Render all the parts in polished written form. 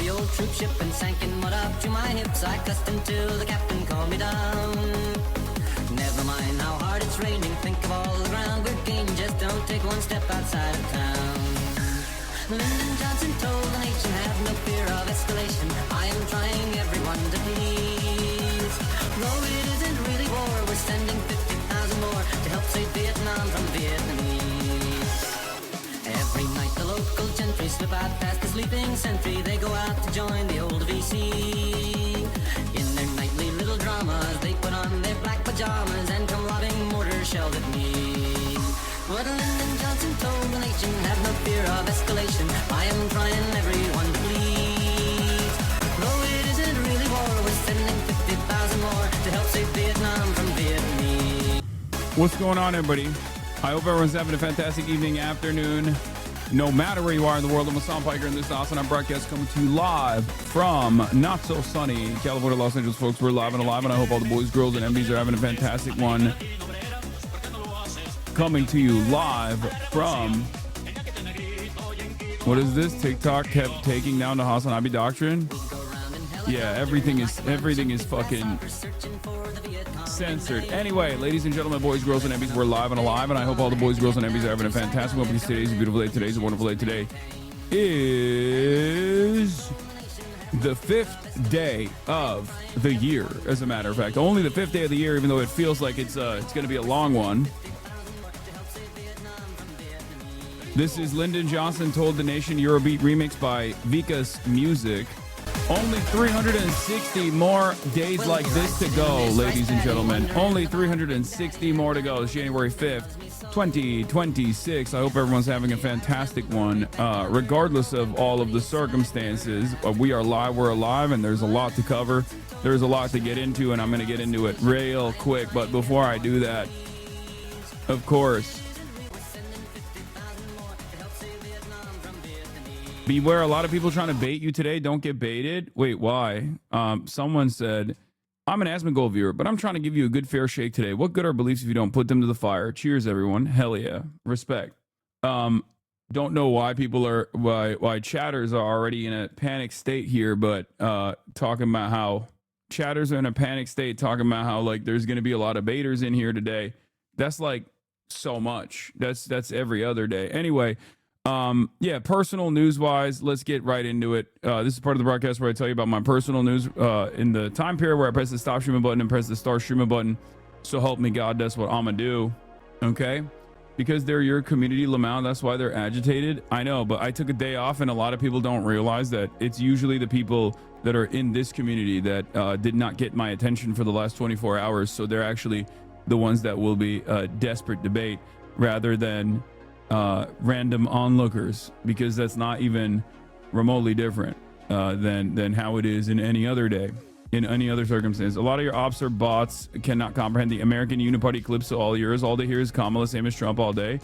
the old troop ship and sank in mud up to my hips. I cussed until the captain calmed me down. Never mind how hard it's raining, think of all the ground we've gained. Just don't take one step outside of town. Lyndon Johnson told the nation, have no fear of escalation. I am trying everyone to please. Though it isn't really war, we're sending 50,000 more to help save Vietnam from Vietnamese. Every night the local gentry slip out past the sleeping sentry. They go out to join the old VC. In their nightly little dramas, they put on their black pajamas and come lobbing mortar shells at me. But Lyndon Johnson told the nation, have no fear of escalation. I am trying everyone to please. Though it isn't really war, we're sending 50,000 more to help save Vietnam from Vietnamese. What's going on, everybody? I hope everyone's having a fantastic evening, afternoon, no matter where you are in the world. I'm Hassan Piker, and this is Awesome. I'm broadcast coming to you live from not so sunny California, Los Angeles, folks. We're live and alive, and I hope all the boys, girls, and MBs are having a fantastic one. Coming to you live from, what is this? TikTok kept taking down the HasanAbi doctrine. Yeah, everything is fucking censored. Anyway, ladies and gentlemen, boys, girls, and MBs, we're live and alive, and I hope all the boys, girls, and MBs are having a fantastic one, because today's a beautiful day. Today's a wonderful day. Today is the 5th day of the year, as a matter of fact. Only the 5th day of the year, even though it feels like it's going to be a long one. This is Lyndon Johnson Told the Nation Eurobeat remix by Vika's Music. Only 360 more days like this to go, ladies and gentlemen. Only 360 more to go. It's January 5th, 2026. I hope everyone's having a fantastic one, regardless of all of the circumstances. We are live, we're alive, and there's a lot to cover. There's a lot to get into, and I'm going to get into it real quick. But before I do that, of course, beware, a lot of people trying to bait you today. Don't get baited. Wait, why? Someone said, I'm an Asmongold viewer, but I'm trying to give you a good fair shake today. What good are beliefs if you don't put them to the fire? Cheers, everyone. Hell yeah. Respect. Don't know why people are, why chatters are already in a panic state here, but talking about how chatters are in a panic state, talking about how like there's going to be a lot of baiters in here today. That's like so much. That's every other day. Anyway, yeah, personal news wise, let's get right into it. This is part of the broadcast where I tell you about my personal news in the time period where I press the stop streaming button and press the start streaming button. So help me God, that's what I'm gonna do. Okay, because they're your community, Lamau, that's why they're agitated. I know, but I took a day off, and a lot of people don't realize that it's usually the people that are in this community that did not get my attention for the last 24 hours. So they're actually the ones that will be desperate debate rather than random onlookers, because that's not even remotely different than how it is in any other day, in any other circumstance. A lot of your ops are bots, cannot comprehend the American Uniparty clips of all years. All they hear is Kamala, same as Trump all day.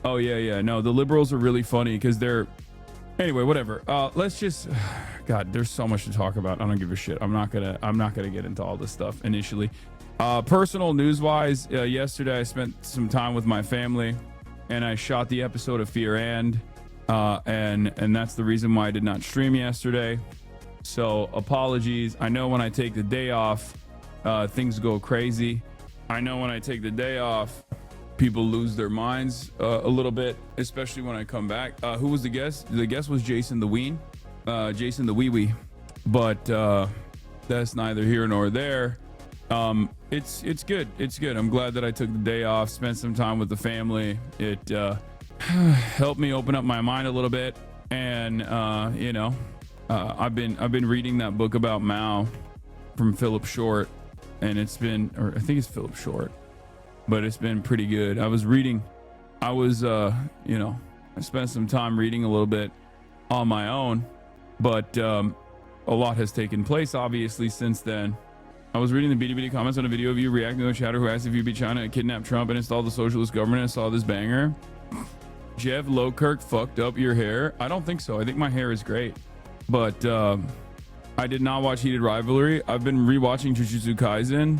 Oh yeah, no, the liberals are really funny because they're, anyway, whatever. Let's just, God, there's so much to talk about. I don't give a shit. I'm not gonna get into all this stuff initially. Personal news wise, yesterday I spent some time with my family, and I shot the episode of Fear and that's the reason why I did not stream yesterday. So apologies. I know when I take the day off, things go crazy. I know when I take the day off, people lose their minds a little bit, especially when I come back. Who was the guest? The guest was Jason the Ween, Jason the Wee Wee, but that's neither here nor there. It's good. It's good. I'm glad that I took the day off, spent some time with the family. It helped me open up my mind a little bit, and you know, I've been reading that book about Mao from Philip Short, and it's been, or I think it's Philip Short, but it's been pretty good. I spent some time reading a little bit on my own, but a lot has taken place obviously since then. I was reading the bitty comments on a video of you reacting to a chatter who asked if you'd be trying to kidnap Trump and install the socialist government, and saw this banger. Jeff Lowkirk fucked up your hair. I don't think so. I think my hair is great. But I did not watch Heated Rivalry. I've been rewatching Jujutsu Kaisen,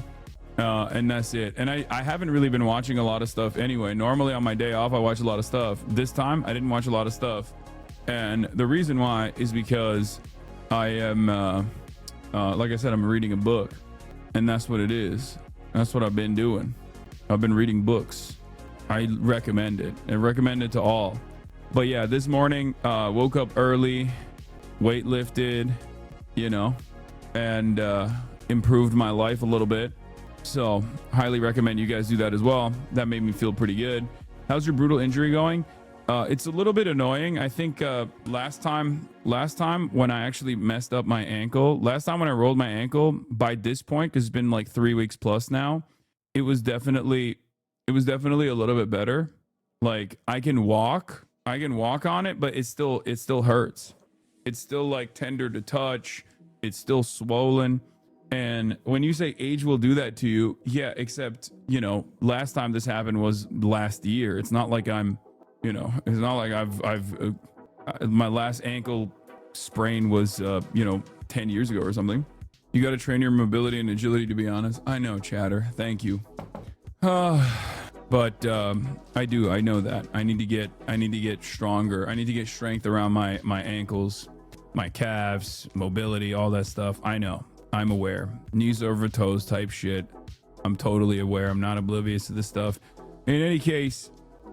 and that's it. And I haven't really been watching a lot of stuff anyway. Normally on my day off, I watch a lot of stuff. This time, I didn't watch a lot of stuff. And the reason why is because I am, like I said, I'm reading a book, and that's what it is. That's what I've been doing. I've been reading books. I recommend it. I recommend it to all. But yeah, this morning, woke up early, weightlifted, you know, and improved my life a little bit. So highly recommend you guys do that as well. That made me feel pretty good. How's your brutal injury going? It's a little bit annoying. I think last time when I actually messed up my ankle, last time when I rolled my ankle, by this point, because it's been like 3 weeks plus now, it was definitely a little bit better. Like I can walk on it, but it still hurts. It's still like tender to touch. It's still swollen. And when you say age will do that to you, yeah, except, you know, last time this happened was last year. It's not like I'm, you know, it's not like I've my last ankle sprain was, you know, 10 years ago or something. You got to train your mobility and agility, to be honest. I know, chatter. Thank you. But I know that I need to get stronger. I need to get strength around my ankles, my calves, mobility, all that stuff. I know. I'm aware. Knees over toes type shit. I'm totally aware. I'm not oblivious to this stuff. In any case,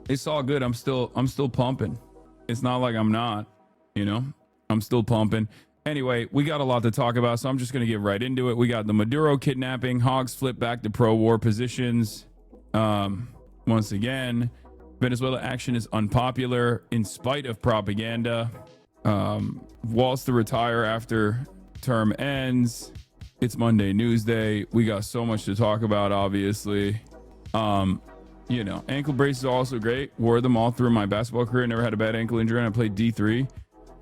it's all good. I'm still pumping. It's not like I'm not, you know, I'm still pumping. Anyway, we got a lot to talk about, so I'm just going to get right into it. We got the Maduro kidnapping. Hogs flip back to pro-war positions. Once again, Venezuela action is unpopular in spite of propaganda. WALZ to retire after term ends. It's Monday Newsday. We got so much to talk about, obviously. You know, ankle braces are also great. Wore them all through my basketball career. Never had a bad ankle injury, and I played D3.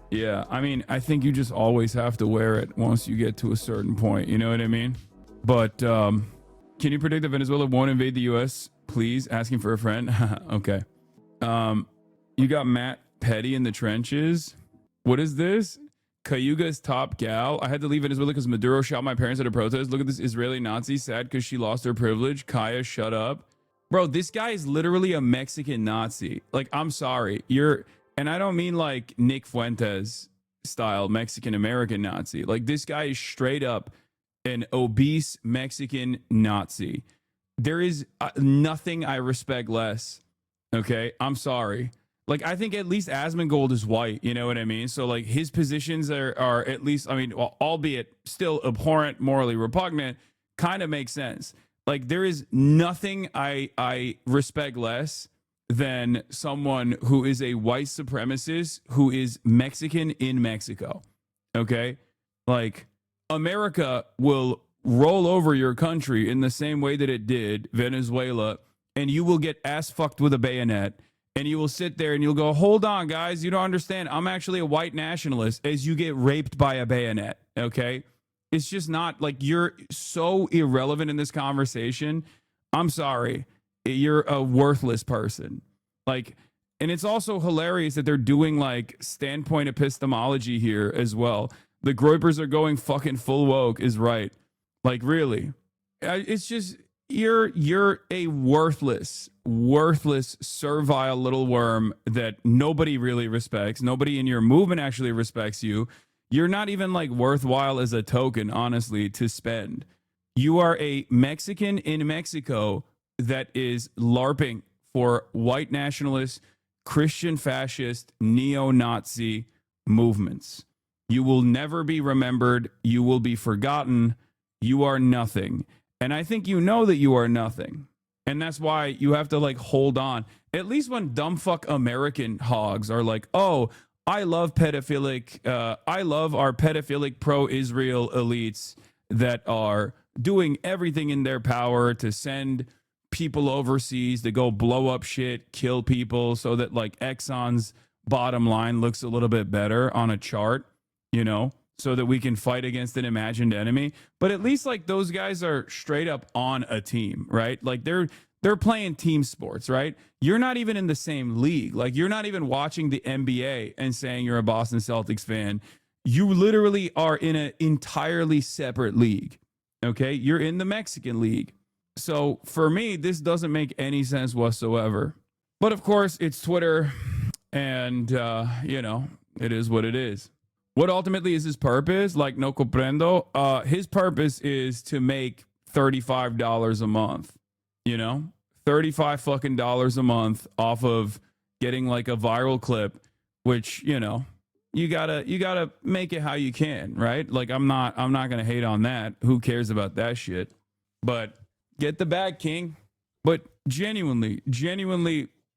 Yeah, I mean, I think you just always have to wear it once you get to a certain point. You know what I mean? But can you predict that Venezuela won't invade the U.S.? Please, asking for a friend. Okay. You got Matt Petty in the trenches. What is this? Cayuga's top gal. I had to leave Venezuela because Maduro shot my parents at a protest. Look at this Israeli Nazi, sad because she lost her privilege. Kaya, shut up. Bro, this guy is literally a Mexican Nazi. Like, I'm sorry. And I don't mean like Nick Fuentes style Mexican American Nazi. Like, this guy is straight up an obese Mexican Nazi. There is nothing I respect less. Okay, I'm sorry. Like, I think at least Asmongold is white, you know what I mean? So like his positions are at least, I mean, well, albeit still abhorrent, morally repugnant, kind of makes sense. Like, there is nothing I respect less than someone who is a white supremacist who is Mexican in Mexico. Okay, like, America will roll over your country in the same way that it did Venezuela, and you will get ass fucked with a bayonet. And you will sit there and you'll go, hold on, guys, you don't understand. I'm actually a white nationalist, as you get raped by a bayonet. Okay. It's just not like, you're so irrelevant in this conversation. I'm sorry. You're a worthless person. Like, and it's also hilarious that they're doing like standpoint epistemology here as well. The Groypers are going fucking full woke is right. Like, really? It's just, you're a worthless, servile little worm that nobody really respects. Nobody in your movement actually respects you. You're not even like worthwhile as a token, honestly, to spend. You are a Mexican in Mexico that is LARPing for white nationalist, Christian fascist, neo-Nazi movements. You will never be remembered. You will be forgotten. You are nothing. And I think you know that you are nothing. And that's why you have to like hold on. At least when dumb fuck American hogs are like, oh, I love pedophilic. I love our pedophilic pro-Israel elites that are doing everything in their power to send people overseas to go blow up shit, kill people so that like Exxon's bottom line looks a little bit better on a chart, you know, so that we can fight against an imagined enemy. But at least like those guys are straight up on a team, right? Like they're playing team sports, right? You're not even in the same league. Like, you're not even watching the NBA and saying you're a Boston Celtics fan. You literally are in an entirely separate league. Okay. You're in the Mexican league. So for me, this doesn't make any sense whatsoever. But of course, it's Twitter, and you know, it is what it is. What ultimately is his purpose? Like, no comprendo. His purpose is to make $35 a month, you know, 35 fucking dollars a month off of getting like a viral clip, which, you know, you gotta make it how you can, right? Like, I'm not gonna hate on that. Who cares about that shit? But get the bag, King. But genuinely,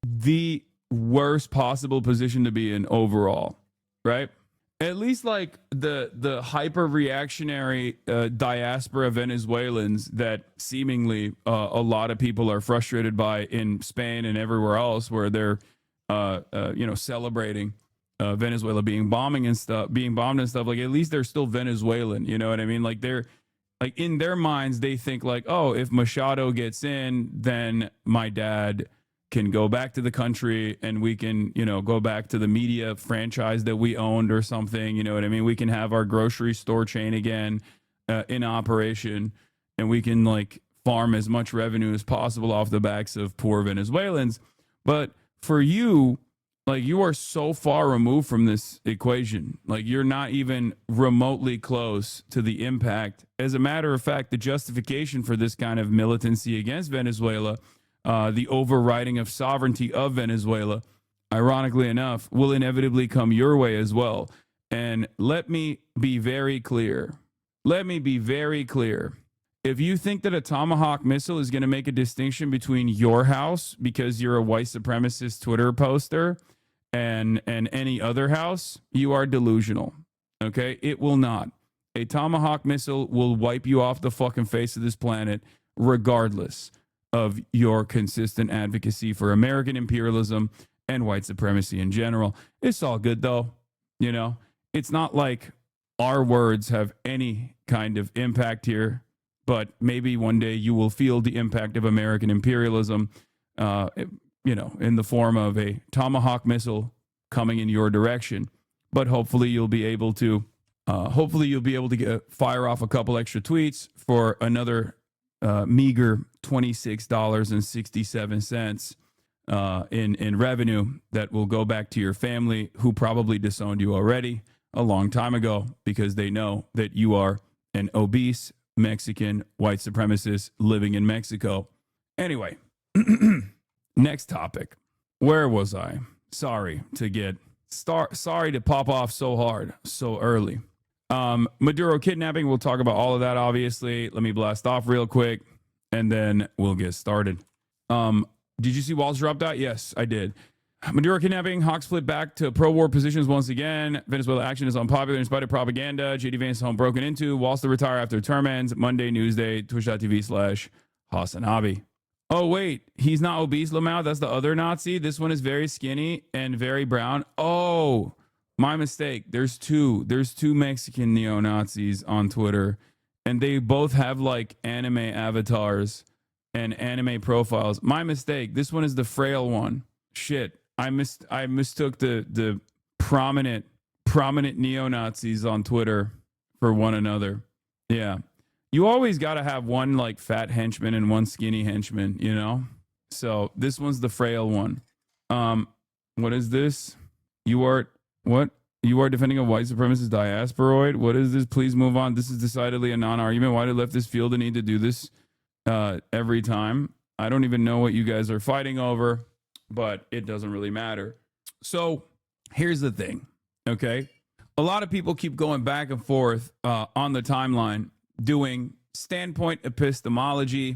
the worst possible position to be in overall, right? At least like the hyper reactionary diaspora Venezuelans that seemingly a lot of people are frustrated by in Spain and everywhere else, where they're celebrating Venezuela being bombed and stuff. Like, at least they're still Venezuelan. You know what I mean? Like, they're like, in their minds, they think like, oh, if Machado gets in, then my dad can go back to the country and we can, you know, go back to the media franchise that we owned or something. You know what I mean? We can have our grocery store chain again in operation, and we can like farm as much revenue as possible off the backs of poor Venezuelans. But for you, like, you are so far removed from this equation. Like, you're not even remotely close to the impact. As a matter of fact, the justification for this kind of militancy against Venezuela, the overriding of sovereignty of Venezuela, ironically enough, will inevitably come your way as well. And let me be very clear. If you think that a Tomahawk missile is going to make a distinction between your house because you're a white supremacist Twitter poster and any other house, you are delusional. Okay? It will not. A Tomahawk missile will wipe you off the fucking face of this planet, regardless of your consistent advocacy for American imperialism and white supremacy in general. It's all good, though. You know, it's not like our words have any kind of impact here, but maybe one day you will feel the impact of American imperialism, you know, in the form of a Tomahawk missile coming in your direction. But hopefully you'll be able to fire off a couple extra tweets for another meager $26.67 in revenue that will go back to your family, who probably disowned you already a long time ago because they know that you are an obese Mexican white supremacist living in Mexico. Anyway, next topic. Where was I? Sorry to pop off so hard so early. Maduro kidnapping, we'll talk about all of that, obviously. Let me blast off real quick, and then we'll get started. Did you see WALZ dropped out? Yes, I did. Maduro kidnapping, Hawks flip back to pro-war positions once again. Venezuela action is unpopular in spite of propaganda. JD Vance home broken into. WALZ to retire after term ends. Monday, Newsday, twitch.tv/HasanAbi. Oh, wait, he's not obese, Lamau. That's the other Nazi. This one is very skinny and very brown. Oh, my mistake. There's two Mexican neo-Nazis on Twitter, and they both have like anime avatars and anime profiles. My mistake. This one is the frail one. Shit. I mistook the prominent neo-Nazis on Twitter for one another. Yeah. You always got to have one like fat henchman and one skinny henchman, you know? So this one's the frail one. What is this? You are defending a white supremacist diasporoid? What is this? Please move on. This is decidedly a non-argument. Why did leftist feel the need to do this every time? I don't even know what you guys are fighting over, but it doesn't really matter. So here's the thing, okay? A lot of people keep going back and forth on the timeline doing standpoint epistemology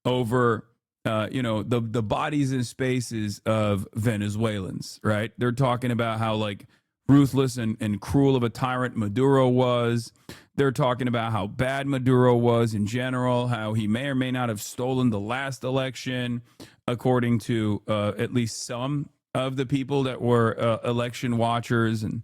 over, the bodies and spaces of Venezuelans, right? They're talking about how like ruthless and cruel of a tyrant Maduro was. They're talking about how bad Maduro was in general, how he may or may not have stolen the last election, according to at least some of the people that were election watchers and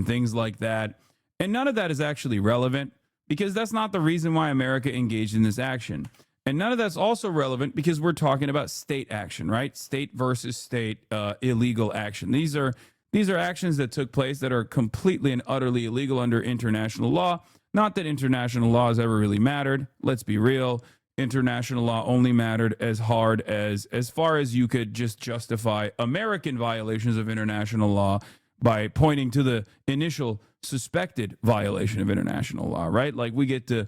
things like that. And none of that is actually relevant, because that's not the reason why America engaged in this action. And none of that's also relevant because we're talking about state action, right? State versus state illegal action. These are actions that took place that are completely and utterly illegal under international law. Not that international law has ever really mattered. Let's be real. International law only mattered as far as you could just justify American violations of international law by pointing to the initial suspected violation of international law, right? Like we get to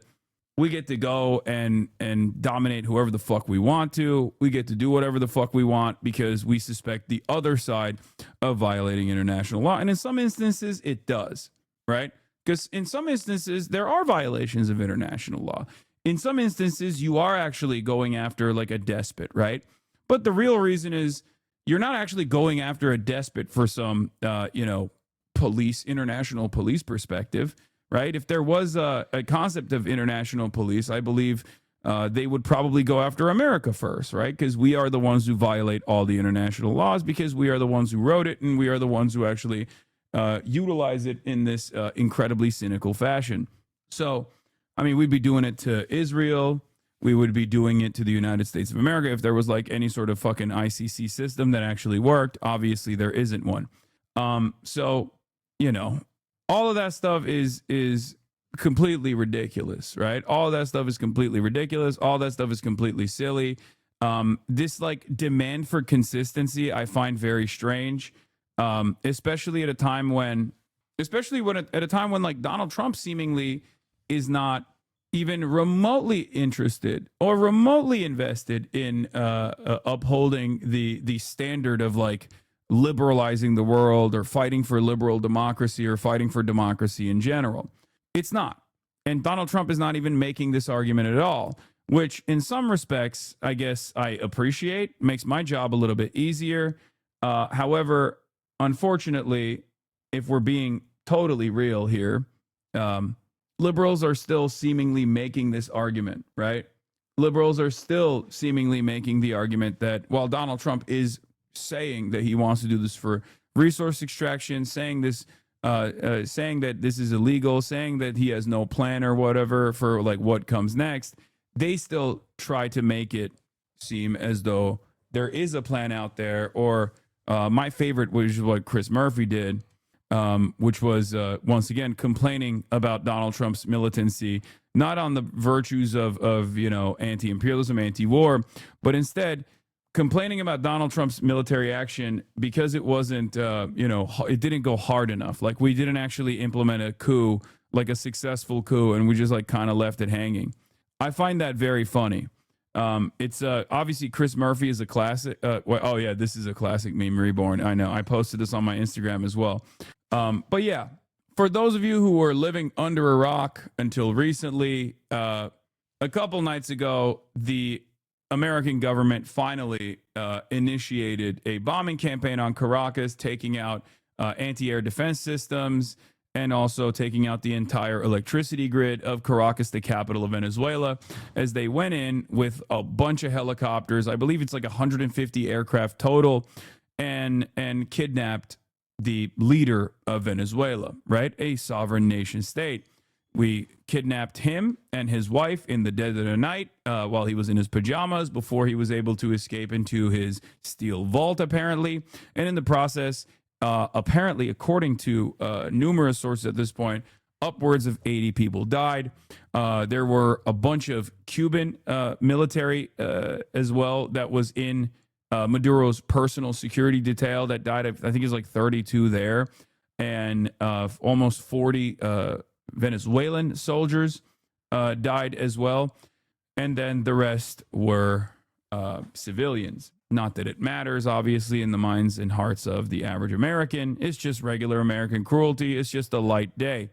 go and dominate whoever the fuck we want to. We get to do whatever the fuck we want because we suspect the other side of violating international law. And in some instances, it does, right? Because in some instances, there are violations of international law. In some instances, you are actually going after like a despot, right? But the real reason is you're not actually going after a despot for some, international police perspective, right? If there was a concept of international police, I believe they would probably go after America first, right? Because we are the ones who violate all the international laws because we are the ones who wrote it and we are the ones who actually utilize it in this incredibly cynical fashion. So, I mean, we'd be doing it to Israel. We would be doing it to the United States of America if there was like any sort of fucking ICC system that actually worked. Obviously, there isn't one. So, all of that stuff is completely ridiculous, right? All of that stuff is completely ridiculous. All that stuff is completely silly. This like demand for consistency, I find very strange, especially at a time when like Donald Trump seemingly is not even remotely interested or remotely invested in upholding the standard of like liberalizing the world or fighting for liberal democracy or fighting for democracy in general. It's not. And Donald Trump is not even making this argument at all, which in some respects, I guess I appreciate, makes my job a little bit easier. However, unfortunately, if we're being totally real here, liberals are still seemingly making this argument, right? Liberals are still seemingly making the argument that while Donald Trump is saying that he wants to do this for resource extraction, saying that this is illegal, saying that he has no plan or whatever for like what comes next, they still try to make it seem as though there is a plan out there. Or my favorite, which is what Chris Murphy did, which was once again complaining about Donald Trump's militancy, not on the virtues of anti-imperialism, anti-war, but instead complaining about Donald Trump's military action because it wasn't, it didn't go hard enough. Like we didn't actually implement a coup, like a successful coup, and we just like kind of left it hanging. I find that very funny. It's obviously Chris Murphy is a classic. Oh yeah, this is a classic meme, Reborn. I know. I posted this on my Instagram as well. But yeah, for those of you who were living under a rock until recently, a couple nights ago, the American government finally initiated a bombing campaign on Caracas, taking out anti-air defense systems and also taking out the entire electricity grid of Caracas, the capital of Venezuela, as they went in with a bunch of helicopters. I believe it's like 150 aircraft total, and kidnapped the leader of Venezuela, right? A sovereign nation state. We kidnapped him and his wife in the dead of the night while he was in his pajamas before he was able to escape into his steel vault, apparently. And in the process, apparently, according to numerous sources at this point, upwards of 80 people died. There were a bunch of Cuban military as well that was in Maduro's personal security detail that died. I think it's like 32 there, and almost 40 Venezuelan soldiers died as well. And then the rest were civilians. Not that it matters, obviously, in the minds and hearts of the average American. It's just regular American cruelty. It's just a light day,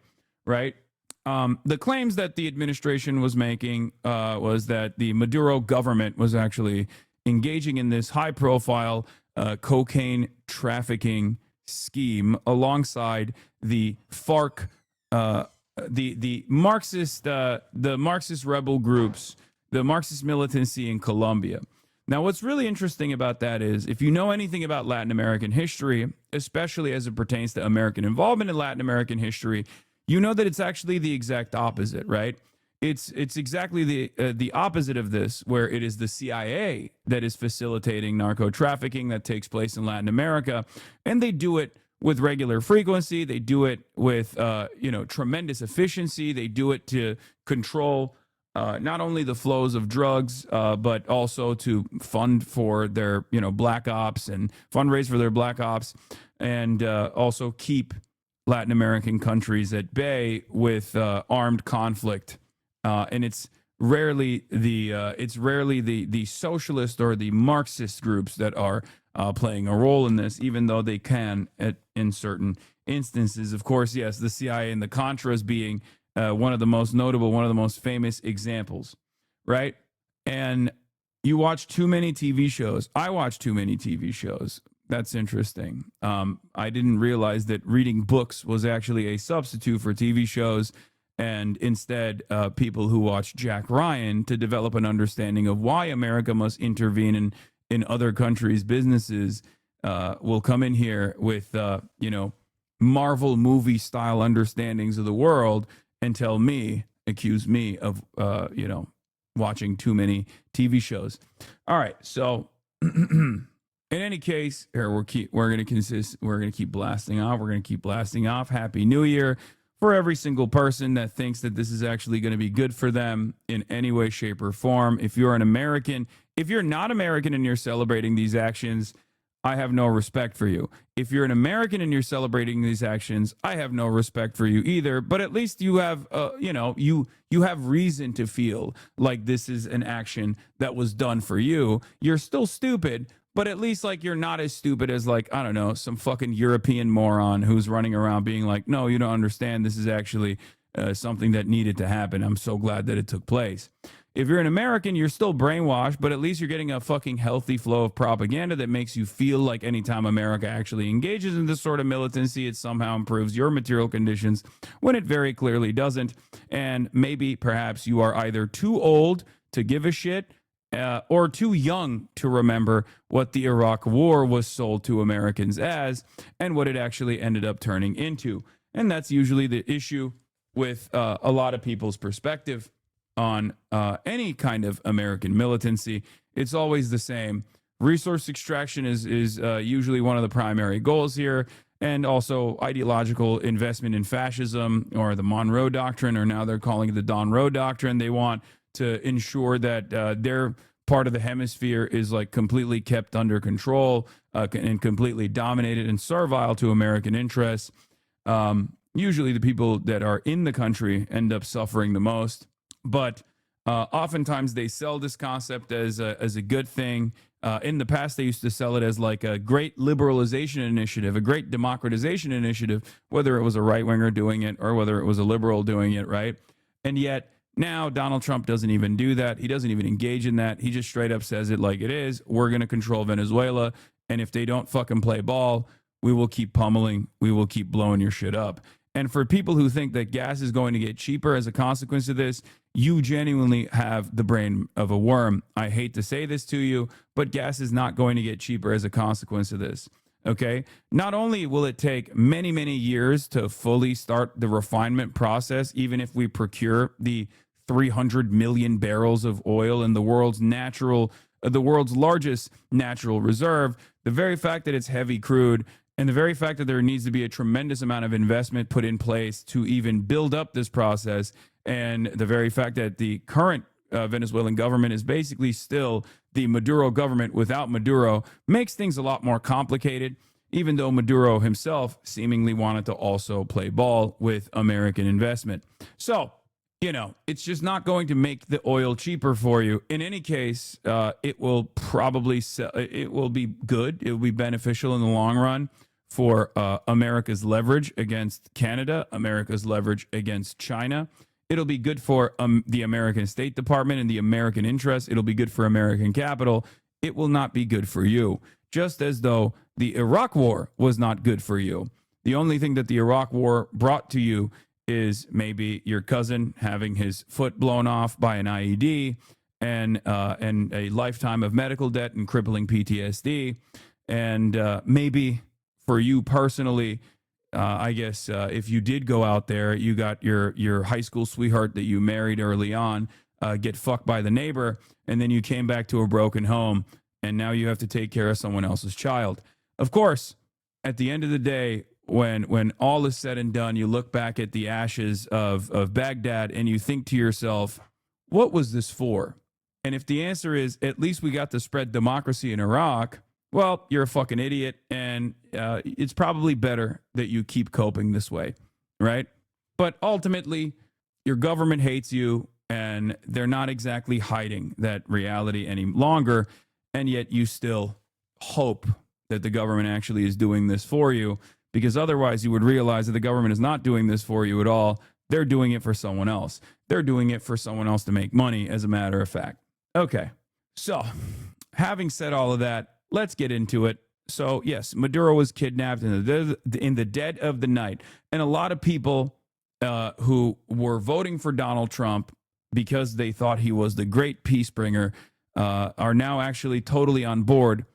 right? The claims that the administration was making was that the Maduro government was actually engaging in this high-profile cocaine trafficking scheme alongside the FARC, the Marxist rebel groups, the Marxist militancy in Colombia. Now, what's really interesting about that is if you know anything about Latin American history, especially as it pertains to American involvement in Latin American history, you know that it's actually the exact opposite, right? It's exactly the opposite of this, where it is the CIA that is facilitating narco trafficking that takes place in Latin America, and they do it with regular frequency. They do it with tremendous efficiency. They do it to control not only the flows of drugs, but also to fund for their, black ops and fundraise for their black ops, and also keep Latin American countries at bay with armed conflict. And it's rarely the socialist or the Marxist groups that are playing a role in this, even though they can in certain instances. Of course, yes, the CIA and the Contras being one of the most notable, one of the most famous examples, right? And you watch too many TV shows. I watch too many TV shows. That's interesting. I didn't realize that reading books was actually a substitute for TV shows, and instead, people who watch Jack Ryan to develop an understanding of why America must intervene in other countries' businesses will come in here with, Marvel movie style understandings of the world and accuse me of, watching too many TV shows. All right. So in any case, here we're going to keep blasting off. We're going to keep blasting off. Happy New Year for every single person that thinks that this is actually going to be good for them in any way, shape, or form. If you're an American, if you're not American and you're celebrating these actions, I have no respect for you. If you're an American and you're celebrating these actions, I have no respect for you either. But at least you have, you have reason to feel like this is an action that was done for you. You're still stupid, but at least like you're not as stupid as like, I don't know, some fucking European moron who's running around being like, no, you don't understand. This is actually something that needed to happen. I'm so glad that it took place. If you're an American, you're still brainwashed, but at least you're getting a fucking healthy flow of propaganda that makes you feel like anytime America actually engages in this sort of militancy, it somehow improves your material conditions when it very clearly doesn't. And maybe perhaps you are either too old to give a shit or too young to remember what the Iraq War was sold to Americans as and what it actually ended up turning into. And that's usually the issue with a lot of people's perspective on any kind of American militancy. It's always the same. Resource extraction is usually one of the primary goals here, and also ideological investment in fascism, or the Monroe Doctrine, or now they're calling it the Don Roe Doctrine. They want to ensure that their part of the hemisphere is like completely kept under control and completely dominated and servile to American interests. Usually the people that are in the country end up suffering the most. But oftentimes they sell this concept as a good thing. In the past, they used to sell it as like a great liberalization initiative, a great democratization initiative, whether it was a right-winger doing it or whether it was a liberal doing it, right? And yet now Donald Trump doesn't even do that. He doesn't even engage in that. He just straight up says it like it is. We're going to control Venezuela. And if they don't fucking play ball, we will keep pummeling. We will keep blowing your shit up. And for people who think that gas is going to get cheaper as a consequence of this, you genuinely have the brain of a worm. I hate to say this to you, but gas is not going to get cheaper as a consequence of this. Okay? Not only will it take many, many years to fully start the refinement process, even if we procure the 300 million barrels of oil in the world's largest natural reserve, the very fact that it's heavy crude, and the very fact that there needs to be a tremendous amount of investment put in place to even build up this process, and the very fact that the current Venezuelan government is basically still the Maduro government without Maduro, makes things a lot more complicated, even though Maduro himself seemingly wanted to also play ball with American investment. So, it's just not going to make the oil cheaper for you. In any case, it will probably it will be good. It will be beneficial in the long run for America's leverage against Canada, America's leverage against China. It'll be good for the American State Department and the American interests. It'll be good for American capital. It will not be good for you, just as though the Iraq War was not good for you. The only thing that the Iraq War brought to you is maybe your cousin having his foot blown off by an IED and a lifetime of medical debt and crippling PTSD. And maybe for you personally, I guess if you did go out there, you got your high school sweetheart that you married early on get fucked by the neighbor, and then you came back to a broken home, and now you have to take care of someone else's child. Of course, at the end of the day, when all is said and done, you look back at the ashes of Baghdad and you think to yourself, what was this for? And if the answer is, at least we got to spread democracy in Iraq, well, you're a fucking idiot. And it's probably better that you keep coping this way, right? But ultimately, your government hates you, and they're not exactly hiding that reality any longer. And yet you still hope that the government actually is doing this for you, because otherwise you would realize that the government is not doing this for you at all. They're doing it for someone else. They're doing it for someone else to make money, as a matter of fact. Okay, so having said all of that, let's get into it. So yes, Maduro was kidnapped in the dead of the night. And a lot of people who were voting for Donald Trump because they thought he was the great peace bringer are now actually totally on board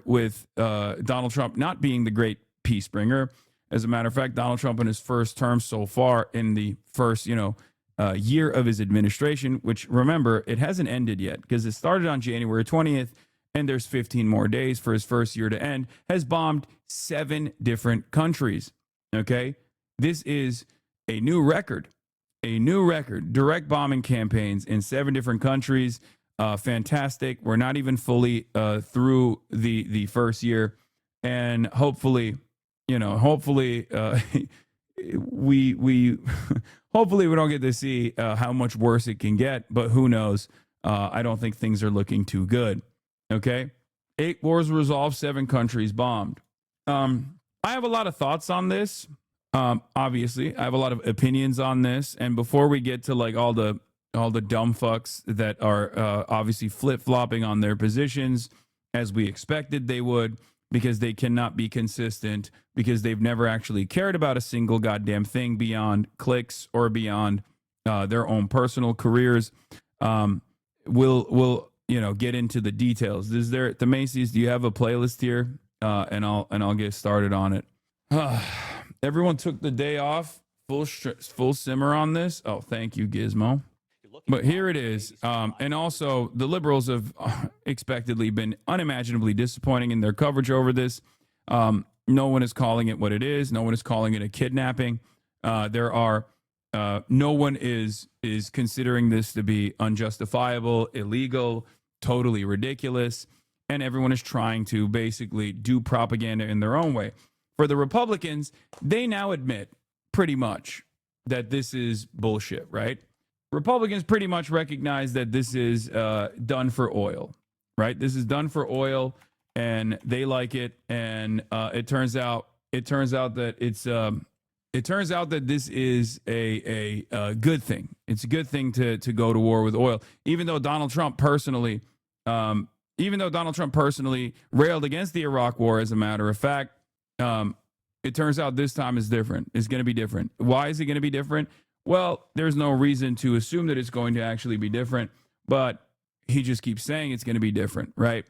with Donald Trump not being the great peace bringer. As a matter of fact, Donald Trump in his first term so far, in the first, year of his administration, which, remember, it hasn't ended yet because it started on January 20th and there's 15 more days for his first year to end, has bombed 7 different countries. Okay? This is a new record. Direct bombing campaigns in 7 different countries. Fantastic. We're not even fully through the first year. And hopefully, we hopefully we don't get to see how much worse it can get, but who knows? I don't think things are looking too good. Okay, 8 wars resolved, 7 countries bombed. I have a lot of thoughts on this. Obviously, I have a lot of opinions on this. And before we get to like all the dumb fucks that are obviously flip-flopping on their positions, as we expected they would, because they cannot be consistent, because they've never actually cared about a single goddamn thing beyond clicks or beyond their own personal careers. We'll get into the details. Is there, the Macy's, do you have a playlist here? And I'll get started on it. Everyone took the day off. Full simmer on this. Oh, thank you, Gizmo. But here it is. And also, the liberals have expectedly been unimaginably disappointing in their coverage over this. No one is calling it what it is. No one is calling it a kidnapping. No one is considering this to be unjustifiable, illegal, totally ridiculous. And everyone is trying to basically do propaganda in their own way. For the Republicans, they now admit pretty much that this is bullshit, right? Republicans pretty much recognize that this is done for oil, right? This is done for oil, and they like it. And it turns out that this is a good thing. It's a good thing to go to war with oil, even though Donald Trump personally railed against the Iraq War. As a matter of fact, it turns out this time is different. It's going to be different. Why is it going to be different? Well, there's no reason to assume that it's going to actually be different, but he just keeps saying it's going to be different, right?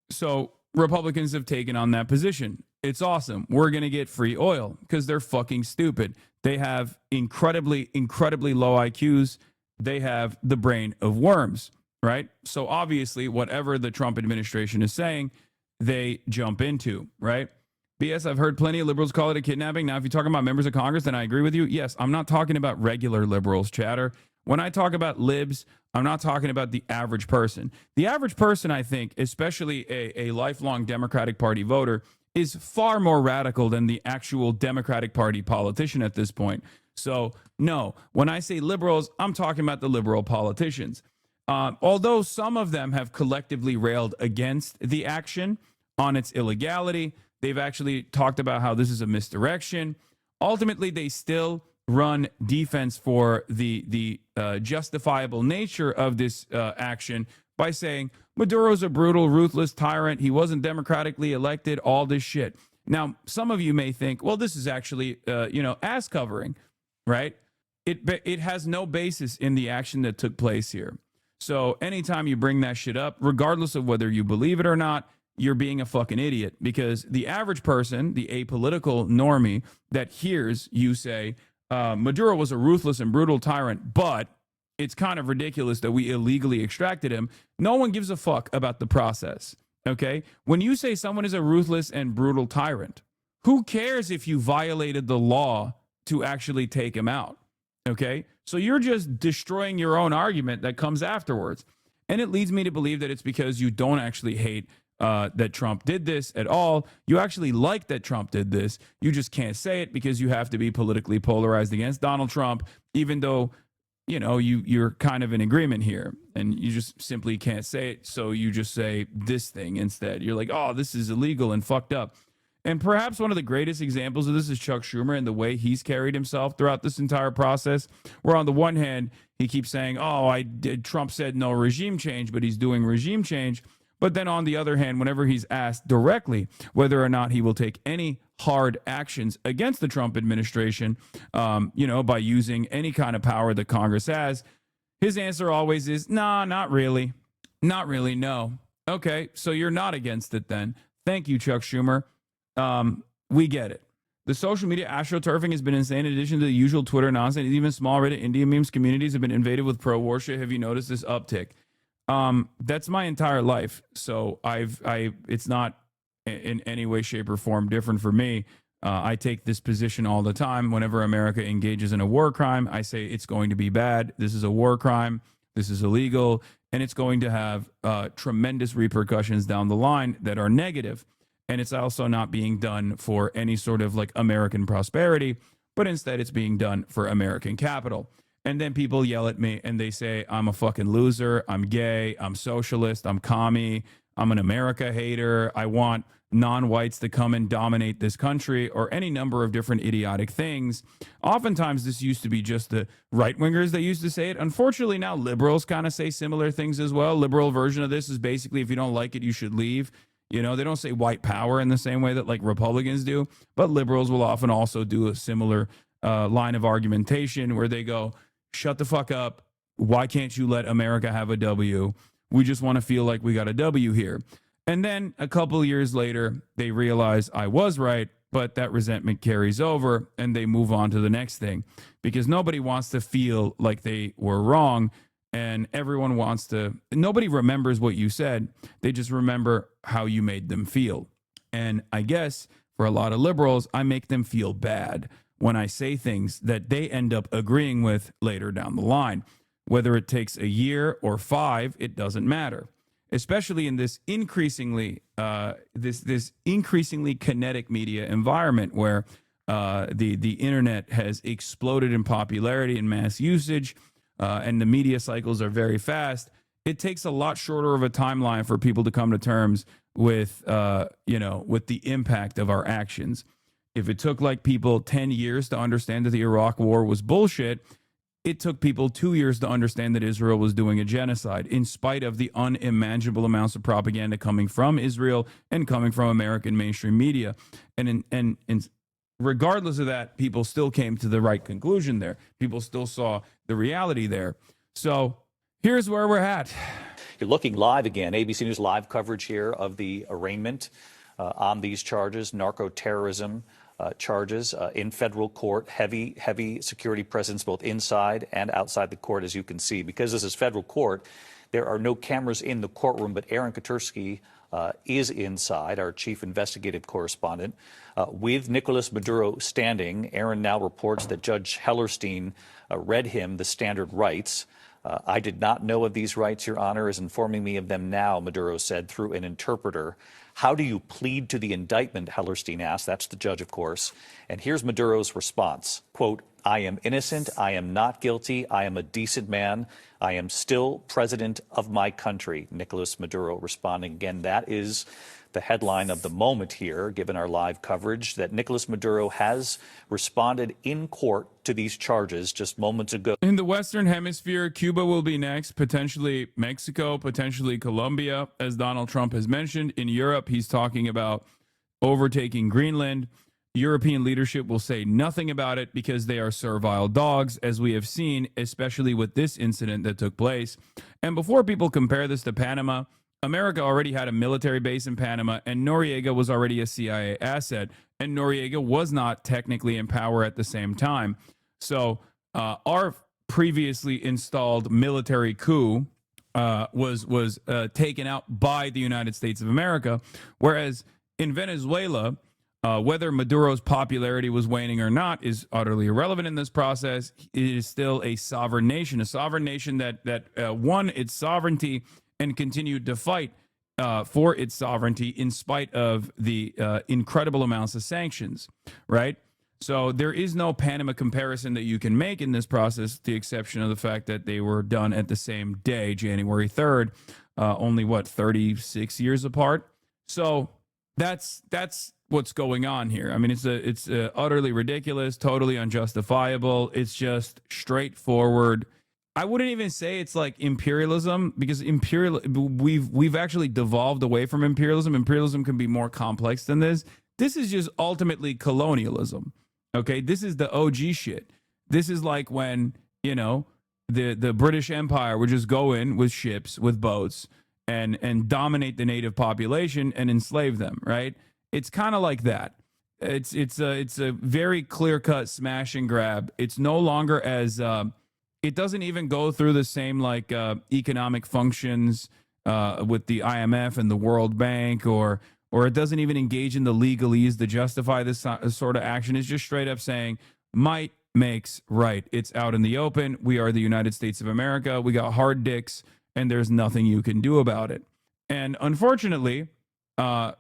So Republicans have taken on that position. It's awesome. We're going to get free oil because they're fucking stupid. They have incredibly, incredibly low IQs. They have the brain of worms, right? So obviously, whatever the Trump administration is saying, they jump into, right? BS, I've heard plenty of liberals call it a kidnapping. Now, if you're talking about members of Congress, then I agree with you. Yes, I'm not talking about regular liberals, chatter. When I talk about libs, I'm not talking about the average person. The average person, I think, especially a lifelong Democratic Party voter, is far more radical than the actual Democratic Party politician at this point. So, no, when I say liberals, I'm talking about the liberal politicians. Although some of them have collectively railed against the action on its illegality, they've actually talked about how this is a misdirection. Ultimately, they still run defense for the justifiable nature of this action by saying Maduro's a brutal, ruthless tyrant. He wasn't democratically elected, all this shit. Now, some of you may think, well, this is actually, ass covering, right? It has no basis in the action that took place here. So anytime you bring that shit up, regardless of whether you believe it or not, you're being a fucking idiot, because the average person, the apolitical normie that hears you say Maduro was a ruthless and brutal tyrant, but it's kind of ridiculous that we illegally extracted him. No one gives a fuck about the process. Okay. When you say someone is a ruthless and brutal tyrant, who cares if you violated the law to actually take him out? Okay. So you're just destroying your own argument that comes afterwards. And it leads me to believe that it's because you don't actually hate that Trump did this at all. You actually like that Trump did this. You just can't say it because you have to be politically polarized against Donald Trump, even though, you know, you're kind of in agreement here and you just simply can't say it. So you just say this thing instead. You're like, oh, this is illegal and fucked up. And perhaps one of the greatest examples of this is Chuck Schumer and the way he's carried himself throughout this entire process, where on the one hand, he keeps saying, oh, Trump said no regime change, but he's doing regime change. But then on the other hand, whenever he's asked directly whether or not he will take any hard actions against the Trump administration, you know, by using any kind of power that Congress has, his answer always is, nah, not really. Not really, no. Okay, so you're not against it then. Thank you, Chuck Schumer. We get it. The social media astroturfing has been insane. In addition to the usual Twitter nonsense, even small Reddit India memes communities have been invaded with pro-war shit. Have you noticed this uptick? That's my entire life. So it's not in any way, shape, or form different for me. I take this position all the time. Whenever America engages in a war crime, I say it's going to be bad. This is a war crime. This is illegal. And it's going to have tremendous repercussions down the line that are negative. And it's also not being done for any sort of like American prosperity, but instead it's being done for American capital. And then people yell at me and they say, I'm a fucking loser. I'm gay. I'm socialist. I'm commie. I'm an America hater. I want non-whites to come and dominate this country, or any number of different idiotic things. Oftentimes this used to be just the right-wingers that used to say it. Unfortunately, now liberals kind of say similar things as well. Liberal version of this is basically, if you don't like it, you should leave. You know, they don't say white power in the same way that like Republicans do, but liberals will often also do a similar line of argumentation where they go, shut the fuck up. Why can't you let America have a W? We just want to feel like we got a W here. And then a couple of years later, they realize I was right, but that resentment carries over and they move on to the next thing because nobody wants to feel like they were wrong. And everyone wants to, nobody remembers what you said. They just remember how you made them feel. And I guess for a lot of liberals, I make them feel bad when I say things that they end up agreeing with later down the line. Whether it takes a year or 5, it doesn't matter. Especially in this increasingly, this increasingly kinetic media environment where the internet has exploded in popularity and mass usage. And the media cycles are very fast. It takes a lot shorter of a timeline for people to come to terms with, with the impact of our actions. If it took like people 10 years to understand that the Iraq war was bullshit, it took people 2 years to understand that Israel was doing a genocide, in spite of the unimaginable amounts of propaganda coming from Israel and coming from American mainstream media. And regardless of that, people still came to the right conclusion there. People still saw the reality there. So here's where we're at. You're looking live again. ABC News live coverage here of the arraignment on these charges, narco-terrorism charges in federal court, heavy security presence both inside and outside the court, as you can see. Because this is federal court, there are no cameras in the courtroom, but Aaron Katursky is inside, our chief investigative correspondent, with Nicolas Maduro standing. Aaron now reports that Judge Hellerstein read him the standard rights. I did not know of these rights. Your Honor is informing me of them now, Maduro said through an interpreter. How do you plead to the indictment, Hellerstein asked. That's the judge, of course. And here's Maduro's response. Quote, I am innocent. I am not guilty. I am a decent man. I am still president of my country. Nicolas Maduro responding again. That is the headline of the moment here, given our live coverage, that Nicolas Maduro has responded in court to these charges just moments ago. In the Western Hemisphere, Cuba will be next, potentially Mexico, potentially Colombia, as Donald Trump has mentioned. In Europe, he's talking about overtaking Greenland. European leadership will say nothing about it because they are servile dogs, as we have seen, especially with this incident that took place. And before people compare this to Panama, America already had a military base in Panama, and Noriega was already a CIA asset, and Noriega was not technically in power at the same time. So our previously installed military coup was taken out by the United States of America, whereas in Venezuela, Whether Maduro's popularity was waning or not is utterly irrelevant in this process. It is still a sovereign nation that won its sovereignty and continued to fight for its sovereignty in spite of the incredible amounts of sanctions, right? So there is no Panama comparison that you can make in this process, with the exception of the fact that they were done at the same day, January 3rd, only 36 years apart. So that's what's going on here. I mean, it's utterly ridiculous, totally unjustifiable. It's just straightforward. I wouldn't even say it's like imperialism, because we've actually devolved away from imperialism. Imperialism can be more complex than this. This is just ultimately colonialism. Okay, this is the OG shit. This is like when, the British Empire would just go in with ships, with boats, and dominate the native population and enslave them, right? It's kind of like that. It's a very clear-cut smash and grab. It's no longer as it doesn't even go through the same economic functions with the IMF and the World Bank, or it doesn't even engage in the legalese to justify this sort of action. It's just straight up saying might makes right. It's out in the open. We are the United States of America. We got hard dicks, and there's nothing you can do about it. And unfortunately,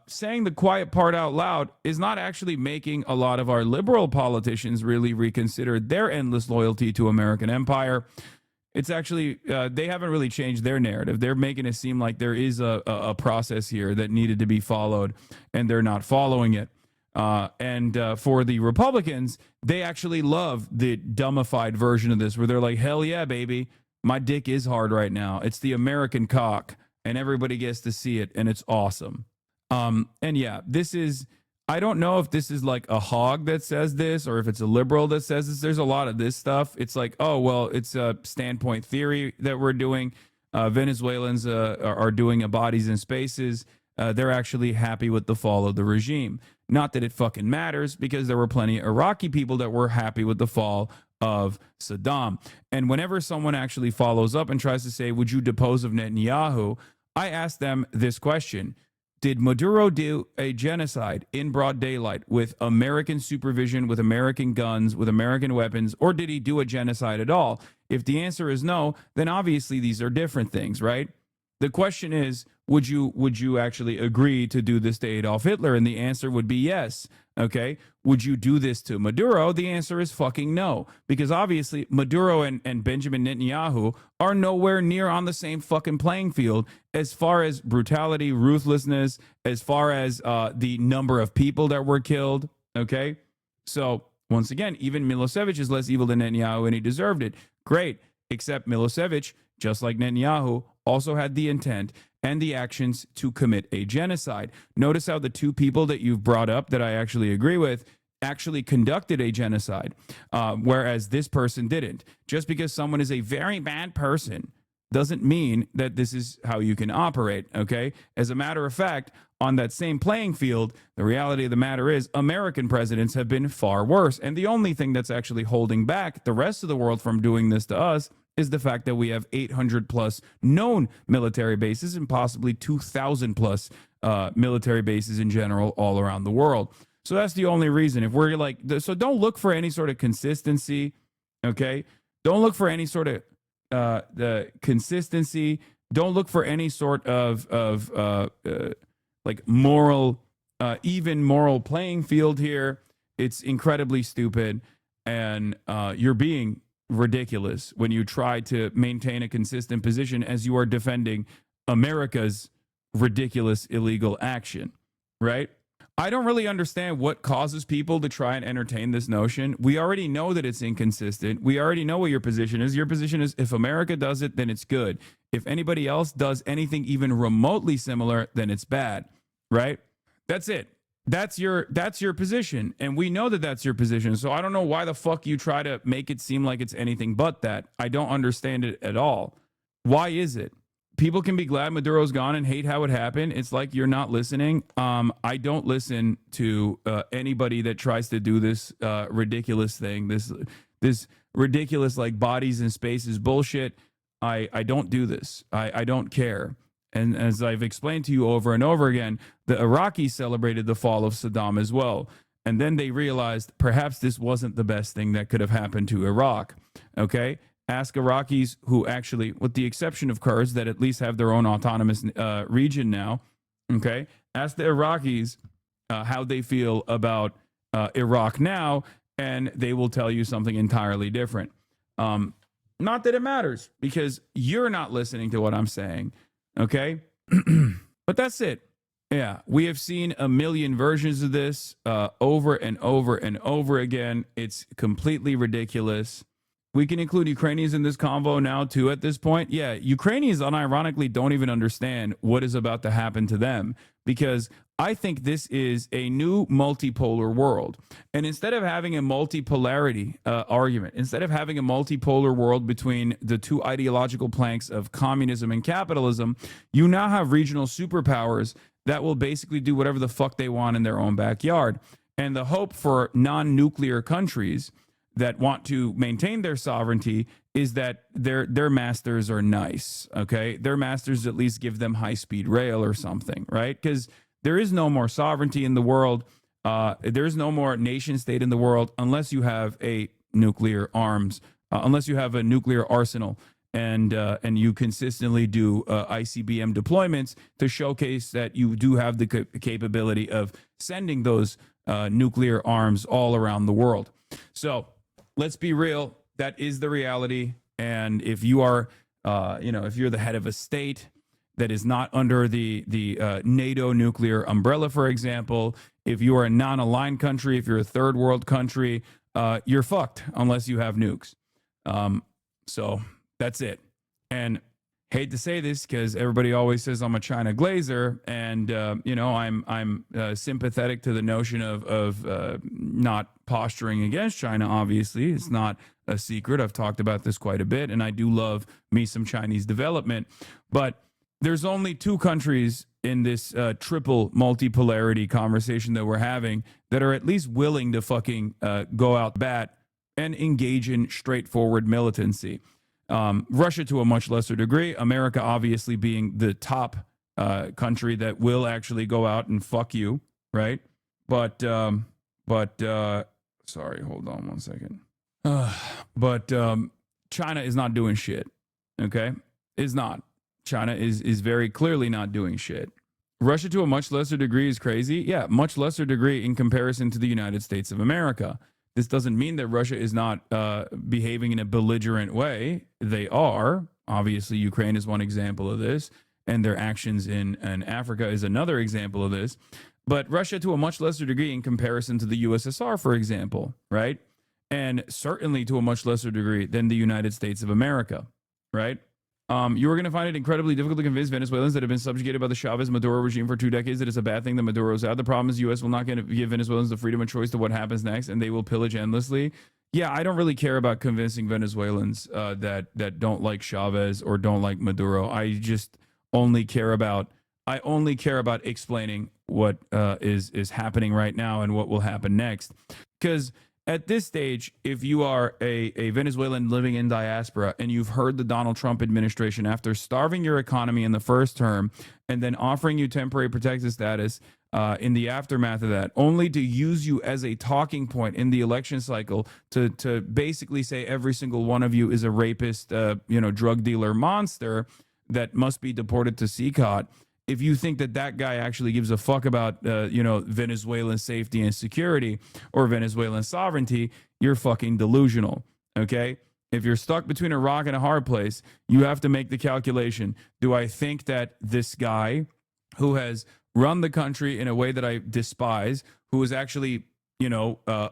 saying the quiet part out loud is not actually making a lot of our liberal politicians really reconsider their endless loyalty to American empire. It's actually, they haven't really changed their narrative. They're making it seem like there is a process here that needed to be followed, and they're not following it. And for the Republicans, they actually love the dumbified version of this, where they're like, hell yeah, baby, my dick is hard right now. It's the American cock, and everybody gets to see it, and it's awesome. And yeah, I don't know if this is like a hog that says this, or if it's a liberal that says this. There's a lot of this stuff. It's like, oh, well, it's a standpoint theory that we're doing. Venezuelans are doing a bodies in spaces. They're actually happy with the fall of the regime. Not that it fucking matters, because there were plenty of Iraqi people that were happy with the fall of Saddam. And whenever someone actually follows up and tries to say, would you depose of Netanyahu? I ask them this question. Did Maduro do a genocide in broad daylight with American supervision, with American guns, with American weapons, or did he do a genocide at all? If the answer is no, then obviously these are different things, right? The question is, would you actually agree to do this to Adolf Hitler? And the answer would be yes. Okay. Would you do this to Maduro? The answer is fucking no. Because obviously Maduro and Benjamin Netanyahu are nowhere near on the same fucking playing field as far as brutality, ruthlessness, as far as the number of people that were killed. Okay. So once again, even Milosevic is less evil than Netanyahu, and he deserved it. Great. Except Milosevic, just like Netanyahu, also had the intent and the actions to commit a genocide. Notice how the two people that you've brought up that I actually agree with actually conducted a genocide, whereas this person didn't. Just because someone is a very bad person doesn't mean that this is how you can operate, okay? As a matter of fact, on that same playing field, the reality of the matter is American presidents have been far worse. And the only thing that's actually holding back the rest of the world from doing this to us is the fact that we have 800 plus known military bases and possibly 2,000 plus military bases in general all around the world. So that's the only reason. If we're like, so don't look for any sort of consistency, okay? Don't look for any sort of the consistency. Don't look for any sort of like moral, even moral playing field here. It's incredibly stupid, and you're being ridiculous when you try to maintain a consistent position as you are defending America's ridiculous illegal action, right? I don't really understand what causes people to try and entertain this notion. We already know that it's inconsistent. We already know what your position is. Your position is if America does it, then it's good. If anybody else does anything even remotely similar, then it's bad, right? That's it. That's your position. And we know that that's your position. So I don't know why the fuck you try to make it seem like it's anything but that. I don't understand it at all. Why is it? People can be glad Maduro's gone and hate how it happened. It's like you're not listening. I don't listen to anybody that tries to do this ridiculous thing, this ridiculous like bodies and spaces bullshit. I don't do this. I don't care. And as I've explained to you over and over again, the Iraqis celebrated the fall of Saddam as well. And then they realized perhaps this wasn't the best thing that could have happened to Iraq. Okay? Ask Iraqis who actually, with the exception of Kurds that at least have their own autonomous region now, okay? Ask the Iraqis how they feel about Iraq now, and they will tell you something entirely different. Not that it matters, because you're not listening to what I'm saying, okay? But that's it. Yeah, we have seen a million versions of this over and over and over again. It's completely ridiculous. We can include Ukrainians in this convo now, too, at this point. Yeah, Ukrainians, unironically, don't even understand what is about to happen to them, because I think this is a new multipolar world. And instead of having a multipolarity argument, instead of having a multipolar world between the two ideological planks of communism and capitalism, you now have regional superpowers that will basically do whatever the fuck they want in their own backyard. And the hope for non-nuclear countries that want to maintain their sovereignty is that their masters are nice, okay? Their masters at least give them high-speed rail or something, right? Because there is no more sovereignty in the world. There's no more nation state in the world unless you have a nuclear arms, unless you have a nuclear arsenal, and you consistently do ICBM deployments to showcase that you do have the capability of sending those nuclear arms all around the world. So let's be real. That is the reality. And if you are, if you're the head of a state that is not under the NATO nuclear umbrella, for example, if you are a non-aligned country, if you're a third world country, you're fucked unless you have nukes. So that's it. And hate to say this because everybody always says I'm a China glazer, and I'm sympathetic to the notion of not posturing against China. Obviously, it's not a secret. I've talked about this quite a bit, and I do love me some Chinese development. But there's only two countries in this triple multipolarity conversation that we're having that are at least willing to fucking go out bat and engage in straightforward militancy. Russia to a much lesser degree, America obviously being the top country that will actually go out and fuck you, right? But sorry, hold on one second. But China is not doing shit, okay? Is not. China is very clearly not doing shit. Russia to a much lesser degree is crazy. Yeah, much lesser degree in comparison to the United States of America. This doesn't mean that Russia is not behaving in a belligerent way. They are. Obviously, Ukraine is one example of this, and their actions in Africa is another example of this. But Russia to a much lesser degree in comparison to the USSR, for example, right? And certainly to a much lesser degree than the United States of America, right? You are going to find it incredibly difficult to convince Venezuelans that have been subjugated by the Chavez-Maduro regime for 2 decades that it's a bad thing that Maduro's out. The problem is the U.S. will not give Venezuelans the freedom of choice to what happens next, and they will pillage endlessly. Yeah, I don't really care about convincing Venezuelans that don't like Chavez or don't like Maduro. I just only care about explaining what is happening right now and what will happen next. Because at this stage, if you are a Venezuelan living in diaspora and you've heard the Donald Trump administration, after starving your economy in the first term and then offering you temporary protected status in the aftermath of that, only to use you as a talking point in the election cycle to basically say every single one of you is a rapist, drug dealer monster that must be deported to CCOT. If you think that guy actually gives a fuck about, Venezuelan safety and security or Venezuelan sovereignty, you're fucking delusional, okay? If you're stuck between a rock and a hard place, you have to make the calculation. Do I think that this guy who has run the country in a way that I despise, who is actually,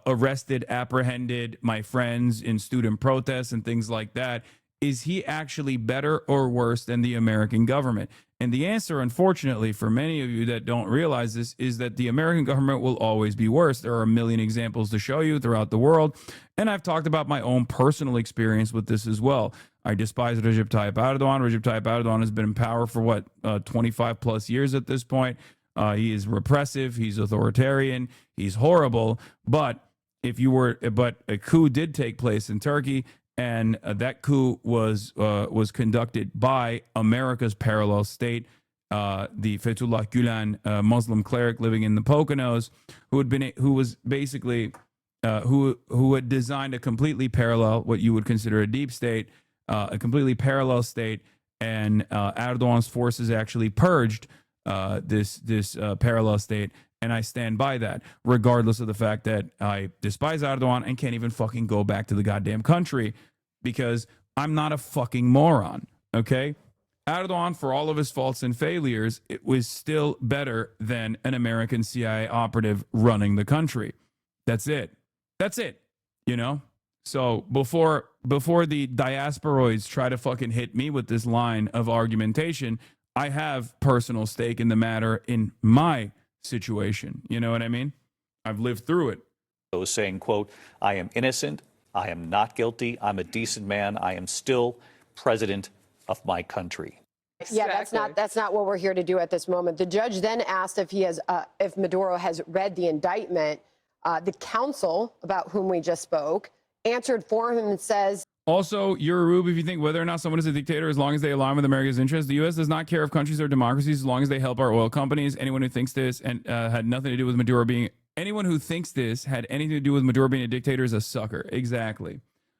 arrested, apprehended my friends in student protests and things like that, is he actually better or worse than the American government? And the answer, unfortunately, for many of you that don't realize this, is that the American government will always be worse. There are a million examples to show you throughout the world. And I've talked about my own personal experience with this as well. I despise Recep Tayyip Erdogan. Recep Tayyip Erdogan has been in power for 25 plus years at this point. He is repressive. He's authoritarian. He's horrible. But a coup did take place in Turkey. And that coup was conducted by America's parallel state, the Fethullah Gulen Muslim cleric living in the Poconos, who was basically who had designed a completely parallel, what you would consider a deep state, a completely parallel state, and Erdogan's forces actually purged this parallel state. And I stand by that, regardless of the fact that I despise Erdogan and can't even fucking go back to the goddamn country because I'm not a fucking moron, okay? Erdogan, for all of his faults and failures, it was still better than an American CIA operative running the country. That's it. That's it, you know? So before the diasporoids try to fucking hit me with this line of argumentation, I have personal stake in the matter in my situation. You know what I mean? I've lived through it. Those saying, quote, I am innocent, I am not guilty, I'm a decent man, I am still president of my country. Yeah, that's not what we're here to do at this moment. The judge then asked if Maduro has read the indictment. The counsel, about whom we just spoke, answered for him and says, also, you're a rube if you think whether or not someone is a dictator as long as they align with America's interests. The U.S. does not care if countries are democracies as long as they help our oil companies. Anyone who thinks this and had nothing to do with Maduro being anyone who thinks this had anything to do with Maduro being a dictator is a sucker. Exactly.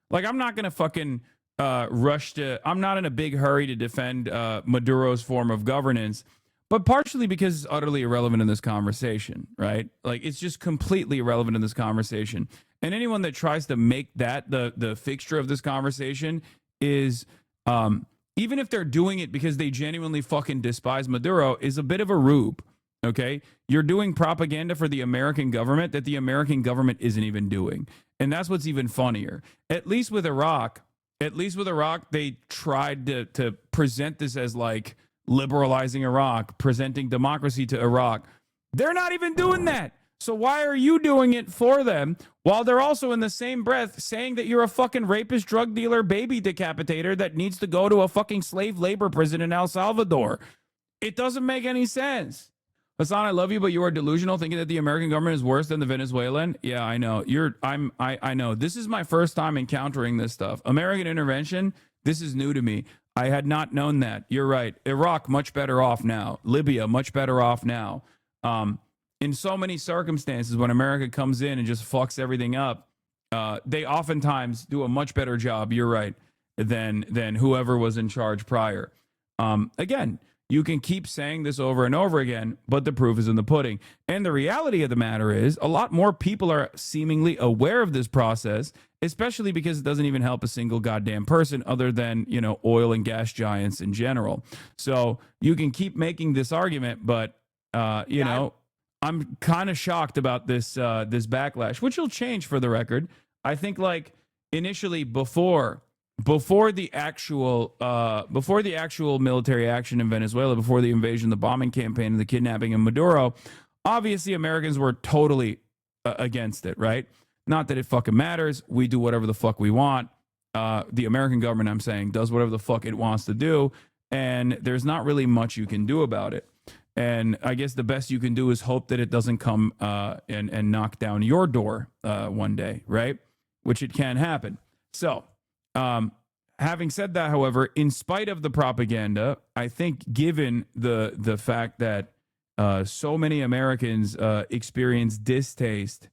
Like, I'm not gonna fucking I'm not in a big hurry to defend Maduro's form of governance, but partially because it's utterly irrelevant in this conversation, right? Like, it's just completely irrelevant in this conversation. And anyone that tries to make that the fixture of this conversation is, even if they're doing it because they genuinely fucking despise Maduro, is a bit of a rube, okay? You're doing propaganda for the American government that the American government isn't even doing. And that's what's even funnier. At least with Iraq, they tried to present this as like liberalizing Iraq, presenting democracy to Iraq. They're not even doing that. So why are you doing it for them while they're also in the same breath saying that you're a fucking rapist, drug dealer, baby decapitator that needs to go to a fucking slave labor prison in El Salvador? It doesn't make any sense. Hasan, I love you, but you are delusional thinking that the American government is worse than the Venezuelan. Yeah, I know. I know. This is my first time encountering this stuff. American intervention, this is new to me. I had not known that. You're right. Iraq, much better off now. Libya, much better off now. In so many circumstances, when America comes in and just fucks everything up, they oftentimes do a much better job, you're right, than whoever was in charge prior. Again, you can keep saying this over and over again, but the proof is in the pudding. And the reality of the matter is a lot more people are seemingly aware of this process, especially because it doesn't even help a single goddamn person other than, you know, oil and gas giants in general. So you can keep making this argument, but, you know, I'm kind of shocked about this this backlash, which will change for the record. I think like initially before the actual military action in Venezuela, before the invasion, the bombing campaign, and the kidnapping of Maduro, obviously Americans were totally against it, right? Not that it fucking matters. We do whatever the fuck we want. The American government, I'm saying, does whatever the fuck it wants to do, and there's not really much you can do about it. And I guess the best you can do is hope that it doesn't come and knock down your door one day, right? Which it can happen. So, having said that, however, in spite of the propaganda, I think given the fact that so many Americans experience distaste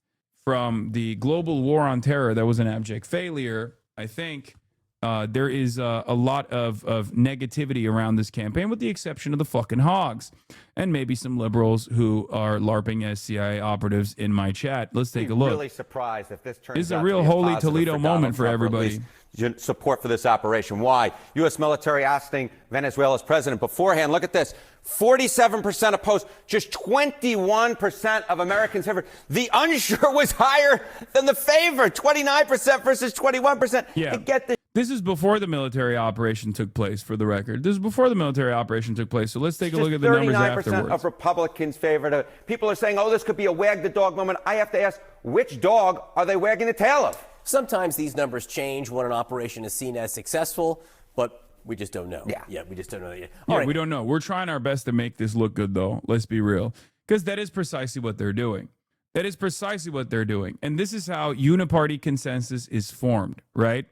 from the global war on terror that was an abject failure, I think there is a lot of negativity around this campaign, with the exception of the fucking hogs and maybe some liberals who are LARPing as CIA operatives in my chat. Let's take a look. Really surprised if this turns This is out a real to be holy positive Toledo for moment Donald for Trump, or at everybody. least support for this operation. Why? U.S. military ousting Venezuela's president beforehand. Look at this. 47% opposed, just 21% of Americans favored. The unsure was higher than the favor, 29% versus 21%. Yeah. Get this. This is before the military operation took place, for the record. This is before the military operation took place. So let's take a look at the numbers 39% afterwards. of Republicans favored it. People are saying, oh, this could be a wag the dog moment. I have to ask, which dog are they wagging the tail of? Sometimes these numbers change when an operation is seen as successful, but we just don't know. Yeah, we just don't know yet. Yeah, we don't know. We're trying our best to make this look good, though. Let's be real. Because that is precisely what they're doing. That is precisely what they're doing. And this is how uniparty consensus is formed, right?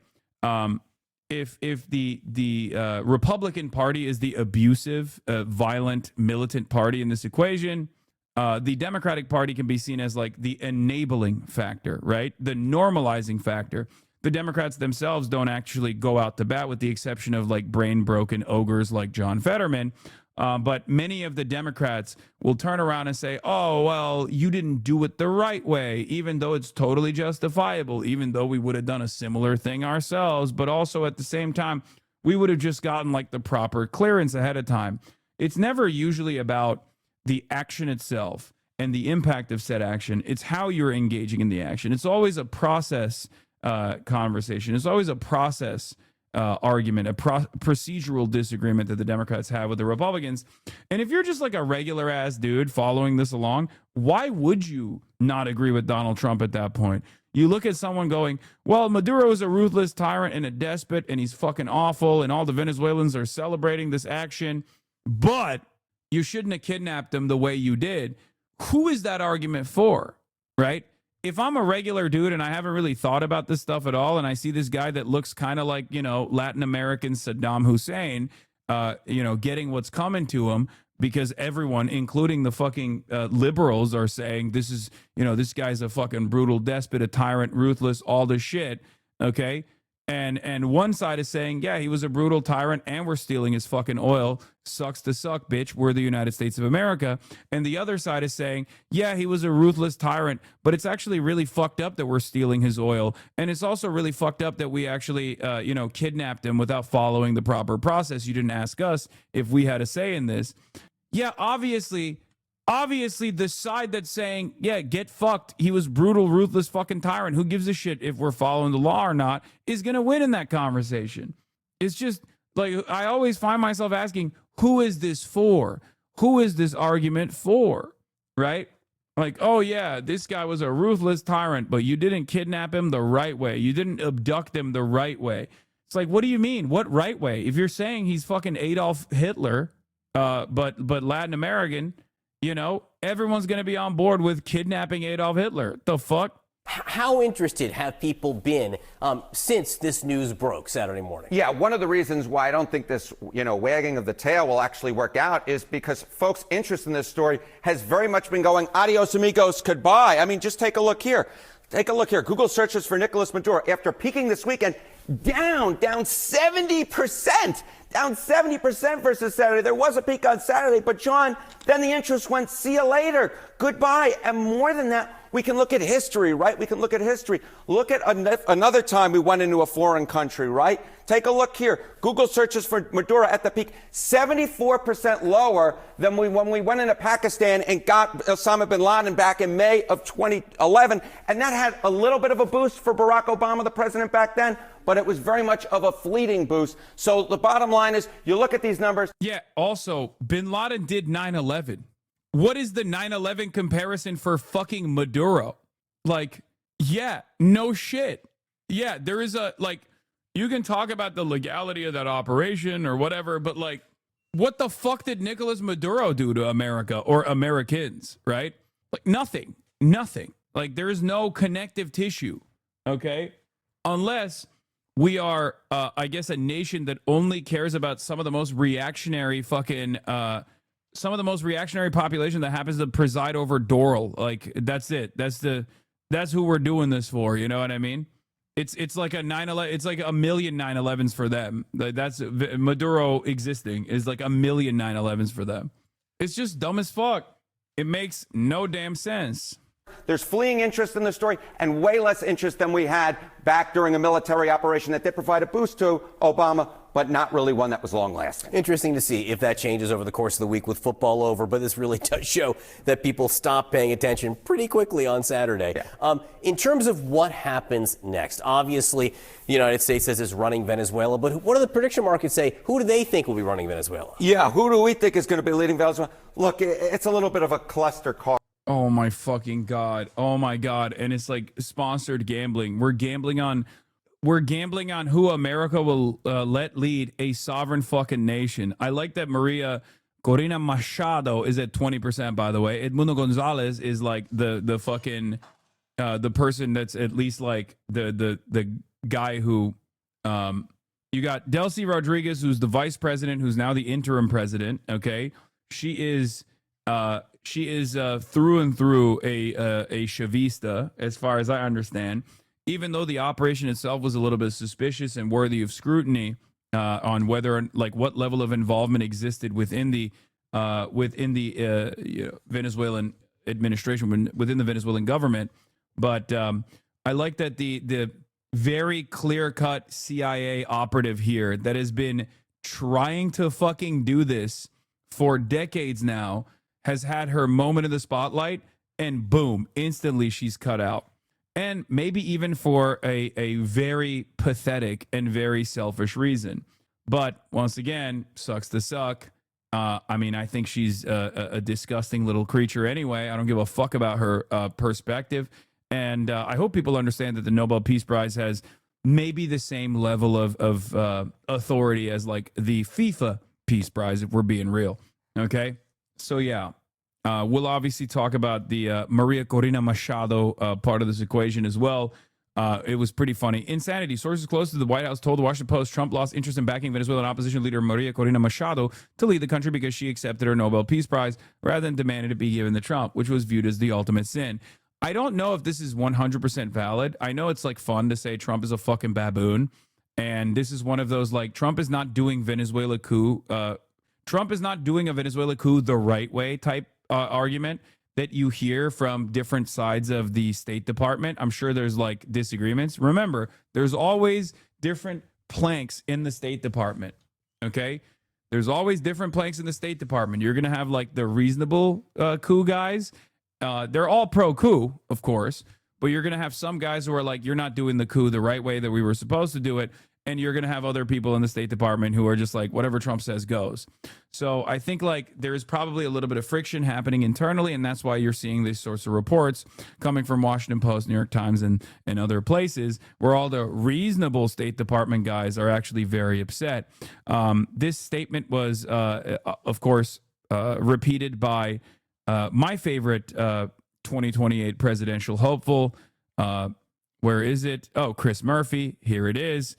if the Republican Party is the abusive, violent, militant party in this equation, the Democratic Party can be seen as like the enabling factor, right? The normalizing factor. The Democrats themselves don't actually go out to bat, with the exception of like brain broken ogres like John Fetterman. But many of the Democrats will turn around and say, oh, well, you didn't do it the right way, even though it's totally justifiable, even though we would have done a similar thing ourselves. But also at the same time, we would have just gotten like the proper clearance ahead of time. It's never usually about the action itself and the impact of said action. It's how you're engaging in the action. It's always a process conversation. It's always a process argument, a procedural disagreement that the Democrats have with the Republicans. And if you're just like a regular ass dude following this along, why would you not agree with Donald Trump at that point? You look at someone going, well, Maduro is a ruthless tyrant and a despot, and he's fucking awful, and all the Venezuelans are celebrating this action, but you shouldn't have kidnapped him the way you did. Who is that argument for, right? If I'm a regular dude and I haven't really thought about this stuff at all, and I see this guy that looks kind of like, you know, Latin American Saddam Hussein, you know, getting what's coming to him because everyone, including the fucking liberals, are saying this is, you know, this guy's a fucking brutal despot, a tyrant, ruthless, all this shit, okay? And one side is saying, yeah, he was a brutal tyrant and we're stealing his fucking oil. Sucks to suck, bitch. We're the United States of America. And the other side is saying, yeah, he was a ruthless tyrant, but it's actually really fucked up that we're stealing his oil. And it's also really fucked up that we actually, you know, kidnapped him without following the proper process. You didn't ask us if we had a say in this. Yeah, obviously the side that's saying, yeah, get fucked, he was brutal, ruthless fucking tyrant, who gives a shit if we're following the law or not, is going to win in that conversation. It's just like, I always find myself asking, who is this for? Who is this argument for? Right? Like, oh yeah, this guy was a ruthless tyrant, but you didn't kidnap him the right way. You didn't abduct him the right way. It's like, what do you mean? What right way? If you're saying he's fucking Adolf Hitler, but Latin American, you know, everyone's going to be on board with kidnapping Adolf Hitler. The fuck? How interested have people been since this news broke Saturday morning? Yeah, one of the reasons why I don't think this, you know, wagging of the tail will actually work out is because folks' interest in this story has very much been going, adios amigos, goodbye. I mean, just take a look here. Take a look here. Google searches for Nicolas Maduro after peaking this weekend down 70%. Down 70% versus Saturday. There was a peak on Saturday, but John, then the interest went, see you later, goodbye. And more than that, we can look at history, right? We can look at history. Look at another time we went into a foreign country, right? Take a look here. Google searches for Maduro at the peak, 74% lower than when we went into Pakistan and got Osama bin Laden back in May of 2011. And that had a little bit of a boost for Barack Obama, the president back then, but it was very much of a fleeting boost. So the bottom line is, you look at these numbers. Yeah, also, bin Laden did 9/11. What is the 9/11 comparison for fucking Maduro? Like, yeah, no shit. Yeah, there is a, like, you can talk about the legality of that operation or whatever, but like, what the fuck did Nicolas Maduro do to America or Americans, right? Like, nothing. Like, there is no connective tissue, okay? Unless we are, I guess, a nation that only cares about some of the most reactionary fucking, some of the most reactionary population that happens to preside over Doral. Like, that's it. That's who we're doing this for. You know what I mean? It's like a 9/11. It's like a million 9/11s for them. That's Maduro existing is like a million 9/11s for them. It's just dumb as fuck. It makes no damn sense. There's fleeing interest in the story and way less interest than we had back during a military operation that did provide a boost to Obama, but not really one that was long-lasting. Interesting to see if that changes over the course of the week with football over, but this really does show that people stop paying attention pretty quickly on Saturday. Yeah. In terms of what happens next, obviously the United States says it's running Venezuela, but what do the prediction markets say? Who do they think will be running Venezuela? Yeah, who do we think is going to be leading Venezuela? Look, it's a little bit of a cluster car. Oh my fucking God. Oh my God. And it's like sponsored gambling. We're gambling on who America will let lead a sovereign fucking nation. I like that Maria Corina Machado is at 20%, by the way. Edmundo Gonzalez is like the fucking the person that's at least like the guy who You got Delcy Rodriguez, who's the vice president, who's now the interim president. Okay, she is through and through a Chavista, as far as I understand. Even though the operation itself was a little bit suspicious and worthy of scrutiny on whether, like, what level of involvement existed within the Venezuelan administration, within the Venezuelan government. But I like that the very clear-cut CIA operative here that has been trying to fucking do this for decades now has had her moment in the spotlight, and boom, instantly she's cut out. And maybe even for a very pathetic and very selfish reason. But once again, sucks to suck. I mean, I think she's a disgusting little creature anyway. I don't give a fuck about her perspective. And I hope people understand that the Nobel Peace Prize has maybe the same level of authority as, like, the FIFA Peace Prize, if we're being real. Okay? So, yeah. We'll obviously talk about the Maria Corina Machado part of this equation as well. It was pretty funny. Insanity. Sources close to the White House told the Washington Post Trump lost interest in backing Venezuelan opposition leader Maria Corina Machado to lead the country because she accepted her Nobel Peace Prize rather than demanded it be given to Trump, which was viewed as the ultimate sin. I don't know if this is 100% valid. I know it's, like, fun to say Trump is a fucking baboon. And this is one of those, like, Trump is not doing Venezuela coup. Trump is not doing a Venezuela coup the right way type argument that you hear from different sides of the State Department. I'm sure there's, like, disagreements. Remember, there's always different planks in the State Department. Okay? There's always different planks in the State Department. You're going to have, like, the reasonable coup guys. They're all pro coup, of course, but you're going to have some guys who are like, you're not doing the coup the right way that we were supposed to do it. And you're going to have other people in the State Department who are just like, whatever Trump says goes. So I think, like, there's probably a little bit of friction happening internally. And that's why you're seeing these sorts of reports coming from Washington Post, New York Times, and other places where all the reasonable State Department guys are actually very upset. This statement was, of course, repeated by my favorite 2028 presidential hopeful. Where is it? Oh, Chris Murphy. Here it is.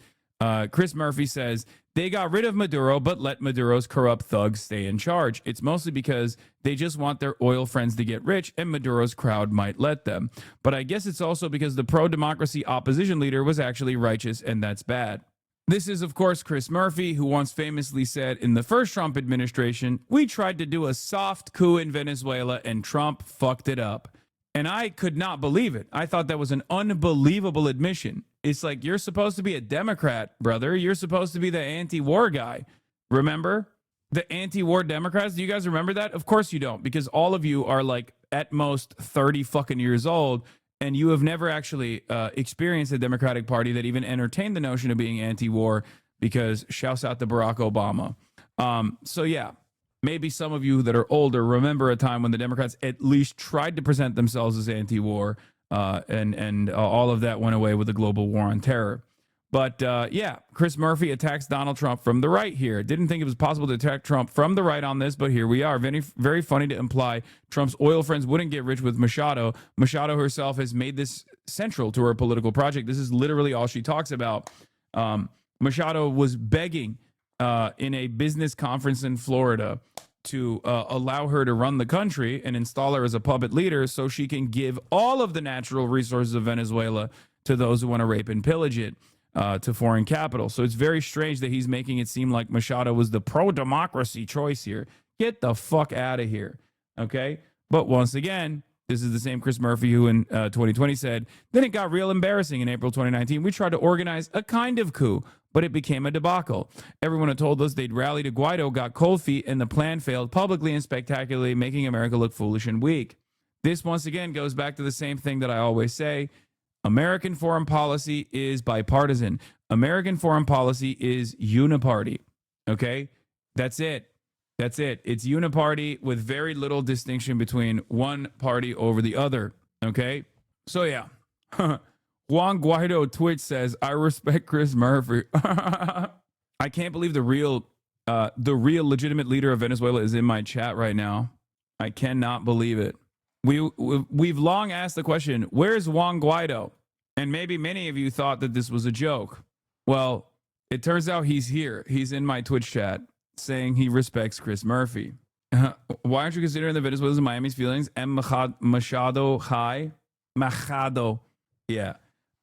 Chris Murphy says, they got rid of Maduro, but let Maduro's corrupt thugs stay in charge. It's mostly because they just want their oil friends to get rich, and Maduro's crowd might let them. But I guess it's also because the pro-democracy opposition leader was actually righteous, and that's bad. This is, of course, Chris Murphy, who once famously said in the first Trump administration, we tried to do a soft coup in Venezuela, and Trump fucked it up. And I could not believe it. I thought that was an unbelievable admission. It's like, you're supposed to be a Democrat, brother. You're supposed to be the anti-war guy. Remember? The anti-war Democrats? Do you guys remember that? Of course you don't, because all of you are, like, at most 30 fucking years old, and you have never actually experienced a Democratic Party that even entertained the notion of being anti-war, because shouts out to Barack Obama. So, yeah. Maybe some of you that are older remember a time when the Democrats at least tried to present themselves as anti-war, and all of that went away with the global war on terror. But yeah, Chris Murphy attacks Donald Trump from the right here. Didn't think it was possible to attack Trump from the right on this, but here we are. Very, very funny to imply Trump's oil friends wouldn't get rich with Machado. Machado herself has made this central to her political project. This is literally all she talks about. Machado was begging in a business conference in Florida to allow her to run the country and install her as a puppet leader so she can give all of the natural resources of Venezuela to those who want to rape and pillage it to foreign capital. So it's very strange that he's making it seem like Machado was the pro-democracy choice here. Get the fuck out of here, okay? But once again, this is the same Chris Murphy who in 2020 said, then it got real embarrassing in April 2019. We tried to organize a kind of coup, but it became a debacle. Everyone had told us they'd rally to Guaido, got cold feet, and the plan failed publicly and spectacularly, making America look foolish and weak. This, once again, goes back to the same thing that I always say. American foreign policy is bipartisan. American foreign policy is uniparty, okay? That's it. That's it. It's uniparty with very little distinction between one party over the other, okay? So, yeah. Juan Guaido Twitch says, I respect Chris Murphy. I can't believe the real legitimate leader of Venezuela is in my chat right now. I cannot believe it. We've long asked the question, where's Juan Guaido? And maybe many of you thought that this was a joke. Well, It turns out he's here. He's in my Twitch chat saying he respects Chris Murphy. Why aren't you considering the Venezuelans and Miami's feelings? M. Machado High. Machado. Yeah.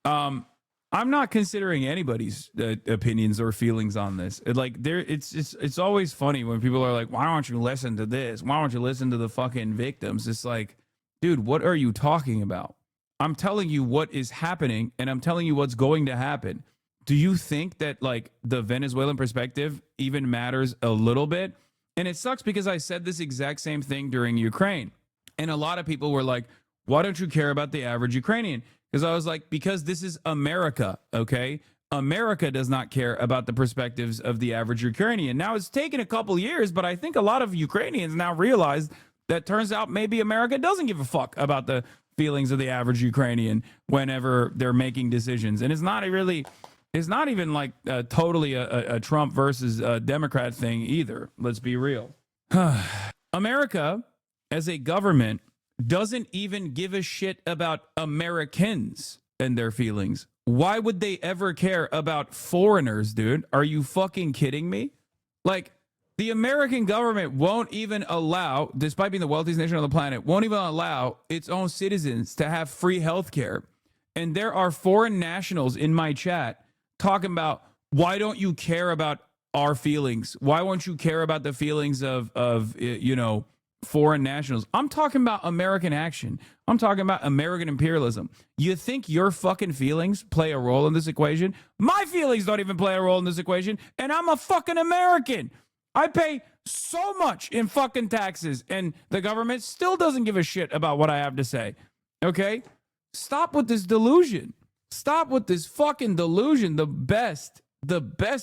I'm not considering anybody's opinions or feelings on this. It's always funny when people are like, why don't you listen to this? Why don't you listen to the fucking victims? It's like, dude, what are you talking about? I'm telling you what is happening, and I'm telling you what's going to happen. Do you think that like the Venezuelan perspective even matters a little bit? And it sucks because I said this exact same thing during Ukraine. And a lot of people were like, why don't you care about the average Ukrainian? Because I was like, because this is America, okay? America does not care about the perspectives of the average Ukrainian. Now, it's taken a couple years, but I think a lot of Ukrainians now realize that turns out maybe America doesn't give a fuck about the feelings of the average Ukrainian whenever they're making decisions. And it's not even like totally a Trump versus a Democrat thing either. Let's be real. America, as a government, doesn't even give a shit about Americans and their feelings. Why would they ever care about foreigners, dude? Are you fucking kidding me? Like, the American government won't even allow, despite being the wealthiest nation on the planet, won't even allow its own citizens to have free health care. And there are foreign nationals in my chat talking about, why don't you care about our feelings? Why won't you care about the feelings of foreign nationals? I'm talking about American action. I'm talking about American imperialism. You think your fucking feelings play a role in this equation? My feelings don't even play a role in this equation, and I'm a fucking American. I pay so much in fucking taxes, and the government still doesn't give a shit about what I have to say. Okay? Stop with this delusion. Stop with this fucking delusion. The best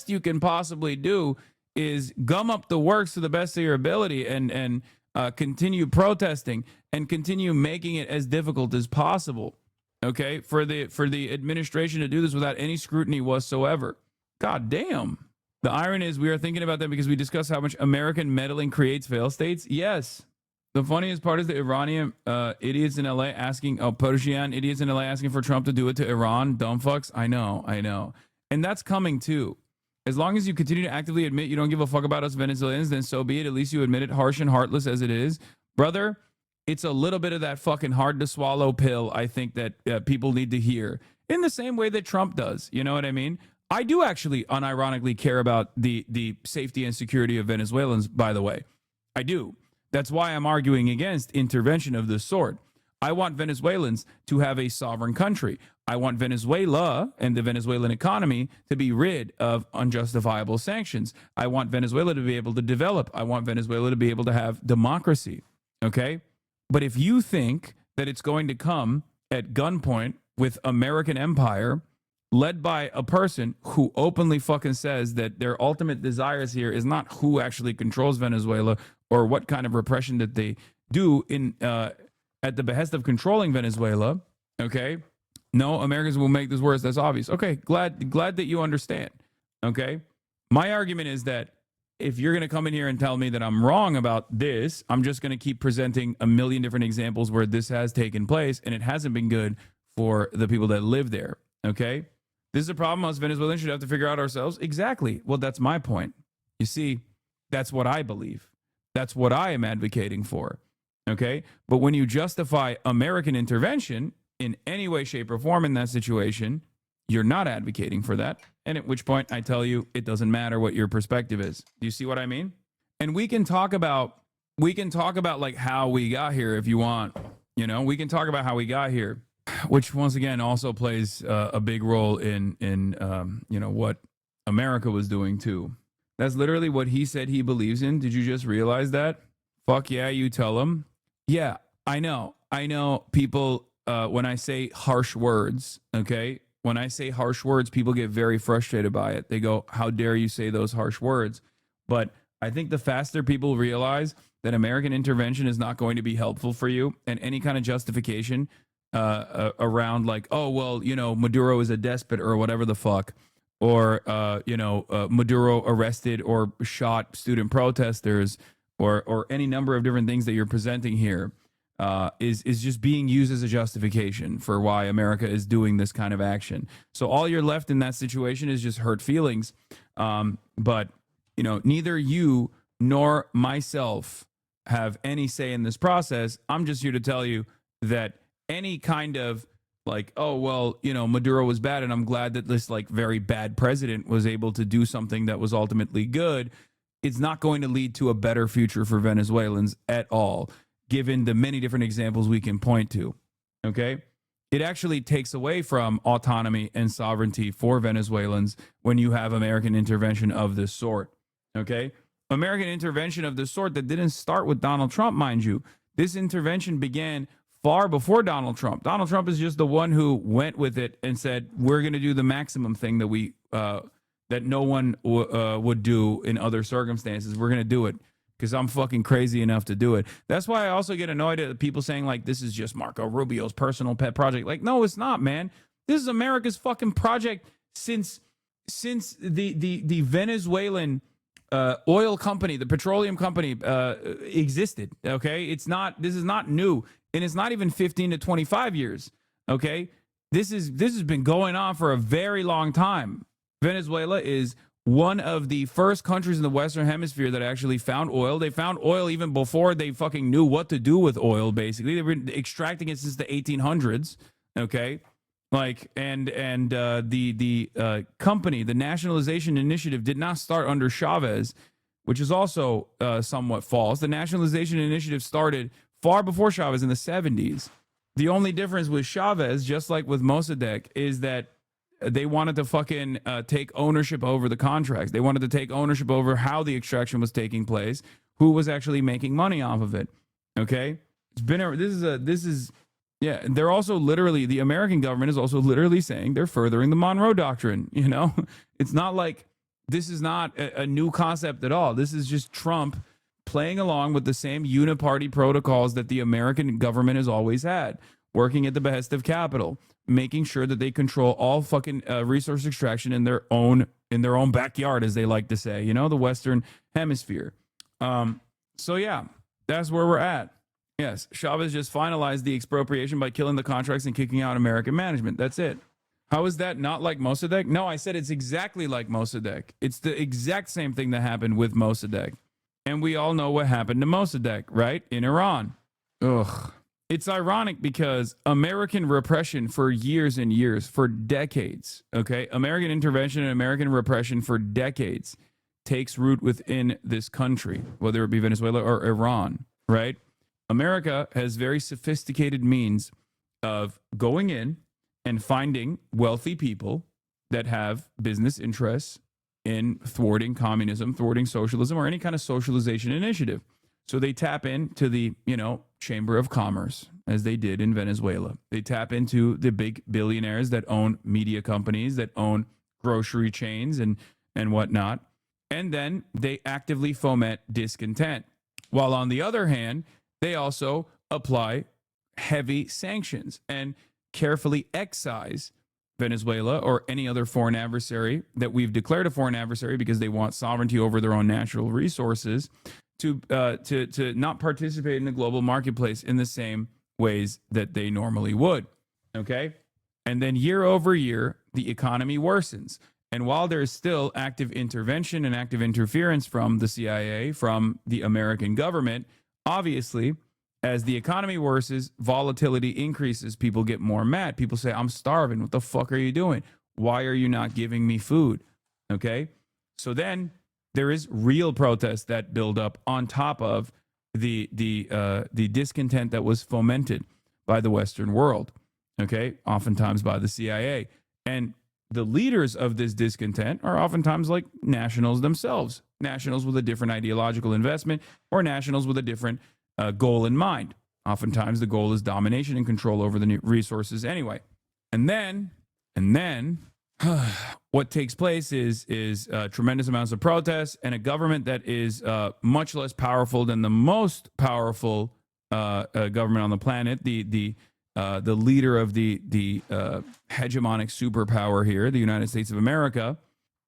you can possibly do is gum up the works to the best of your ability and continue protesting and continue making it as difficult as possible. Okay? For the administration to do this without any scrutiny whatsoever. God damn. The irony is we are thinking about that because we discussed how much American meddling creates fail states. Yes. The funniest part is the Iranian idiots in LA asking, Persian idiots in LA asking for Trump to do it to Iran. Dumb fucks. I know. And that's coming too. As long as you continue to actively admit you don't give a fuck about us Venezuelans, then so be it. At least you admit it, harsh and heartless as it is. Brother, it's a little bit of that fucking hard to swallow pill I think that people need to hear in the same way that Trump does. You know what I mean? I do actually unironically care about the safety and security of Venezuelans, by the way. I do. That's why I'm arguing against intervention of this sort. I want Venezuelans to have a sovereign country. I want Venezuela and the Venezuelan economy to be rid of unjustifiable sanctions. I want Venezuela to be able to develop. I want Venezuela to be able to have democracy. Okay? But if you think that it's going to come at gunpoint with American empire, led by a person who openly fucking says that their ultimate desires here is not who actually controls Venezuela or what kind of repression that they do in at the behest of controlling Venezuela, okay? No, Americans will make this worse. That's obvious. Okay, glad that you understand, okay? My argument is that if you're going to come in here and tell me that I'm wrong about this, I'm just going to keep presenting a million different examples where this has taken place and it hasn't been good for the people that live there, okay? This is a problem us Venezuelans should have to figure out ourselves. Exactly. Well, that's my point. You see, that's what I believe. That's what I am advocating for. Okay? But when you justify American intervention in any way, shape, or form in that situation, you're not advocating for that. And at which point I tell you it doesn't matter what your perspective is. Do you see what I mean? And we can talk about like how we got here if you want. You know, we can talk about how we got here, which once again also plays a big role in what America was doing too. That's literally what he said he believes in. Did you just realize that? Fuck yeah, you tell him. Yeah, I know people, when I say harsh words, okay? When I say harsh words, people get very frustrated by it. They go, how dare you say those harsh words? But I think the faster people realize that American intervention is not going to be helpful for you, and any kind of justification around like, oh, well, Maduro is a despot or whatever the fuck, or, Maduro arrested or shot student protesters or any number of different things that you're presenting here. is just being used as a justification for why America is doing this kind of action. So all you're left in that situation is just hurt feelings. But neither you nor myself have any say in this process. I'm just here to tell you that any kind of like, oh, well, Maduro was bad, and I'm glad that this like very bad president was able to do something that was ultimately good. It's not going to lead to a better future for Venezuelans at all, given the many different examples we can point to. Okay? It actually takes away from autonomy and sovereignty for Venezuelans when you have American intervention of this sort. Okay? American intervention of this sort that didn't start with Donald Trump, mind you. This intervention began far before Donald Trump. Donald Trump is just the one who went with it and said, we're going to do the maximum thing that no one would do in other circumstances. We're going to do it because I'm fucking crazy enough to do it. That's why I also get annoyed at people saying, like, this is just Marco Rubio's personal pet project. Like, no, it's not, man. This is America's fucking project since the Venezuelan oil company, the petroleum company existed, okay? This is not new, and it's not even 15 to 25 years, okay? This has been going on for a very long time. Venezuela is one of the first countries in the Western Hemisphere that actually found oil. They found oil even before they fucking knew what to do with oil, basically. They've been extracting it since the 1800s, okay? Like, and the company, the Nationalization Initiative, did not start under Chavez, which is also somewhat false. The Nationalization Initiative started far before Chavez in the 70s. The only difference with Chavez, just like with Mossadegh, is that they wanted to fucking take ownership over the contracts. They wanted to take ownership over how the extraction was taking place, who was actually making money off of it. Okay, yeah. They're also literally, the American government is also literally saying they're furthering the Monroe Doctrine. It's not like this is not a new concept at all. This is just Trump playing along with the same uniparty protocols that the American government has always had, working at the behest of capital, making sure that they control all fucking resource extraction in their own backyard, as they like to say, the Western Hemisphere. So yeah, that's where we're at. Yes, Chavez just finalized the expropriation by killing the contracts and kicking out American management. That's it. How is that not like Mossadegh? No, I said it's exactly like Mossadegh. It's the exact same thing that happened with Mossadegh. And we all know what happened to Mossadegh, right? In Iran. Ugh. It's ironic because American repression for years and years, for decades, okay? American intervention and American repression for decades takes root within this country, whether it be Venezuela or Iran, right? America has very sophisticated means of going in and finding wealthy people that have business interests in thwarting communism, thwarting socialism, or any kind of socialization initiative. So they tap into the, Chamber of Commerce, as they did in Venezuela. They tap into the big billionaires that own media companies, that own grocery chains and whatnot. And then they actively foment discontent. While on the other hand, they also apply heavy sanctions and carefully excise Venezuela or any other foreign adversary that we've declared a foreign adversary because they want sovereignty over their own natural resources to not participate in the global marketplace in the same ways that they normally would. Okay? And then year over year, the economy worsens. And while there is still active intervention and active interference from the CIA, from the American government, obviously, as the economy worsens, volatility increases, people get more mad. People say, I'm starving. What the fuck are you doing? Why are you not giving me food? Okay? So then there is real protests that build up on top of the discontent that was fomented by the Western world, okay? Oftentimes by the CIA. And the leaders of this discontent are oftentimes like nationals themselves, nationals with a different ideological investment or nationals with a different goal in mind. Oftentimes the goal is domination and control over the resources anyway. And then what takes place is tremendous amounts of protests and a government that is much less powerful than the most powerful government on the planet. The leader of the hegemonic superpower here, the United States of America,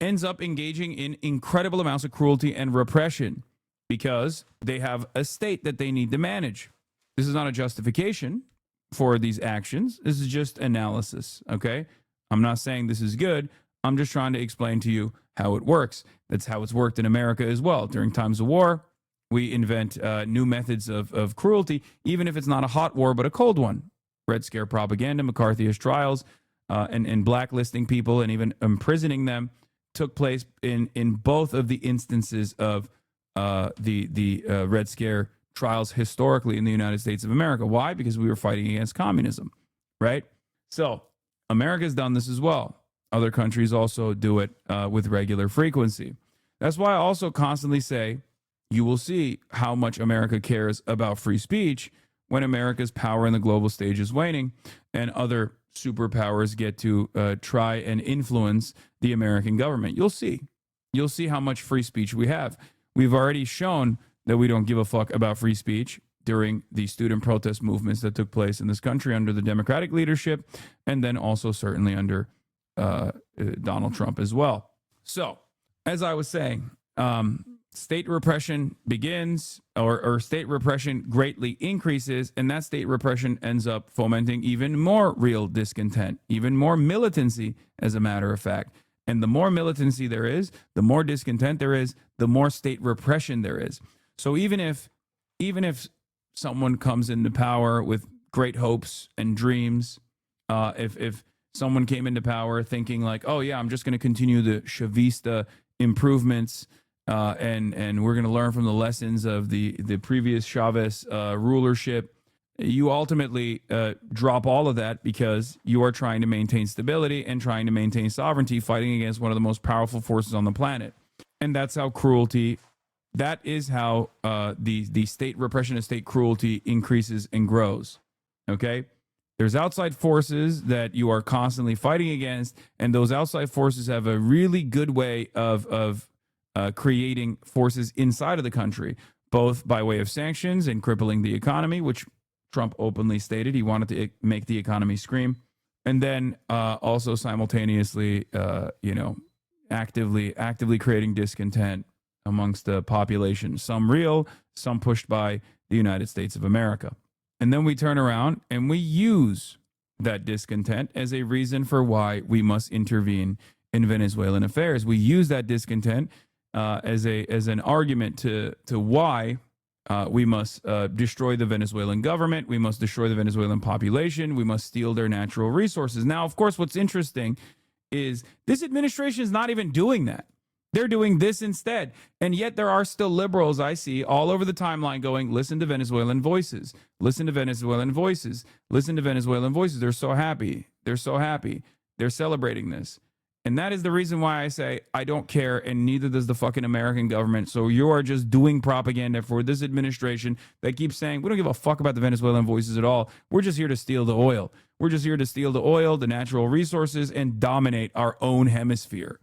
ends up engaging in incredible amounts of cruelty and repression because they have a state that they need to manage. This is not a justification for these actions. This is just analysis, okay? I'm not saying this is good. I'm just trying to explain to you how it works. That's how it's worked in America as well. During times of war, we invent new methods of cruelty, even if it's not a hot war, but a cold one. Red Scare propaganda, McCarthyist trials, and blacklisting people and even imprisoning them took place in both of the instances of the Red Scare trials historically in the United States of America. Why? Because we were fighting against communism, right? So America's done this as well. Other countries also do it with regular frequency. That's why I also constantly say you will see how much America cares about free speech when America's power in the global stage is waning and other superpowers get to try and influence the American government. You'll see. You'll see how much free speech we have. We've already shown that we don't give a fuck about free speech during the student protest movements that took place in this country under the Democratic leadership, and then also certainly under Donald Trump as well. So, as I was saying, state repression begins, or state repression greatly increases, and that state repression ends up fomenting even more real discontent, even more militancy, as a matter of fact. And the more militancy there is, the more discontent there is, the more state repression there is. So even if someone comes into power with great hopes and dreams, if someone came into power thinking like, oh yeah, I'm just going to continue the Chavista improvements, and we're going to learn from the lessons of the previous Chavez rulership, you ultimately drop all of that because you are trying to maintain stability and trying to maintain sovereignty, fighting against one of the most powerful forces on the planet. And that's how cruelty, that is how the state repression of state cruelty increases and grows. Okay? There's outside forces that you are constantly fighting against, and those outside forces have a really good way of creating forces inside of the country, both by way of sanctions and crippling the economy, which Trump openly stated he wanted to make the economy scream, and then also simultaneously, actively creating discontent amongst the population, some real, some pushed by the United States of America. And then we turn around and we use that discontent as a reason for why we must intervene in Venezuelan affairs. We use that discontent as an argument to why we must destroy the Venezuelan government. We must destroy the Venezuelan population. We must steal their natural resources. Now, of course, what's interesting is this administration is not even doing that. They're doing this instead. And yet there are still liberals I see all over the timeline going, listen to Venezuelan voices. Listen to Venezuelan voices. Listen to Venezuelan voices. They're so happy. They're so happy. They're celebrating this. And that is the reason why I say I don't care, and neither does the fucking American government. So you are just doing propaganda for this administration that keeps saying, we don't give a fuck about the Venezuelan voices at all. We're just here to steal the oil. We're just here to steal the oil, the natural resources, and dominate our own hemisphere.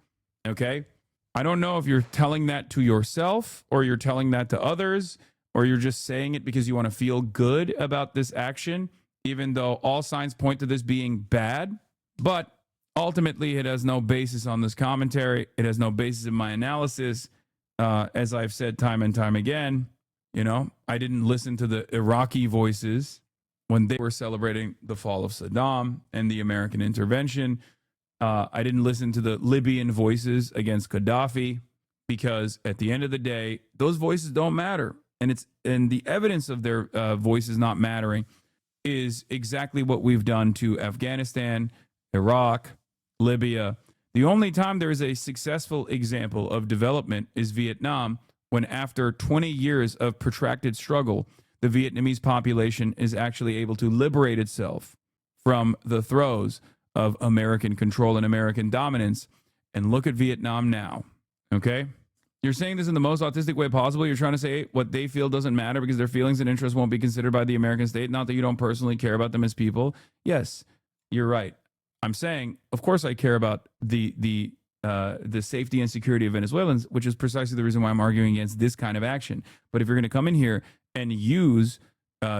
Okay? I don't know if you're telling that to yourself, or you're telling that to others, or you're just saying it because you want to feel good about this action, even though all signs point to this being bad. But ultimately, it has no basis on this commentary. It has no basis in my analysis. As I've said time and time again, I didn't listen to the Iraqi voices when they were celebrating the fall of Saddam and the American intervention. I didn't listen to the Libyan voices against Gaddafi, because at the end of the day, those voices don't matter. And the evidence of their voices not mattering is exactly what we've done to Afghanistan, Iraq, Libya. The only time there is a successful example of development is Vietnam, when after 20 years of protracted struggle, the Vietnamese population is actually able to liberate itself from the throes of American control and American dominance. And look at Vietnam now, okay? You're saying this in the most autistic way possible. You're trying to say what they feel doesn't matter because their feelings and interests won't be considered by the American state. Not that you don't personally care about them as people. Yes, you're right. I'm saying, of course, I care about the safety and security of Venezuelans, which is precisely the reason why I'm arguing against this kind of action. But if you're going to come in here and use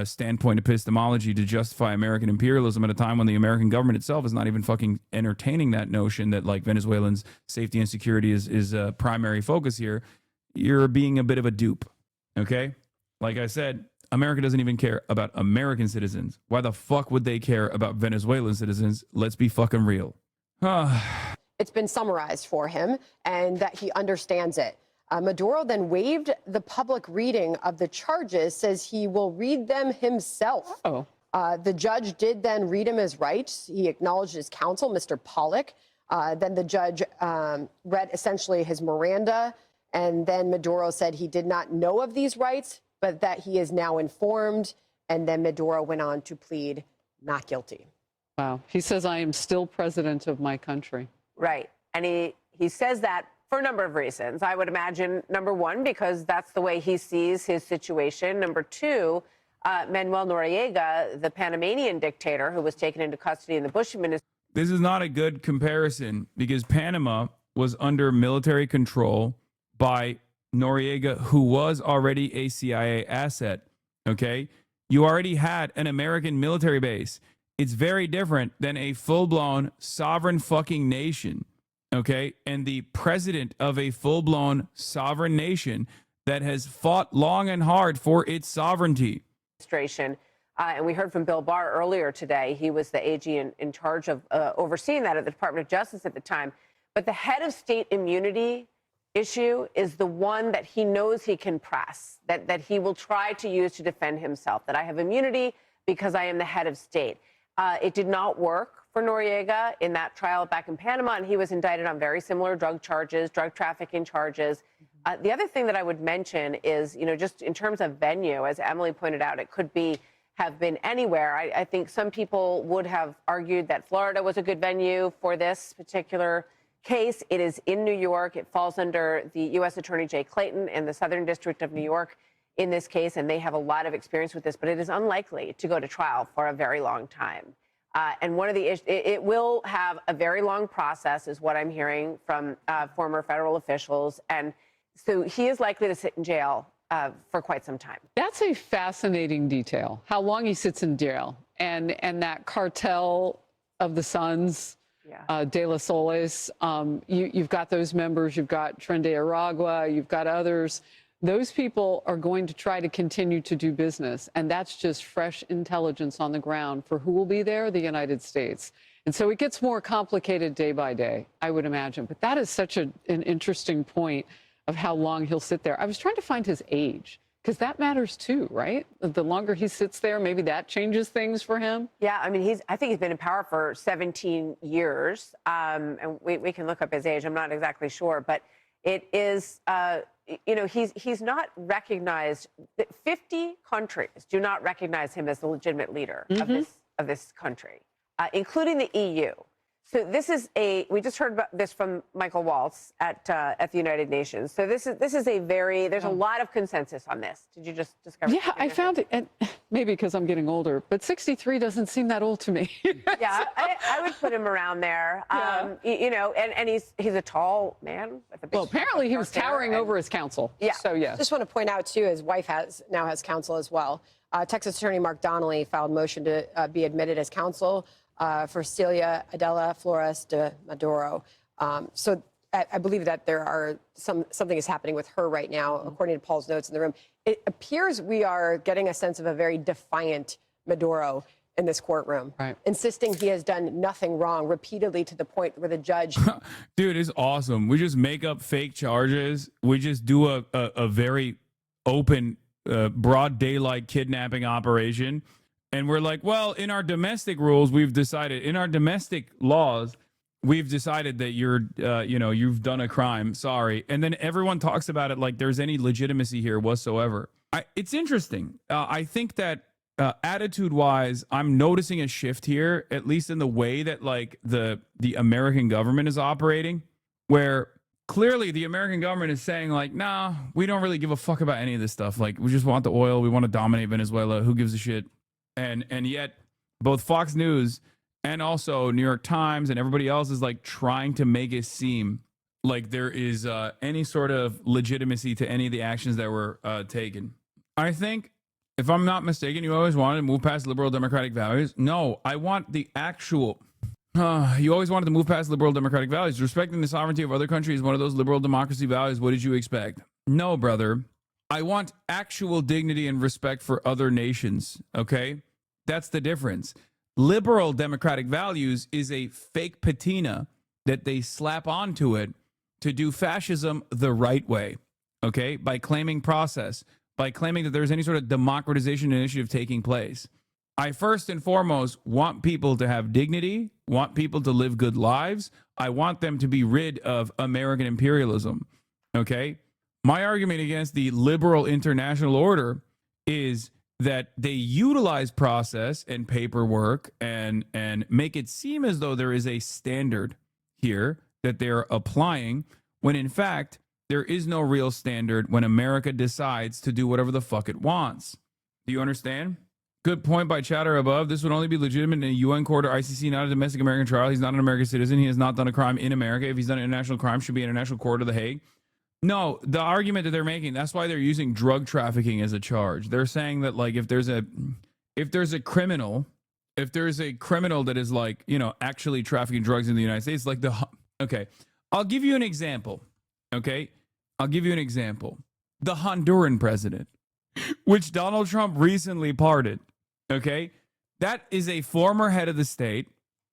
standpoint epistemology to justify American imperialism at a time when the American government itself is not even fucking entertaining that notion that like Venezuelans' safety and security is a primary focus here, you're being a bit of a dupe. Okay? Like I said, America doesn't even care about American citizens. Why the fuck would they care about Venezuelan citizens? Let's be fucking real. It's been summarized for him and that he understands it. Maduro then waived the public reading of the charges, says he will read them himself. The judge did then read him his rights. He acknowledged his counsel, Mr. Pollack. Then the judge read essentially his Miranda. And then Maduro said he did not know of these rights, but that he is now informed. And then Maduro went on to plead not guilty. Wow. He says, I am still president of my country. Right. And he says that for a number of reasons. I would imagine, number one, because that's the way he sees his situation. Number two, Manuel Noriega, the Panamanian dictator who was taken into custody in the Bush administration. This is not a good comparison because Panama was under military control by Noriega, who was already a CIA asset. Okay? You already had an American military base. It's very different than a full-blown sovereign fucking nation. Okay? And the president of a full-blown sovereign nation that has fought long and hard for its sovereignty. And we heard from Bill Barr earlier today. He was the AG in charge of overseeing that at the Department of Justice at the time. But the head of state immunity issue is the one that he knows he can press, that he will try to use to defend himself, that I have immunity because I am the head of state. It did not work for Noriega in that trial back in Panama, and he was indicted on very similar drug charges, drug trafficking charges. The other thing that I would mention is, just in terms of venue, as Emily pointed out, it could have been anywhere. I think some people would have argued that Florida was a good venue for this particular case. It is in New York. It falls under the U.S. Attorney Jay Clayton in the Southern District of New York in this case, and they have a lot of experience with this, but it is unlikely to go to trial for a very long time. And one of the issues, it will have a very long process, is what I'm hearing from former federal officials. And so he is likely to sit in jail for quite some time. That's a fascinating detail, how long he sits in jail. And that cartel of the Sons, De La Solis, you've got those members, you've got Tren de Aragua, you've got others. Those people are going to try to continue to do business, and that's just fresh intelligence on the ground for who will be there, the United States. And so it gets more complicated day by day, I would imagine. But that is such an interesting point of how long he'll sit there. I was trying to find his age, because that matters too, right? The longer he sits there, maybe that changes things for him. Yeah, I mean, I think he's been in power for 17 years, and we can look up his age. I'm not exactly sure, but it is... he's not recognized. 50 countries do not recognize him as the legitimate leader of this country, including the EU. So this is we just heard about this from Michael Waltz at the United Nations. So this is there's a lot of consensus on this. Did you just discover? Yeah, I found it, and maybe because I'm getting older, but 63 doesn't seem that old to me. Yeah, I would put him around there. And he's a tall man with a big. Well, apparently he was towering over his counsel. Yeah. So yes. Just want to point out too, his wife now has counsel as well. Texas Attorney Mark Donnelly filed motion to be admitted as counsel for Celia Adela Flores de Maduro. So I believe that there are something is happening with her right now, according to Paul's notes in the room. It appears we are getting a sense of a very defiant Maduro in this courtroom, insisting he has done nothing wrong repeatedly to the point where the judge... Dude, it's awesome. We just make up fake charges. We just do a very open, broad daylight kidnapping operation. And we're like, well, in our domestic rules, in our domestic laws, we've decided that you've done a crime. Sorry. And then everyone talks about it like there's any legitimacy here whatsoever. It's interesting. I think that attitude-wise, I'm noticing a shift here, at least in the way that like the American government is operating, where clearly the American government is saying like, nah, we don't really give a fuck about any of this stuff. Like, we just want the oil. We want to dominate Venezuela. Who gives a shit? And yet both Fox News and also New York Times and everybody else is like trying to make it seem like there is any sort of legitimacy to any of the actions that were taken. I think, if I'm not mistaken, you always wanted to move past liberal democratic values. No, I want the actual... you always wanted to move past liberal democratic values. Respecting the sovereignty of other countries is one of those liberal democracy values. What did you expect? No, brother. I want actual dignity and respect for other nations, okay? That's the difference. Liberal democratic values is a fake patina that they slap onto it to do fascism the right way, okay? By claiming process, by claiming that there's any sort of democratization initiative taking place. I first and foremost want people to have dignity, want people to live good lives. I want them to be rid of American imperialism, okay? My argument against the liberal international order is that they utilize process and paperwork and make it seem as though there is a standard here that they're applying, when in fact, there is no real standard when America decides to do whatever the fuck it wants. Do you understand? Good point by chatter above. This would only be legitimate in a UN court or ICC, not a domestic American trial. He's not an American citizen. He has not done a crime in America. If he's done an international crime, should be an international court of The Hague. No, the argument that they're making, that's why they're using drug trafficking as a charge. They're saying that, like, if there's a criminal that is, like, you know, actually trafficking drugs in the United States, like okay, I'll give you an example. Okay, I'll give you an example. The Honduran president, which Donald Trump recently pardoned. Okay, that is a former head of the state.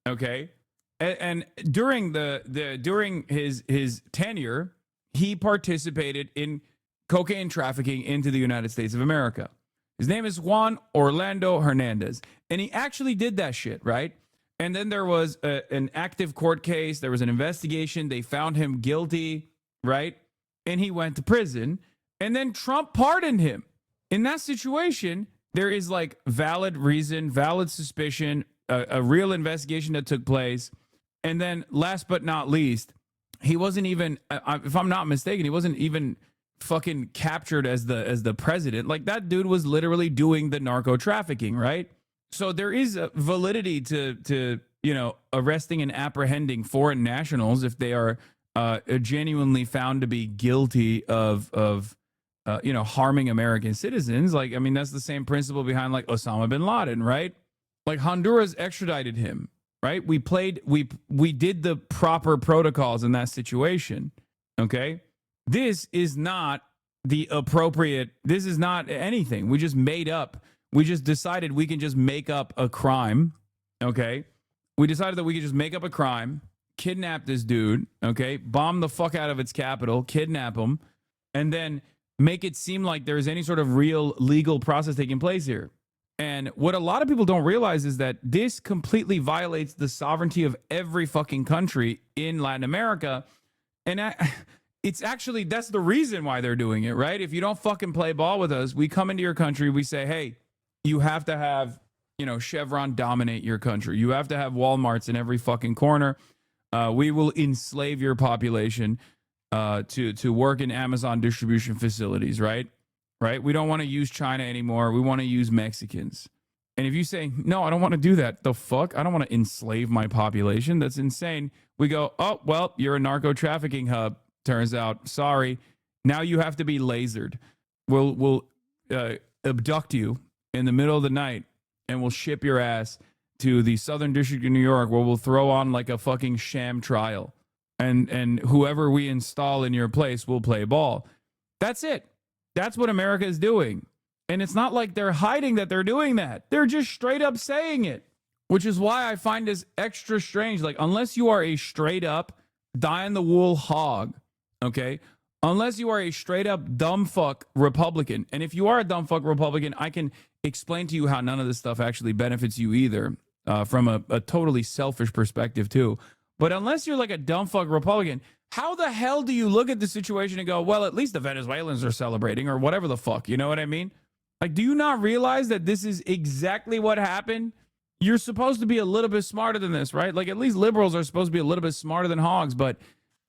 Okay, and during during his tenure, he participated in cocaine trafficking into the United States of America. His name is Juan Orlando Hernandez, and he actually did that shit, right? And then there was an active court case. There was an investigation. They found him guilty, right? And he went to prison. And then Trump pardoned him. In that situation, there is like valid reason, valid suspicion, a real investigation that took place. And then last but not least, he wasn't even, if I'm not mistaken, he wasn't even fucking captured as the president. Like, that dude was literally doing the narco trafficking, right? So there is a validity to you know, arresting and apprehending foreign nationals if they are genuinely found to be guilty of you know, harming American citizens. Like, I mean, that's the same principle behind like Osama bin Laden, right? Like, Honduras extradited him, right? We did the proper protocols in that situation. Okay. This is not the appropriate, this is not anything. We just decided we can just make up a crime. Okay. We decided that we could just make up a crime, kidnap this dude. Okay. Bomb the fuck out of its capital, kidnap him, and then make it seem like there's any sort of real legal process taking place here. And what a lot of people don't realize is that this completely violates the sovereignty of every fucking country in Latin America. And it's actually, that's the reason why they're doing it, right? If you don't fucking play ball with us, we come into your country, we say, hey, you have to have, you know, Chevron dominate your country. You have to have Walmarts in every fucking corner. We will enslave your population to work in Amazon distribution facilities, right? Right? We don't want to use China anymore. We want to use Mexicans. And if you say, no, I don't want to do that, the fuck? I don't want to enslave my population. That's insane. We go, oh, well, you're a narco trafficking hub. Turns out, sorry. Now you have to be lasered. We'll abduct you in the middle of the night and we'll ship your ass to the Southern District of New York, where we'll throw on like a fucking sham trial. And whoever we install in your place will play ball. That's it. That's what America is doing. And it's not like they're hiding that they're doing that. They're just straight up saying it, which is why I find this extra strange. Like, unless you are a straight up die-in-the-wool hog, okay, unless you are a straight up dumb fuck Republican, and if you are a dumb fuck Republican, I can explain to you how none of this stuff actually benefits you either, from a totally selfish perspective too. But unless you're like a dumb fuck Republican, how the hell do you look at the situation and go, well, at least the Venezuelans are celebrating, or whatever the fuck, you know what I mean? Like, do you not realize that this is exactly what happened? You're supposed to be a little bit smarter than this, right? Like, at least liberals are supposed to be a little bit smarter than hogs, but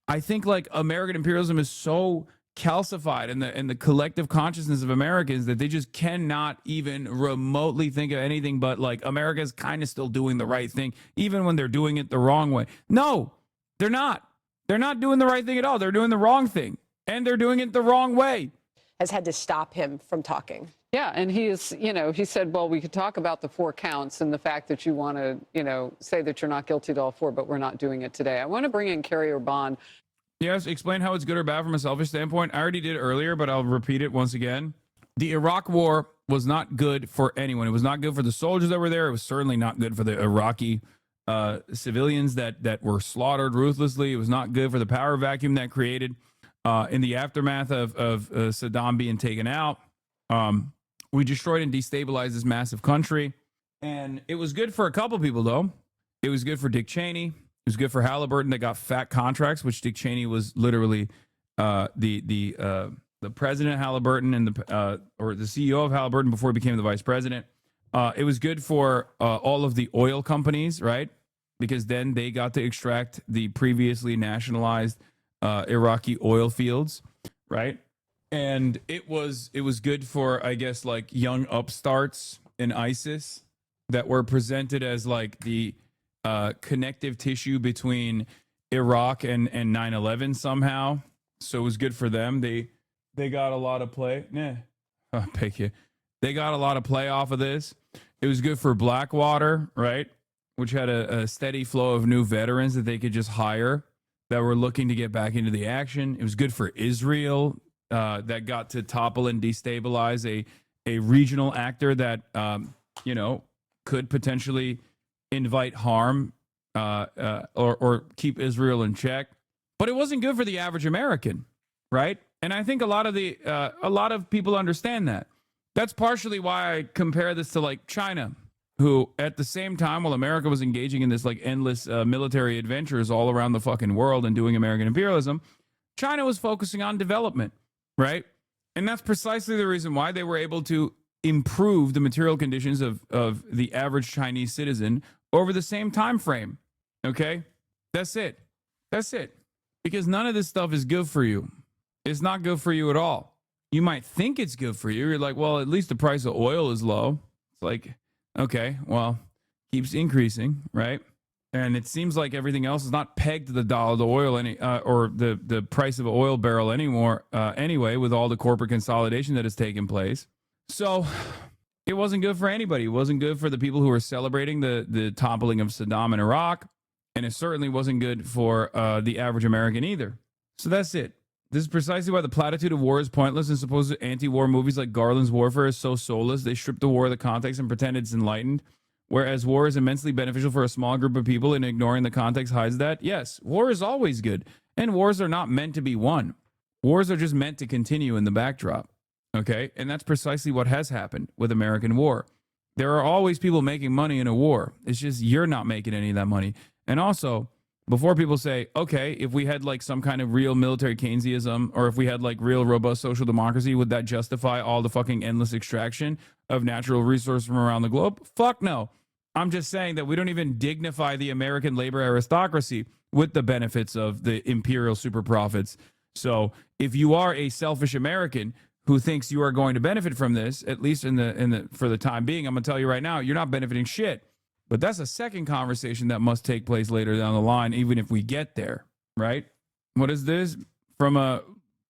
I think like American imperialism is so calcified in the collective consciousness of Americans that they just cannot even remotely think of anything but like America's kind of still doing the right thing, even when they're doing it the wrong way. No, they're not. They're not doing the right thing at all. They're doing the wrong thing, and they're doing it the wrong way. Has had to stop him from talking. Yeah, and he is, you know, he said, well, we could talk about the 4 counts and the fact that you want to, you know, say that you're not guilty to all 4, but we're not doing it today. I want to bring in Carrie Urban. Yes, explain how it's good or bad from a selfish standpoint. I already did earlier, but I'll repeat it once again. The Iraq war was not good for anyone. It was not good for the soldiers that were there. It was certainly not good for the Iraqi civilians that were slaughtered ruthlessly. It was not good for the power vacuum that created in the aftermath of Saddam being taken out. We destroyed and destabilized this massive country. And it was good for a couple people, though. It was good for Dick Cheney. It was good for Halliburton that got fat contracts, which Dick Cheney was literally the president of Halliburton and or the CEO of Halliburton before he became the vice president. It was good for all of the oil companies, right? Because then they got to extract the previously nationalized Iraqi oil fields, right? And it was good for, I guess, like young upstarts in ISIS that were presented as like the connective tissue between Iraq and 9/11 somehow. So it was good for them. They got a lot of play. Thank you. They got a lot of play off of this. It was good for Blackwater, right? Which had a steady flow of new veterans that they could just hire that were looking to get back into the action. It was good for Israel that got to topple and destabilize a regional actor that, could potentially invite harm or keep Israel in check. But it wasn't good for the average American, right? And I think a lot of people understand that. That's partially why I compare this to like China, who at the same time, while America was engaging in this like endless military adventures all around the fucking world and doing American imperialism, China was focusing on development, right? And that's precisely the reason why they were able to improve the material conditions of the average Chinese citizen over the same time frame. Okay? That's it. Because none of this stuff is good for you. It's not good for you at all. You might think it's good for you. You're like, well, at least the price of oil is low. It's like, okay, well, keeps increasing, right? And it seems like everything else is not pegged to the dollar, the oil, or the price of an oil barrel anymore. Anyway, with all the corporate consolidation that has taken place, so it wasn't good for anybody. It wasn't good for the people who were celebrating the toppling of Saddam in Iraq, and it certainly wasn't good for the average American either. So that's it. This is precisely why the platitude of war is pointless, and supposed anti-war movies like Garland's Warfare is so soulless. They strip the war of the context and pretend it's enlightened. Whereas war is immensely beneficial for a small group of people, and ignoring the context hides that. Yes, war is always good. And wars are not meant to be won. Wars are just meant to continue in the backdrop. Okay? And that's precisely what has happened with American war. There are always people making money in a war. It's just you're not making any of that money. And also, before people say, okay, if we had like some kind of real military Keynesianism, or if we had like real robust social democracy, would that justify all the fucking endless extraction of natural resources from around the globe? Fuck no. I'm just saying that we don't even dignify the American labor aristocracy with the benefits of the imperial super profits. So if you are a selfish American who thinks you are going to benefit from this, at least for the time being, I'm going to tell you right now, you're not benefiting shit. But that's a second conversation that must take place later down the line, even if we get there, right? What is this? From a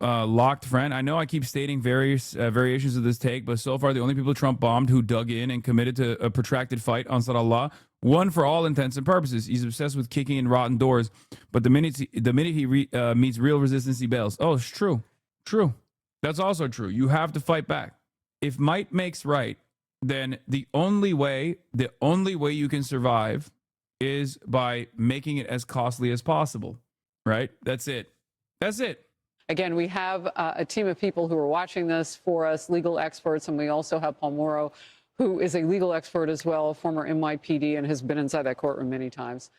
locked friend. I know I keep stating various variations of this take, but so far the only people Trump bombed who dug in and committed to a protracted fight on Allah, won for all intents and purposes. He's obsessed with kicking in rotten doors, but the minute he meets real resistance, he bails. Oh, it's true. True. That's also true. You have to fight back. If might makes right, then the only way you can survive is by making it as costly as possible, right? That's it. Again, we have a team of people who are watching this for us, legal experts, and we also have Paul Morrow, who is a legal expert as well, former NYPD, and has been inside that courtroom many times.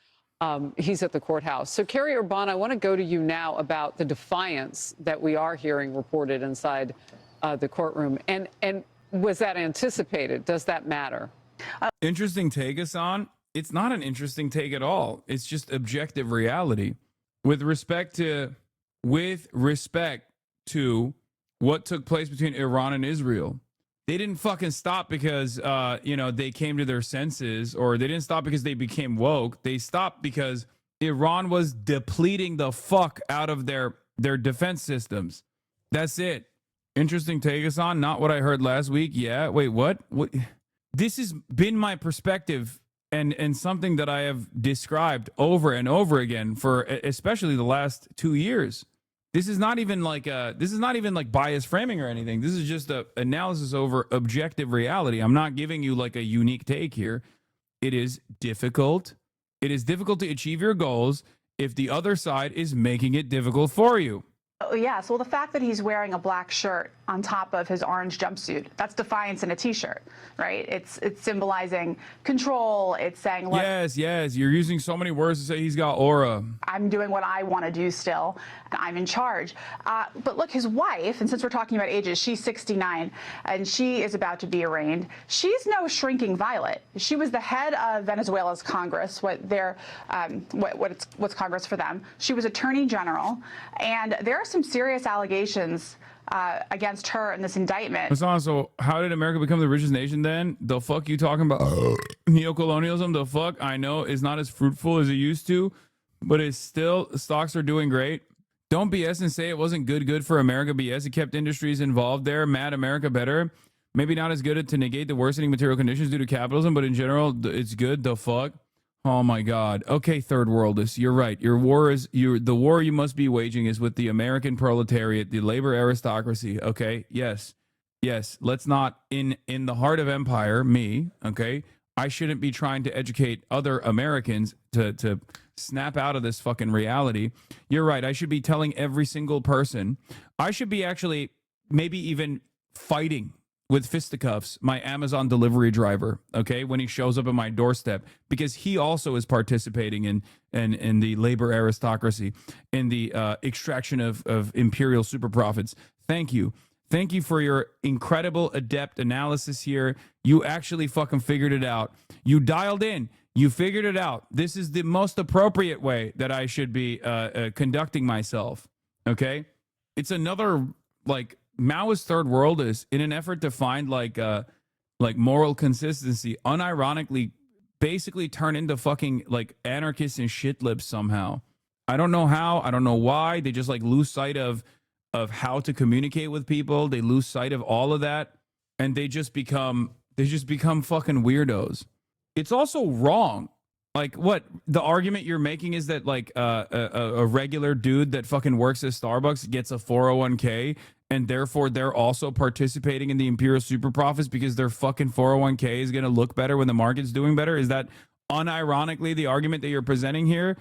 He's at the courthouse. So, Carrie Urbana, I want to go to you now about the defiance that we are hearing reported inside the courtroom. And was that anticipated? Does that matter? Interesting take, Hasan. It's not an interesting take at all. It's just objective reality. With respect to what took place between Iran and Israel, they didn't fucking stop because, they came to their senses, or they didn't stop because they became woke. They stopped because Iran was depleting the fuck out of their defense systems. That's it. Interesting take, Hasan. Not what I heard last week. Yeah. Wait, what? This has been my perspective and something that I have described over and over again for especially the last 2 years. This is not even like bias framing or anything. This is just a analysis over objective reality. I'm not giving you like a unique take here. It is difficult. It is difficult to achieve your goals if the other side is making it difficult for you. Oh, yes. Well, the fact that he's wearing a black shirt on top of his orange jumpsuit, that's defiance in a T-shirt, right? It's symbolizing control. It's saying, look, yes, you're using so many words to say he's got aura. I'm doing what I want to do still. I'm in charge. But look, his wife, and since we're talking about ages, she's 69, and she is about to be arraigned. She's no shrinking violet. She was the head of Venezuela's Congress, what's Congress for them. She was Attorney General, and there are some serious allegations against her in this indictment. So how did America become the richest nation then? The fuck you talking about? Neocolonialism, the fuck I know is not as fruitful as it used to, but it's still, stocks are doing great. Don't BS and say it wasn't good for America. BS, it kept industries involved there. Mad America better. Maybe not as good to negate the worsening material conditions due to capitalism, but in general, it's good. The fuck? Oh my God. Okay, third worldists, you're right. The war you must be waging is with the American proletariat, the labor aristocracy. Okay, yes. Let's not in the heart of empire. Me. Okay, I shouldn't be trying to educate other Americans to snap out of this fucking reality. You're right. I should be telling every single person. I should be actually maybe even fighting with fisticuffs my Amazon delivery driver, okay, when he shows up at my doorstep, because he also is participating in the labor aristocracy, in the extraction of imperial super profits. Thank you for your incredible adept analysis here. You actually fucking figured it out. You dialed in. You figured it out. This is the most appropriate way that I should be conducting myself, okay? It's another, like, Maoist third world is in an effort to find like moral consistency, unironically basically turn into fucking like anarchists and shit libs somehow. I don't know how, I don't know why. They just like lose sight of how to communicate with people. They lose sight of all of that, and they just become fucking weirdos. It's also wrong. Like, what the argument you're making is that like a regular dude that fucking works at Starbucks gets a 401k, and therefore they're also participating in the imperial super profits because their fucking 401k is going to look better when the market's doing better? Is that unironically the argument that you're presenting here?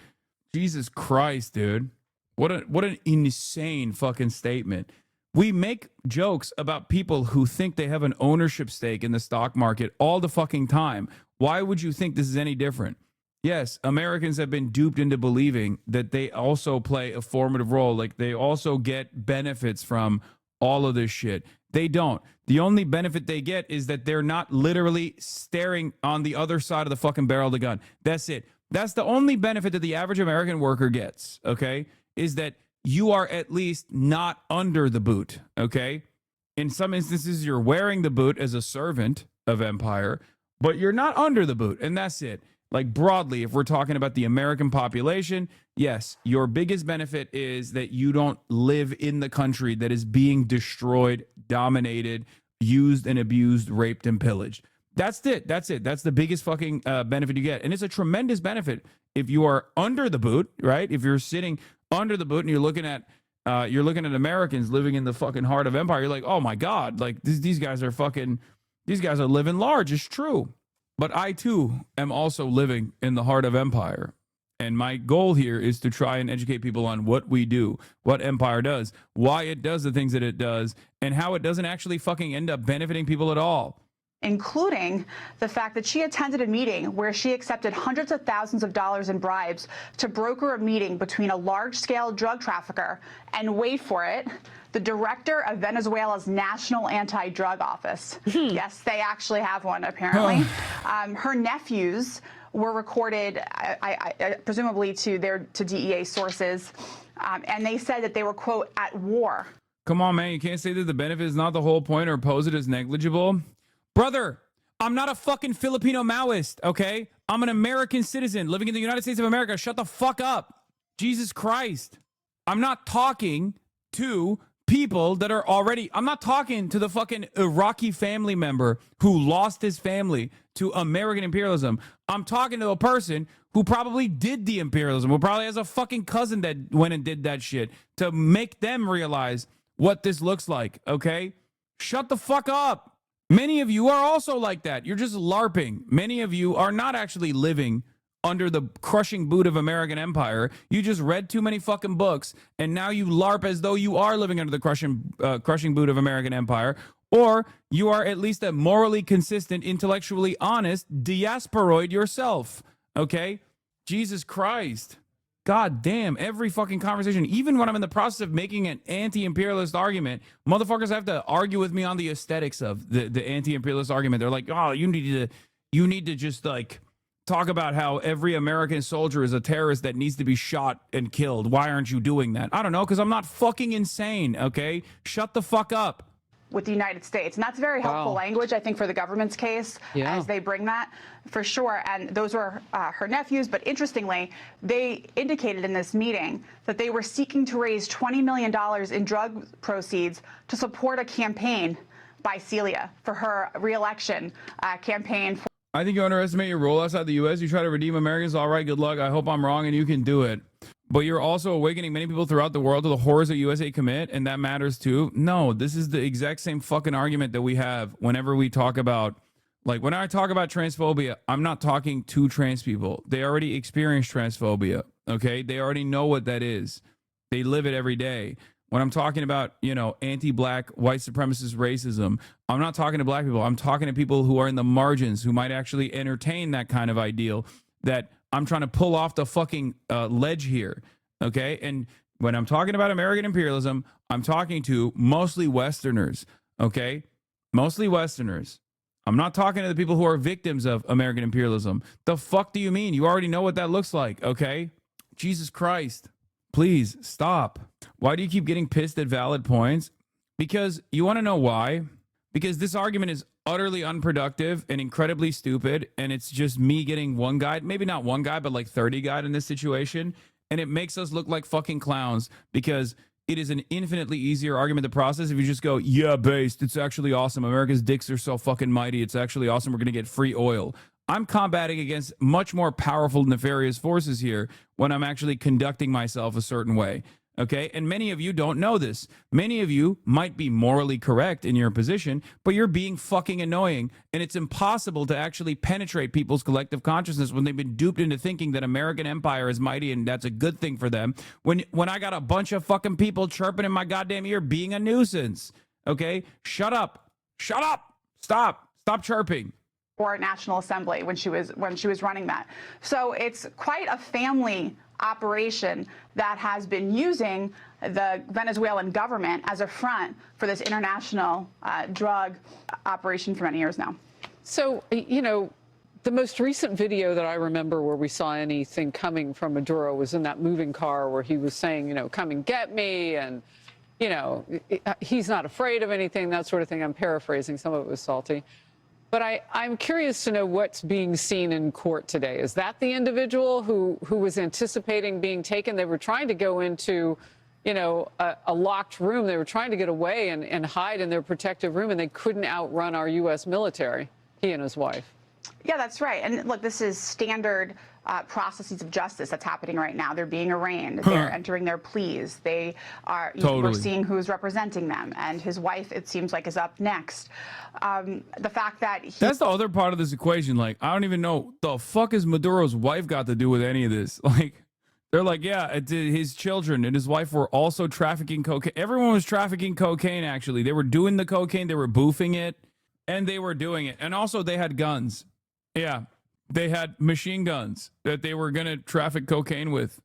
Jesus Christ, dude. What an insane fucking statement. We make jokes about people who think they have an ownership stake in the stock market all the fucking time. Why would you think this is any different? Yes, Americans have been duped into believing that they also play a formative role. Like, they also get benefits from all of this shit. They don't. The only benefit they get is that they're not literally staring on the other side of the fucking barrel of the gun. That's it. That's the only benefit that the average American worker gets, okay? Is that you are at least not under the boot, okay? In some instances, you're wearing the boot as a servant of empire, but you're not under the boot, and that's it. Like, broadly, if we're talking about the American population, yes, your biggest benefit is that you don't live in the country that is being destroyed, dominated, used and abused, raped and pillaged. That's it. That's the biggest fucking benefit you get. And it's a tremendous benefit if you are under the boot, right? If you're sitting under the boot and you're looking at Americans living in the fucking heart of empire, you're like, oh my God, like these guys are living large. It's true. But I, too, am also living in the heart of empire. And my goal here is to try and educate people on what we do, what empire does, why it does the things that it does, and how it doesn't actually fucking end up benefiting people at all. Including the fact that she attended a meeting where she accepted hundreds of thousands of dollars in bribes to broker a meeting between a large-scale drug trafficker and, wait for it, the director of Venezuela's National Anti-Drug Office. Yes, they actually have one, apparently. Her nephews were recorded, presumably to DEA sources, and they said that they were, quote, at war. Come on, man. You can't say that the benefit is not the whole point or pose it as negligible. Brother, I'm not a fucking Filipino Maoist, okay? I'm an American citizen living in the United States of America. Shut the fuck up. Jesus Christ. I'm not talking to people that are already, I'm not talking to the fucking Iraqi family member who lost his family to American imperialism. I'm talking to a person who probably did the imperialism, who probably has a fucking cousin that went and did that shit, to make them realize what this looks like, okay? Shut the fuck up. Many of you are also like that. You're just LARPing. Many of you are not actually living under the crushing boot of American empire. You just read too many fucking books, and now you LARP as though you are living under the crushing boot of American empire, or you are at least a morally consistent, intellectually honest diasporoid yourself, okay? Jesus Christ. God damn, every fucking conversation, even when I'm in the process of making an anti-imperialist argument, motherfuckers have to argue with me on the aesthetics of the anti-imperialist argument. They're like, oh, you need to just like talk about how every American soldier is a terrorist that needs to be shot and killed. Why aren't you doing that? I don't know, because I'm not fucking insane, okay? Shut the fuck up. With the United States. And that's very helpful language, I think, for the government's case as they bring that, for sure. And those were her nephews. But interestingly, they indicated in this meeting that they were seeking to raise $20 million in drug proceeds to support a campaign by Celia for her re-election campaign. I think you underestimate your role outside the U.S. You try to redeem Americans. All right, good luck. I hope I'm wrong and you can do it. But you're also awakening many people throughout the world to the horrors that USA commit, and that matters too. No, this is the exact same fucking argument that we have whenever we talk about, like when I talk about transphobia, I'm not talking to trans people. They already experience transphobia, okay? They already know what that is. They live it every day. When I'm talking about, you know, anti-black, white supremacist racism, I'm not talking to black people. I'm talking to people who are in the margins, who might actually entertain that kind of ideal that I'm trying to pull off the fucking ledge here, okay? And when I'm talking about American imperialism, I'm talking to mostly Westerners, okay? Mostly Westerners. I'm not talking to the people who are victims of American imperialism. The fuck do you mean? You already know what that looks like, okay? Jesus Christ. Please, stop. Why do you keep getting pissed at valid points? Because you want to know why? Because this argument is utterly unproductive and incredibly stupid, and it's just me getting one guy, maybe not one guy, but like 30 guy in this situation, and it makes us look like fucking clowns because it is an infinitely easier argument to process if you just go, yeah, based, it's actually awesome. America's dicks are so fucking mighty. It's actually awesome. We're going to get free oil. I'm combating against much more powerful nefarious forces here when I'm actually conducting myself a certain way. Okay, and many of you don't know this. Many of you might be morally correct in your position, but you're being fucking annoying, and it's impossible to actually penetrate people's collective consciousness when they've been duped into thinking that American empire is mighty and that's a good thing for them. When I got a bunch of fucking people chirping in my goddamn ear being a nuisance. Okay, shut up, stop chirping. Or National Assembly when she was running that. So it's quite a family operation that has been using the Venezuelan government as a front for this international drug operation for many years now. So, you know, the most recent video that I remember where we saw anything coming from Maduro was in that moving car where he was saying, you know, come and get me, and, you know, he's not afraid of anything, that sort of thing. I'm paraphrasing. Some of it was salty. But I'm curious to know what's being seen in court today. Is that the individual who was anticipating being taken? They were trying to go into, you know, a locked room. They were trying to get away and hide in their protective room, and they couldn't outrun our U.S. military, he and his wife. Yeah, that's right. And look, this is standard processes of justice that's happening right now. They're being arraigned. They're entering their pleas. They are, we're seeing who's representing them. And his wife, it seems like, is up next. The fact that that's the other part of this equation. Like, I don't even know the fuck is Maduro's wife got to do with any of this. Like, they're like, yeah, his children and his wife were also trafficking cocaine. Everyone was trafficking cocaine, actually. They were doing the cocaine. They were boofing it. And they were doing it. And also they had guns. Yeah. They had machine guns that they were going to traffic cocaine with.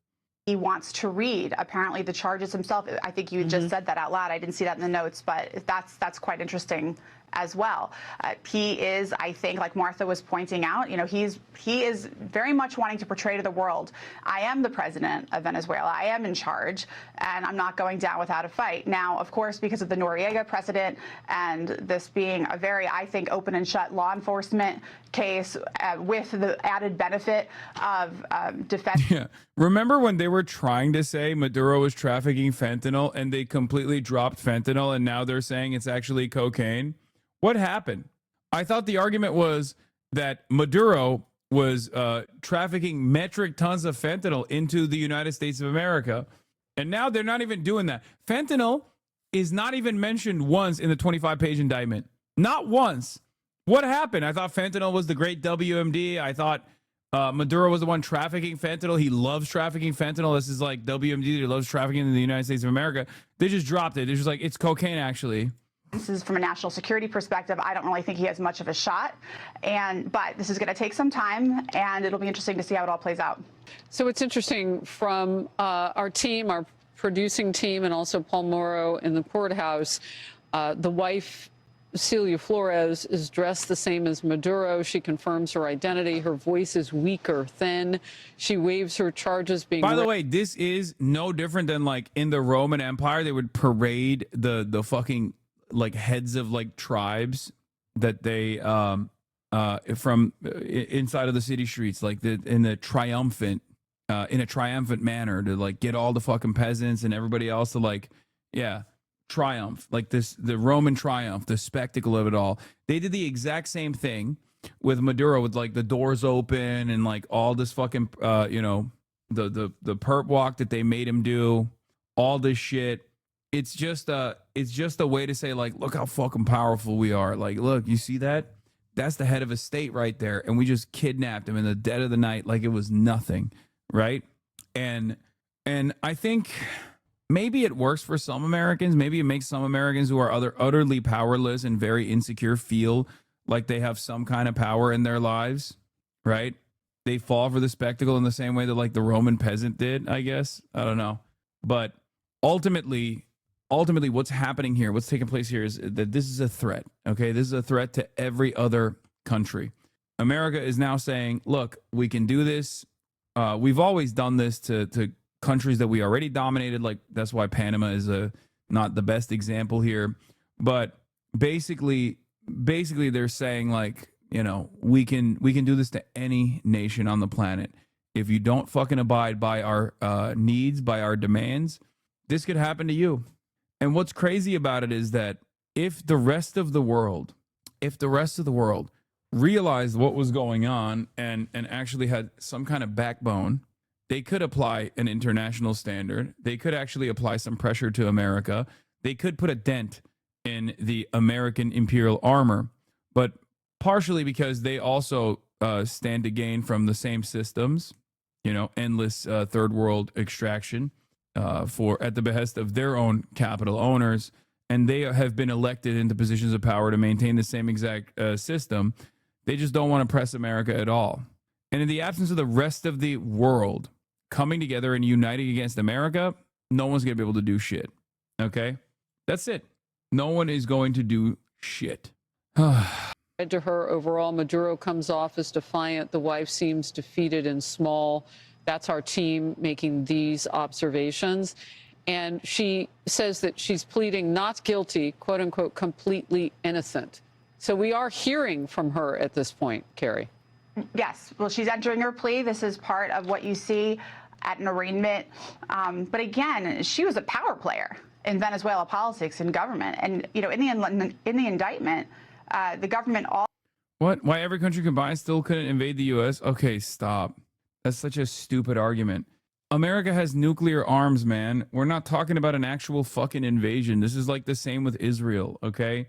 He wants to read, apparently, the charges himself. I think you just said that out loud. I didn't see that in the notes, but that's quite interesting as well. He is, I think, like Martha was pointing out, he is very much wanting to portray to the world, I am the president of Venezuela, I am in charge, and I'm not going down without a fight. Now, of course, because of the Noriega precedent and this being a very, I think, open and shut law enforcement case with the added benefit of defense. Yeah. Remember when they were trying to say Maduro was trafficking fentanyl and they completely dropped fentanyl and now they're saying it's actually cocaine? What happened? I thought the argument was that Maduro was trafficking metric tons of fentanyl into the United States of America. And now they're not even doing that. Fentanyl is not even mentioned once in the 25-page indictment. Not once. What happened? I thought fentanyl was the great WMD. I thought Maduro was the one trafficking fentanyl. He loves trafficking fentanyl. This is like WMD. He loves trafficking in the United States of America. They just dropped it. They're just like, it's cocaine, actually. This is from a national security perspective. I don't really think he has much of a shot. But this is going to take some time, and it'll be interesting to see how it all plays out. So it's interesting from our team, our producing team, and also Paul Morrow in the courthouse. The wife, Celia Flores, is dressed the same as Maduro. She confirms her identity. Her voice is weak or thin. She waives her charges being... By the way, this is no different than like in the Roman Empire. They would parade the fucking like heads of like tribes that they from inside of the city streets, like in a triumphant manner to like get all the fucking peasants and everybody else to like, yeah, triumph, like the Roman triumph, the spectacle of it all. They did the exact same thing with Maduro, with like the doors open and like all this fucking the perp walk that they made him do, all this shit. It's just a way to say like, look how fucking powerful we are. Like, look, you see that? That's the head of a state right there, and we just kidnapped him in the dead of the night like it was nothing, right? And I think maybe it works for some Americans. Maybe it makes some Americans who are utterly powerless and very insecure feel like they have some kind of power in their lives, right? They fall for the spectacle in the same way that like the Roman peasant did, I guess. I don't know. But ultimately what's happening here, what's taking place here is that this is a threat, okay? This is a threat to every other country. America is now saying, look, we can do this. We've always done this to countries that we already dominated. Like, that's why Panama is not the best example here. But basically they're saying like, we can do this to any nation on the planet. If you don't fucking abide by our needs, by our demands, this could happen to you. And what's crazy about it is that if the rest of the world realized what was going on and actually had some kind of backbone, they could apply an international standard. They could actually apply some pressure to America. They could put a dent in the American imperial armor, but partially because they also stand to gain from the same systems, endless third world extraction at the behest of their own capital owners. And they have been elected into positions of power to maintain the same exact system. They just don't want to press America at all. And in the absence of the rest of the world coming together and uniting against America, no one's going to be able to do shit. Okay? That's it. No one is going to do shit. To her, overall, Maduro comes off as defiant. The wife seems defeated and small. That's our team making these observations. And she says that she's pleading not guilty, quote unquote, completely innocent. So we are hearing from her at this point, Carrie. Yes. Well, she's entering her plea. This is part of what you see at an arraignment. But again, she was a power player in Venezuela politics and government. And, in the indictment, the government all. What? Why every country combined still couldn't invade the U.S.? Okay, stop. That's such a stupid argument. America has nuclear arms, man. We're not talking about an actual fucking invasion. This is like the same with Israel, okay?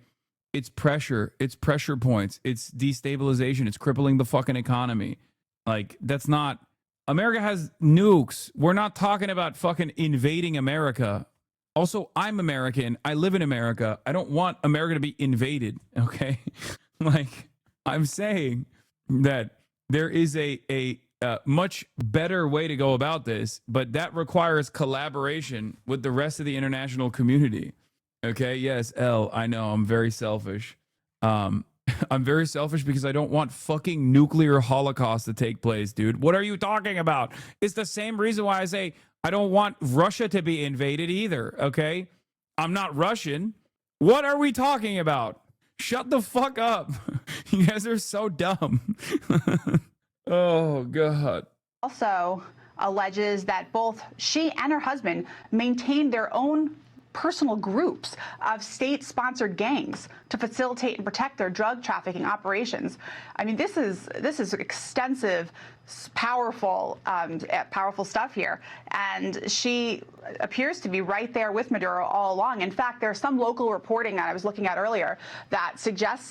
It's pressure. It's pressure points. It's destabilization. It's crippling the fucking economy. Like, that's not... America has nukes. We're not talking about fucking invading America. Also, I'm American. I live in America. I don't want America to be invaded, okay? Like, I'm saying that there is a much better way to go about this, but that requires collaboration with the rest of the international community. Okay, yes, I know I'm very selfish. I'm very selfish because I don't want fucking nuclear holocaust to take place, dude. What are you talking about? It's the same reason why I say I don't want Russia to be invaded either, okay? I'm not Russian. What are we talking about? Shut the fuck up. You guys are so dumb. Oh, God. Also alleges that both she and her husband maintained their own personal groups of state-sponsored gangs to facilitate and protect their drug trafficking operations. I mean, this is extensive, powerful stuff here, and she appears to be right there with Maduro all along. In fact, there's some local reporting that I was looking at earlier that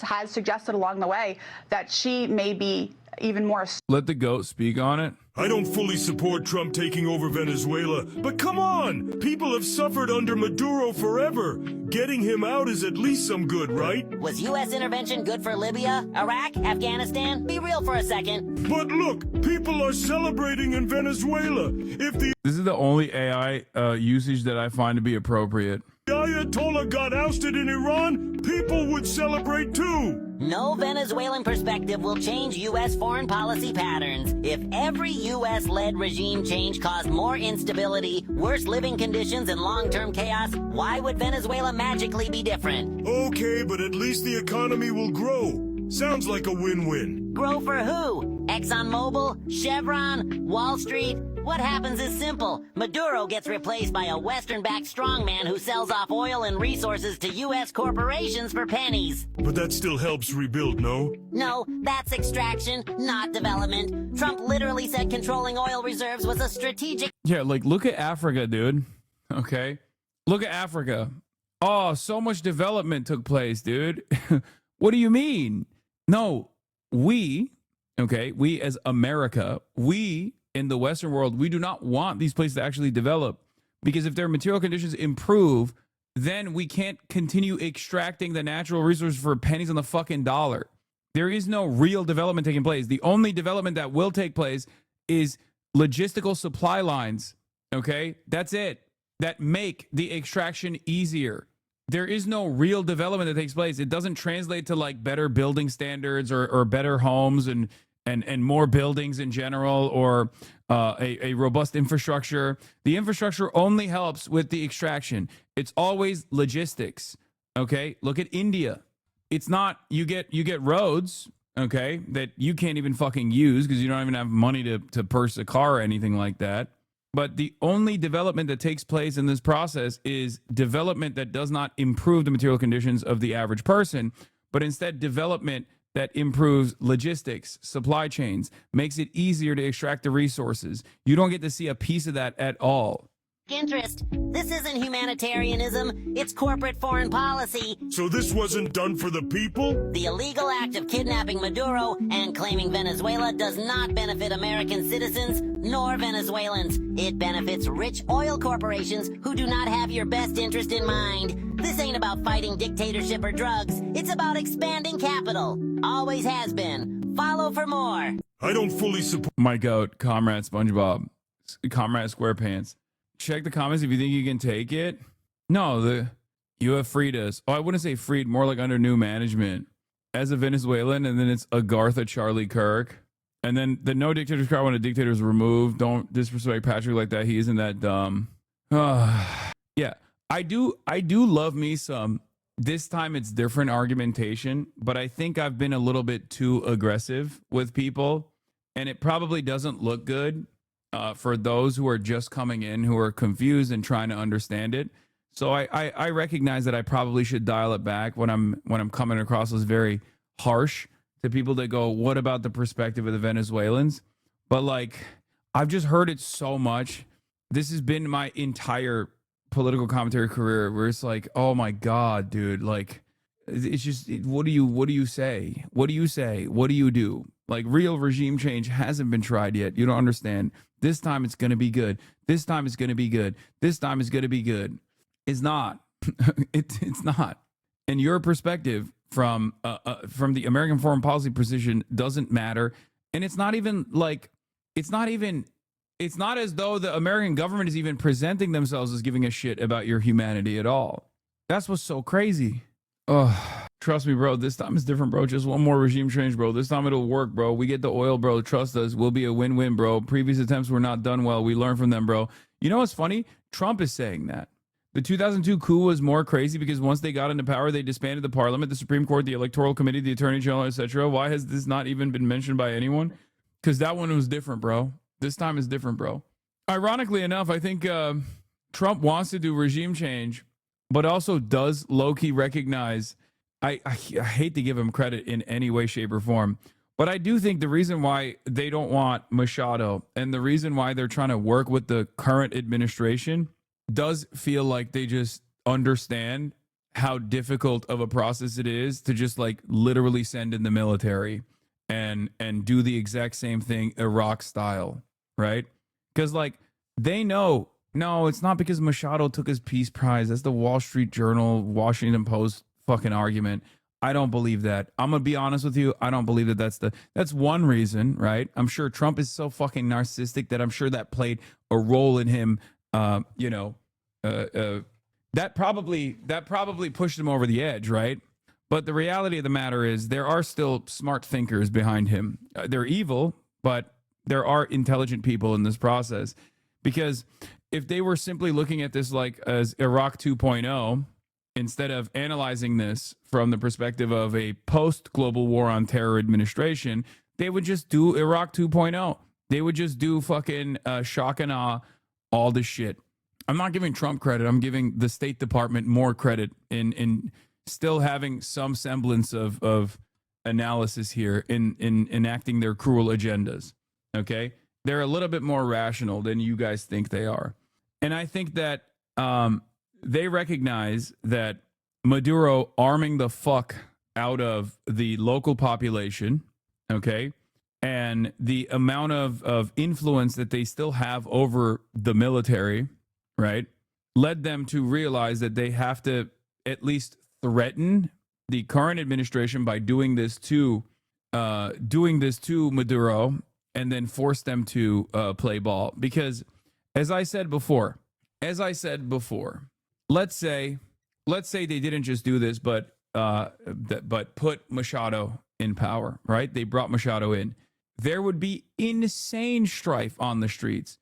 has suggested along the way that she may be even more. Let the goat speak on it. I don't fully support Trump taking over Venezuela, but come on! People have suffered under Maduro forever. Getting him out is at least some good, right? Was U.S. intervention good for Libya, Iraq, Afghanistan? Be real for a second. But look, people are celebrating in Venezuela. If the This is the only AI usage that I find to be appropriate. Ayatollah got ousted in Iran, people would celebrate too. No Venezuelan perspective will change U.S. foreign policy patterns. If every U.S.-led regime change caused more instability, worse living conditions, and long-term chaos, why would Venezuela magically be different? Okay, but at least the economy will grow. Sounds like a win-win. Grow for who? ExxonMobil? Chevron? Wall Street? What happens is simple. Maduro gets replaced by a Western-backed strongman who sells off oil and resources to U.S. corporations for pennies. But that still helps rebuild, no? No, that's extraction, not development. Trump literally said controlling oil reserves was a strategic... Yeah, like, look at Africa, dude. Okay? Look at Africa. Oh, so much development took place, dude. What do you mean? No, we as America, we in the Western world, we do not want these places to actually develop, because if their material conditions improve, then we can't continue extracting the natural resources for pennies on the fucking dollar. There is no real development taking place. The only development that will take place is logistical supply lines. Okay, that's it. That make the extraction easier. There is no real development that takes place. It doesn't translate to like better building standards or better homes and more buildings in general, or a robust infrastructure. The infrastructure only helps with the extraction. It's always logistics. Okay, look at India. It's not you get roads, okay, that you can't even fucking use because you don't even have money to purchase a car or anything like that. But the only development that takes place in this process is development that does not improve the material conditions of the average person, but instead development that improves logistics, supply chains, makes it easier to extract the resources. You don't get to see a piece of that at all. Interest. This isn't humanitarianism, it's corporate foreign policy. So this wasn't done for the people? The illegal act of kidnapping Maduro and claiming Venezuela does not benefit American citizens nor Venezuelans. It benefits rich oil corporations who do not have your best interest in mind. This ain't about fighting dictatorship or drugs. It's about expanding capital. Always has been. Follow for more. I don't fully support... My goat, Comrade SpongeBob, Comrade SquarePants. Check the comments if you think you can take it. No, you have freed us. Oh, I wouldn't say freed, more like under new management. As a Venezuelan, and then it's Agartha Charlie Kirk. And then the no dictators cry when a dictator is removed. Don't disrespect Patrick like that. He isn't that dumb. Yeah, I do love me some. This time it's different argumentation, but I think I've been a little bit too aggressive with people, and it probably doesn't look good for those who are just coming in, who are confused and trying to understand it. So I recognize that I probably should dial it back when I'm coming across as very harsh to people that go, what about the perspective of the Venezuelans? But like, I've just heard it so much. This has been my entire political commentary career, where it's like, oh my God, dude, like, it's just, what do you say? What do you say? What do you do? Like, real regime change hasn't been tried yet. You don't understand. This time it's going to be good. This time it's going to be good. This time it's going to be good. It's not. It's not. And your perspective from the American foreign policy position doesn't matter. And it's not even like, it's not as though the American government is even presenting themselves as giving a shit about your humanity at all. That's what's so crazy. Oh, Trust me, bro. This time it's different, bro. Just one more regime change, bro. This time it'll work, bro. We get the oil, bro. Trust us. We'll be a win-win, bro. Previous attempts were not done well. We learned from them, bro. You know what's funny? Trump is saying that. The 2002 coup was more crazy because once they got into power, they disbanded the parliament, the Supreme Court, the Electoral Committee, the Attorney General, etc. Why has this not even been mentioned by anyone? Because that one was different, bro. This time is different, bro. Ironically enough, I think Trump wants to do regime change, but also does low-key recognize, I hate to give him credit in any way, shape, or form, but I do think the reason why they don't want Machado and the reason why they're trying to work with the current administration does feel like they just understand how difficult of a process it is to just like literally send in the military and do the exact same thing Iraq style, right? Because like they know, no, it's not because Machado took his Peace Prize. That's the Wall Street Journal, Washington Post fucking argument. I don't believe that. I'm gonna be honest with you. I don't believe that that's one reason, right? I'm sure Trump is so fucking narcissistic that I'm sure that played a role in him. That probably pushed him over the edge, right? But the reality of the matter is there are still smart thinkers behind him. They're evil, but there are intelligent people in this process. Because if they were simply looking at this like as Iraq 2.0, instead of analyzing this from the perspective of a post-global war on terror administration, they would just do Iraq 2.0. They would just do fucking shock and awe, all this shit. I'm not giving Trump credit. I'm giving the State Department more credit in still having some semblance of analysis here in enacting their cruel agendas. Okay? They're a little bit more rational than you guys think they are. And I think that they recognize that Maduro arming the fuck out of the local population, okay, and the amount of influence that they still have over the military, right, led them to realize that they have to at least threaten the current administration by doing this to Maduro and then force them to play ball. Because as I said before, let's say they didn't just do this, but put Machado in power, right? They brought Machado in. There would be insane strife on the streets.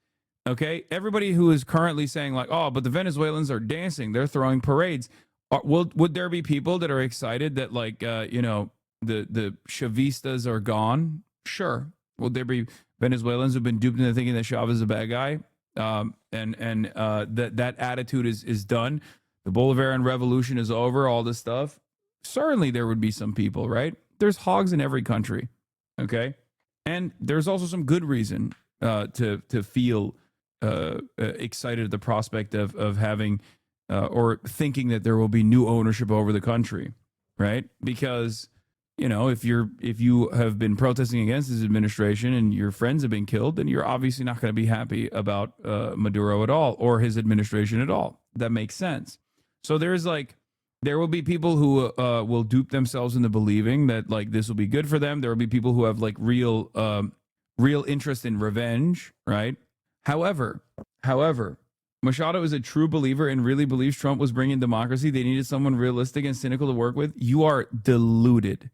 Okay, everybody who is currently saying like, oh, but the Venezuelans are dancing, they're throwing parades. Would there be people that are excited that like, the Chavistas are gone? Sure. Would there be Venezuelans who've been duped into thinking that Chavez is a bad guy? That attitude is done. The Bolivarian Revolution is over. All this stuff. Certainly, there would be some people, right? There's hogs in every country. Okay, and there's also some good reason to feel excited at the prospect of having or thinking that there will be new ownership over the country, right? Because if you have been protesting against this administration and your friends have been killed, then you're obviously not going to be happy about Maduro at all or his administration at all. That makes sense. So there will be people who will dupe themselves into believing that like this will be good for them. There will be people who have like real interest in revenge, right? However, Machado is a true believer and really believes Trump was bringing democracy. They needed someone realistic and cynical to work with. You are deluded,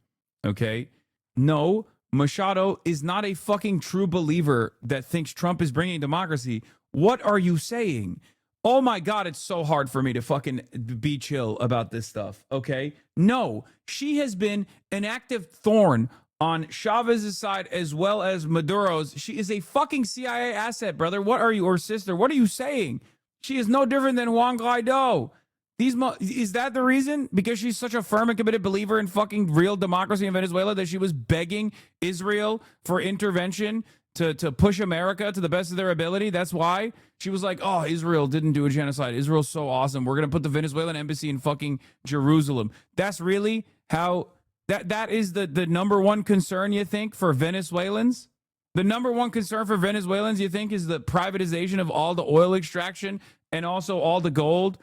okay? No, Machado is not a fucking true believer that thinks Trump is bringing democracy. What are you saying? Oh my God, it's so hard for me to fucking be chill about this stuff, okay? No, she has been an active thorn on Chavez's side as well as Maduro's. She is a fucking CIA asset, brother. What are you, or sister? What are you saying? She is no different than Juan Guaido. Is that the reason? Because she's such a firm and committed believer in fucking real democracy in Venezuela that she was begging Israel for intervention to push America to the best of their ability? That's why she was like, oh, Israel didn't do a genocide. Israel's so awesome. We're going to put the Venezuelan embassy in fucking Jerusalem. That's really how... That is the number one concern, you think, for Venezuelans? The number one concern for Venezuelans, you think, is the privatization of all the oil extraction and also all the gold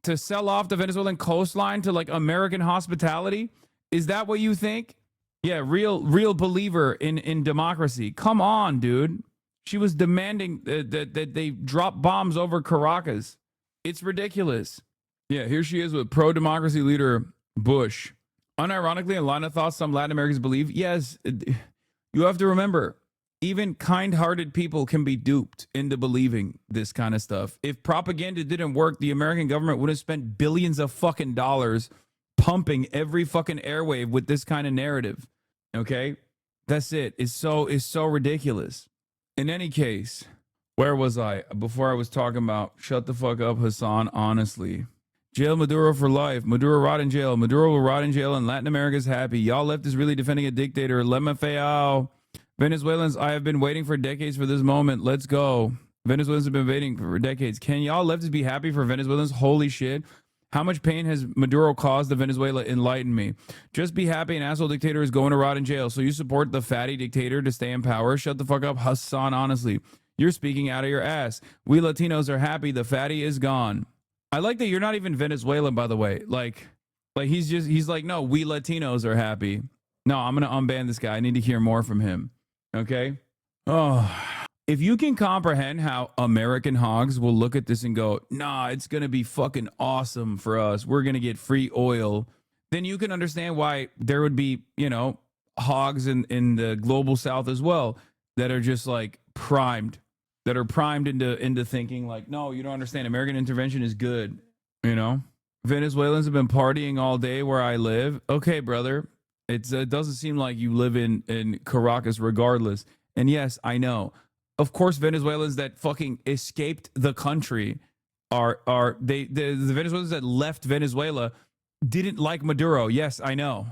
to sell off the Venezuelan coastline to like American hospitality? Is that what you think? Yeah, real believer in democracy. Come on, dude. She was demanding that they drop bombs over Caracas. It's ridiculous. Yeah, here she is with pro-democracy leader Bush. Unironically, a line of thoughts some Latin Americans believe. Yes, you have to remember, even kind-hearted people can be duped into believing this kind of stuff. If propaganda didn't work, the American government would have spent billions of fucking dollars pumping every fucking airwave with this kind of narrative. Okay? That's it. It's so ridiculous. In any case, where was I before I was talking about shut the fuck up, Hasan? Honestly, jail Maduro for life. Maduro rot in jail. Maduro will rot in jail and Latin America's happy. Y'all left is really defending a dictator. LMFAO. Venezuelans, I have been waiting for decades for this moment. Let's go. Venezuelans have been waiting for decades. Can y'all leftists be happy for Venezuelans? Holy shit. How much pain has Maduro caused to Venezuela? Enlighten me. Just be happy an asshole dictator is going to rot in jail. So you support the fatty dictator to stay in power? Shut the fuck up, Hasan. Honestly, you're speaking out of your ass. We Latinos are happy the fatty is gone. I like that you're not even Venezuelan, by the way. Like he's like, no, we Latinos are happy. No, I'm going to unban this guy. I need to hear more from him. Okay? Oh, if you can comprehend how American hogs will look at this and go, nah, it's going to be fucking awesome for us. We're going to get free oil. Then you can understand why there would be, hogs in the global south as well that are just like primed, that are primed into thinking like, no, you don't understand. American intervention is good. Venezuelans have been partying all day where I live. Okay, brother. It doesn't seem like you live in Caracas regardless. And yes, I know. Of course, Venezuelans that fucking escaped the country the Venezuelans that left Venezuela didn't like Maduro. Yes, I know.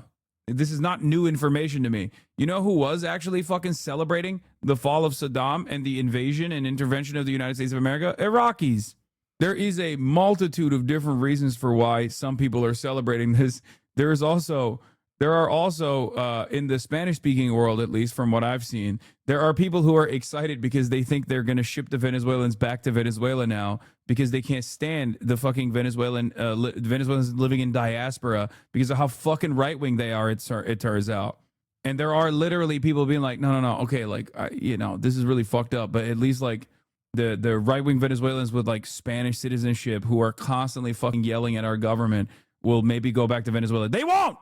This is not new information to me. You know who was actually fucking celebrating the fall of Saddam and the invasion and intervention of the United States of America? Iraqis. There is a multitude of different reasons for why some people are celebrating this. There are also in the Spanish-speaking world, at least from what I've seen, there are people who are excited because they think they're going to ship the Venezuelans back to Venezuela now because they can't stand the fucking Venezuelans living in diaspora because of how fucking right-wing they are, it turns out. And there are literally people being like, no, okay, like, this is really fucked up, but at least like the right-wing Venezuelans with like Spanish citizenship who are constantly fucking yelling at our government will maybe go back to Venezuela. They won't!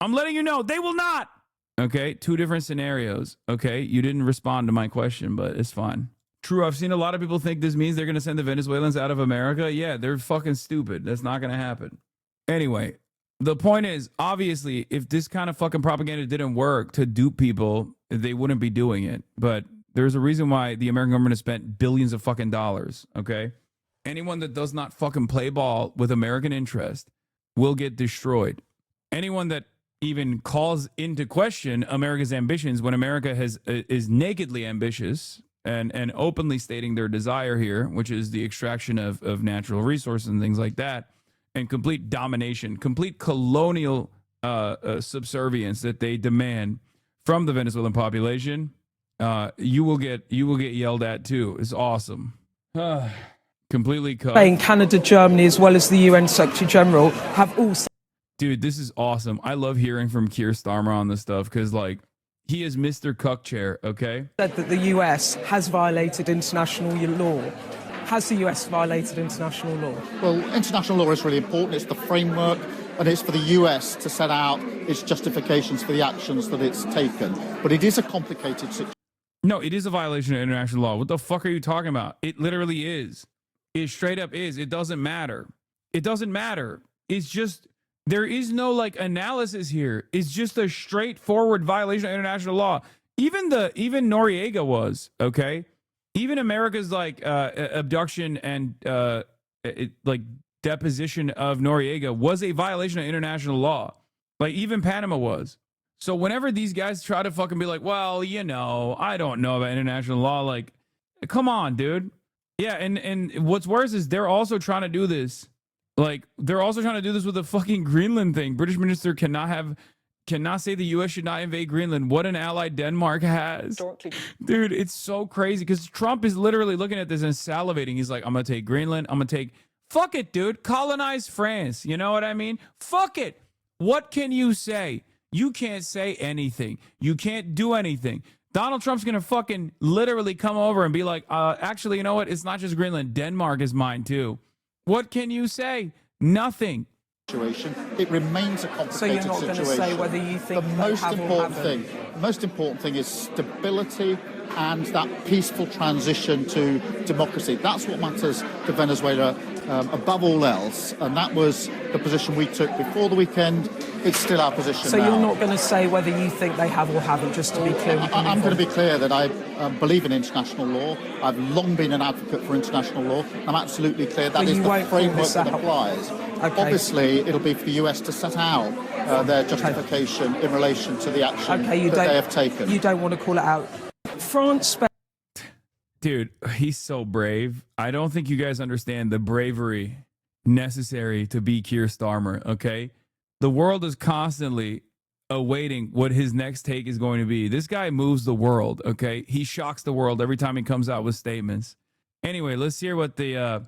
I'm letting you know, they will not. Okay, two different scenarios. Okay, you didn't respond to my question, but it's fine. True, I've seen a lot of people think this means they're going to send the Venezuelans out of America. Yeah, they're fucking stupid. That's not going to happen. Anyway, the point is, obviously, if this kind of fucking propaganda didn't work to dupe people, they wouldn't be doing it. But there's a reason why the American government has spent billions of fucking dollars, okay? Anyone that does not fucking play ball with American interest will get destroyed. Anyone that even calls into question America's ambitions when America is nakedly ambitious and openly stating their desire here, which is the extraction of natural resources and things like that, and complete domination, complete colonial subservience that they demand from the Venezuelan population, you will get yelled at too. It's awesome. Completely cut. Spain, Canada, Germany, as well as the UN Secretary General have all. Dude, this is awesome. I love hearing from Keir Starmer on this stuff because, like, he is Mr. Cuck Chair, okay? Said that the US has violated international law. Has the US violated international law? Well, international law is really important. It's the framework, and it's for the US to set out its justifications for the actions that it's taken. But it is a complicated situation. No, it is a violation of international law. What the fuck are you talking about? It literally is. It straight up is. It doesn't matter. It doesn't matter. It's just... There is no like analysis here. It's just a straightforward violation of international law. Even Noriega was, okay? Even America's like abduction and like deposition of Noriega was a violation of international law. Like even Panama was. So whenever these guys try to fucking be like, well, I don't know about international law, like, come on, dude. Yeah, and what's worse is they're also trying to do this. Like, they're also trying to do this with the fucking Greenland thing. British minister cannot say the U.S. should not invade Greenland. What an ally Denmark has. Dude, it's so crazy because Trump is literally looking at this and salivating. He's like, I'm going to take Greenland. I'm going to take... Fuck it, dude. Colonize France. You know what I mean? Fuck it. What can you say? You can't say anything. You can't do anything. Donald Trump's going to fucking literally come over and be like, actually, you know what? It's not just Greenland. Denmark is mine, too. What can you say? Nothing. situation. It remains a complicated So you're not situation. going to say whether you think the they most have or important haven't? thing, most important thing is stability and that peaceful transition to democracy. That's what matters to Venezuela above all else, and that was the position we took before the weekend. It's still our position So now. you're not going to say whether you think they have or haven't, just to be clear? I'm going to be clear that I believe in international law. I've long been an advocate for international law. I'm absolutely clear that is the framework that applies. Okay. Obviously, it'll be for the US to set out their justification in relation to the action that they have taken. You don't want to call it out. France, Dude, he's so brave. I don't think you guys understand the bravery necessary to be Keir Starmer, okay? The world is constantly awaiting what his next take is going to be. This guy moves the world, okay? He shocks the world every time he comes out with statements. Anyway, let's hear what the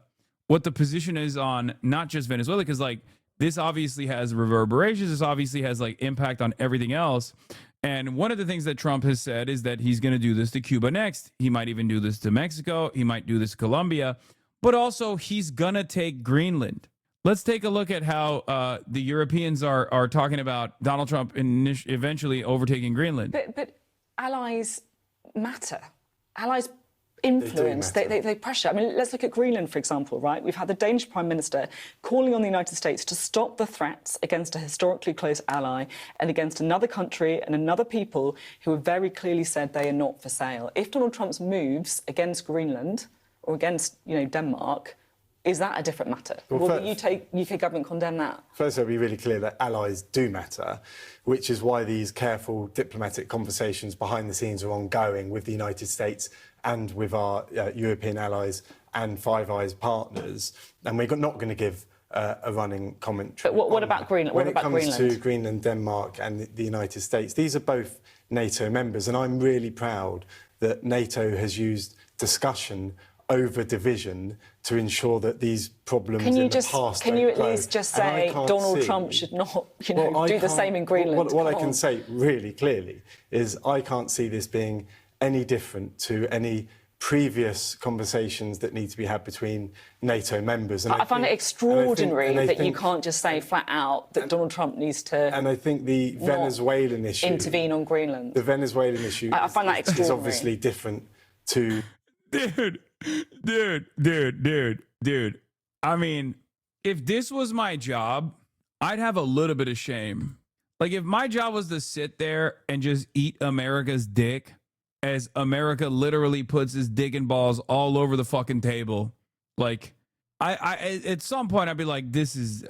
position is on not just Venezuela, because like this obviously has reverberations. This obviously has like impact on everything else. And one of the things that Trump has said is that he's going to do this to Cuba next. He might even do this to Mexico. He might do this to Colombia. But also, he's going to take Greenland. Let's take a look at how the Europeans are talking about Donald Trump eventually overtaking Greenland. But allies matter. Allies influence, they pressure. I mean, let's look at Greenland, for example, right? We've had the Danish Prime Minister calling on the United States to stop the threats against a historically close ally and against another country and another people who have very clearly said they are not for sale. If Donald Trump's moves against Greenland or against, Denmark, is that a different matter? Will the UK government condemn that? First, I'll be really clear that allies do matter, which is why these careful diplomatic conversations behind the scenes are ongoing with the United States and with our European allies and Five Eyes partners. And we're not going to give a running commentary. But what about Greenland? When it comes to Greenland, Denmark and the United States, these are both NATO members. And I'm really proud that NATO has used discussion over division to ensure that these problems in the past Can you at least just say Donald Trump should not, do the same in Greenland? What I can say really clearly is I can't see this being any different to any previous conversations that need to be had between NATO members. And I find it extraordinary that you can't just say flat out that Donald Trump needs to. And I think the Venezuelan issue intervene on Greenland. The Venezuelan issue I find that extraordinary. is obviously different to. Dude. I mean, if this was my job, I'd have a little bit of shame. Like, if my job was to sit there and just eat America's dick, as America literally puts his dick and balls all over the fucking table, like, I at some point I'd be like, this is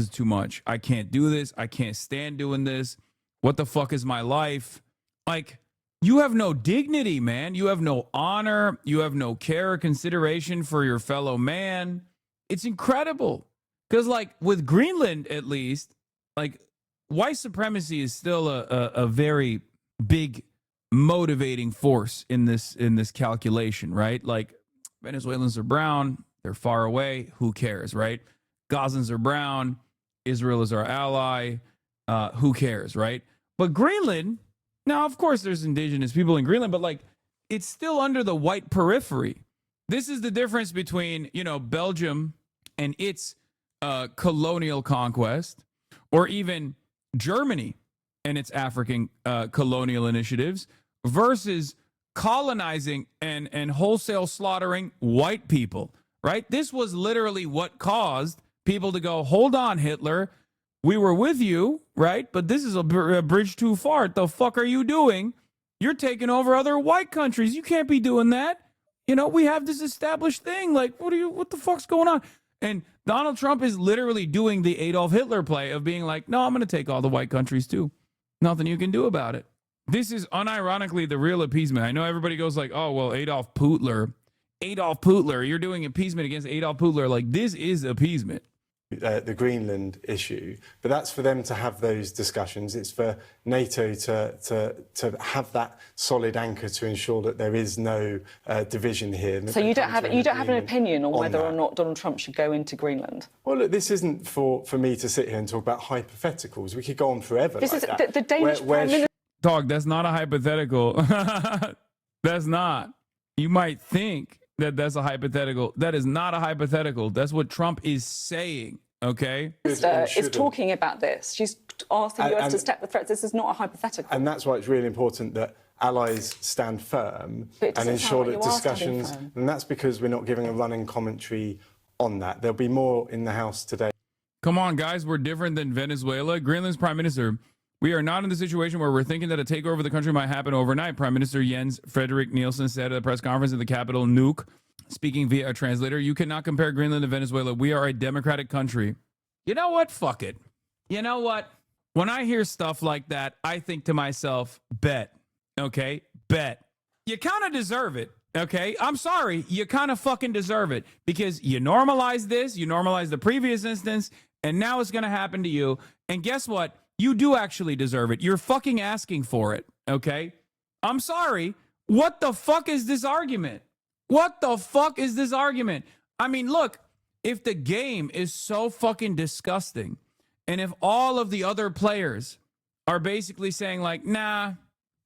too much. I can't do this. I can't stand doing this. What the fuck is my life? Like, you have no dignity, man. You have no honor. You have no care or consideration for your fellow man. It's incredible. Because, like, with Greenland, at least, like, white supremacy is still a very big motivating force in this calculation, right? Like, Venezuelans are brown. They're far away. Who cares, right? Gazans are brown. Israel is our ally. Who cares, right? But Greenland... Now, of course, there's indigenous people in Greenland, but like it's still under the white periphery. This is the difference between, Belgium and its colonial conquest, or even Germany and its African colonial initiatives versus colonizing and wholesale slaughtering white people, right? This was literally what caused people to go, hold on, Hitler. We were with you, right? But this is a bridge too far. What the fuck are you doing? You're taking over other white countries. You can't be doing that. We have this established thing. Like, what the fuck's going on? And Donald Trump is literally doing the Adolf Hitler play of being like, no, I'm going to take all the white countries too. Nothing you can do about it. This is unironically the real appeasement. I know everybody goes like, oh, well, Adolf Hitler, you're doing appeasement against Adolf Hitler. Like, this is appeasement. The Greenland issue, but that's for them to have those discussions. It's for NATO to have that solid anchor to ensure that there is no division here. So you don't have an opinion on whether or not Donald Trump should go into Greenland? Well, look, this isn't for me to sit here and talk about hypotheticals. We could go on forever. This like is that. The Danish Prime Minister. Dog, that's not a hypothetical. That's not. You might think that's a hypothetical. That is not a hypothetical. That's what Trump is saying. Okay. Minister is talking about this. She's asked the US to step the threats. This is not a hypothetical. And that's why it's really important that allies stand firm and ensure that discussions. And that's because we're not giving a running commentary on that. There'll be more in the House today. Come on, guys. We're different than Venezuela. Greenland's prime minister. We are not in the situation where we're thinking that a takeover of the country might happen overnight. Prime Minister Jens Frederik Nielsen said at a press conference in the capital, Nuuk, speaking via a translator, you cannot compare Greenland to Venezuela. We are a democratic country. You know what? Fuck it. You know what? When I hear stuff like that, I think to myself, bet. Okay? Bet. You kind of deserve it. Okay? I'm sorry. You kind of fucking deserve it because you normalize this, you normalize the previous instance, and now it's going to happen to you. And guess what? You do actually deserve it. You're fucking asking for it. Okay? I'm sorry. What the fuck is this argument? What the fuck is this argument? I mean, look, if the game is so fucking disgusting, and if all of the other players are basically saying like, nah,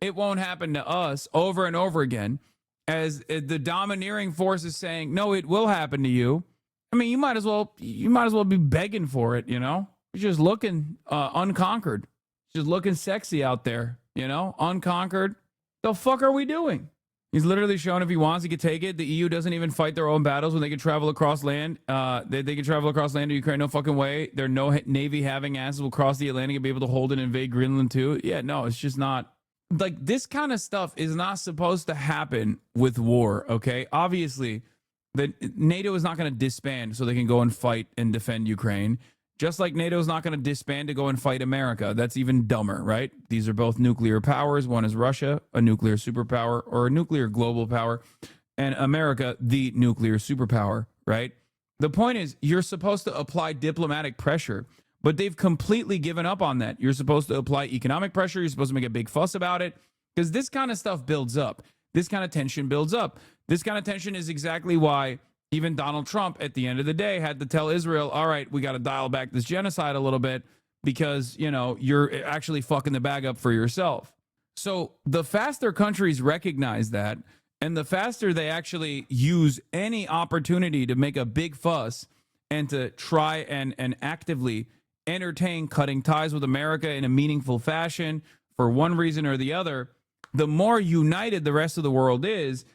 it won't happen to us over and over again, as the domineering force is saying, no, it will happen to you. I mean, you might as well be begging for it, you know? You're just looking unconquered. Just looking sexy out there, you know? Unconquered. The fuck are we doing? He's literally shown if he wants, he could take it. The EU doesn't even fight their own battles when they can travel across land. They can travel across land to Ukraine, no fucking way. Their no Navy having asses will cross the Atlantic and be able to hold and invade Greenland too. Yeah, no, it's just not. Like, this kind of stuff is not supposed to happen with war, okay? Obviously, NATO is not going to disband so they can go and fight and defend Ukraine. Just like NATO is not going to disband to go and fight America. That's even dumber, right? These are both nuclear powers. One is Russia, a nuclear superpower, or a nuclear global power, and America, the nuclear superpower, right? The point is, you're supposed to apply diplomatic pressure, but they've completely given up on that. You're supposed to apply economic pressure. You're supposed to make a big fuss about it because this kind of stuff builds up. This kind of tension builds up. This kind of tension is exactly why even Donald Trump, at the end of the day, had to tell Israel, all right, we got to dial back this genocide a little bit because, you know, you're actually fucking the bag up for yourself. So the faster countries recognize that, and the faster they actually use any opportunity to make a big fuss and to try and actively entertain cutting ties with America in a meaningful fashion for one reason or the other, the more united the rest of the world is,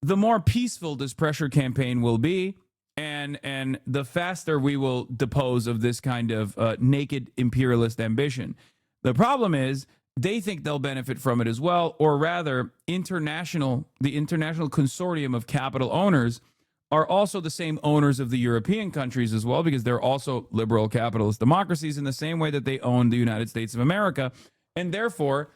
the more peaceful this pressure campaign will be, and the faster we will depose of this kind of naked imperialist ambition. The problem is they think they'll benefit from it as well, or rather, the international consortium of capital owners are also the same owners of the European countries as well, because they're also liberal capitalist democracies in the same way that they own the United States of America. And therefore,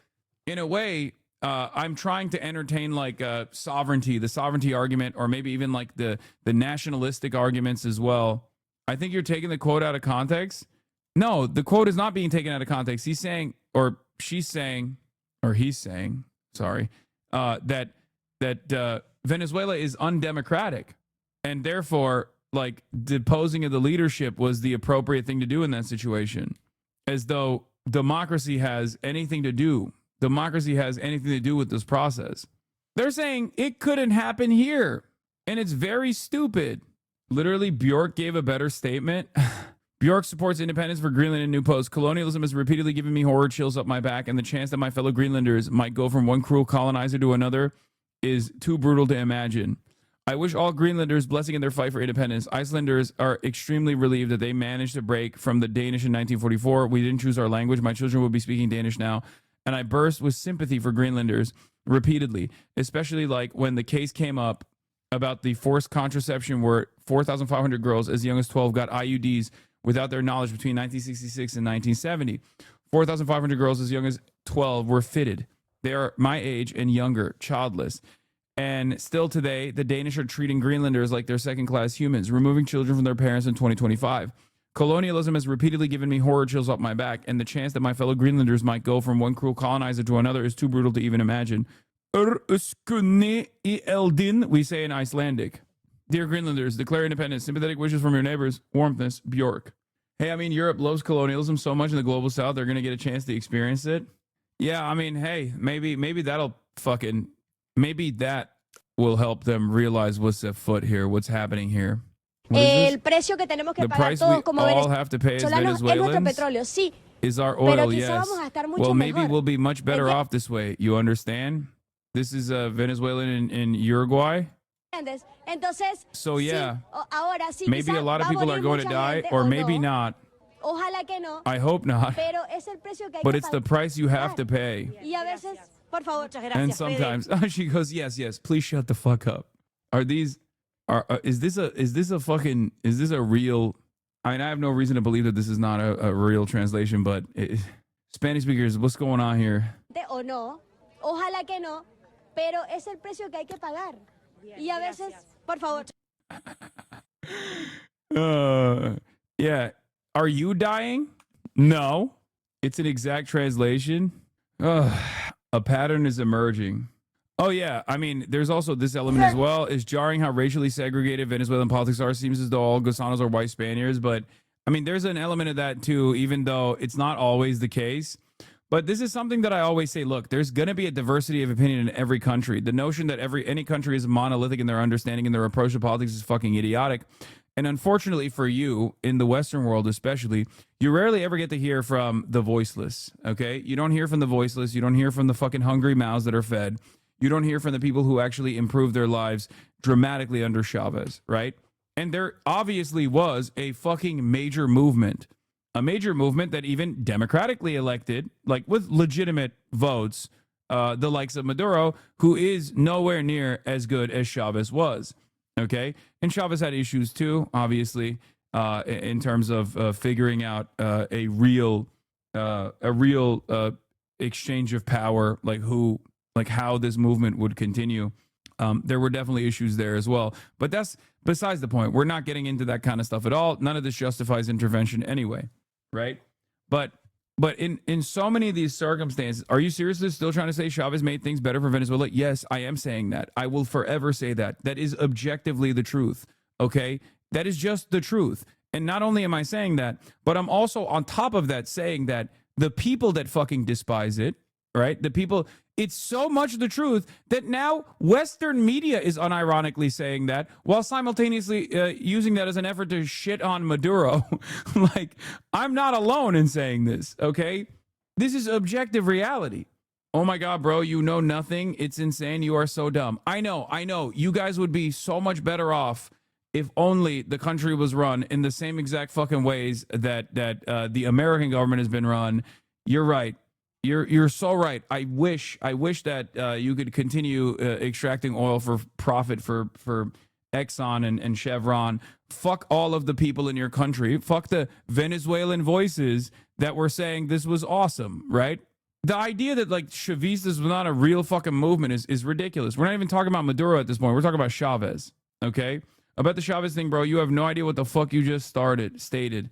in a way, I'm trying to entertain like the sovereignty argument, or maybe even like the nationalistic arguments as well. I think you're taking the quote out of context. No, the quote is not being taken out of context. He's saying, or she's saying, or he's saying, sorry, that Venezuela is undemocratic, and therefore, like, deposing of the leadership was the appropriate thing to do in that situation, as though democracy has anything to do with this process. They're saying it couldn't happen here, and it's very stupid. Literally, Bjork gave a better statement. Bjork supports independence for Greenland in New Post. Colonialism has repeatedly given me horror chills up my back, and the chance that my fellow Greenlanders might go from one cruel colonizer to another is too brutal to imagine. I wish all Greenlanders blessing in their fight for independence. Icelanders are extremely relieved that they managed to break from the Danish in 1944. We didn't choose our language. My children will be speaking Danish now. And I burst with sympathy for Greenlanders repeatedly, especially like when the case came up about the forced contraception where 4,500 girls as young as 12 got IUDs without their knowledge between 1966 and 1970. 4,500 girls as young as 12 were fitted. They are my age and younger, childless. And still today, the Danish are treating Greenlanders like they're second-class humans, removing children from their parents in 2025. Colonialism has repeatedly given me horror chills up my back, and the chance that my fellow Greenlanders might go from one cruel colonizer to another is too brutal to even imagine. We say in Icelandic. Dear Greenlanders, declare independence. Sympathetic wishes from your neighbors. Warmthness, Bjork. Hey, I mean, Europe loves colonialism so much in the global south, they're going to get a chance to experience it. Yeah, I mean, hey, maybe that will help them realize what's afoot here, what's happening here. El precio que tenemos que pagar todos como venezolanos es nuestro petróleo, sí. Is our oil, yes. Well, maybe we'll be much better off this way. You understand? This is Venezuelan in Uruguay. Entonces, so yeah, maybe a lot of people are going to die, or maybe not. I hope not. But it's the price you have to pay. And sometimes she goes, yes, please shut the fuck up. Is this a real? I mean, I have no reason to believe that this is not a real translation, but Spanish speakers, what's going on here? O no, ojalá que no, pero es el precio que hay que pagar. Y a veces, por favor. Yeah. Are you dying? No. It's an exact translation. A pattern is emerging. Oh, yeah. I mean, there's also this element as well. It's jarring how racially segregated Venezuelan politics are. Seems as though all Gusanos are white Spaniards. But, I mean, there's an element of that, too, even though it's not always the case. But this is something that I always say, look, there's going to be a diversity of opinion in every country. The notion that any country is monolithic in their understanding and their approach to politics is fucking idiotic. And unfortunately for you, in the Western world especially, you rarely ever get to hear from the voiceless, okay? You don't hear from the voiceless. You don't hear from the fucking hungry mouths that are fed. You don't hear from the people who actually improved their lives dramatically under Chavez, right? And there obviously was a fucking major movement, a major movement that even democratically elected, like with legitimate votes, the likes of Maduro, who is nowhere near as good as Chavez was, okay? And Chavez had issues too, obviously, in terms of figuring out a real exchange of power, like how this movement would continue. There were definitely issues there as well. But that's besides the point. We're not getting into that kind of stuff at all. None of this justifies intervention anyway, right? But in so many of these circumstances, are you seriously still trying to say Chavez made things better for Venezuela? Yes, I am saying that. I will forever say that. That is objectively the truth, okay? That is just the truth. And not only am I saying that, but I'm also on top of that saying that the people that fucking despise it, right? The people, it's so much the truth that now Western media is unironically saying that while simultaneously using that as an effort to shit on Maduro. Like, I'm not alone in saying this, okay? This is objective reality. Oh my God, bro, you know nothing. It's insane. You are so dumb. I know. You guys would be so much better off if only the country was run in the same exact fucking ways that the American government has been run. You're right. You're so right. I wish that you could continue extracting oil for profit for Exxon and Chevron. Fuck all of the people in your country. Fuck the Venezuelan voices that were saying this was awesome, right? The idea that like Chavistas was not a real fucking movement is ridiculous. We're not even talking about Maduro at this point. We're talking about Chavez, okay? About the Chavez thing, bro, you have no idea what the fuck you just stated.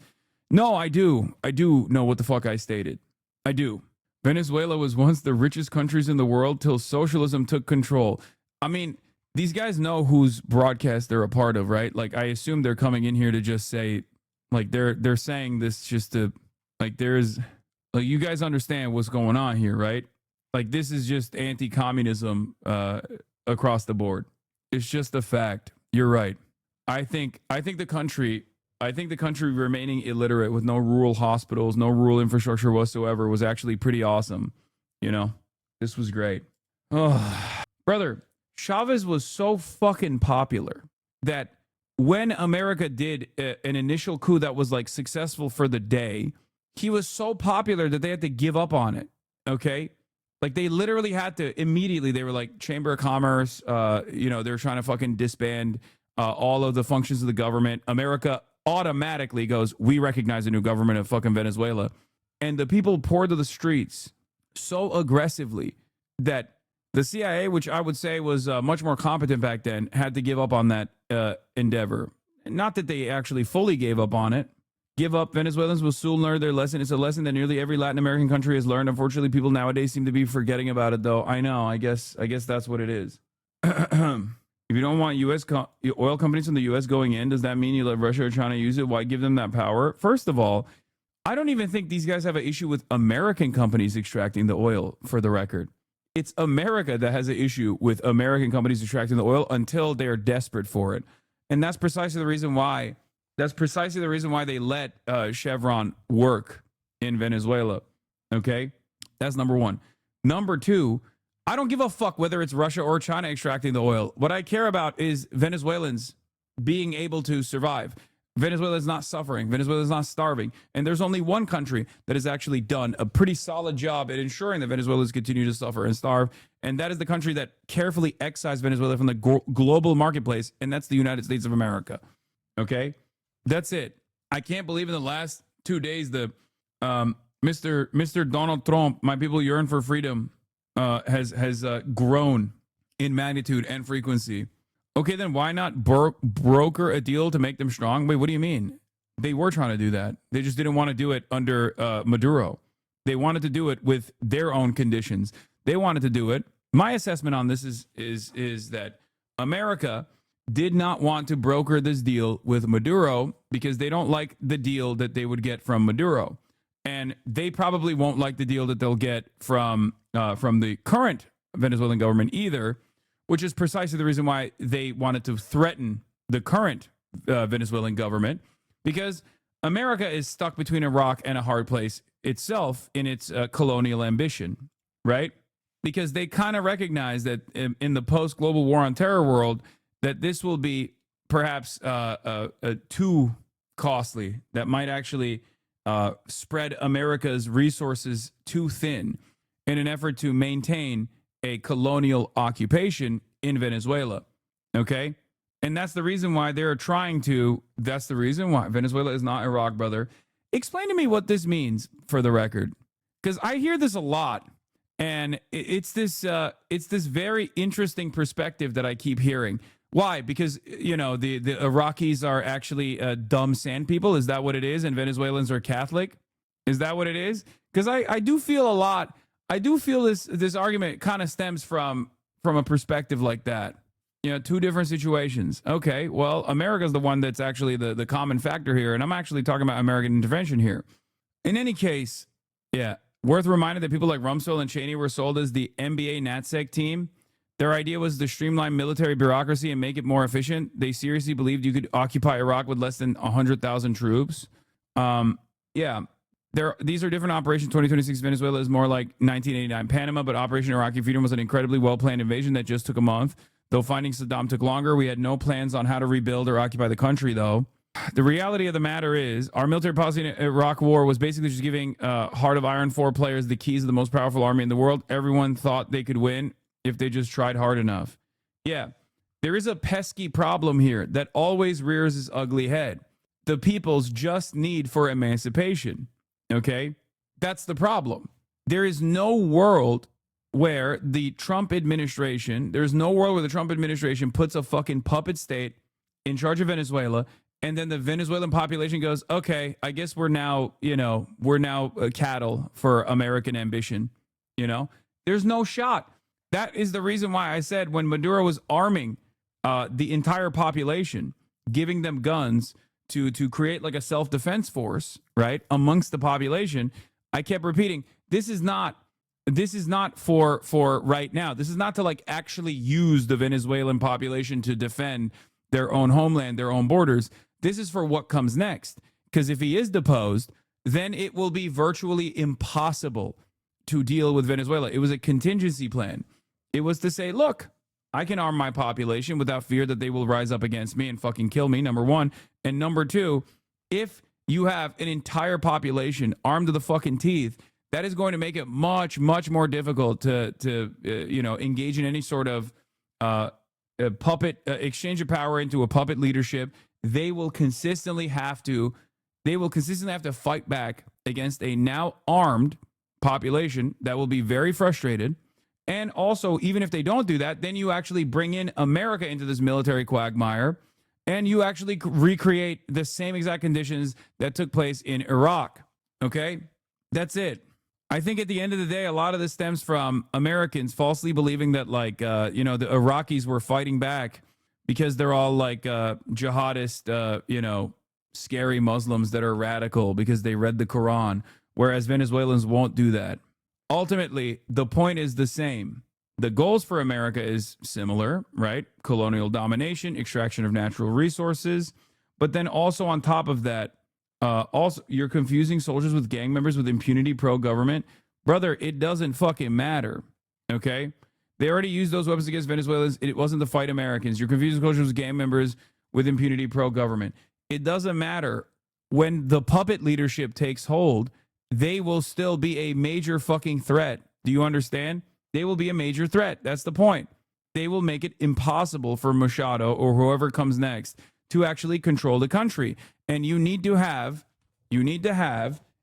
No, I do. I do know what the fuck I stated. I do. Venezuela was once the richest countries in the world till socialism took control. I mean, these guys know whose broadcast they're a part of, right? Like, I assume they're coming in here to just say, like, they're saying this just to, like, there's, like, you guys understand what's going on here, right? Like, this is just anti-communism across the board. It's just a fact. You're right. I think the country remaining illiterate with no rural hospitals, no rural infrastructure whatsoever was actually pretty awesome. You know, this was great. Oh, brother, Chavez was so fucking popular that when America did an initial coup that was like successful for the day, he was so popular that they had to give up on it. Okay. Like they literally had to immediately, they were like Chamber of Commerce, you know, they're trying to fucking disband all of the functions of the government. America automatically goes, we recognize a new government of fucking Venezuela. And the people poured to the streets so aggressively that the CIA, which I would say was much more competent back then, had to give up on that endeavor. Not that they actually fully gave up on it. Give up. Venezuelans will soon learn their lesson. It's a lesson that nearly every Latin American country has learned. Unfortunately, people nowadays seem to be forgetting about it, though. I know. I guess that's what it is. If you don't want U.S. oil companies from the U.S. going in, does that mean you let Russia or China use it? Why give them that power? First of all, I don't even think these guys have an issue with American companies extracting the oil, for the record. It's America that has an issue with American companies extracting the oil until they're desperate for it. And that's precisely the reason why. That's precisely the reason why they let Chevron work in Venezuela. Okay, that's number one. Number two, I don't give a fuck whether it's Russia or China extracting the oil. What I care about is Venezuelans being able to survive. Venezuela is not suffering. Venezuela is not starving. And there's only one country that has actually done a pretty solid job at ensuring that Venezuelans continue to suffer and starve. And that is the country that carefully excised Venezuela from the global marketplace. And that's the United States of America. Okay? That's it. I can't believe in the last 2 days the Mr. Donald Trump, my people yearn for freedom, has grown in magnitude and frequency. Okay, then why not broker a deal to make them strong? Wait, what do you mean? They were trying to do that. They just didn't want to do it under Maduro. They wanted to do it with their own conditions. They wanted to do it. My assessment on this is that America did not want to broker this deal with Maduro because they don't like the deal that they would get from Maduro. And they probably won't like the deal that they'll get from the current Venezuelan government either, which is precisely the reason why they wanted to threaten the current Venezuelan government, because America is stuck between a rock and a hard place itself in its colonial ambition, right? Because they kind of recognize that in the post-global war on terror world, that this will be perhaps too costly, that might actually spread America's resources too thin in an effort to maintain a colonial occupation in Venezuela. Okay? And that's the reason why they're trying to, that's the reason why Venezuela is not Iraq, brother. Explain to me what this means for the record. Because I hear this a lot, and it's this very interesting perspective that I keep hearing. Why? Because, you know, the Iraqis are actually dumb sand people. Is that what it is? And Venezuelans are Catholic? Is that what it is? Because I do feel a lot. I do feel this argument kind of stems from a perspective like that. You know, two different situations. Okay, well, America's the one that's actually the common factor here. And I'm actually talking about American intervention here. In any case, yeah, worth reminding that people like Rumsfeld and Cheney were sold as the NBA NatSec team. Their idea was to streamline military bureaucracy and make it more efficient. They seriously believed you could occupy Iraq with less than 100,000 troops. Yeah, these are different operations. 2026 Venezuela is more like 1989 Panama, but Operation Iraqi Freedom was an incredibly well-planned invasion that just took a month. Though finding Saddam took longer, we had no plans on how to rebuild or occupy the country, though. The reality of the matter is our military policy in Iraq war was basically just giving Heart of Iron 4 players the keys of the most powerful army in the world. Everyone thought they could win if they just tried hard enough. Yeah, there is a pesky problem here that always rears its ugly head. The people's just need for emancipation. Okay? That's the problem. There is no world where the Trump administration, puts a fucking puppet state in charge of Venezuela, and then the Venezuelan population goes, okay, I guess we're now cattle for American ambition. You know? There's no shot. That is the reason why I said when Maduro was arming the entire population, giving them guns to create like a self-defense force, right, amongst the population, I kept repeating, this is not for right now. This is not to like actually use the Venezuelan population to defend their own homeland, their own borders. This is for what comes next. Because if he is deposed, then it will be virtually impossible to deal with Venezuela. It was a contingency plan. It was to say, look, I can arm my population without fear that they will rise up against me and fucking kill me, number one. And number two, if you have an entire population armed to the fucking teeth, that is going to make it much, much more difficult to engage in any sort of puppet exchange of power into a puppet leadership. They will consistently have to fight back against a now armed population that will be very frustrated. And also, even if they don't do that, then you actually bring in America into this military quagmire, and you actually recreate the same exact conditions that took place in Iraq. Okay? That's it. I think at the end of the day, a lot of this stems from Americans falsely believing that, like, the Iraqis were fighting back because they're all like jihadist, scary Muslims that are radical because they read the Quran, whereas Venezuelans won't do that. Ultimately, the point is the same. The goals for America is similar, right? Colonial domination, extraction of natural resources. But then also on top of that, also you're confusing soldiers with gang members with impunity pro-government. Brother, it doesn't fucking matter, okay? They already used those weapons against Venezuelans. It wasn't to fight Americans. You're confusing soldiers with gang members with impunity pro-government. It doesn't matter. When the puppet leadership takes hold, they will still be a major fucking threat. Do you understand? They will be a major threat. That's the point. They will make it impossible for Machado or whoever comes next to actually control the country. And you need to have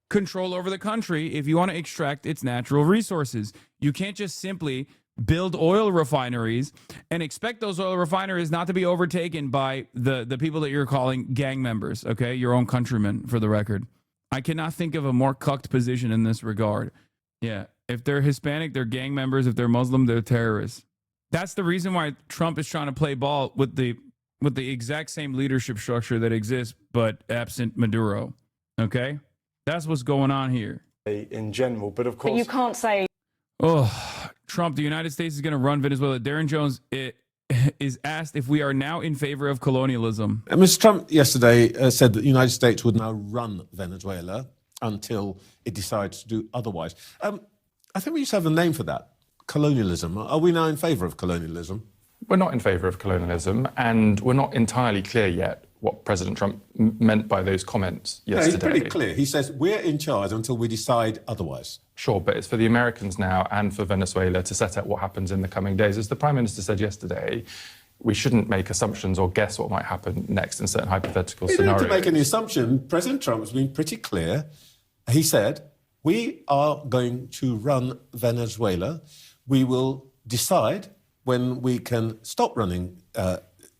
control over the country if you want to extract its natural resources. You can't just simply build oil refineries and expect those oil refineries not to be overtaken by the people that you're calling gang members, okay? Your own countrymen, for the record. I cannot think of a more cucked position in this regard. Yeah, if they're Hispanic, they're gang members. If they're Muslim, they're terrorists. That's the reason why Trump is trying to play ball with the exact same leadership structure that exists, but absent Maduro, okay? That's what's going on here. In general, but of course... But you can't say... Oh, Trump, the United States is going to run Venezuela. Darren Jones is asked if we are now in favor of colonialism. Mr. Trump yesterday said that the United States would now run Venezuela until it decides to do otherwise. I think we used to have a name for that, colonialism. Are we now in favor of colonialism? We're not in favor of colonialism, and we're not entirely clear yet what President Trump meant by those comments yesterday. No, he's pretty clear. He says, we're in charge until we decide otherwise. Sure, but it's for the Americans now and for Venezuela to set out what happens in the coming days. As the Prime Minister said yesterday, we shouldn't make assumptions or guess what might happen next in certain hypothetical scenarios. You don't have to make any assumption. President Trump has been pretty clear. He said, we are going to run Venezuela. We will decide when we can stop running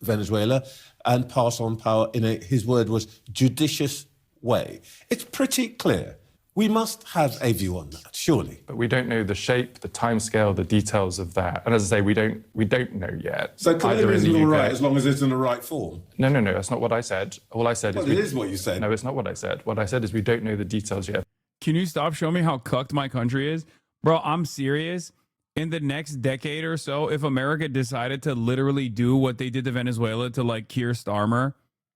Venezuela and pass on power in his word was, judicious way. It's pretty clear. We must have a view on that, surely. But we don't know the shape, the timescale, the details of that. And as I say, we don't know yet. So colonialism is all right as long as it's in the right form? No, that's not what I said. All I said is... Well, it is what you said. No, it's not what I said. What I said is we don't know the details yet. Can you stop showing me how cucked my country is? Bro, I'm serious. In the next decade or so, if America decided to literally do what they did to Venezuela to like Keir Starmer,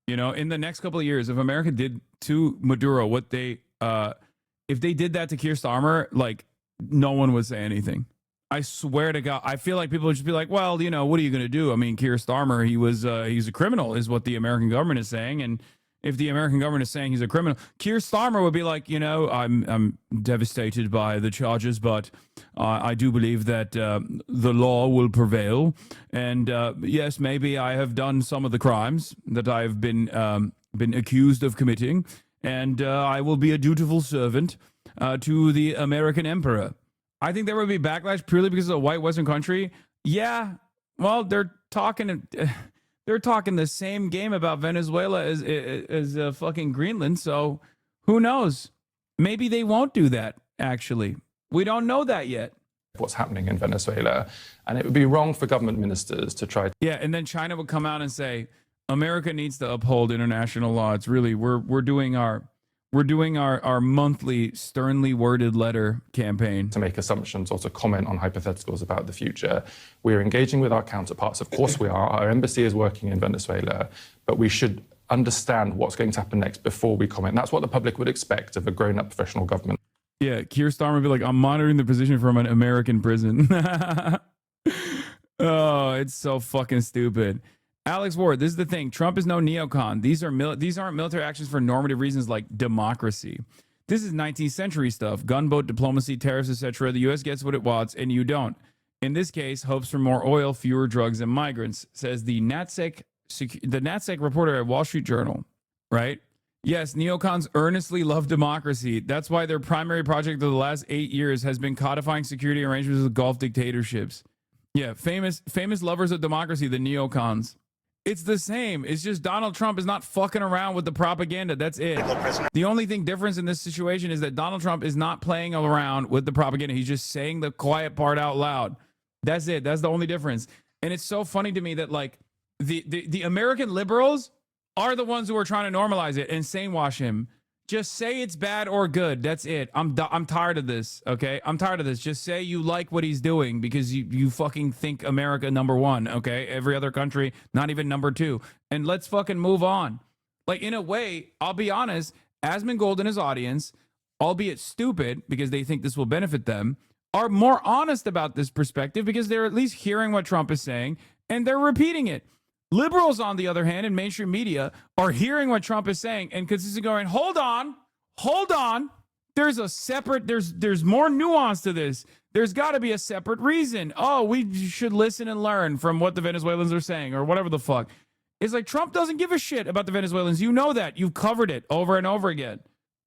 you know, in the next couple of years, if America did to Maduro what they, if they did that to Keir Starmer, like no one would say anything. I swear to God, I feel like people would just be like, well, you know, what are you going to do? I mean, Keir Starmer, he's a criminal is what the American government is saying. And if the American government is saying he's a criminal, Keir Starmer would be like, you know, I'm devastated by the charges, but I do believe that the law will prevail. And yes, maybe I have done some of the crimes that I've been accused of committing, and I will be a dutiful servant to the American emperor. I think there would be backlash purely because of a white Western country. Yeah, well, they're talking the same game about Venezuela as fucking Greenland. So who knows? Maybe they won't do that, actually. We don't know that yet. What's happening in Venezuela. And it would be wrong for government ministers to try. Yeah, and then China would come out and say, America needs to uphold international law. It's really, we're doing our monthly sternly worded letter campaign. To make assumptions or to comment on hypotheticals about the future. We're engaging with our counterparts. Of course we are. Our embassy is working in Venezuela, but we should understand what's going to happen next before we comment. That's what the public would expect of a grown-up professional government. Yeah, Keir Starmer would be like, I'm monitoring the position from an American prison. Oh, it's so fucking stupid. Alex Ward, this is the thing. Trump is no neocon. These aren't military actions for normative reasons like democracy. This is 19th century stuff. Gunboat diplomacy, tariffs, etc. The U.S. gets what it wants, and you don't. In this case, hopes for more oil, fewer drugs, and migrants, says the NatSec reporter at Wall Street Journal. Right? Yes, neocons earnestly love democracy. That's why their primary project of the last 8 years has been codifying security arrangements with Gulf dictatorships. Yeah, famous lovers of democracy, the neocons. It's the same. It's just Donald Trump is not fucking around with the propaganda. That's it. The only thing difference in this situation is that Donald Trump is not playing around with the propaganda. He's just saying the quiet part out loud. That's it. That's the only difference. And it's so funny to me that like the American liberals are the ones who are trying to normalize it and sandwash him. Just say it's bad or good. That's it. I'm tired of this, okay? I'm tired of this. Just say you like what he's doing because you fucking think America #1, okay? Every other country, not even #2. And let's fucking move on. Like, in a way, I'll be honest, Asmongold and his audience, albeit stupid because they think this will benefit them, are more honest about this perspective because they're at least hearing what Trump is saying and they're repeating it. Liberals, on the other hand, in mainstream media are hearing what Trump is saying and consistently going, hold on. There's a separate, there's more nuance to this. There's got to be a separate reason. Oh, we should listen and learn from what the Venezuelans are saying or whatever the fuck. It's like Trump doesn't give a shit about the Venezuelans. You know that. You've covered it over and over again.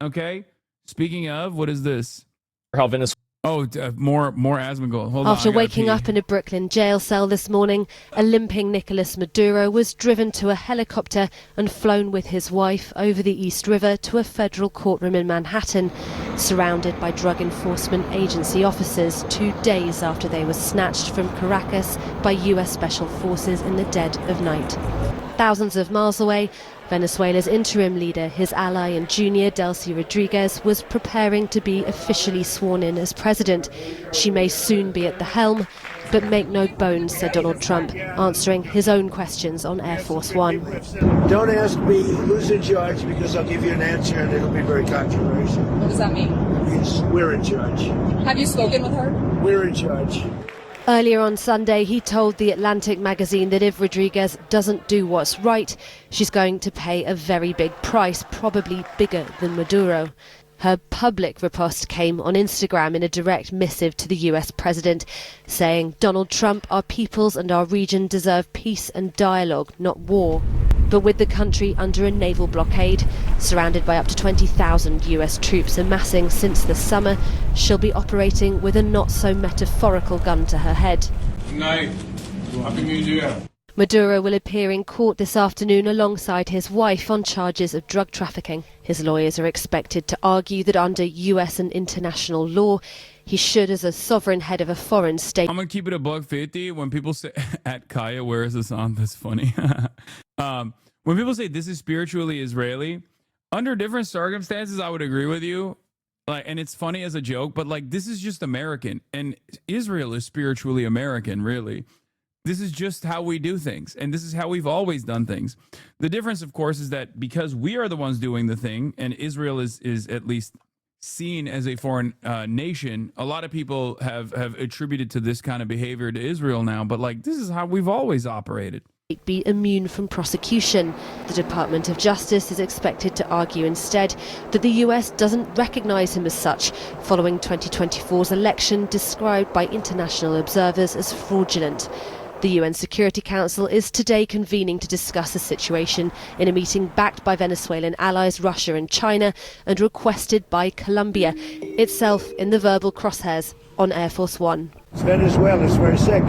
Okay? Speaking of, what is this? How Venezuela. Oh, more Asmongold. Hold on. After waking up in a Brooklyn jail cell this morning, a limping Nicolas Maduro was driven to a helicopter and flown with his wife over the East River to a federal courtroom in Manhattan, surrounded by Drug Enforcement Agency officers 2 days after they were snatched from Caracas by U.S. Special Forces in the dead of night. Thousands of miles away, Venezuela's interim leader, his ally and junior Delcy Rodriguez, was preparing to be officially sworn in as president. She may soon be at the helm, but make no bones, said Donald Trump, answering his own questions on Air Force One. Don't ask me who's in charge because I'll give you an answer and it'll be very controversial. What does that mean? Yes, we're in charge. Have you spoken with her? We're in charge. Earlier on Sunday, he told The Atlantic magazine that if Rodriguez doesn't do what's right, she's going to pay a very big price, probably bigger than Maduro. Her public riposte came on Instagram in a direct missive to the US president, saying, Donald Trump, our peoples and our region deserve peace and dialogue, not war. But with the country under a naval blockade, surrounded by up to 20,000 US troops amassing since the summer, she'll be operating with a not-so-metaphorical gun to her head. Good night. Happy New Year. Maduro will appear in court this afternoon alongside his wife on charges of drug trafficking. His lawyers are expected to argue that under US and international law, he should, as a sovereign head of a foreign state... I'm going to keep it $150 when people say... At Kaya, where is this on? That's funny. When people say this is spiritually Israeli, under different circumstances, I would agree with you. Like, and it's funny as a joke, but like, this is just American. And Israel is spiritually American, really. This is just how we do things, and this is how we've always done things. The difference, of course, is that because we are the ones doing the thing, and Israel is at least seen as a foreign nation, a lot of people have attributed to this kind of behavior to Israel now, but like, this is how we've always operated. Be immune from prosecution. The Department of Justice is expected to argue instead that the US doesn't recognize him as such, following 2024's election described by international observers as fraudulent. The UN Security Council is today convening to discuss the situation in a meeting backed by Venezuelan allies Russia and China and requested by Colombia, itself in the verbal crosshairs on Air Force One. Venezuela is very sick.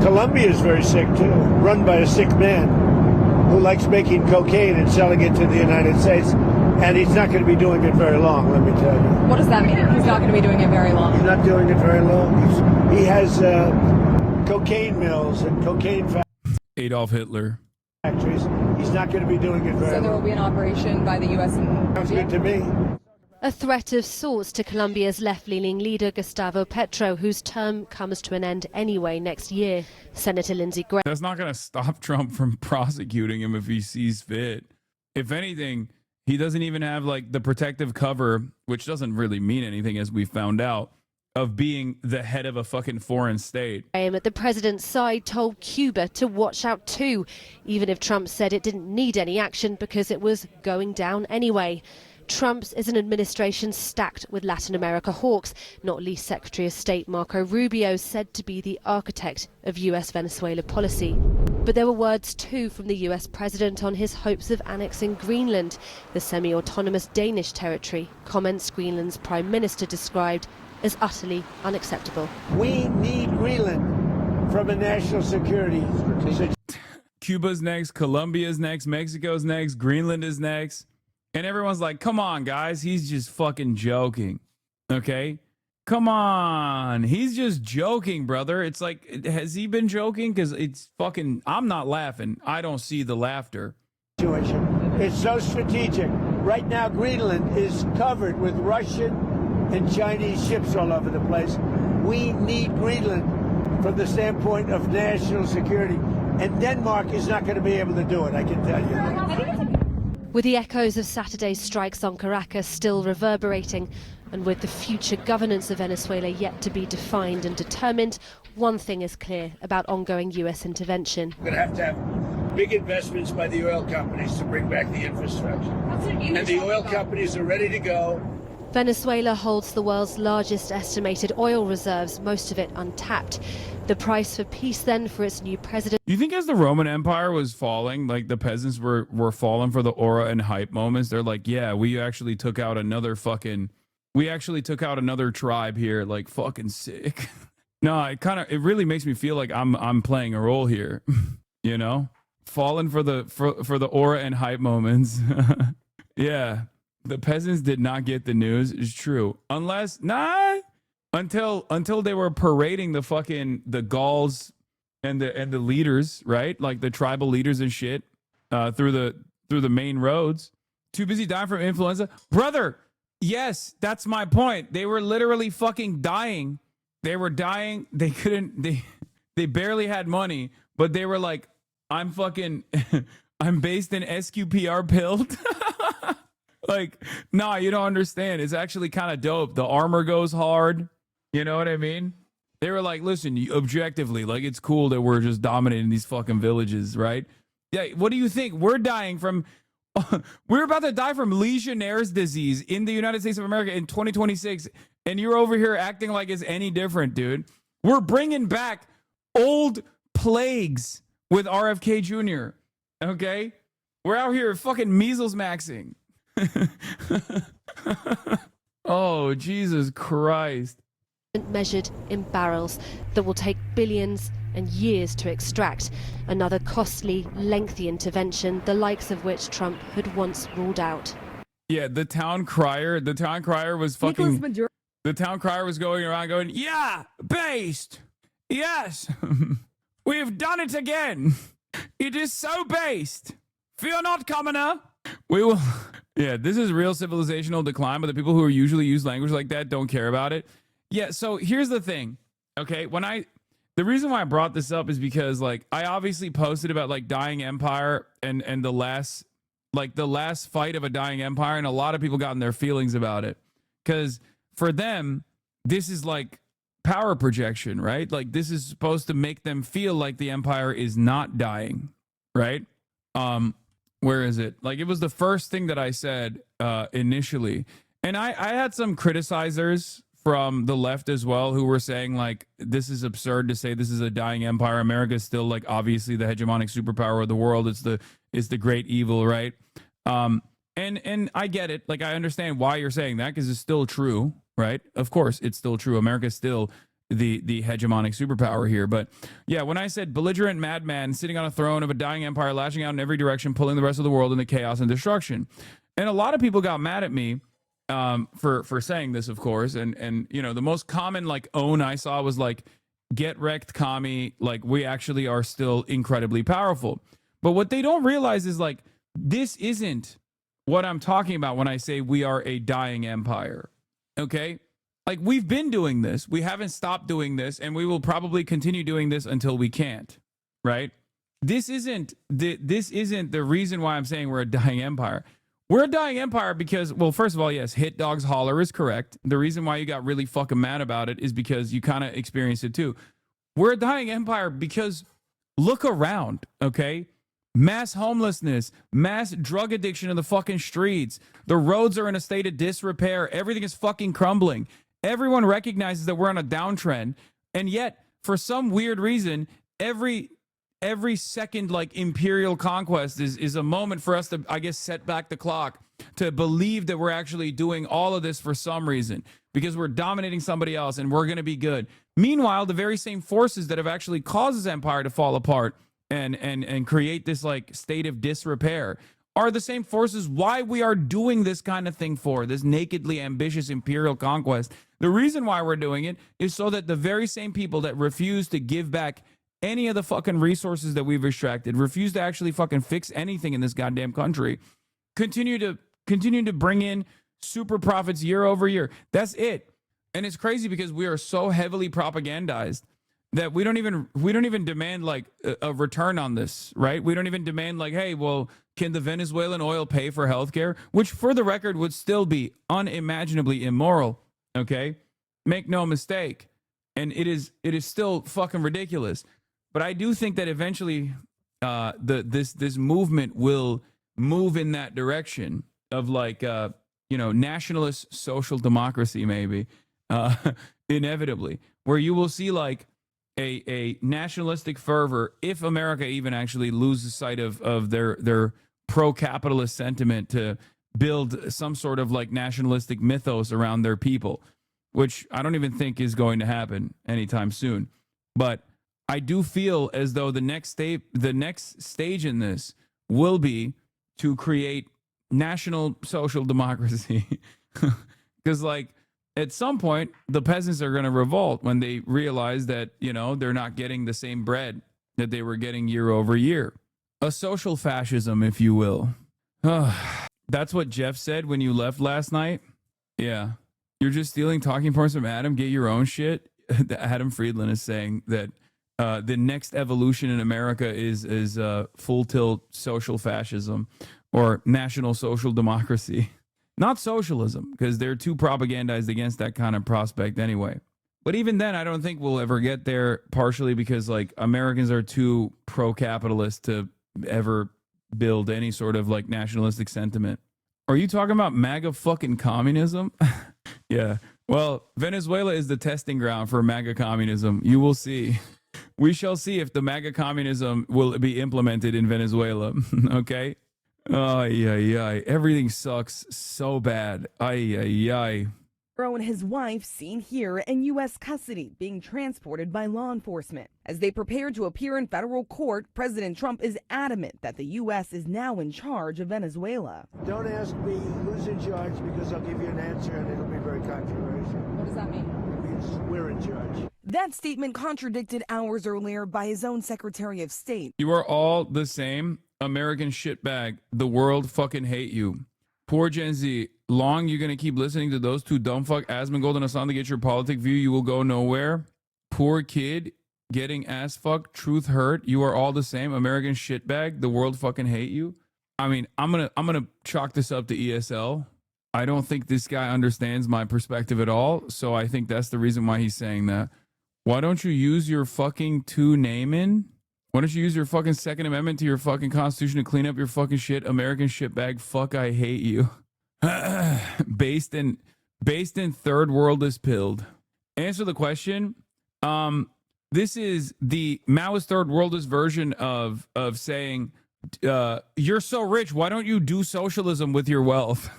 Colombia is very sick too, run by a sick man who likes making cocaine and selling it to the United States. And he's not going to be doing it very long, let me tell you. What does that mean? He's not going to be doing it very long. He's not doing it very long. He has cocaine mills and cocaine Adolf Hitler. factories. He's not going to be doing it very long. So there will be an operation by the U.S. and Sounds good to me. A threat of sorts to Colombia's left-leaning leader Gustavo Petro, whose term comes to an end anyway next year. Senator Lindsey Graham. That's not going to stop Trump from prosecuting him if he sees fit. If anything, he doesn't even have like the protective cover, which doesn't really mean anything as we found out, of being the head of a fucking foreign state. Graham at the president's side told Cuba to watch out too, even if Trump said it didn't need any action because it was going down anyway. Trump's is an administration stacked with Latin America hawks, not least Secretary of State Marco Rubio, said to be the architect of US Venezuela policy. But there were words too from the US president on his hopes of annexing Greenland, the semi-autonomous Danish territory, comments Greenland's prime minister described as utterly unacceptable. We need Greenland from a national security. Cuba's next, Colombia's next, Mexico's next, Greenland is next. And everyone's like, come on, guys, he's just fucking joking. Okay? Come on. He's just joking, brother. It's like, has he been joking? Because it's fucking, I'm not laughing. I don't see the laughter. It's so strategic. Right now, Greenland is covered with Russian and Chinese ships all over the place. We need Greenland from the standpoint of national security. And Denmark is not going to be able to do it, I can tell you that. With the echoes of Saturday's strikes on Caracas still reverberating, and with the future governance of Venezuela yet to be defined and determined, one thing is clear about ongoing US intervention. We're going to have big investments by the oil companies to bring back the infrastructure. And the oil companies are ready to go. Venezuela holds the world's largest estimated oil reserves, most of it untapped. The price for peace then for its new president. You think as the Roman Empire was falling, like the peasants were falling for the aura and hype moments? They're like, yeah, we actually took out another tribe here, like fucking sick. No, it really makes me feel like I'm playing a role here. You know? Falling for the aura and hype moments. Yeah. The peasants did not get the news. It's true. Until they were parading the Gauls and the leaders, right? Like the tribal leaders and shit, through the main roads. Too busy dying from influenza. Brother, yes, that's my point. They were literally fucking dying. They were dying. They barely had money, but they were like, I'm based in SQPR pilled. Like, nah, you don't understand. It's actually kind of dope. The armor goes hard. You know what I mean? They were like, listen, objectively, like, it's cool that we're just dominating these fucking villages, right? Yeah, what do you think? We're dying from... we're about to die from Legionnaire's disease in the United States of America in 2026, and you're over here acting like it's any different, dude. We're bringing back old plagues with RFK Jr., okay? We're out here fucking measles maxing. Oh, Jesus Christ. Measured in barrels that will take billions and years to extract. Another costly, lengthy intervention, the likes of which Trump had once ruled out. Yeah, the town crier was fucking... The town crier was going around going, yeah, based. Yes. We've done it again. It is so based. Fear not, commoner. We will... Yeah, this is real civilizational decline, but the people who usually use language like that don't care about it. Yeah, so here's the thing, okay? The reason why I brought this up is because, like, I obviously posted about, like, dying empire and the last fight of a dying empire, and a lot of people got in their feelings about it. Because for them, this is, like, power projection, right? Like, this is supposed to make them feel like the empire is not dying, right? Where is it? Like, it was the first thing that I said initially. And I had some criticizers from the left as well who were saying, like, this is absurd to say this is a dying empire. America is still, like, obviously the hegemonic superpower of the world. It's the great evil, right? And I get it. Like, I understand why you're saying that, because it's still true, right? Of course, it's still true. America is still the hegemonic superpower here. But yeah, when I said belligerent madman sitting on a throne of a dying empire, lashing out in every direction, pulling the rest of the world into chaos and destruction. And a lot of people got mad at me for saying this, of course. And you know, the most common like own I saw was like, get wrecked, commie. Like, we actually are still incredibly powerful. But what they don't realize is, like, this isn't what I'm talking about when I say we are a dying empire. Okay? Like, we've been doing this. We haven't stopped doing this, and we will probably continue doing this until we can't, right? This isn't the reason why I'm saying we're a dying empire. We're a dying empire because, well, first of all, yes, hit dogs holler is correct. The reason why you got really fucking mad about it is because you kind of experienced it too. We're a dying empire because look around, okay? Mass homelessness, mass drug addiction in the fucking streets. The roads are in a state of disrepair. Everything is fucking crumbling. Everyone recognizes that we're on a downtrend, and yet, for some weird reason, every second like imperial conquest is a moment for us to, I guess, set back the clock to believe that we're actually doing all of this for some reason because we're dominating somebody else and we're going to be good. Meanwhile, the very same forces that have actually caused this empire to fall apart and create this like state of disrepair are the same forces why we are doing this kind of thing for this nakedly ambitious imperial conquest. The reason why we're doing it is so that the very same people that refuse to give back any of the fucking resources that we've extracted, refuse to actually fucking fix anything in this goddamn country, continue to continuing to bring in super profits year over year. That's it. And it's crazy because we are so heavily propagandized that we don't even demand like a return on this, right? We don't even demand like, hey, well, can the Venezuelan oil pay for healthcare? Which, for the record, would still be unimaginably immoral. Okay, make no mistake, and it is still fucking ridiculous. But I do think that eventually, this movement will move in that direction of like nationalist social democracy, maybe inevitably, where you will see like a nationalistic fervor if America even actually loses sight of their pro-capitalist sentiment to build some sort of like nationalistic mythos around their people, which I don't even think is going to happen anytime soon. But I do feel as though the next stage in this will be to create national social democracy. Because like at some point the peasants are going to revolt when they realize that, they're not getting the same bread that they were getting year over year. A social fascism, if you will. That's what Jeff said when you left last night. Yeah. You're just stealing talking points from Adam. Get your own shit. Adam Friedland is saying that the next evolution in America is full tilt social fascism or national social democracy. Not socialism, because they're too propagandized against that kind of prospect anyway. But even then, I don't think we'll ever get there, partially because like Americans are too pro-capitalist to ever build any sort of like nationalistic sentiment. Are you talking about MAGA fucking communism? Yeah. Well, Venezuela is the testing ground for MAGA communism. You will see. We shall see if the MAGA communism will be implemented in Venezuela. Okay? Ay. Everything sucks so bad. Ay. And his wife seen here in U.S. custody being transported by law enforcement. As they prepare to appear in federal court, President Trump is adamant that the U.S. is now in charge of Venezuela. Don't ask me who's in charge because I'll give you an answer and it'll be very controversial. What does that mean? It means we're in charge. That statement contradicted hours earlier by his own Secretary of State. You are all the same American shitbag. The world fucking hate you. Poor Gen Z. Long you're going to keep listening to those two dumb fuck Asmongold and Hasan to get your politic view. You will go nowhere. Poor kid getting ass fucked. Truth hurt. You are all the same American shitbag. The world fucking hate you. I mean, I'm gonna chalk this up to ESL. I don't think this guy understands my perspective at all. So I think that's the reason why he's saying that. Why don't you use your fucking two-name-in? Why don't you use your fucking Second Amendment to your fucking Constitution to clean up your fucking shit? American shitbag. Fuck, I hate you. Based in third world is pilled. Answer the question. This is the Maoist third worldist version of saying, you're so rich, why don't you do socialism with your wealth?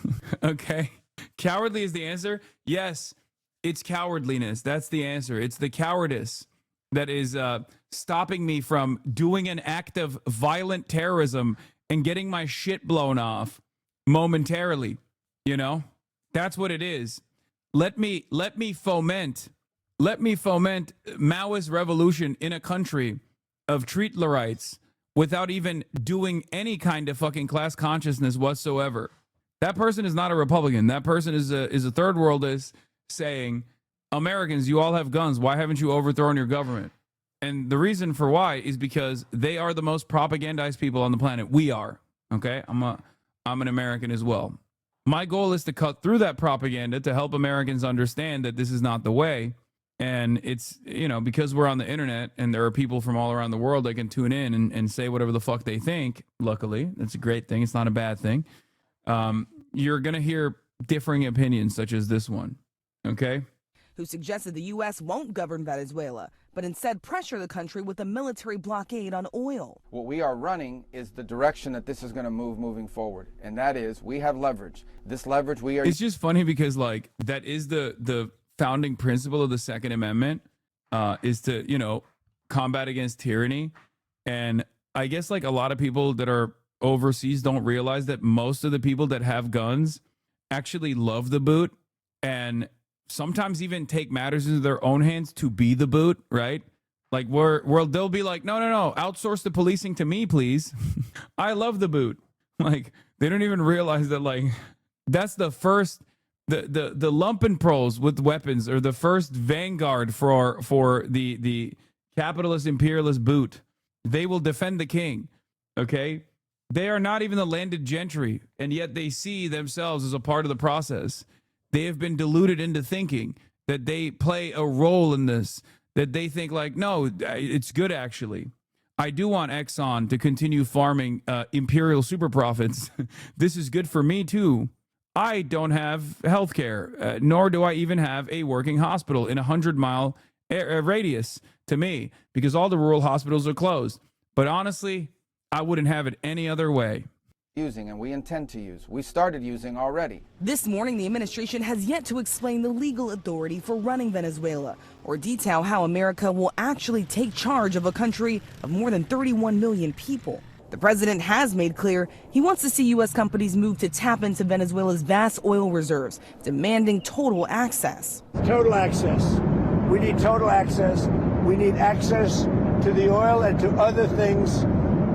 Okay. Cowardly is the answer. Yes, it's cowardliness. That's the answer. It's the cowardice that is stopping me from doing an act of violent terrorism and getting my shit blown off momentarily. That's what it is. Let me foment Maoist revolution in a country of treatlerites without even doing any kind of fucking class consciousness whatsoever. That person is not a Republican. That person is a third worldist saying, Americans, you all have guns. Why haven't you overthrown your government? And the reason for why is because they are the most propagandized people on the planet. We are. Okay? I'm an American as well. My goal is to cut through that propaganda to help Americans understand that this is not the way. And it's, because we're on the internet and there are people from all around the world that can tune in and say whatever the fuck they think. Luckily, that's a great thing. It's not a bad thing. You're going to hear differing opinions such as this one. Okay? Who suggested the U.S. won't govern Venezuela, but instead pressure the country with a military blockade on oil. What we are running is the direction that this is going to move moving forward, and that is we have leverage. This leverage we are... It's just funny because, like, that is the founding principle of the Second Amendment, is to, combat against tyranny. And I guess, like, a lot of people that are overseas don't realize that most of the people that have guns actually love the boot and sometimes even take matters into their own hands to be the boot, right? Like where they'll be like, no, outsource the policing to me, please. I love the boot. Like They don't even realize that, like, that's the first, the lumpenproles with weapons are the first vanguard for the capitalist imperialist boot. They will defend the king, okay? They are not even the landed gentry, and yet they see themselves as a part of the process. They have been deluded into thinking that they play a role in this, that they think like, no, it's good actually. I do want Exxon to continue farming imperial super profits. This is good for me too. I don't have health care, nor do I even have a working hospital in a 100-mile radius to me, because all the rural hospitals are closed. But honestly, I wouldn't have it any other way. Using, and we intend to use. We started using already. This morning, the administration has yet to explain the legal authority for running Venezuela or detail how America will actually take charge of a country of more than 31 million people. The president has made clear he wants to see U.S. companies move to tap into Venezuela's vast oil reserves, demanding total access. Total access. We need total access. We need access to the oil and to other things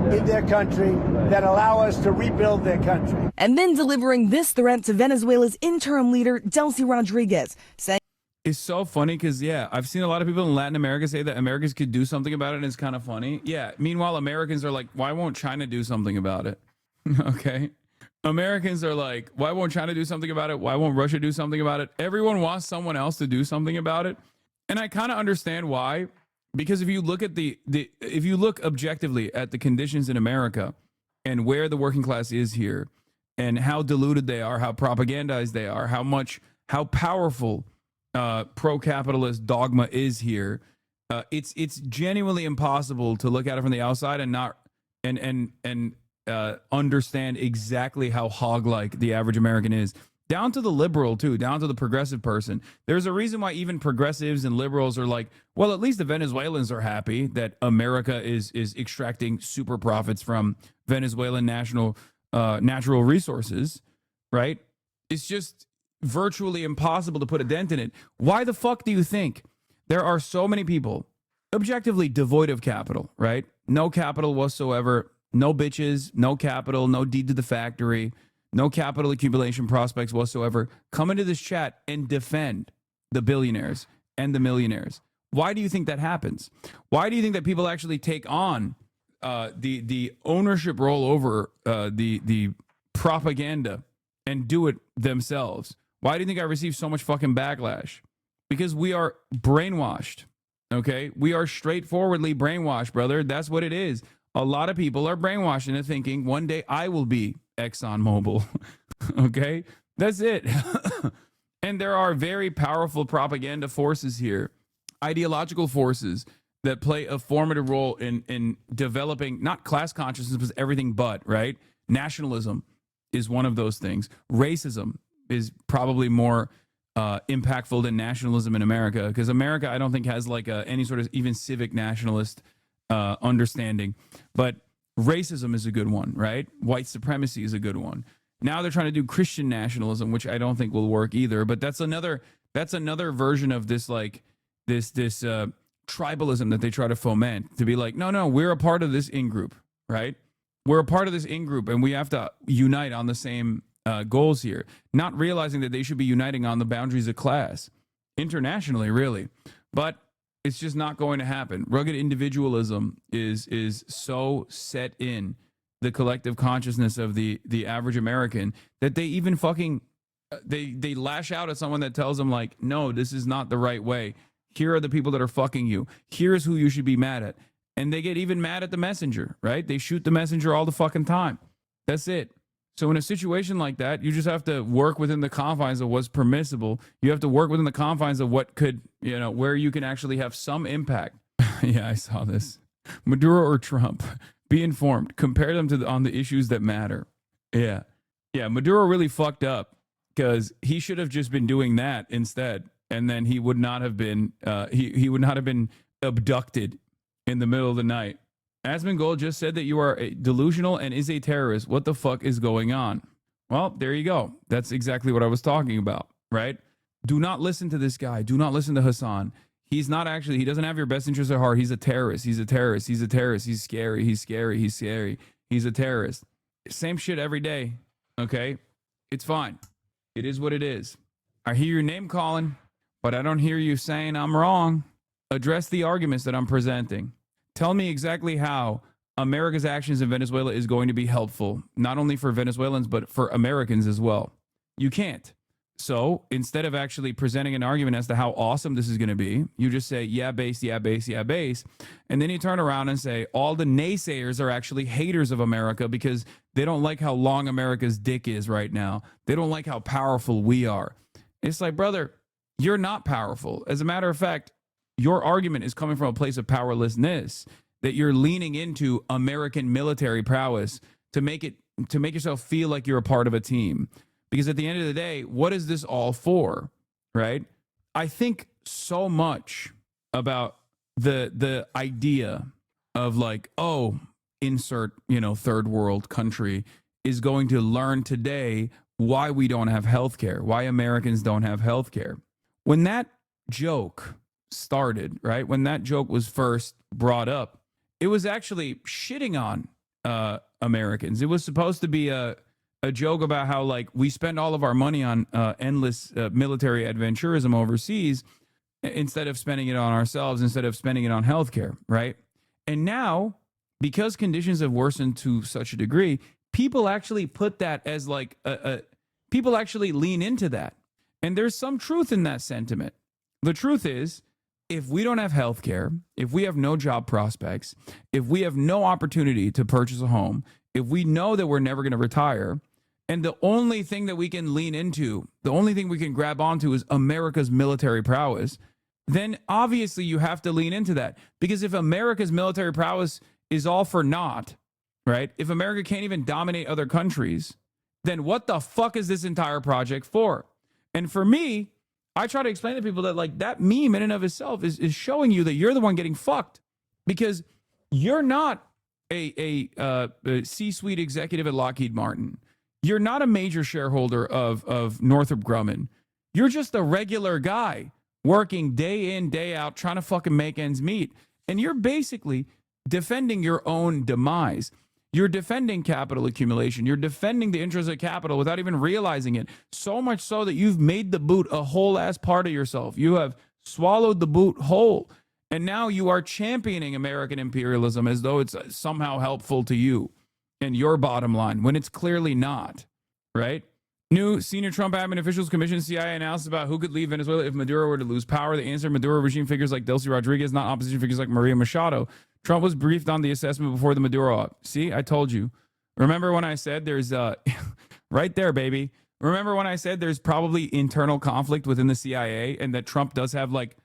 in their country that allow us to rebuild their country. And then delivering this threat to Venezuela's interim leader, Delcy Rodriguez, saying, It's so funny because, yeah, I've seen a lot of people in Latin America say that Americans could do something about it, and it's kind of funny. Yeah, meanwhile, Americans are like, why won't China do something about it? Okay? Americans are like, why won't China do something about it? Why won't Russia do something about it? Everyone wants someone else to do something about it. And I kind of understand why. Because if you look at if you look objectively at the conditions in America and where the working class is here and how deluded they are, how propagandized they are, how powerful pro-capitalist dogma is here, it's genuinely impossible to look at it from the outside and not understand exactly how hog-like the average American is. Down to the liberal, too, down to the progressive person. There's a reason why even progressives and liberals are like, well, at least the Venezuelans are happy that America is extracting super profits from Venezuelan natural resources, right? It's just virtually impossible to put a dent in it. Why the fuck do you think there are so many people objectively devoid of capital, right? No capital whatsoever, no bitches, no capital, no deed to the factory, no capital accumulation prospects whatsoever, come into this chat and defend the billionaires and the millionaires. Why do you think that happens? Why do you think that people actually take on the ownership role over the propaganda and do it themselves? Why do you think I receive so much fucking backlash? Because we are brainwashed, okay? We are straightforwardly brainwashed, brother. That's what it is. A lot of people are brainwashed into thinking one day I will be ExxonMobil. Okay, that's it. And there are very powerful propaganda forces here, ideological forces that play a formative role in developing not class consciousness, but everything but, right? Nationalism is one of those things. Racism is probably more impactful than nationalism in America, because America, I don't think, has like any sort of even civic nationalist understanding. But racism is a good one, right? White supremacy is a good one. Now they're trying to do Christian nationalism, which I don't think will work either. But that's another version of this, like this tribalism that they try to foment, to be like, no, we're a part of this in-group, right? We're a part of this in-group, and we have to unite on the same goals here, not realizing that they should be uniting on the boundaries of class internationally, really. But it's just not going to happen. Rugged individualism is so set in the collective consciousness of the average American that they even fucking they lash out at someone that tells them like, no, this is not the right way. Here are the people that are fucking you. Here's who you should be mad at. And they get even mad at the messenger, right? They shoot the messenger all the fucking time. That's it. So in a situation like that, you just have to work within the confines of what's permissible. You have to work within the confines of what could, where you can actually have some impact. Yeah, I saw this. Maduro or Trump, be informed. Compare them on the issues that matter. Yeah. Yeah, Maduro really fucked up because he should have just been doing that instead. And then he would not have been, he would not have been abducted in the middle of the night. Asmongold just said that you are delusional and is a terrorist. What the fuck is going on? Well, there you go. That's exactly what I was talking about, right? Do not listen to this guy. Do not listen to Hasan. He's not actually, he doesn't have your best interests at heart. He's a terrorist. He's a terrorist. He's a terrorist. He's scary. He's scary. He's scary. He's a terrorist. Same shit every day. Okay? It's fine. It is what it is. I hear your name calling, but I don't hear you saying I'm wrong. Address the arguments that I'm presenting. Tell me exactly how America's actions in Venezuela is going to be helpful, not only for Venezuelans, but for Americans as well. You can't. So instead of actually presenting an argument as to how awesome this is going to be, you just say, yeah, base, yeah, base, yeah, base. And then you turn around and say, all the naysayers are actually haters of America because they don't like how long America's dick is right now. They don't like how powerful we are. It's like, brother, you're not powerful. As a matter of fact, your argument is coming from a place of powerlessness, that you're leaning into American military prowess to make yourself feel like you're a part of a team. Because at the end of the day, what is this all for, right? I think so much about the idea of like, oh, insert, third world country is going to learn today why we don't have healthcare, why Americans don't have healthcare. When that joke started, right? When that joke was first brought up, it was actually shitting on Americans. It was supposed to be a joke about how like we spend all of our money on endless military adventurism overseas instead of spending it on ourselves, instead of spending it on healthcare, right? And now, because conditions have worsened to such a degree, people actually put that as like people actually lean into that. And there's some truth in that sentiment. The truth is, if we don't have healthcare, if we have no job prospects, if we have no opportunity to purchase a home, if we know that we're never going to retire, and the only thing that we can lean into, the only thing we can grab onto is America's military prowess, then obviously you have to lean into that. Because if America's military prowess is all for naught, right? If America can't even dominate other countries, then what the fuck is this entire project for? And for me, I try to explain to people that like that meme in and of itself is showing you that you're the one getting fucked, because you're not a C-suite executive at Lockheed Martin. You're not a major shareholder of Northrop Grumman. You're just a regular guy working day in, day out, trying to fucking make ends meet. And you're basically defending your own demise. You're defending capital accumulation. You're defending the interests of capital without even realizing it. So much so that you've made the boot a whole ass part of yourself. You have swallowed the boot whole. And now you are championing American imperialism as though it's somehow helpful to you and your bottom line, when it's clearly not, right? New senior Trump admin officials commissioned CIA analysis about who could leave Venezuela if Maduro were to lose power. The answer: Maduro regime figures like Delcy Rodriguez, not opposition figures like Maria Machado. Trump was briefed on the assessment before the Maduro op. See, I told you. Remember when I said there's right there, baby. Remember when I said there's probably internal conflict within the CIA and that Trump does have like,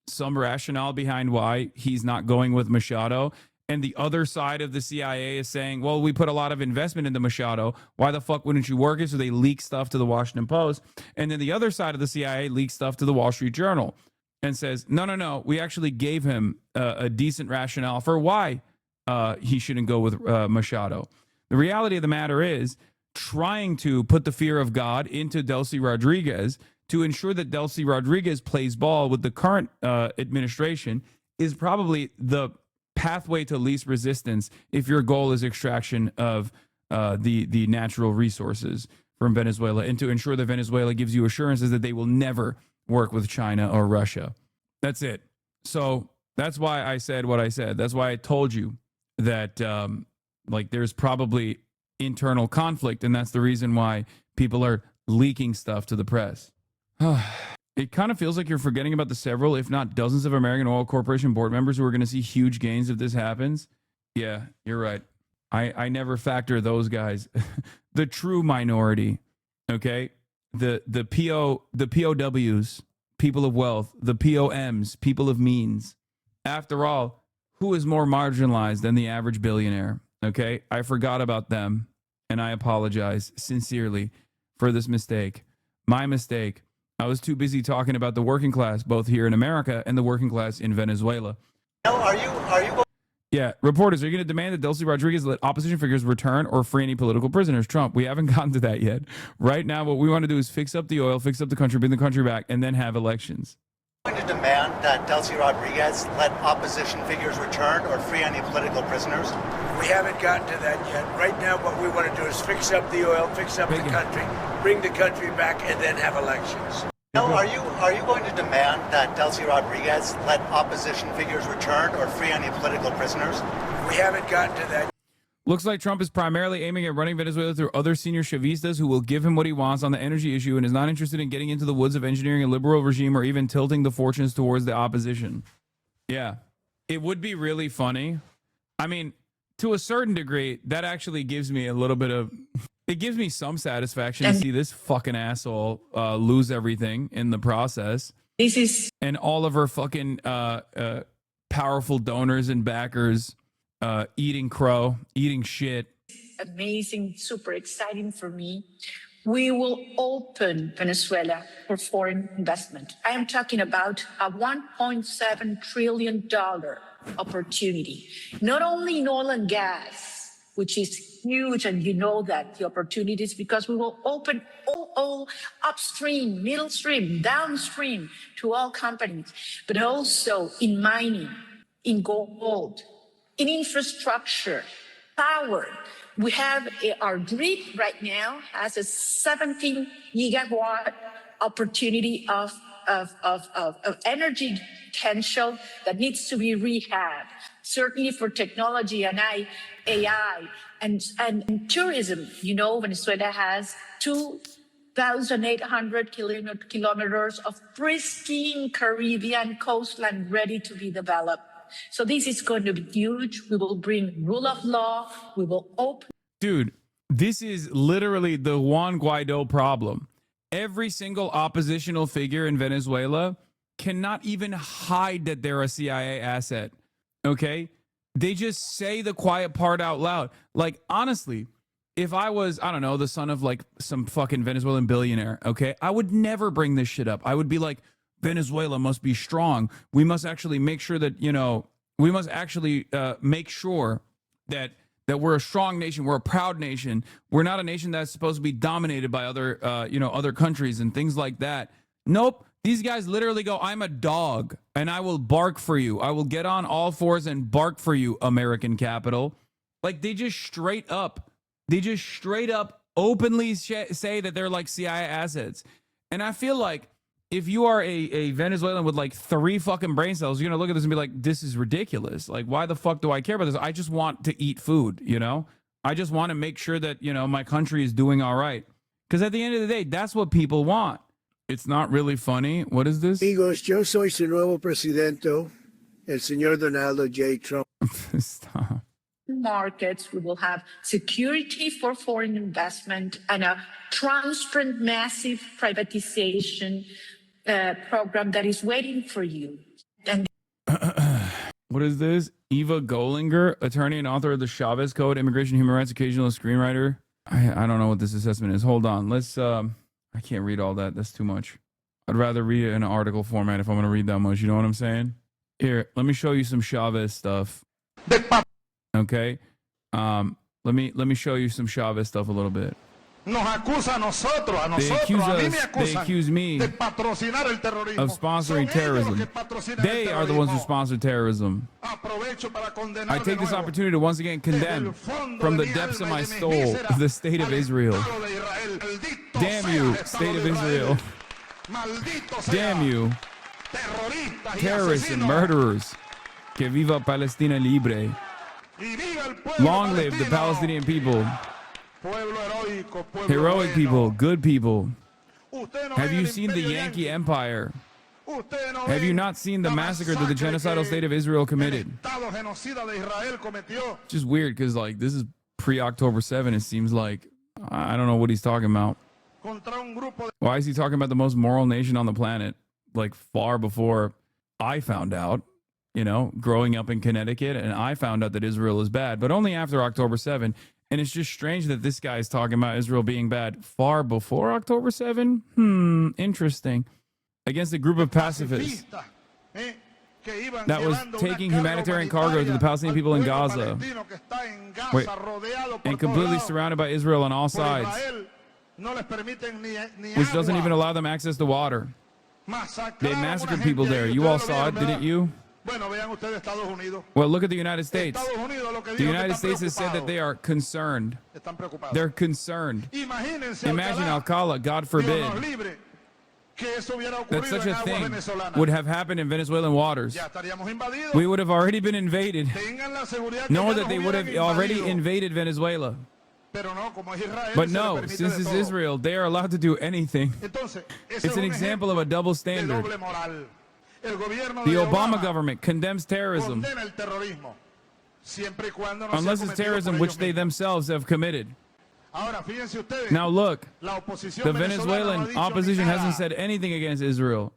some rationale behind why he's not going with Machado. And the other side of the CIA is saying, well, we put a lot of investment into Machado. Why the fuck wouldn't you work it? So they leak stuff to the Washington Post. And then the other side of the CIA leaks stuff to the Wall Street Journal and says, no, we actually gave him a decent rationale for why he shouldn't go with Machado. The reality of the matter is trying to put the fear of God into Delcy Rodriguez to ensure that Delcy Rodriguez plays ball with the current administration is probably the pathway to least resistance if your goal is extraction of the natural resources from Venezuela, and to ensure that Venezuela gives you assurances that they will never work with China or Russia. That's it. So that's why I said what I said. That's why I told you that there's probably internal conflict, and that's the reason why people are leaking stuff to the press. It kind of feels like you're forgetting about the several, if not dozens, of American Oil Corporation board members who are going to see huge gains if this happens. Yeah, you're right. I never factor those guys. The true minority, okay? The POWs, people of wealth, the POMs, people of means. After all, who is more marginalized than the average billionaire? Okay? I forgot about them, and I apologize sincerely for this mistake. My mistake. I was too busy talking about the working class, both here in America and the working class in Venezuela. Are you? Yeah, reporters, are you going to demand that Delcy Rodriguez let opposition figures return or free any political prisoners? Trump, we haven't gotten to that yet. Right now, what we want to do is fix up the oil, fix up the country, bring the country back, and then have elections. Going to demand that Delcy Rodriguez let opposition figures return or free any political prisoners? We haven't gotten to that yet. Right now, what we want to do is fix up the oil, fix up the country, bring the country back, and then have elections. No, are you going to demand that Delcy Rodriguez let opposition figures return or free any political prisoners? We haven't gotten to that. Looks like Trump is primarily aiming at running Venezuela through other senior Chavistas who will give him what he wants on the energy issue and is not interested in getting into the woods of engineering a liberal regime or even tilting the fortunes towards the opposition. Yeah, it would be really funny. I mean, to a certain degree, that actually gives me a little bit of... It gives me some satisfaction to see this fucking asshole lose everything in the process. And all of her fucking powerful donors and backers eating crow, eating shit. Amazing, super exciting for me. We will open Venezuela for foreign investment. I am talking about a $1.7 trillion opportunity, not only in oil and gas, which is huge, and you know that the opportunities, because we will open all upstream, middle stream, downstream to all companies, but also in mining, in gold, in infrastructure, power. We have our grid right now has a 17 gigawatt opportunity of energy potential that needs to be rehabbed, certainly for technology and AI and tourism. You know, Venezuela has 2,800 kilometers of pristine Caribbean coastline ready to be developed. So this is going to be huge. We will bring rule of law. We will open. Dude, this is literally the Juan Guaido problem. Every single oppositional figure in Venezuela cannot even hide that they're a CIA asset. Okay? They just say the quiet part out loud. Like, honestly, if I was, I don't know, the son of like some fucking Venezuelan billionaire, okay, I would never bring this shit up. I would be like, Venezuela must be strong. We must actually make sure that, you know, we must actually make sure that we're a strong nation. We're a proud nation. We're not a nation that's supposed to be dominated by other, other countries and things like that. Nope. These guys literally go, I'm a dog and I will bark for you. I will get on all fours and bark for you, American capital. Like they just straight up openly say that they're like CIA assets. And I feel like if you are a Venezuelan with like 3 fucking brain cells, you're going to look at this and be like, this is ridiculous. Like, why the fuck do I care about this? I just want to eat food, you know? I just want to make sure that, you know, my country is doing all right. Because at the end of the day, that's what people want. It's not really funny. What is this? Amigos, yo soy su nuevo presidente, el señor Donald J. Trump. Stop. Markets, we will have security for foreign investment and a transparent, massive privatization program that is waiting for you. And what is this? Eva Golinger, attorney and author of the Chavez Code, Immigration Human Rights Occasional Screenwriter. I don't know what this assessment is. Hold on. Let's I can't read all that. That's too much. I'd rather read it in an article format if I'm going to read that much. You know what I'm saying? Here, let me show you some Chavez stuff. Okay? Let me show you some Chavez stuff a little bit. They accuse me of sponsoring terrorism. They are the ones who sponsor terrorism. I take this opportunity to once again condemn from the depths of my soul the state of Israel. Damn you, state of Israel. Damn you, terrorists and murderers. Que viva Palestina libre. Long live the Palestinian people. Heroic people, good people. Have you seen the Yankee Empire? Have you not seen the massacre that the genocidal state of Israel committed? Just weird because like this is pre-October 7. It seems like I don't know what he's talking about. Why is he talking about the most moral nation on the planet? Like far before I found out, you know, growing up in Connecticut, and I found out that Israel is bad, but only after October 7. And it's just strange that this guy is talking about Israel being bad far before October 7. Interesting. Against a group of pacifists that was taking humanitarian cargo to the Palestinian people in Gaza. Wait, and completely surrounded by Israel on all sides, which doesn't even allow them access to water. They massacred people there. You all saw it, didn't you? Well, look at the United States. The United States has said that they are concerned. They're concerned. Imagine Alcala, God forbid, that such a thing would have happened in Venezuelan waters. We would have already been invaded. Know that they would have already invaded Venezuela. But no, since it's Israel, they are allowed to do anything. It's an example of a double standard. The Obama government condemns terrorism unless it's terrorism which they themselves have committed. Now look, the Venezuelan opposition hasn't said anything against Israel.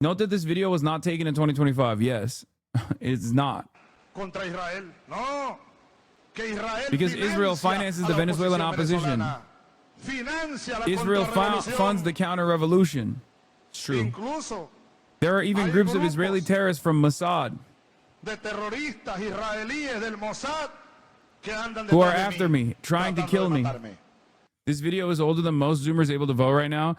Note that this video was not taken in 2025. Yes, it's not. Because Israel finances the Venezuelan opposition. Israel funds the counter-revolution. It's true. There are even groups of Israeli terrorists from Mossad who are after me, trying to kill me. This video is older than most Zoomers able to vote right now.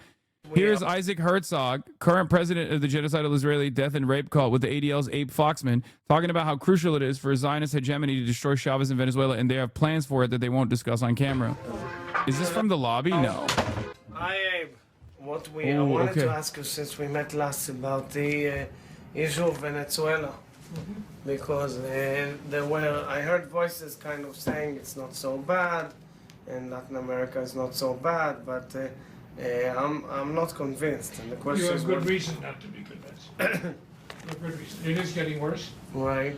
Here's Isaac Herzog, current president of the genocidal Israeli death and rape cult with the ADL's Abe Foxman, talking about how crucial it is for Zionist hegemony to destroy Chavez in Venezuela, and they have plans for it that they won't discuss on camera. Is this from the lobby? No. Hi, Abe. I wanted to ask you, since we met last, about the issue of Venezuela, because I heard voices kind of saying it's not so bad, and Latin America is not so bad, but I'm not convinced. And the question you have good reason not to be convinced. You have good reason. It is getting worse. Right.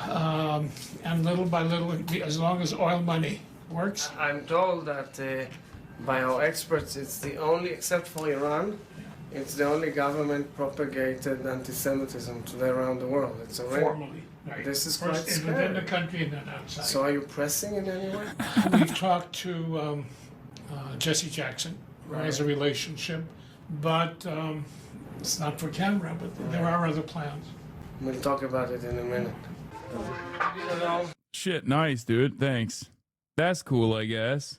And little by little, as long as oil money works. I'm told that by our experts, it's the only, except for Iran, it's the only government propagated anti-Semitism today around the world. It's already formally. Right. This is first quite scary. within the country and then outside. So are you pressing in any way? We've talked to Jesse Jackson, who has a relationship, but it's not for camera, but there are other plans. We'll talk about it in a minute. Shit, nice, dude. Thanks. That's cool, I guess.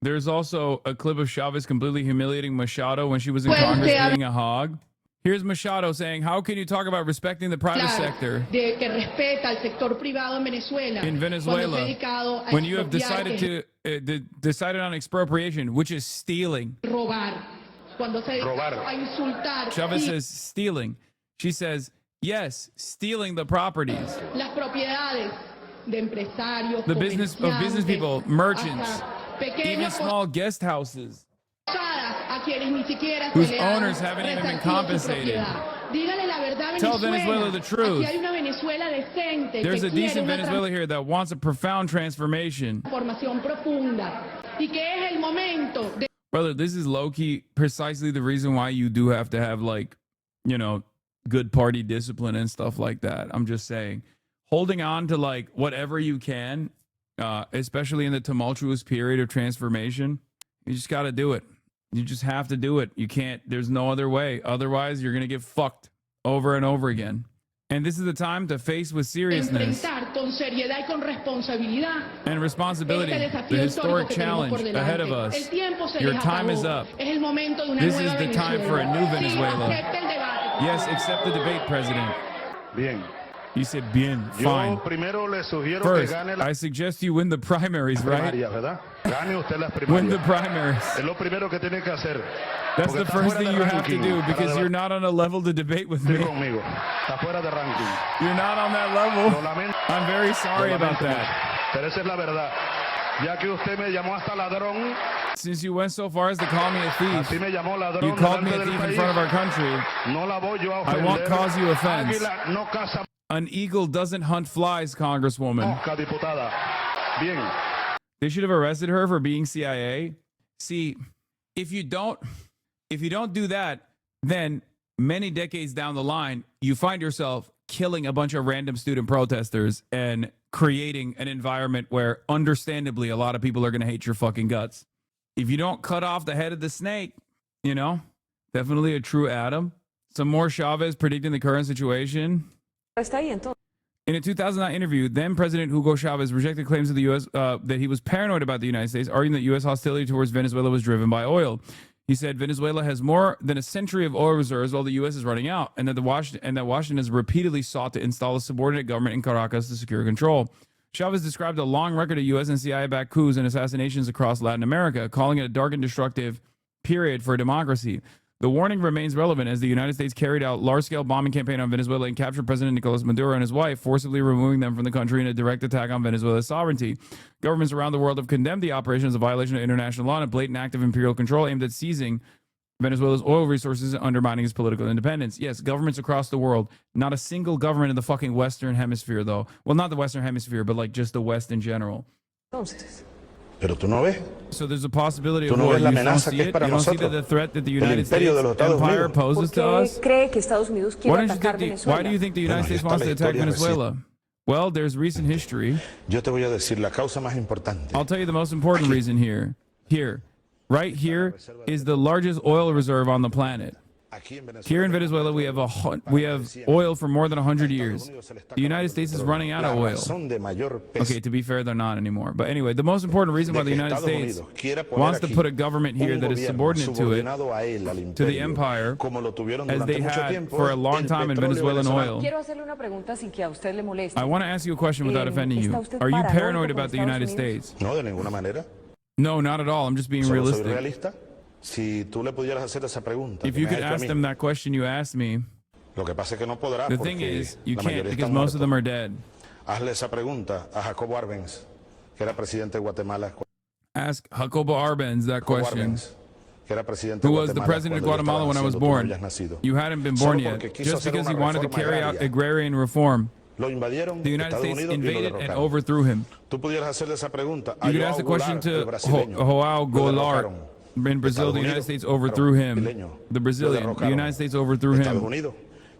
There's also a clip of Chavez completely humiliating Machado when she was in Congress being a hog. Here's Machado saying, how can you talk about respecting the private sector in Venezuela when you have decided to decided on expropriation, which is stealing? Chavez says stealing. She says, yes, stealing the properties. The business of business people, merchants, even small guest houses, whose owners haven't even been compensated. Tell Venezuela the truth. There's a decent Venezuela here that wants a profound transformation. Brother, this is low-key precisely the reason why you do have to have, like, you know, good party discipline and stuff like that. I'm just saying. Holding on to, like, whatever you can, especially in the tumultuous period of transformation, you just got to do it. You just have to do it. You can't, there's no other way. Otherwise, you're going to get fucked over and over again. And this is the time to face with seriousness and responsibility the historic challenge ahead of us. Your time is up. This is the time for a new Venezuela. Yes, accept the debate, President. Bien. You said bien, fine. First, I suggest you win the primaries, right? Win the primaries. That's the first thing you have to do because you're not on a level to debate with me. You're not on that level. I'm very sorry about that. Since you went so far as to call me a thief, you called me a thief in front of our country. I won't cause you offense. An eagle doesn't hunt flies, Congresswoman. They should have arrested her for being CIA. See, if you don't do that, then many decades down the line, you find yourself killing a bunch of random student protesters and creating an environment where, understandably, a lot of people are going to hate your fucking guts. If you don't cut off the head of the snake, you know, definitely a true Adam. Some more Chavez predicting the current situation. In a 2009 interview, then President Hugo Chavez rejected claims of the U.S. That he was paranoid about the United States, arguing that U.S. hostility towards Venezuela was driven by oil. He said Venezuela has more than a century of oil reserves while the U.S. is running out, and that Washington has repeatedly sought to install a subordinate government in Caracas to secure control. Chavez described a long record of U.S. and CIA-backed coups and assassinations across Latin America, calling it a dark and destructive period for democracy. The warning remains relevant as the United States carried out large-scale bombing campaign on Venezuela and captured President Nicolas Maduro and his wife, forcibly removing them from the country in a direct attack on Venezuela's sovereignty. Governments around the world have condemned the operation as a violation of international law and a blatant act of imperial control aimed at seizing Venezuela's oil resources and undermining its political independence. Yes, governments across the world. Not a single government in the fucking Western Hemisphere, though. Well, not the Western Hemisphere, but like just the West in general. Pero tú no ves. So there's a possibility Tú of no war. ves la You don't amenaza see que es it? para You don't see nosotros. the threat that the El United imperio States de los Estados empire Unidos. poses to us? cree que Estados Unidos quiere Why don't you atacar think Venezuela? why do you think the United States wants to attack Venezuela? Well, there's recent history. Yo te voy a decir la causa más importante. I'll tell you the most important reason here. Right here is the largest oil reserve on the planet. Here in Venezuela, we have oil for more than 100 years. The United States is running out of oil. Okay, to be fair, they're not anymore. But anyway, the most important reason why the United States wants to put a government here that is subordinate to it, to the empire, as they had for a long time in Venezuelan oil. I want to ask you a question without offending you. Are you paranoid about the United States? No, de ninguna manera. No, not at all. I'm just being Solo soy realistic. realista. Si tú le pudieras hacer esa pregunta, If you could ask them that question you asked me, lo que pasa es que no podrás, the thing porque is, you la can't mayoría because están most of muertos. them are dead. Hazle esa pregunta a Jacobo Arbenz, que era presidente de Guatemala. Ask Jacobo Arbenz that question. Que era presidente de Who was the Guatemala president of cuando yo Guatemala estaba when I was naciendo, tú no born? habías nacido. You hadn't been Solo born yet. porque quiso Just hacer because he una wanted to reforma carry out agraria. agrarian reform, Lo invadieron the United Estados States Unidos y lo invaded and derrocaron. overthrew him. Tú pudieras hacerle esa pregunta a You could João ask the question Goulart, el to brasileño. João Lo Goulart derrocaron. in Brazil. The United States overthrew him. The Brazilian. The United States overthrew Estados him. Unidos.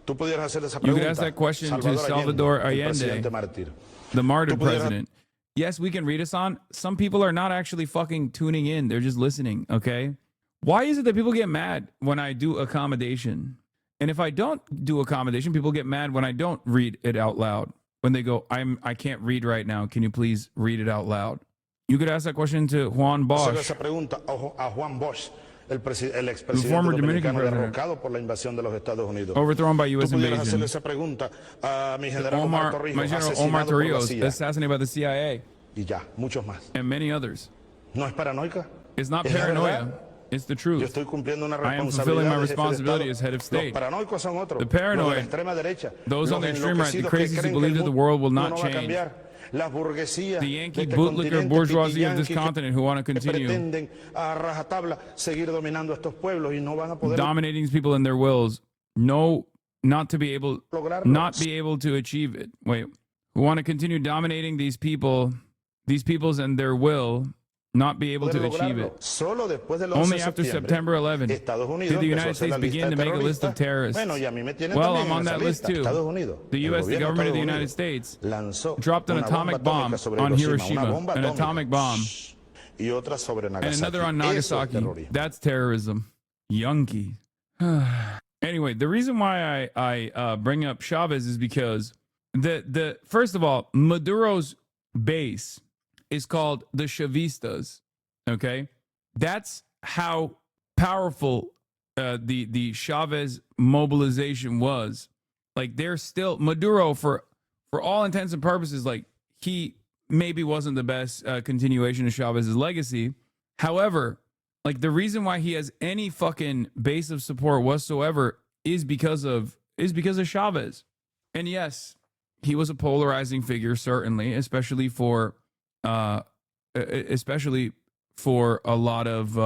Tú pudieras hacerle esa You pregunta could ask that question to Salvador Salvador el Allende, presidente mártir. the martyred Tú pudieras- president. Yes, we can read us on. Some people are not actually fucking tuning in. They're just listening, okay? Why is it that people get mad when I do accommodation? And if I don't do accommodation, people get mad when I don't read it out loud. When they go, I can't read right now. Can you please read it out loud? You could ask that question to Juan Hacerle Bosch, esa pregunta a Juan Bosch, el expresidente former Dominican dominicano president. derrocado por la invasión de los Estados Unidos. Overthrown by Tú US pudieras invasion. hacerle esa pregunta a mi general Omar Torrijos, My general Omar asesinado por la Torrijos, CIA. assassinated by the CIA, Y ya, muchos más. and many others. ¿No es paranoica? It's not Es la paranoia. verdad. It's the Yo truth. estoy cumpliendo una I am fulfilling my responsabilidad de jefe de responsibility Estado. as head of state. Los paranoicos son otros. The paranoid, los de la extrema derecha. those on the los extreme right, the enloquecidos que crazies who creen que believe el that the mundo world will not no va a change. cambiar. Las burguesías The Yankee de este bootlicker continente, bourgeoisie of this piqui-yanqui, continent who want to que continue pretenden a rajatabla seguir dominando a estos pueblos y no van a poder dominating these people in their wills, not be able to achieve it. Wait, who want to continue dominating these peoples and their will, not be able to achieve it. Solo después del 11 Only de after septiembre, September 11 Estados Unidos did the empezó a United hacer States la lista begin de to make a list of terroristas. terrorists. Bueno, y a mí me tienen Well, también I'm en on esa that list lista. too. Estados Unidos, The el U.S., the gobierno de government of the Estados United Unidos States, lanzó dropped an una atomic bomba bomb atómica sobre on Hiroshima, Hiroshima, una bomba an atómica, atomic bomb, y otra sobre and Nagasaki. another on Eso es Nagasaki. terrorismo. That's terrorism. Yunky. Anyway, the reason why I bring up Chavez is because the first of all, Maduro's base is called the Chavistas. Okay, that's how powerful the Chavez mobilization was. Like, they're still Maduro for all intents and purposes. Like, he maybe wasn't the best continuation of Chavez's legacy. However, like, the reason why he has any fucking base of support whatsoever is because of Chavez. And yes, he was a polarizing figure, certainly, especially for a lot of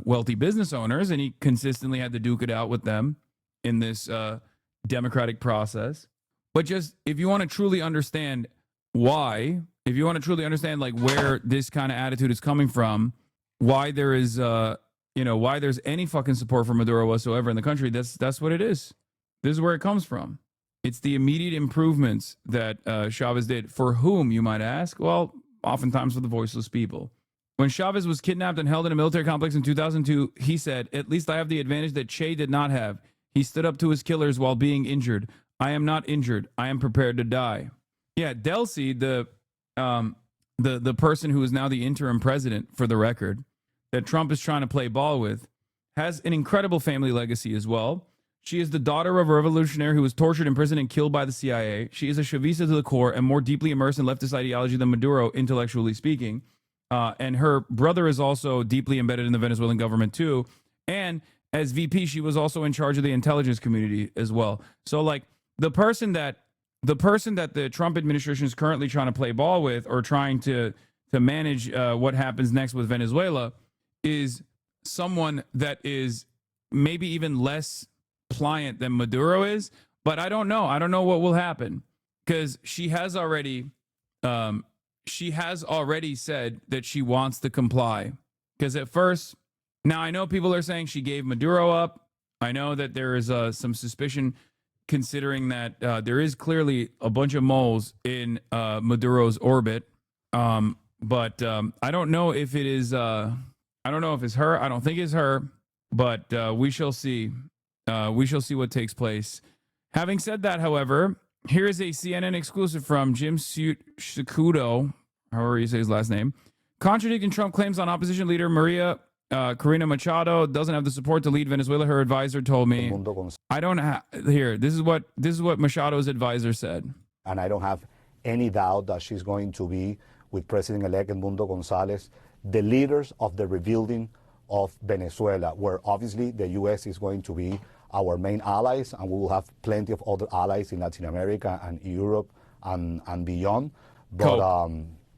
wealthy business owners, and he consistently had to duke it out with them in this democratic process. But just if you want to truly understand why, if you want to truly understand like where this kind of attitude is coming from, why there is why there's any fucking support for Maduro whatsoever in the country, that's what it is. This is where it comes from. It's the immediate improvements that Chavez did. For whom, you might ask? Well, oftentimes for the voiceless people. When Chavez was kidnapped and held in a military complex in 2002, he said, "At least I have the advantage that Che did not have. He stood up to his killers while being injured. I am not injured. I am prepared to die." Yeah, Delcy, the person who is now the interim president, for the record, that Trump is trying to play ball with has an incredible family legacy as well. She is the daughter of a revolutionary who was tortured, imprisoned, and killed by the CIA. She is a Chavista to the core and more deeply immersed in leftist ideology than Maduro, intellectually speaking. And her brother is also deeply embedded in the Venezuelan government too. And as VP, she was also in charge of the intelligence community as well. So like the person that the Trump administration is currently trying to play ball with, or trying to manage what happens next with Venezuela, is someone that is maybe even less pliant than Maduro is. But I don't know. I don't know what will happen, because she has already said that she wants to comply. Because at first, now I know people are saying she gave Maduro up. I know that there is some suspicion, considering that there is clearly a bunch of moles in Maduro's orbit. But I don't know if it is. I don't know if it's her. I don't think it's her. But we shall see. We shall see what takes place. Having said that, however, here is a CNN exclusive from Jim Cejudo, however you say his last name, contradicting Trump claims on opposition leader Maria Corina Machado doesn't have the support to lead Venezuela. Her advisor told me, I don't have, here, this is what Machado's advisor said. And I don't have any doubt that she's going to be, with President-elect Edmundo Gonzalez, the leaders of the rebuilding of Venezuela, where obviously the U.S. is going to be our main allies, and we will have plenty of other allies in Latin America and Europe and beyond. But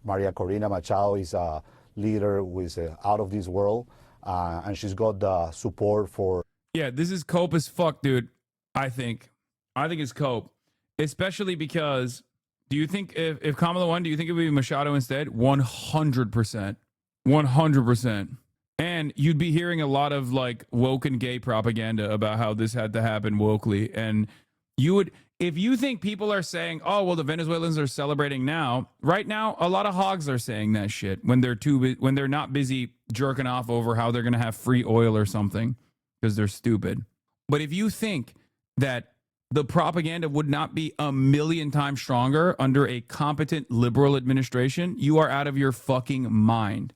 Maria Corina Machado is a leader who is out of this world, and she's got the support for... Yeah, this is cope as fuck, dude. I think it's cope, especially because, do you think if Kamala won, do you think it would be Machado instead? 100%. 100%. And you'd be hearing a lot of like woke and gay propaganda about how this had to happen wokely. And you would, if you think people are saying, oh, well, the Venezuelans are celebrating now, right now, a lot of hogs are saying that shit when they're not busy jerking off over how they're going to have free oil or something, because they're stupid. But if you think that the propaganda would not be a million times stronger under a competent liberal administration, you are out of your fucking mind.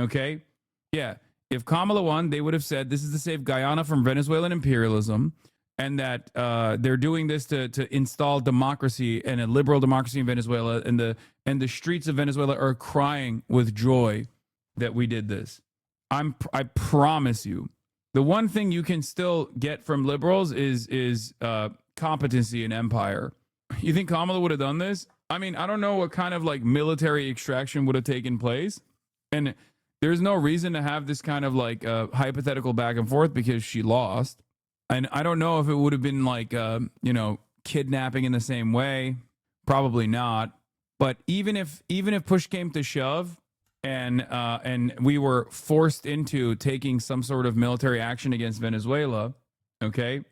Okay? Yeah. If Kamala won, they would have said this is to save Guyana from Venezuelan imperialism, and that they're doing this to install democracy and a liberal democracy in Venezuela, and the streets of Venezuela are crying with joy that we did this. I promise you, the one thing you can still get from liberals is competency and empire. You think Kamala would have done this? I mean, I don't know what kind of like military extraction would have taken place, and there's no reason to have this kind of like hypothetical back and forth because she lost. And I don't know if it would have been like, kidnapping in the same way. Probably not. But even if push came to shove and we were forced into taking some sort of military action against Venezuela, okay?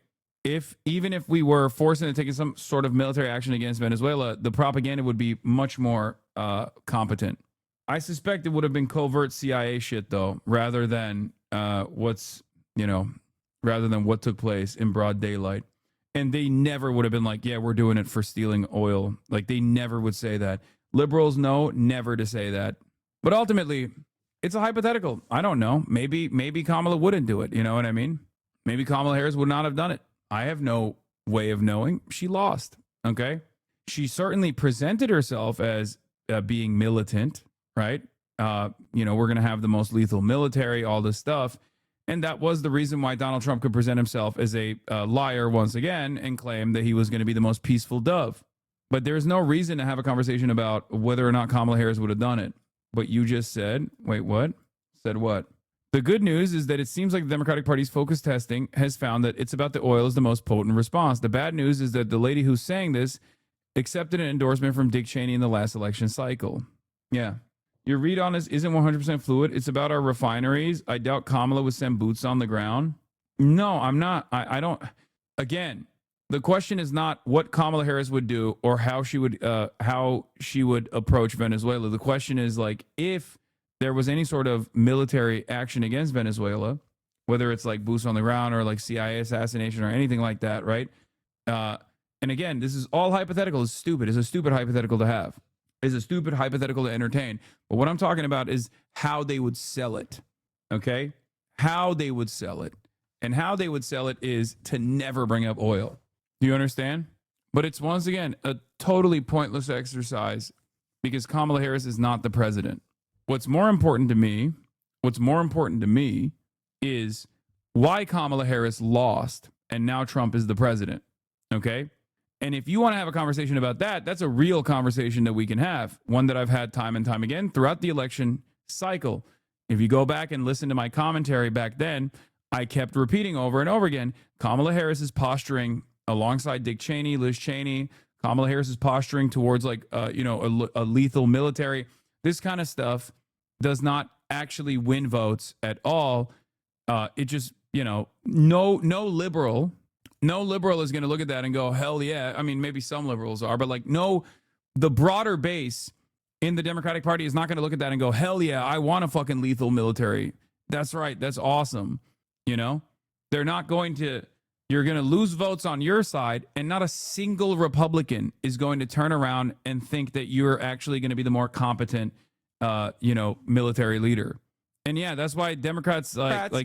Even if we were forced into taking some sort of military action against Venezuela, the propaganda would be much more competent. I suspect it would have been covert CIA shit, though, rather than what took place in broad daylight. And they never would have been like, yeah, we're doing it for stealing oil. Like, they never would say that. Liberals know never to say that. But ultimately, it's a hypothetical. I don't know. Maybe Kamala wouldn't do it. You know what I mean? Maybe Kamala Harris would not have done it. I have no way of knowing. She lost. Okay? She certainly presented herself as being militant. Right? We're going to have the most lethal military, all this stuff. And that was the reason why Donald Trump could present himself as a liar once again and claim that he was going to be the most peaceful dove. But there's no reason to have a conversation about whether or not Kamala Harris would have done it. But you just said, wait, what? Said what? The good news is that it seems like the Democratic Party's focus testing has found that it's about the oil is the most potent response. The bad news is that the lady who's saying this accepted an endorsement from Dick Cheney in the last election cycle. Yeah. Your read on this isn't 100% fluid. It's about our refineries. I doubt Kamala would send boots on the ground. No, I'm not. I don't. Again, the question is not what Kamala Harris would do or how she would approach Venezuela. The question is like, if there was any sort of military action against Venezuela, whether it's like boots on the ground or like CIA assassination or anything like that, right? And again, this is all hypothetical. It's stupid. It's a stupid hypothetical to have. Is a stupid hypothetical to entertain. But what I'm talking about is how they would sell it. okay, how they would sell it. And how they would sell it is to never bring up oil. Do you understand? But it's once again a totally pointless exercise because Kamala Harris is not the president. What's more important to me is why Kamala Harris lost and now Trump is the president. Okay? And if you want to have a conversation about that, that's a real conversation that we can have. One that I've had time and time again throughout the election cycle. If you go back and listen to my commentary back then, I kept repeating over and over again, Kamala Harris is posturing alongside Dick Cheney, Liz Cheney. Kamala Harris is posturing towards like, a lethal military. This kind of stuff does not actually win votes at all. It just, no liberal is going to look at that and go, hell yeah. I mean, maybe some liberals are, but like, no, the broader base in the Democratic Party is not going to look at that and go, hell yeah, I want a fucking lethal military. That's right. That's awesome. They're not going to, you're going to lose votes on your side, and not a single Republican is going to turn around and think that you're actually going to be the more competent, military leader. And yeah, that's why Democrats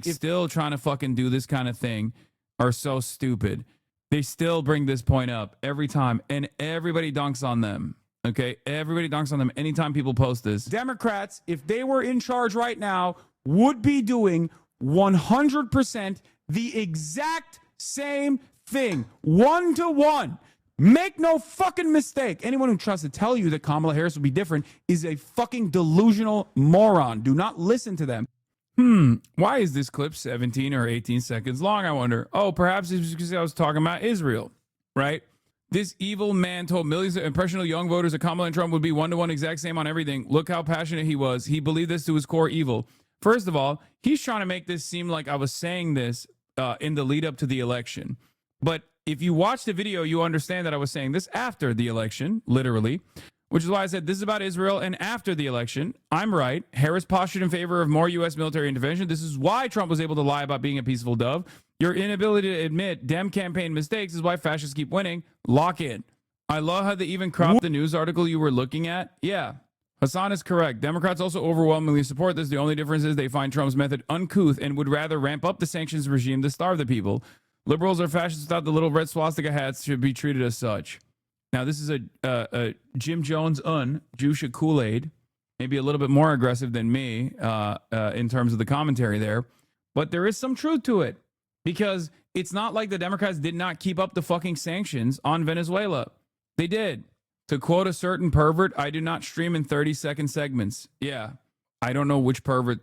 still trying to fucking do this kind of thing are so stupid. They still bring this point up every time, and everybody dunks on them. Okay, everybody dunks on them anytime people post this. Democrats, if they were in charge right now, would be doing 100% the exact same thing, 1-to-1. Make no fucking mistake. Anyone who tries to tell you that Kamala Harris will be different is a fucking delusional moron. Do not listen to them. Why is this clip 17 or 18 seconds long, I wonder? Oh, perhaps it's because I was talking about Israel, right? This evil man told millions of impressionable young voters that Kamala and Trump would be 1-to-1 exact same on everything. Look how passionate he was. He believed this to his core evil. First of all, he's trying to make this seem like I was saying this in the lead up to the election. But if you watch the video, you understand that I was saying this after the election, literally, which is why I said this is about Israel. And after the election, I'm right. Harris postured in favor of more U.S. military intervention. This is why Trump was able to lie about being a peaceful dove. Your inability to admit Dem campaign mistakes is why fascists keep winning. Lock in. I love how they even cropped the news article you were looking at. Yeah. Hasan is correct. Democrats also overwhelmingly support this. The only difference is they find Trump's method uncouth and would rather ramp up the sanctions regime to starve the people. Liberals or fascists without the little red swastika hats should be treated as such. Now, this is a Jim Jones Jusha Kool-Aid, maybe a little bit more aggressive than me in terms of the commentary there. But there is some truth to it, because it's not like the Democrats did not keep up the fucking sanctions on Venezuela. They did. To quote a certain pervert, I do not stream in 30-second segments. Yeah, I don't know which pervert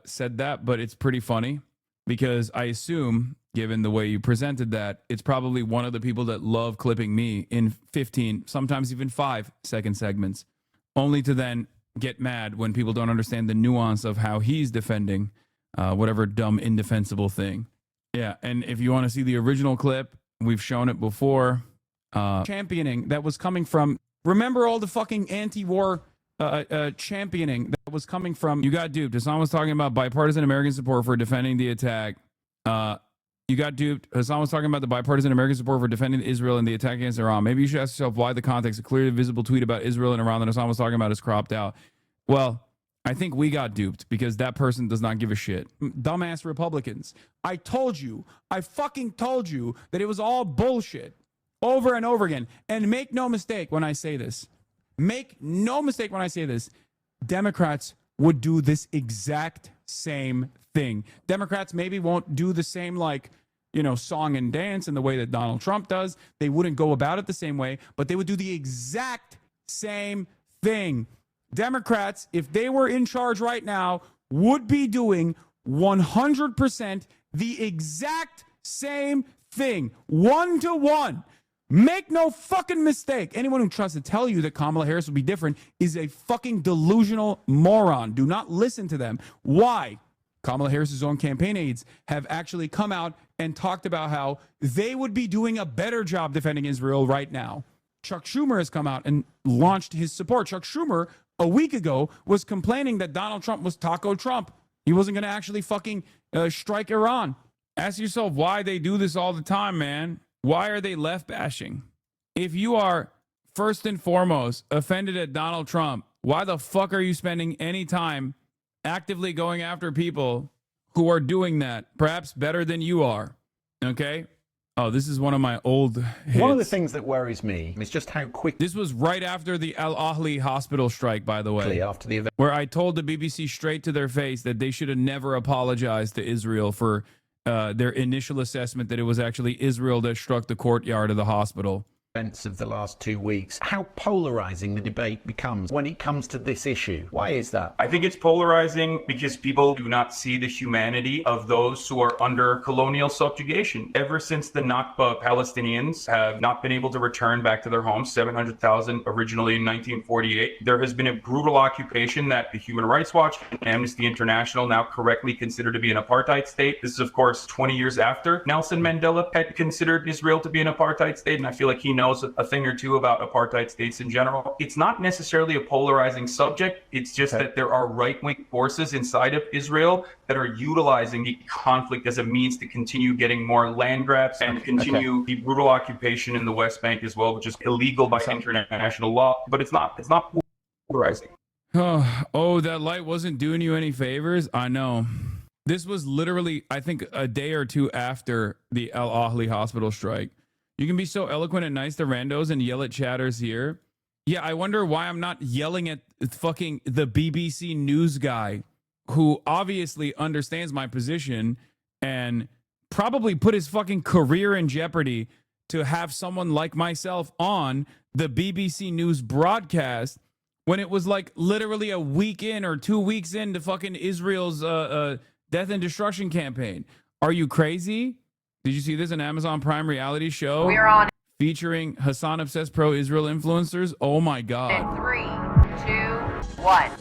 said that, but it's pretty funny, because I assume, given the way you presented that, it's probably one of the people that love clipping me in 15, sometimes even 5-second segments, only to then get mad when people don't understand the nuance of how he's defending whatever dumb, indefensible thing. Yeah, and if you want to see the original clip, we've shown it before. Championing that was coming from, remember all the fucking anti-war championing that was coming from, you got duped. Hasan was talking about bipartisan American support for defending the attack. You got duped. Hasan was talking about the bipartisan American support for defending Israel and the attack against Iran. Maybe you should ask yourself why the context, a clearly visible tweet about Israel and Iran that Hasan was talking about is cropped out. Well, I think we got duped because that person does not give a shit. Dumbass Republicans. I fucking told you that it was all bullshit over and over again. And make no mistake when I say this. Make no mistake when I say this. Democrats would do this exact same thing. Democrats maybe won't do the same, song and dance in the way that Donald Trump does. They wouldn't go about it the same way, but they would do the exact same thing. Democrats, if they were in charge right now, would be doing 100% the exact same thing. 1-to-1. Make no fucking mistake. Anyone who tries to tell you that Kamala Harris will be different is a fucking delusional moron. Do not listen to them. Why? Kamala Harris's own campaign aides have actually come out and talked about how they would be doing a better job defending Israel right now. Chuck Schumer has come out and launched his support. Chuck Schumer, a week ago, was complaining that Donald Trump was Taco Trump. He wasn't going to actually fucking strike Iran. Ask yourself why they do this all the time, man. Why are they left bashing? If you are first and foremost offended at Donald Trump, why the fuck are you spending any time actively going after people who are doing that, perhaps better than you are. Okay? Oh, this is one of my old hits. One of the things that worries me is just how quick. This was right after the Al Ahly hospital strike, by the way. After the event. Where I told the BBC straight to their face that they should have never apologized to Israel for their initial assessment that it was actually Israel that struck the courtyard of the hospital. Events of the last 2 weeks, how polarizing the debate becomes when it comes to this issue. Why is that? I think it's polarizing because people do not see the humanity of those who are under colonial subjugation. Ever since the Nakba, Palestinians have not been able to return back to their homes, 700,000 originally in 1948, there has been a brutal occupation that the Human Rights Watch and Amnesty International now correctly consider to be an apartheid state. This is, of course, 20 years after Nelson Mandela had considered Israel to be an apartheid state, and I feel like he knows a thing or two about apartheid states in general. It's not necessarily a polarizing subject. It's just that there are right-wing forces inside of Israel that are utilizing the conflict as a means to continue getting more land grabs and continue the brutal occupation in the West Bank as well, which is illegal by international law. But it's not polarizing. Oh, that light wasn't doing you any favors? I know. This was literally, I think, a day or two after the Al Ahly hospital strike. You can be so eloquent and nice to randos and yell at chatters here. Yeah, I wonder why I'm not yelling at fucking the BBC news guy who obviously understands my position and probably put his fucking career in jeopardy to have someone like myself on the BBC News broadcast when it was like literally a week in or 2 weeks into fucking Israel's death and destruction campaign. Are you crazy? Did you see this? An Amazon Prime reality show We're on featuring Hassan obsessed pro-Israel influencers. Oh my God. in 3, 2, 1.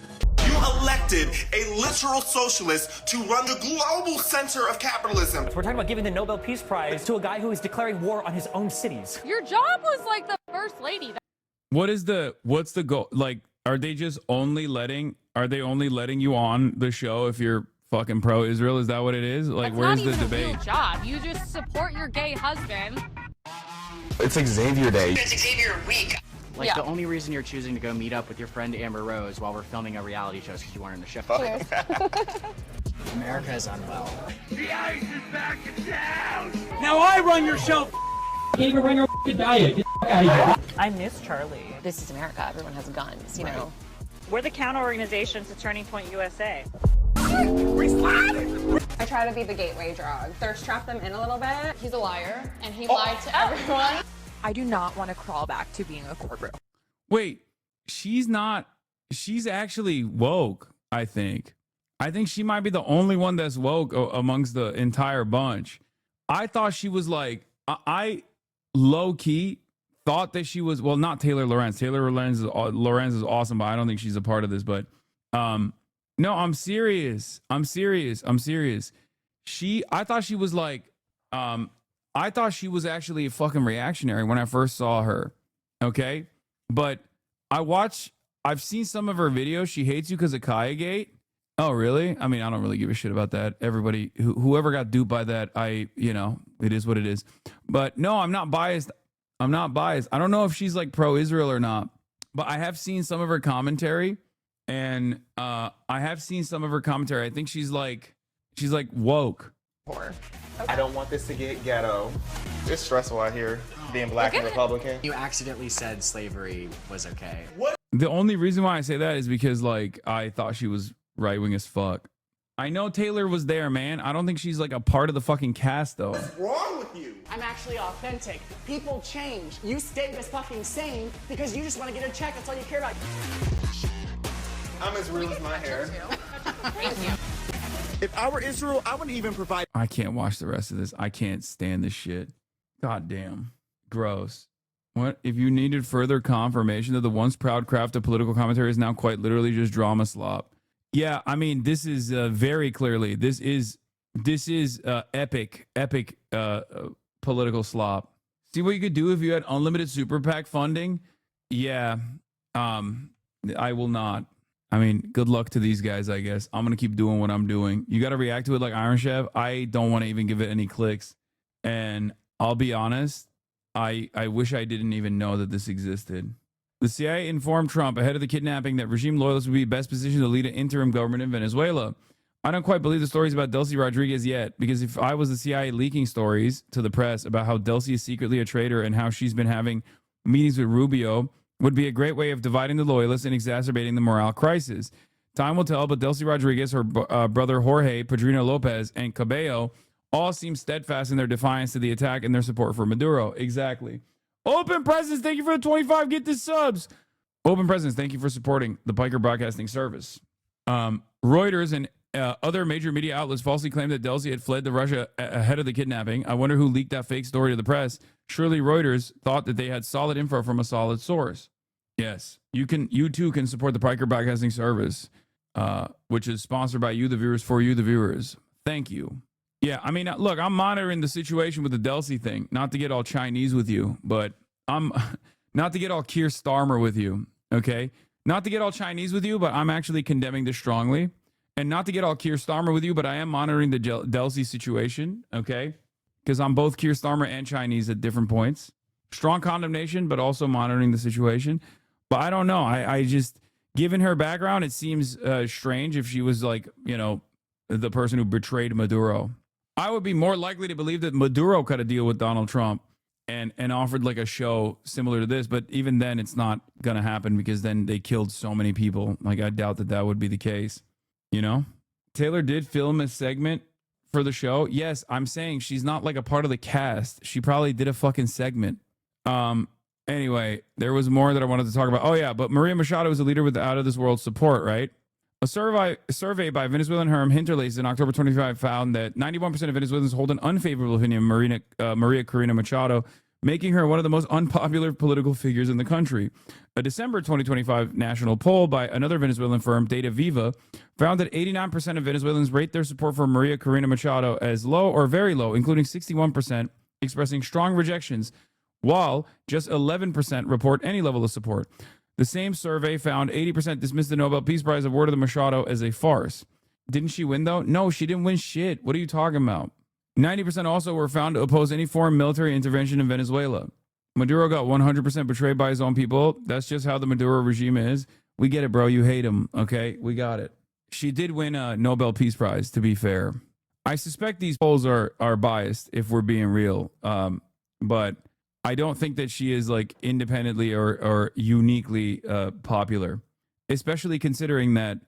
You elected a literal socialist to run the global center of capitalism. We're talking about giving the Nobel Peace Prize to a guy who is declaring war on his own cities. Your job was like the first lady. What's the goal? Like, are they only letting you on the show if you're fucking pro-Israel? Is that what it is? Like, That's where's not the even debate? a real job. You just support your gay husband. It's Xavier Day. It's Xavier Week. Like, Yeah. the only reason you're choosing to go meet up with your friend Amber Rose while we're filming a reality show is because you want her to shift. Cheers. America is unwell. The ice is back in town. Now I run your show. Can't even run your diet. Get the out of here. I miss Charlie. This is America. Everyone has guns, you know. We're the counter organization to Turning Point USA. I try to be the gateway drug. Thirst trap them in a little bit. He's a liar, and he lied to everyone. I do not want to crawl back to being a corporate. Wait, she's actually woke, I think. I think she might be the only one that's woke amongst the entire bunch. I thought she was like, I low-key thought that she was, well, not Taylor Lorenz. Taylor Lorenz is awesome, but I don't think she's a part of this. But no, I'm serious. I thought she was like, I thought she was actually a fucking reactionary when I first saw her. Okay. But I've seen some of her videos. She hates you because of Kaya Gate. Oh, really? I mean, I don't really give a shit about that. Everybody, whoever got duped by that, it is what it is. But no, I'm not biased. I don't know if she's like pro-Israel or not, but I have seen some of her commentary, and I think she's like woke. I don't want this to get ghetto. It's stressful out here being black and Republican. You accidentally said slavery was okay. The only reason why I say that is because like I thought she was right wing as fuck. I know Taylor was there, man. I don't think she's like a part of the fucking cast though. What's wrong with you? I'm actually authentic. People change. You stay the fucking same because you just want to get a check. That's all you care about. I'm as real as my hair. Thank you. If I were Israel, I wouldn't even provide. I can't watch the rest of this. I can't stand this shit. God damn. Gross. What? If you needed further confirmation that the once proud craft of political commentary is now quite literally just drama slop. Yeah, I mean, this is very clearly, this is epic political slop. See what you could do if you had unlimited super PAC funding? Yeah, I will not. I mean, good luck to these guys, I guess. I'm going to keep doing what I'm doing. You got to react to it like Iron Chef. I don't want to even give it any clicks. And I'll be honest, I wish I didn't even know that this existed. The CIA informed Trump ahead of the kidnapping that regime loyalists would be best positioned to lead an interim government in Venezuela. I don't quite believe the stories about Delcy Rodriguez yet, because if I was the CIA leaking stories to the press about how Delcy is secretly a traitor and how she's been having meetings with Rubio, would be a great way of dividing the loyalists and exacerbating the morale crisis. Time will tell, but Delcy Rodriguez, her brother Jorge, Padrino Lopez, and Cabello all seem steadfast in their defiance to the attack and their support for Maduro. Exactly. Open Presence, thank you for the 25. Get the subs. Open Presence, thank you for supporting the Piker Broadcasting Service. Reuters and other major media outlets falsely claimed that Delcy had fled to Russia ahead of the kidnapping. I wonder who leaked that fake story to the press. Surely Reuters thought that they had solid info from a solid source. Yes, you too can support the Piker Broadcasting Service, which is sponsored by you, the viewers, for you, the viewers. Thank you. Yeah, I mean, look, I'm monitoring the situation with the Delcy thing, not to get all Chinese with you, but I'm not to get all Keir Starmer with you, okay? Not to get all Chinese with you, but I'm actually condemning this strongly. And not to get all Keir Starmer with you, but I am monitoring the Delcy situation, okay? Because I'm both Keir Starmer and Chinese at different points. Strong condemnation, but also monitoring the situation. But I don't know. I just, given her background, it seems strange if she was like, you know, the person who betrayed Maduro. I would be more likely to believe that Maduro cut a deal with Donald Trump and offered like a show similar to this. But even then, it's not going to happen because then they killed so many people. Like, I doubt that that would be the case. You know, Taylor did film a segment for the show. Yes, I'm saying she's not like a part of the cast. She probably did a fucking segment. Anyway, there was more that I wanted to talk about. Oh yeah, but Maria Machado is a leader with out of this world support, right? A survey by Venezuelan Herm Hinterlace in October 25 found that 91% of Venezuelans hold an unfavorable opinion of Maria Corina Machado, making her one of the most unpopular political figures in the country. A December 2025 national poll by another Venezuelan firm, Data Viva, found that 89% of Venezuelans rate their support for Maria Corina Machado as low or very low, including 61% expressing strong rejections, while just 11% report any level of support. The same survey found 80% dismissed the Nobel Peace Prize awarded to Machado as a farce. Didn't she win, though? No, she didn't win shit. What are you talking about? 90% also were found to oppose any foreign military intervention in Venezuela. Maduro got 100% betrayed by his own people. That's just how the Maduro regime is. We get it, bro. You hate him, okay? We got it. She did win a Nobel Peace Prize, to be fair. I suspect these polls are biased, if we're being real. But I don't think that she is like independently or uniquely popular, especially considering that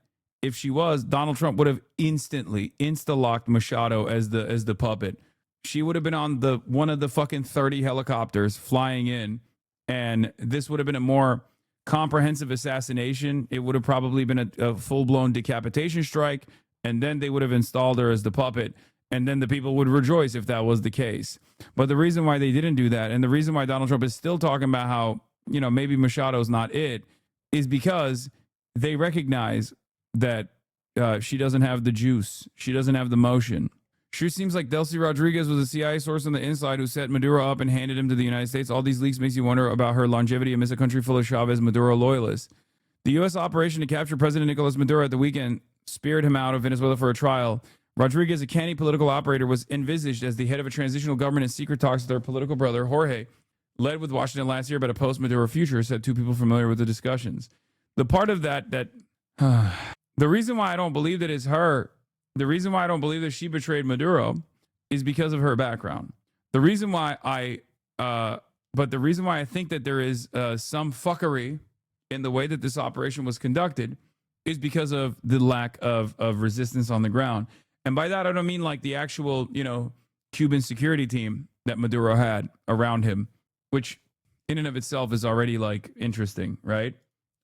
if she was, Donald Trump would have instantly insta-locked Machado as the puppet. She would have been on one of the fucking 30 helicopters flying in, and this would have been a more comprehensive assassination. It would have probably been a full-blown decapitation strike, and then they would have installed her as the puppet, and then the people would rejoice if that was the case. But the reason why they didn't do that, and the reason why Donald Trump is still talking about how, you know, maybe Machado's not it, is because they recognize that she doesn't have the juice. She doesn't have the motion. Sure seems like Delcy Rodriguez was a CIA source on the inside who set Maduro up and handed him to the United States. All these leaks makes you wonder about her longevity amidst a country full of Chavez Maduro loyalists. The U.S. operation to capture President Nicolas Maduro at the weekend speared him out of Venezuela for a trial. Rodriguez, a canny political operator, was envisaged as the head of a transitional government in secret talks with her political brother, Jorge, led with Washington last year about a post-Maduro future, said two people familiar with the discussions. The part of that the reason why I don't believe that is her, the reason why I don't believe that she betrayed Maduro is because of her background. The reason why the reason why I think that there is some fuckery in the way that this operation was conducted is because of the lack of resistance on the ground. And by that, I don't mean like the actual, you know, Cuban security team that Maduro had around him, which in and of itself is already like interesting, right?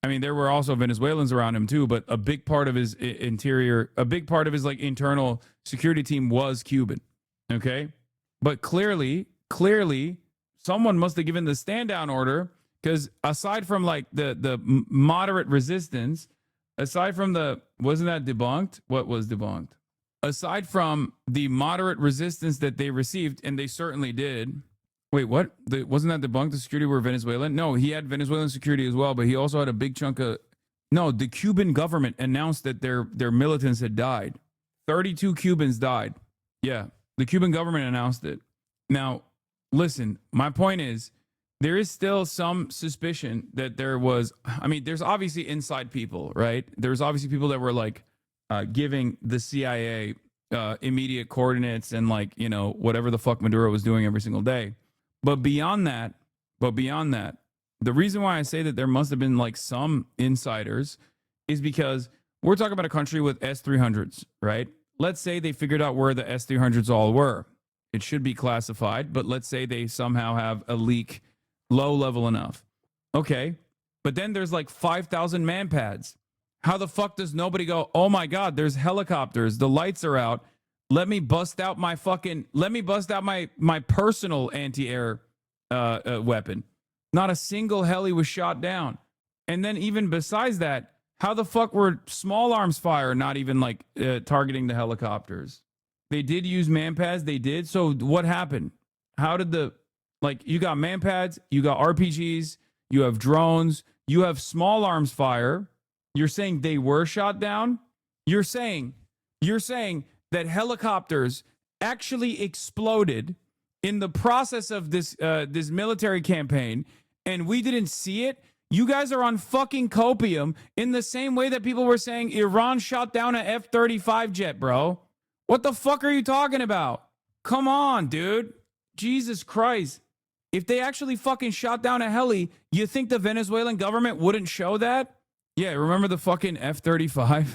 I mean, there were also Venezuelans around him too, but a big part of his like internal security team was Cuban. Okay. But clearly someone must have given the stand down order, because aside from like the moderate resistance, aside from wasn't that debunked? What was debunked? Aside from the moderate resistance that they received, and they certainly did. Wait, what? Wasn't that debunked? The security were Venezuelan? No, he had Venezuelan security as well, but he also had a big chunk of... No, the Cuban government announced that their militants had died. 32 Cubans died. Yeah, the Cuban government announced it. Now, listen, my point is, there is still some suspicion that there was... I mean, there's obviously inside people, right? There's obviously people that were like giving the CIA immediate coordinates and like, you know, whatever the fuck Maduro was doing every single day. But beyond that, the reason why I say that there must have been like some insiders is because we're talking about a country with S-300s, right? Let's say they figured out where the S-300s all were. It should be classified, but let's say they somehow have a leak low level enough. Okay, but then there's like 5,000 man pads. How the fuck does nobody go, oh my God, there's helicopters, the lights are out. Let me bust out my personal anti-air weapon. Not a single heli was shot down. And then even besides that, how the fuck were small arms fire not even like targeting the helicopters? They did use man pads. They did. So what happened? How did you got man pads, you got RPGs, you have drones, you have small arms fire. You're saying they were shot down? You're saying that helicopters actually exploded in the process of this military campaign and we didn't see it? You guys are on fucking copium in the same way that people were saying Iran shot down an F-35 jet, bro. What the fuck are you talking about? Come on, dude. Jesus Christ. If they actually fucking shot down a heli, you think the Venezuelan government wouldn't show that? Yeah, remember the fucking F-35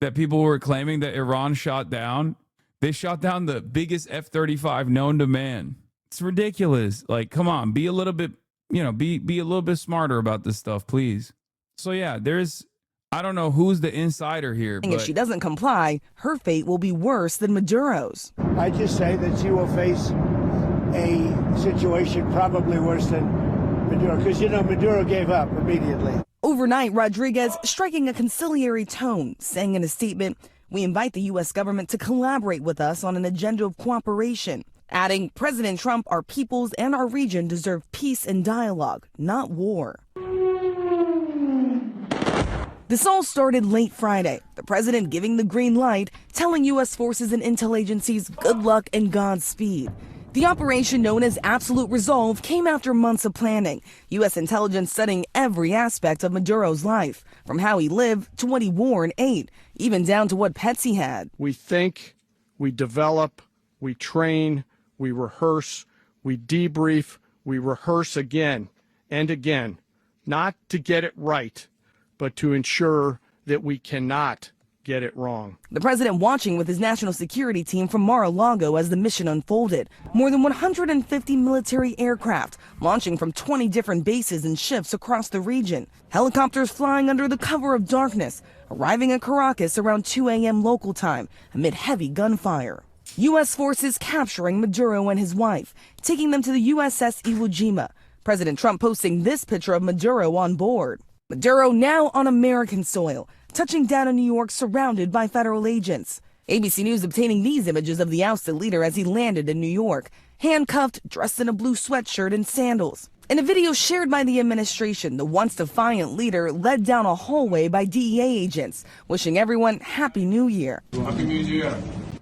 that people were claiming that Iran shot down? They shot down the biggest F-35 known to man. It's ridiculous. Like, come on, be a little bit, be a little bit smarter about this stuff, please. So yeah, I don't know who's the insider here. And if she doesn't comply, her fate will be worse than Maduro's. I just say that she will face a situation probably worse than Maduro, because, Maduro gave up immediately. Overnight, Rodriguez striking a conciliatory tone, saying in a statement, "We invite the U.S. government to collaborate with us on an agenda of cooperation," adding, "President Trump, our peoples, and our region deserve peace and dialogue, not war." This all started late Friday, the president giving the green light, telling U.S. forces and intel agencies good luck and Godspeed. The operation, known as Absolute Resolve, came after months of planning, U.S. intelligence studying every aspect of Maduro's life, from how he lived to what he wore and ate, even down to what pets he had. We think, we develop, we train, we rehearse, we debrief, we rehearse again and again, not to get it right, but to ensure that we cannot get it wrong. The president watching with his national security team from Mar-a-Lago as the mission unfolded. More than 150 military aircraft launching from 20 different bases and shifts across the region. Helicopters flying under the cover of darkness, arriving at Caracas around 2 a.m. local time amid heavy gunfire. U.S. forces capturing Maduro and his wife, taking them to the USS Iwo Jima. President Trump posting this picture of Maduro on board. Maduro now on American soil, touching down in New York surrounded by federal agents. ABC News obtaining these images of the ousted leader as he landed in New York, handcuffed, dressed in a blue sweatshirt and sandals. In a video shared by the administration, the once defiant leader led down a hallway by DEA agents, wishing everyone Happy New Year. Happy New Year.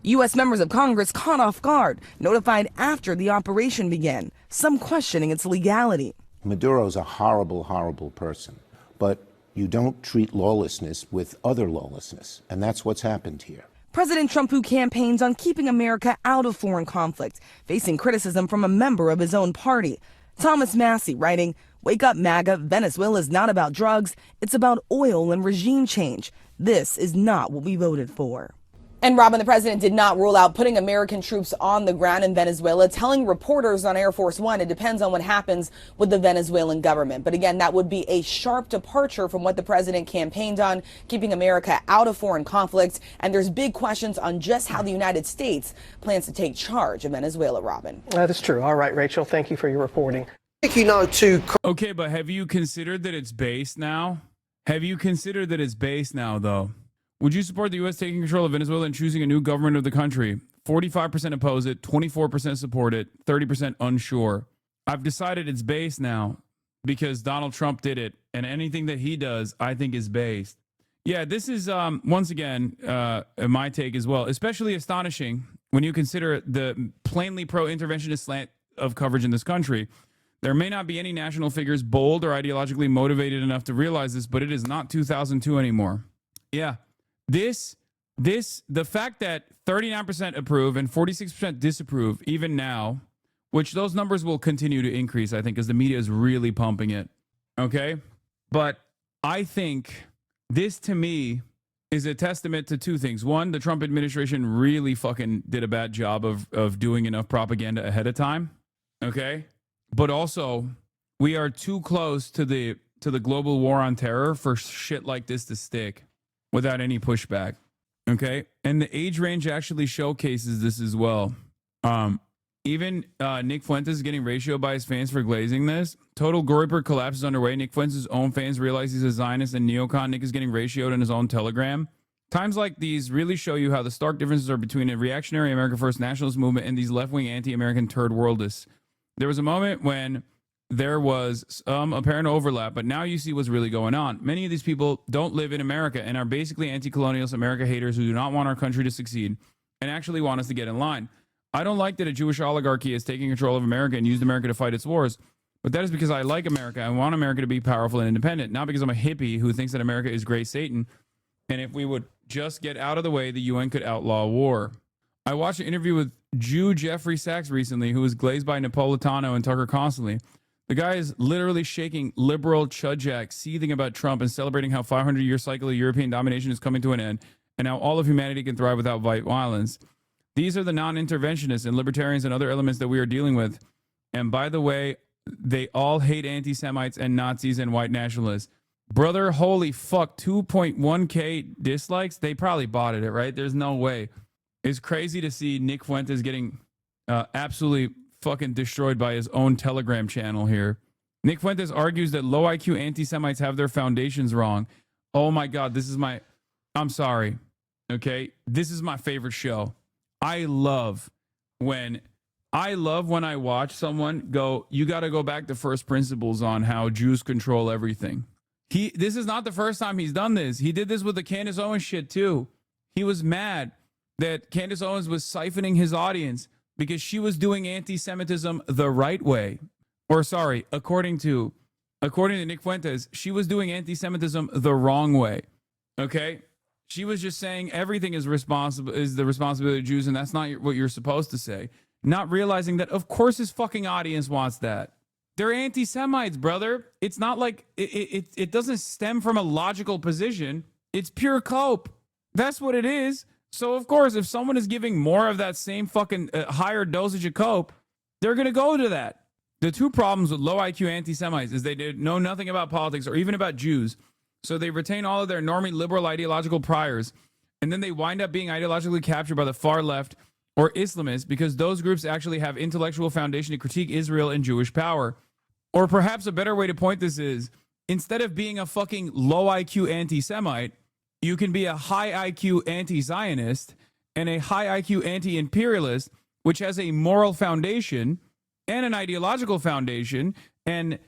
U.S. members of Congress caught off guard, notified after the operation began, some questioning its legality. Maduro's a horrible, horrible person, but you don't treat lawlessness with other lawlessness, and that's what's happened here. President Trump, who campaigns on keeping America out of foreign conflict, facing criticism from a member of his own party. Thomas Massey writing, "Wake up, MAGA, Venezuela is not about drugs, it's about oil and regime change. This is not what we voted for." And Robin, the president did not rule out putting American troops on the ground in Venezuela, telling reporters on Air Force One it depends on what happens with the Venezuelan government. But again, that would be a sharp departure from what the president campaigned on, keeping America out of foreign conflicts. And there's big questions on just how the United States plans to take charge of Venezuela, Robin. That is true. All right, Rachel, thank you for your reporting. Okay, but have you considered that it's based now? Have you considered that it's based now, though? Would you support the U.S. taking control of Venezuela and choosing a new government of the country? 45% oppose it, 24% support it, 30% unsure. I've decided it's based now because Donald Trump did it, and anything that he does, I think is based. Yeah, this is, once again, my take as well, especially astonishing when you consider the plainly pro-interventionist slant of coverage in this country. There may not be any national figures bold or ideologically motivated enough to realize this, but it is not 2002 anymore. Yeah. This the fact that 39% approve and 46% disapprove, even now, which those numbers will continue to increase, I think, because the media is really pumping it. Okay? But I think this, to me, is a testament to two things. One, the Trump administration really fucking did a bad job of doing enough propaganda ahead of time. Okay? But also, we are too close to the global war on terror for shit like this to stick without any pushback. Okay? And the age range actually showcases this as well. Even Nick Fuentes is getting ratioed by his fans for glazing this. Total Groyper collapse is underway. Nick Fuentes' own fans realize he's a Zionist and neocon. Nick is getting ratioed in his own Telegram. Times like these really show you how the stark differences are between a reactionary America First nationalist movement and these left-wing anti-American third worldists. There was a moment when there was some apparent overlap, but now you see what's really going on. Many of these people don't live in America and are basically anti-colonialist America haters who do not want our country to succeed and actually want us to get in line. I don't like that a Jewish oligarchy is taking control of America and used America to fight its wars, but that is because I like America. I want America to be powerful and independent, not because I'm a hippie who thinks that America is great Satan. And if we would just get out of the way, the UN could outlaw war. I watched an interview with Jew Jeffrey Sachs recently, who was glazed by Napolitano and Tucker constantly. The guy is literally shaking liberal chudjack, seething about Trump and celebrating how 500-year cycle of European domination is coming to an end and how all of humanity can thrive without violence. These are the non-interventionists and libertarians and other elements that we are dealing with. And by the way, they all hate anti-Semites and Nazis and white nationalists. Brother, holy fuck, 2.1K dislikes? They probably bought it, right? There's no way. It's crazy to see Nick Fuentes getting absolutely fucking destroyed by his own Telegram channel here. Nick Fuentes argues that low IQ anti-Semites have their foundations wrong. Oh my God, I'm sorry. Okay? This is my favorite show. I love when I watch someone go, you got to go back to first principles on how Jews control everything. This is not the first time he's done this. He did this with the Candace Owens shit too. He was mad that Candace Owens was siphoning his audience because she was doing anti-Semitism the right way. Or sorry, according to Nick Fuentes, she was doing anti-Semitism the wrong way. Okay? She was just saying everything is the responsibility of Jews, and that's not what you're supposed to say. Not realizing that, of course, his fucking audience wants that. They're anti-Semites, brother. It's not like it doesn't stem from a logical position. It's pure cope. That's what it is. So, of course, if someone is giving more of that same fucking higher dosage of cope, they're going to go to that. The two problems with low IQ anti-Semites is they know nothing about politics or even about Jews. So they retain all of their normie liberal ideological priors, and then they wind up being ideologically captured by the far left or Islamists because those groups actually have intellectual foundation to critique Israel and Jewish power. Or perhaps a better way to point this is, instead of being a fucking low IQ anti-Semite, you can be a high IQ anti-Zionist and a high IQ anti-imperialist, which has a moral foundation and an ideological foundation and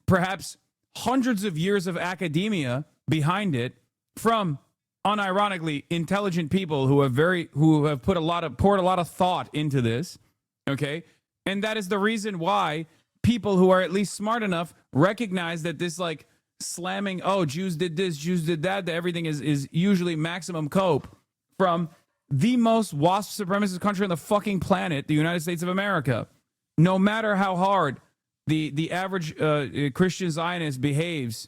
perhaps hundreds of years of academia behind it from unironically intelligent people who have poured a lot of thought into this. Okay. And that is the reason why people who are at least smart enough recognize that this like slamming, oh, Jews did this, Jews did that everything is usually maximum cope from the most WASP supremacist country on the fucking planet, the United States of America. No matter how hard the average Christian Zionist behaves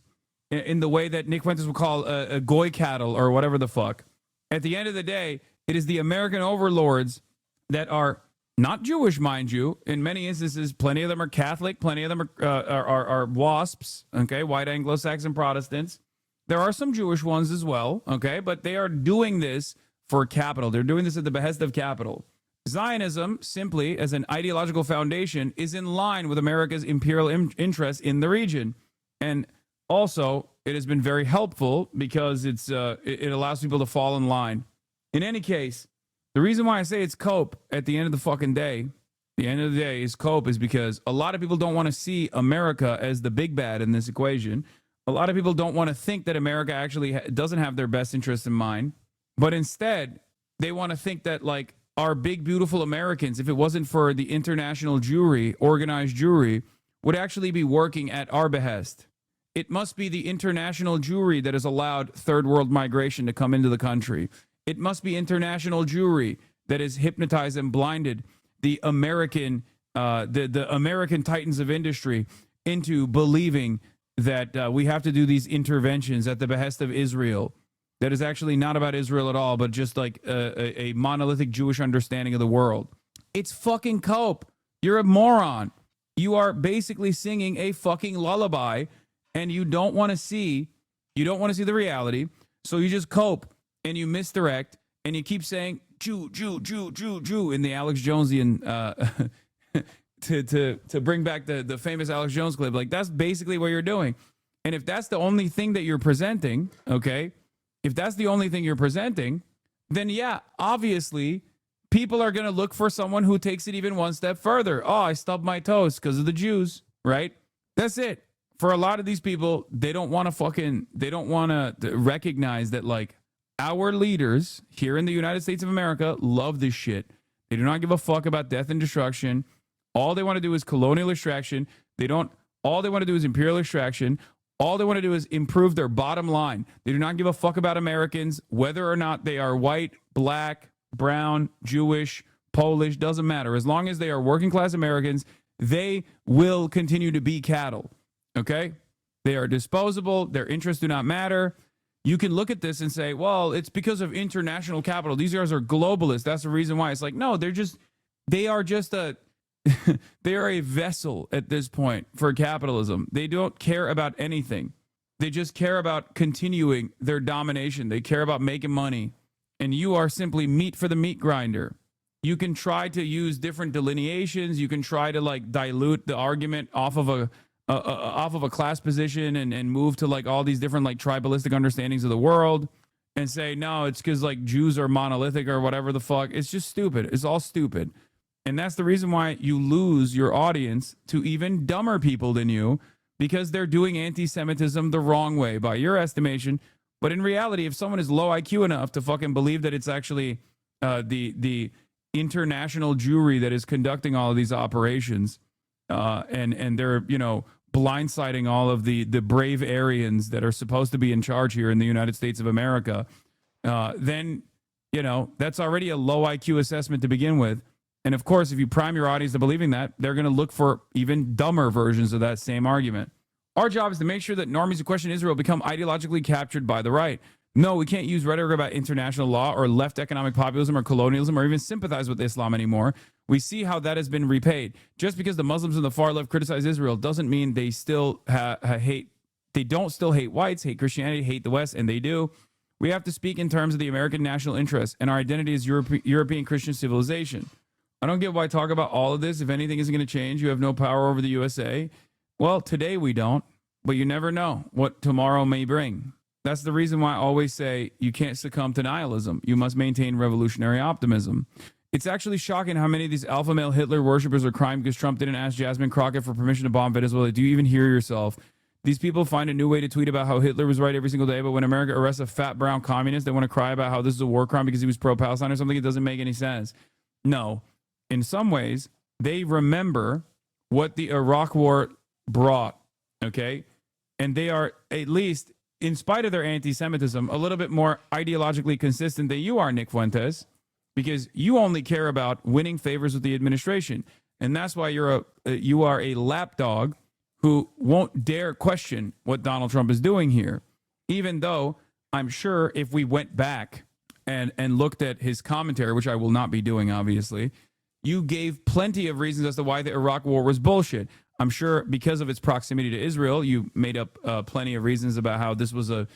in the way that Nick Fuentes would call a goy cattle or whatever the fuck. At the end of the day, it is the American overlords that are not Jewish, mind you. In many instances, plenty of them are Catholic, plenty of them are WASPs, okay, white Anglo-Saxon Protestants. There are some Jewish ones as well, okay, but they are doing this for capital. They're doing this at the behest of capital. Zionism, simply as an ideological foundation, is in line with America's imperial interests in the region. And also, it has been very helpful because it allows people to fall in line. In any case, the reason why I say it's cope at the end of the fucking day, the end of the day is cope, is because a lot of people don't want to see America as the big bad in this equation. A lot of people don't want to think that America actually doesn't have their best interests in mind. But instead, they want to think that, like, our big, beautiful Americans, if it wasn't for the international Jewry, organized Jewry, would actually be working at our behest. It must be the international Jewry that has allowed third world migration to come into the country. It must be international Jewry that has hypnotized and blinded the American, the American titans of industry into believing that we have to do these interventions at the behest of Israel. That is actually not about Israel at all, but just like a monolithic Jewish understanding of the world. It's fucking cope. You're a moron. You are basically singing a fucking lullaby, and you don't want to see the reality. So you just cope and you misdirect and you keep saying Jew, Jew, Jew, Jew, Jew in the Alex Jonesian to bring back the famous Alex Jones clip. Like, that's basically what you're doing. And if that's the only thing that you're presenting, okay, if that's the only thing you're presenting, then yeah, obviously people are going to look for someone who takes it even one step further. Oh, I stubbed my toes because of the Jews, right? That's it. For a lot of these people, they don't want to recognize that, like, our leaders here in the United States of America love this shit. They do not give a fuck about death and destruction. All they want to do is colonial extraction. All they want to do is imperial extraction. All they want to do is improve their bottom line. They do not give a fuck about Americans, whether or not they are white, black, brown, Jewish, Polish, doesn't matter. As long as they are working class Americans, they will continue to be cattle. Okay? They are disposable. Their interests do not matter. You can look at this and say, well, it's because of international capital. These guys are globalists. That's the reason why. It's like, no, they are a vessel at this point for capitalism. They don't care about anything. They just care about continuing their domination. They care about making money. And you are simply meat for the meat grinder. You can try to use different delineations. You can try to, like, dilute the argument off of a class position and move to, like, all these different, like, tribalistic understandings of the world and say, no, it's because, like, Jews are monolithic or whatever the fuck. It's just stupid. It's all stupid. And that's the reason why you lose your audience to even dumber people than you, because they're doing anti-Semitism the wrong way by your estimation. But in reality, if someone is low IQ enough to fucking believe that it's actually the international Jewry that is conducting all of these operations, and they're, you know, blindsiding all of the brave Aryans that are supposed to be in charge here in the United States of America, then, you know, that's already a low IQ assessment to begin with. And of course, if you prime your audience to believing that, they're going to look for even dumber versions of that same argument. Our job is to make sure that normies who question Israel become ideologically captured by the right. No, we can't use rhetoric about international law or left economic populism or colonialism or even sympathize with Islam anymore. We see how that has been repaid. Just because the Muslims on the far left criticize Israel doesn't mean they still hate. They don't still hate whites, hate Christianity, hate the West, and they do. We have to speak in terms of the American national interest, and our identity is European Christian civilization. I don't get why talk about all of this if anything isn't going to change. You have no power over the USA. Well, today we don't, but you never know what tomorrow may bring. That's the reason why I always say you can't succumb to nihilism. You must maintain revolutionary optimism. It's actually shocking how many of these alpha male Hitler worshippers are crying because Trump didn't ask Jasmine Crockett for permission to bomb Venezuela. Do you even hear yourself? These people find a new way to tweet about how Hitler was right every single day, but when America arrests a fat brown communist, they want to cry about how this is a war crime because he was pro-Palestine or something. It doesn't make any sense. No. In some ways, they remember what the Iraq War brought, okay? And they are, at least, in spite of their anti-Semitism, a little bit more ideologically consistent than you are, Nick Fuentes, because you only care about winning favors with the administration. And that's why you are a lapdog who won't dare question what Donald Trump is doing here, even though I'm sure if we went back and looked at his commentary, which I will not be doing, obviously, you gave plenty of reasons as to why the Iraq War was bullshit. I'm sure because of its proximity to Israel, you made up plenty of reasons about how this was a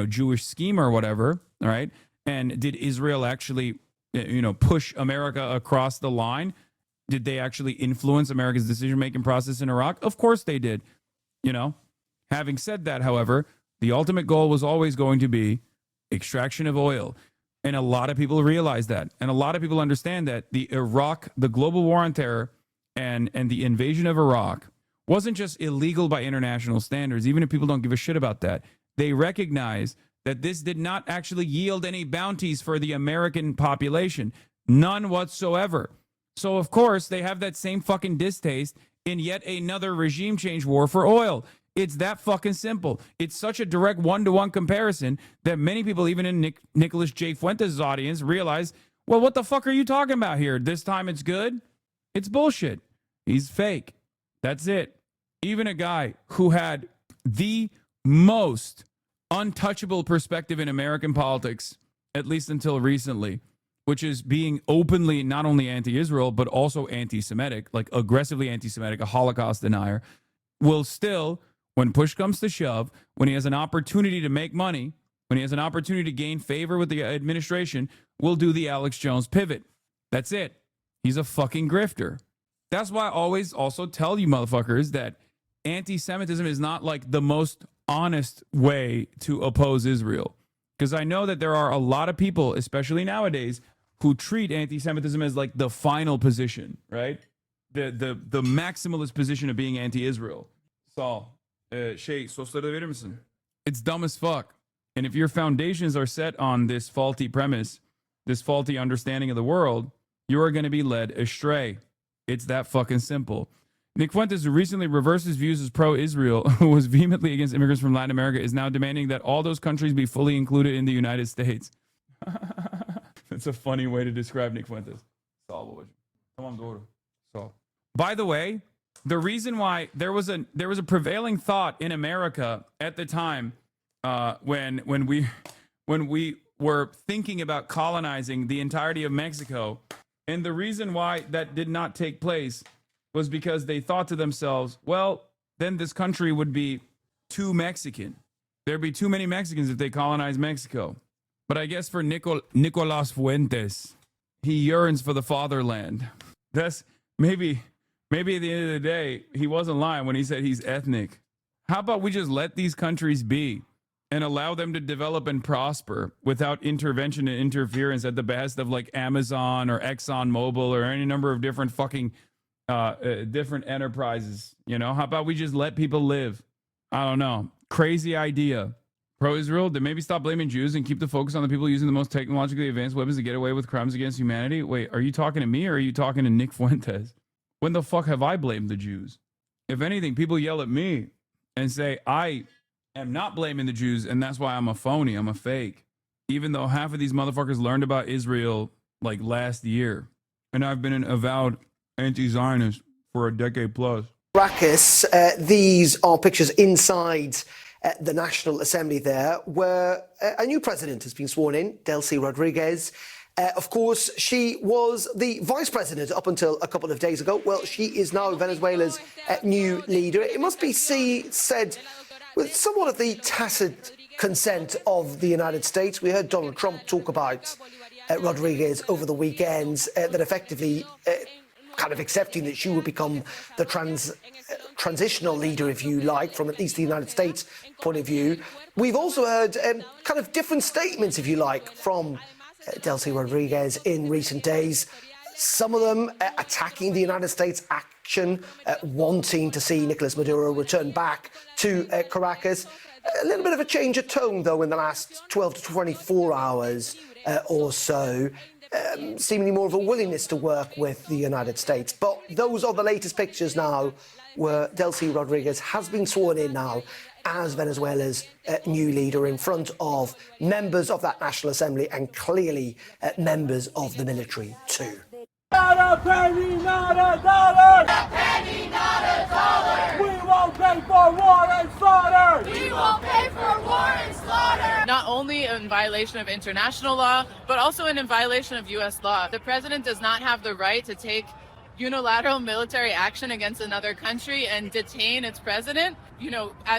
Jewish scheme or whatever, all right? And did Israel actually, push America across the line? Did they actually influence America's decision-making process in Iraq? Of course they did. Having said that, however, the ultimate goal was always going to be extraction of oil. And a lot of people realize that. And a lot of people understand that the global war on terror and the invasion of Iraq wasn't just illegal by international standards, even if people don't give a shit about that. They recognize that this did not actually yield any bounties for the American population. None whatsoever. So, of course, they have that same fucking distaste in yet another regime change war for oil. It's that fucking simple. It's such a direct one-to-one comparison that many people, even in Nicholas J. Fuentes' audience, realize, well, what the fuck are you talking about here? This time it's good? It's bullshit. He's fake. That's it. Even a guy who had the most untouchable perspective in American politics, at least until recently, which is being openly not only anti-Israel, but also anti-Semitic, like aggressively anti-Semitic, a Holocaust denier, will still, when push comes to shove, when he has an opportunity to make money, when he has an opportunity to gain favor with the administration, will do the Alex Jones pivot. That's it. He's a fucking grifter. That's why I always also tell you motherfuckers that anti-Semitism is not like the most honest way to oppose Israel. Because I know that there are a lot of people, especially nowadays, who treat anti-Semitism as like the final position, right? The maximalist position of being anti-Israel. It's dumb as fuck. And if your foundations are set on this faulty premise, this faulty understanding of the world, you are going to be led astray. It's that fucking simple. Nick Fuentes, who recently reversed his views as pro-Israel, who was vehemently against immigrants from Latin America, is now demanding that all those countries be fully included in the United States. That's a funny way to describe Nick Fuentes. By the way, the reason why there was a prevailing thought in America at the time when we were thinking about colonizing the entirety of Mexico, and the reason why that did not take place was because they thought to themselves, well, then this country would be too Mexican. There'd be too many Mexicans if they colonized Mexico. But I guess for Nicolas Fuentes, he yearns for the fatherland. That's maybe at the end of the day, he wasn't lying when he said he's ethnic. How about we just let these countries be and allow them to develop and prosper without intervention and interference at the behest of like Amazon or ExxonMobil or any number of different fucking different enterprises, you know? How about we just let people live? I don't know. Crazy idea. Pro-Israel, then maybe stop blaming Jews and keep the focus on the people using the most technologically advanced weapons to get away with crimes against humanity. Wait, are you talking to me or are you talking to Nick Fuentes? When the fuck have I blamed the Jews? If anything, people yell at me and say I am not blaming the Jews and that's why I'm a phony, I'm a fake. Even though half of these motherfuckers learned about Israel like last year. And I've been an avowed anti-Zionist for a decade plus. Caracas, these are pictures inside the National Assembly there, where a new president has been sworn in, Delcy Rodriguez. Of course, she was the vice president up until a couple of days ago. Well, she is now Venezuela's new leader. It must be said with somewhat of the tacit consent of the United States. We heard Donald Trump talk about Rodriguez over the weekend, that effectively kind of accepting that she would become the transitional leader, if you like, from at least the United States point of view. We've also heard kind of different statements, if you like, from Delcy Rodriguez in recent days. Some of them attacking the United States action, wanting to see Nicolas Maduro return back to Caracas. A little bit of a change of tone, though, in the last 12 to 24 hours or so. Seemingly more of a willingness to work with the United States. But those are the latest pictures now where Delcy Rodriguez has been sworn in now as Venezuela's new leader in front of members of that National Assembly and clearly members of the military too. Not a penny, not a dollar! Not a penny, not a dollar! We won't pay for war and slaughter! We won't pay for war and slaughter! Not only in violation of international law, but also in violation of U.S. law. The president does not have the right to take unilateral military action against another country and detain its president,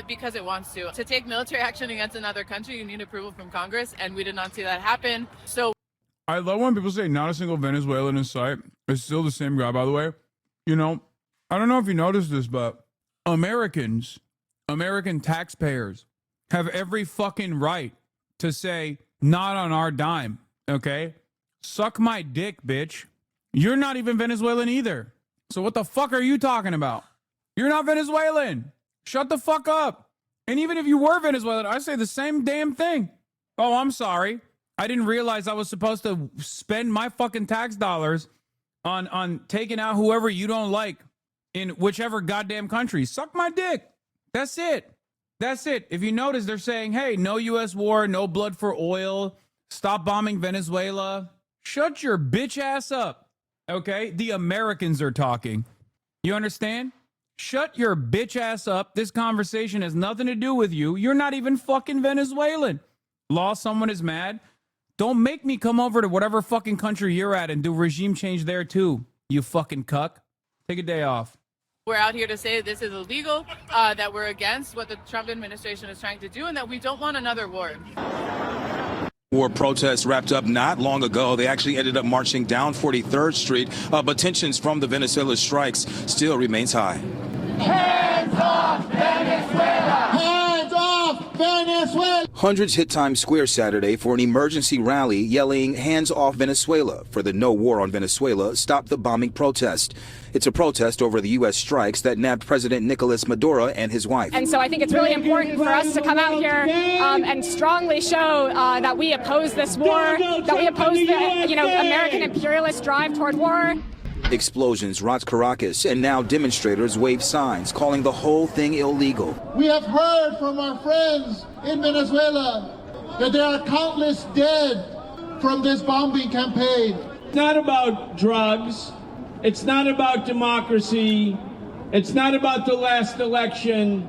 because it wants to. To take military action against another country, you need approval from Congress, and we did not see that happen. So I love when people say not a single Venezuelan in sight. It's still the same guy, by the way. I don't know if you noticed this, but American taxpayers have every fucking right to say, not on our dime, okay? Suck my dick, bitch. You're not even Venezuelan either. So what the fuck are you talking about? You're not Venezuelan. Shut the fuck up. And even if you were Venezuelan, I say the same damn thing. Oh, I'm sorry. I didn't realize I was supposed to spend my fucking tax dollars on taking out whoever you don't like in whichever goddamn country. Suck my dick. That's it. That's it. If you notice, they're saying, hey, no U.S. war, no blood for oil, stop bombing Venezuela. Shut your bitch ass up, okay? The Americans are talking. You understand? Shut your bitch ass up. This conversation has nothing to do with you. You're not even fucking Venezuelan. Law, someone is mad. Don't make me come over to whatever fucking country you're at and do regime change there too, you fucking cuck. Take a day off. We're out here to say this is illegal, that we're against what the Trump administration is trying to do, and that we don't want another war. War protests wrapped up not long ago. They actually ended up marching down 43rd Street, but tensions from the Venezuela strikes still remains high. Hands off Venezuela! Hands off Venezuela! Hundreds hit Times Square Saturday for an emergency rally yelling, hands off Venezuela, for the No War on Venezuela, Stop the Bombing protest. It's a protest over the U.S. strikes that nabbed President Nicolas Maduro and his wife. And so I think it's really important for us to come out here and strongly show that we oppose this war, that we oppose the American imperialist drive toward war. Explosions rocked Caracas, and now demonstrators wave signs calling the whole thing illegal. We have heard from our friends in Venezuela that there are countless dead from this bombing campaign. It's not about drugs. It's not about democracy. It's not about the last election.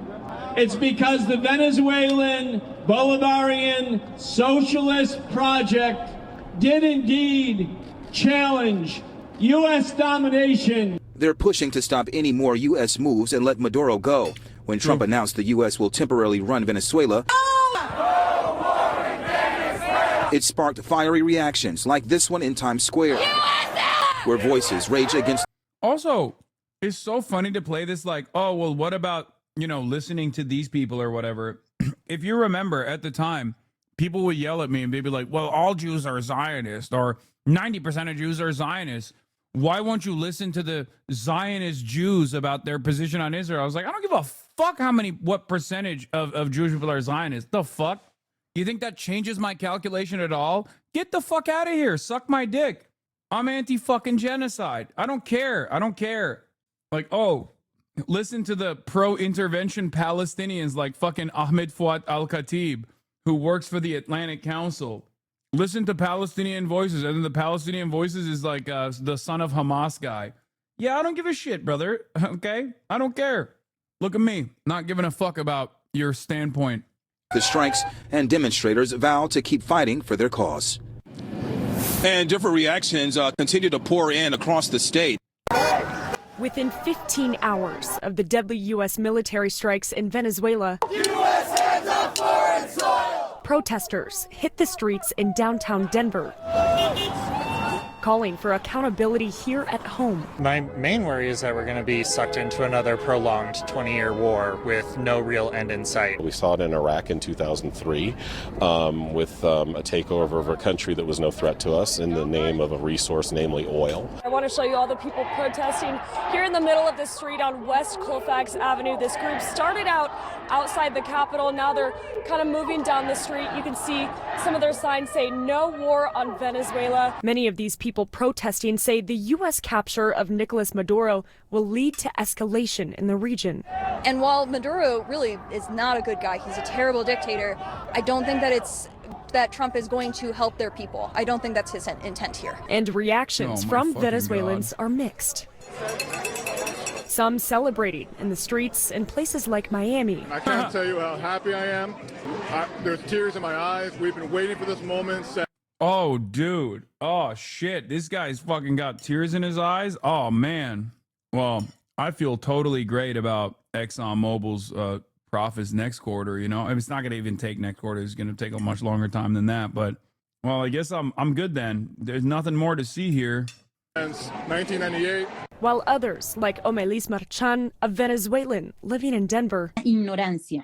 It's because the Venezuelan Bolivarian Socialist Project did indeed challenge U.S. domination. They're pushing to stop any more U.S. moves and let Maduro go. When Trump announced the U.S. will temporarily run Venezuela, it sparked fiery reactions like this one in Times Square, where voices rage against. Also, it's so funny to play this like, oh, well, what about, listening to these people or whatever? If you remember at the time, people would yell at me and they'd be like, well, all Jews are Zionists or 90% of Jews are Zionists. Why won't you listen to the Zionist Jews about their position on Israel? I was like, I don't give a fuck what percentage of Jewish people are Zionists. The fuck? You think that changes my calculation at all? Get the fuck out of here. Suck my dick. I'm anti-fucking genocide. I don't care. I don't care. Like, oh, listen to the pro-intervention Palestinians like fucking Ahmed Fouad al-Khatib, who works for the Atlantic Council. Listen to Palestinian Voices, and then the Palestinian Voices is like the son of Hamas guy. Yeah, I don't give a shit, brother. Okay? I don't care. Look at me, not giving a fuck about your standpoint. The strikes and demonstrators vow to keep fighting for their cause. And different reactions continue to pour in across the state. Within 15 hours of the deadly U.S. military strikes in Venezuela, U.S. hands on foreign soil! Protesters hit the streets in downtown Denver, calling for accountability here at home. My main worry is that we're going to be sucked into another prolonged 20-year war with no real end in sight. We saw it in Iraq in 2003 with a takeover of a country that was no threat to us in the name of a resource, namely oil. I want to show you all the people protesting here in the middle of the street on West Colfax Avenue. This group started out outside the Capitol. Now they're kind of moving down the street. You can see some of their signs say no war on Venezuela. Many of these people protesting say the U.S. capture of Nicolas Maduro will lead to escalation in the region. And while Maduro really is not a good guy, he's a terrible dictator, I don't think that Trump is going to help their people. I don't think that's his intent here. And reactions from Venezuelans are mixed. Some celebrating in the streets in places like Miami. I can't tell you how happy I am. There's tears in my eyes. We've been waiting for this moment. Oh, dude. Oh, shit. This guy's fucking got tears in his eyes. Oh, man. Well, I feel totally great about ExxonMobil's profits next quarter. I mean, it's not going to even take next quarter. It's going to take a much longer time than that. But, well, I guess I'm good then. There's nothing more to see here. Since 1998. While others, like Omelis Marchan, a Venezuelan living in Denver,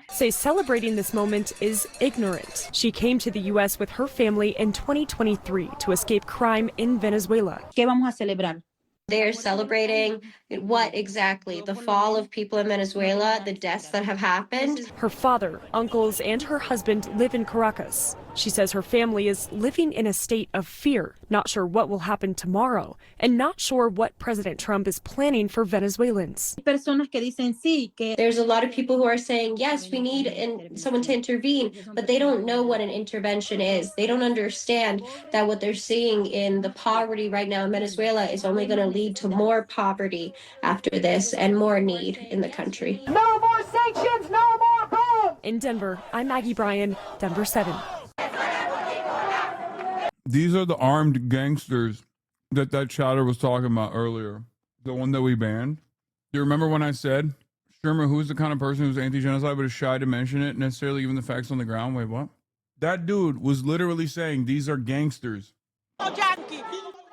say celebrating this moment is ignorant. She came to the U.S. with her family in 2023 to escape crime in Venezuela. ¿Qué vamos a celebrar? They're celebrating what exactly? The fall of people in Venezuela, the deaths that have happened. Her father, uncles, and her husband live in Caracas. She says her family is living in a state of fear, not sure what will happen tomorrow, and not sure what President Trump is planning for Venezuelans. There's a lot of people who are saying, yes, we need someone to intervene, but they don't know what an intervention is. They don't understand that what they're seeing in the poverty right now in Venezuela is only going to lead to more poverty after this and more need in the country. No more sanctions, no more bombs! In Denver, I'm Maggie Bryan, Denver 7. These are the armed gangsters that chatter was talking about earlier. The one that we banned. Do you remember when I said, Sherman, who's the kind of person who's anti-genocide but is shy to mention it, necessarily even the facts on the ground? Wait, what? That dude was literally saying these are gangsters.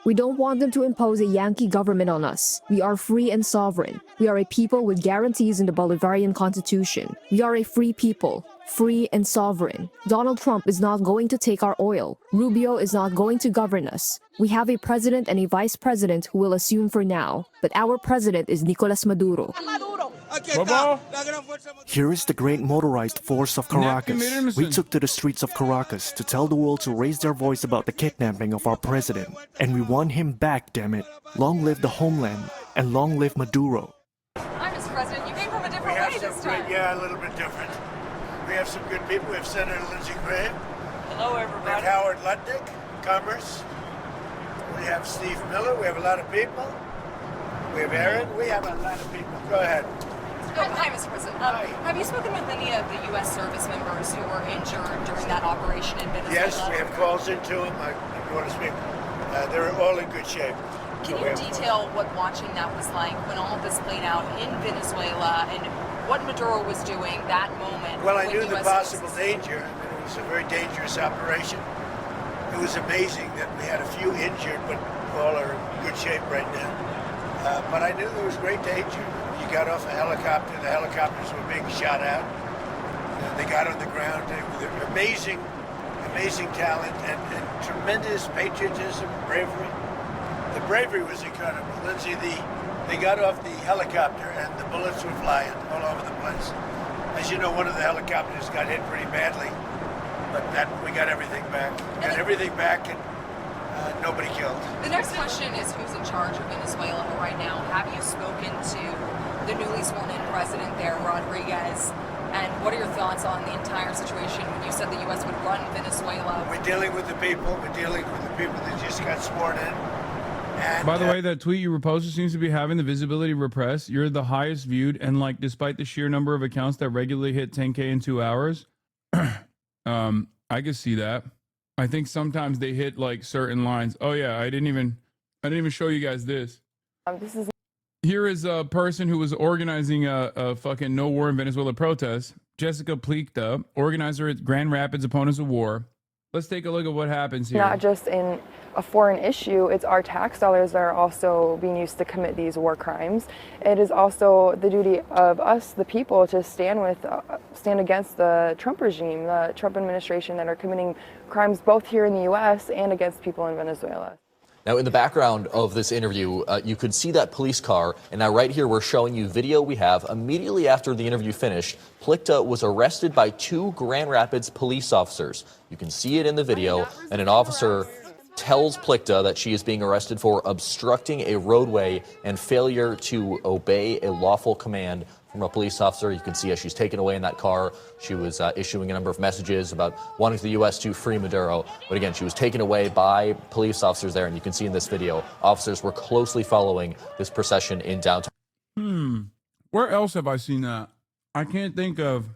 We don't want them to impose a Yankee government on us. We are free and sovereign. We are a people with guarantees in the Bolivarian Constitution. We are a free people, free and sovereign. Donald Trump is not going to take our oil. Rubio is not going to govern us. We have a president and a vice president who will assume for now, but our president is Nicolas Maduro. Here is the great motorized force of Caracas. We took to the streets of Caracas to tell the world to raise their voice about the kidnapping of our president. And we won him back, damn it. Long live the homeland, and long live Maduro. I'm Mr. President. You came from a different way this time. Yeah, a little bit different. We have some good people. We have Senator Lindsey Graham. Hello, everybody. We have Howard Lutnick, Commerce. We have Steve Miller. We have a lot of people. We have Aaron. We have a lot of people. Go ahead. Hi, Mr. President. Have you spoken with any of the U.S. service members who were injured during that operation in Venezuela? Yes, we have calls into them. I want to speak. They're all in good shape. Can you detail what watching that was like when all of this played out in Venezuela and what Maduro was doing that moment? Well, I knew the possible danger. I mean, it was a very dangerous operation. It was amazing that we had a few injured, but all are in good shape right now. But I knew there was great danger. You got off a helicopter, the helicopters were being shot out. They got on the ground with amazing talent and tremendous patriotism, bravery. The bravery was incredible. Lindsay, they got off the helicopter and the bullets were flying all over the place. As you know, one of the helicopters got hit pretty badly, but we got everything back. Got everything back and nobody killed. The next question is who's in charge of Venezuela right now? Have you spoken to the newly sworn-in president there, Rodriguez? And what are your thoughts on the entire situation when you said the U.S. would run Venezuela? We're dealing with the people. We're dealing with the people that just got sworn in. And, by the way, that tweet you reposted seems to be having the visibility repressed. You're the highest viewed, and like, despite the sheer number of accounts that regularly hit 10K in 2 hours, I could see that. I think sometimes they hit like certain lines. Oh yeah, I didn't even show you guys this. Here is a person who was organizing a fucking No War in Venezuela protest. Jessica Plica, organizer at Grand Rapids Opponents of War. Let's take a look at what happens here. Not just in a foreign issue, it's our tax dollars that are also being used to commit these war crimes. It is also the duty of us, the people, to stand against the Trump regime, the Trump administration that are committing crimes both here in the U.S. and against people in Venezuela. Now, in the background of this interview, you could see that police car. And now right here, we're showing you video we have. Immediately after the interview finished, Plica was arrested by 2 Grand Rapids police officers. You can see it in the video. And an officer tells Plica that she is being arrested for obstructing a roadway and failure to obey a lawful command from a police officer. You can see as she's taken away in that car, she was issuing a number of messages about wanting the U.S. to free Maduro. But again, she was taken away by police officers there. And you can see in this video, officers were closely following this procession in downtown. Where else have I seen that? I can't think of.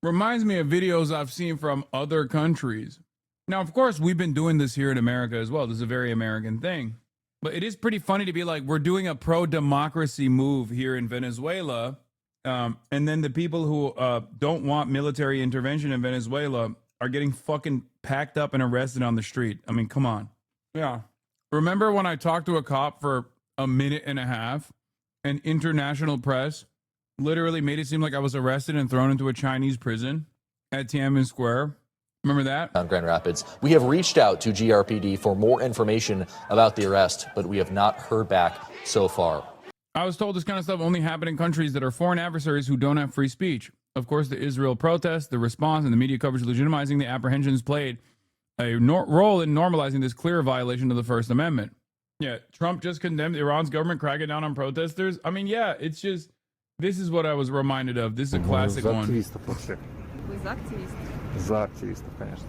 Reminds me of videos I've seen from other countries. Now, of course, we've been doing this here in America as well. This is a very American thing. But it is pretty funny to be like, we're doing a pro-democracy move here in Venezuela. And then the people who don't want military intervention in Venezuela are getting fucking packed up and arrested on the street. I mean, come on. Yeah. Remember when I talked to a cop for a minute and a half and international press literally made it seem like I was arrested and thrown into a Chinese prison at Tiananmen Square? Remember that? On Grand Rapids. We have reached out to GRPD for more information about the arrest, but we have not heard back so far. I was told this kind of stuff only happened in countries that are foreign adversaries who don't have free speech. Of course, the Israel protests, the response, and the media coverage legitimizing the apprehensions played a role in normalizing this clear violation of the First Amendment. Yeah, Trump just condemned Iran's government cracking down on protesters. I mean, yeah, it's just, this is what I was reminded of. This is a classic one. Вы за активистов? За активистов, конечно.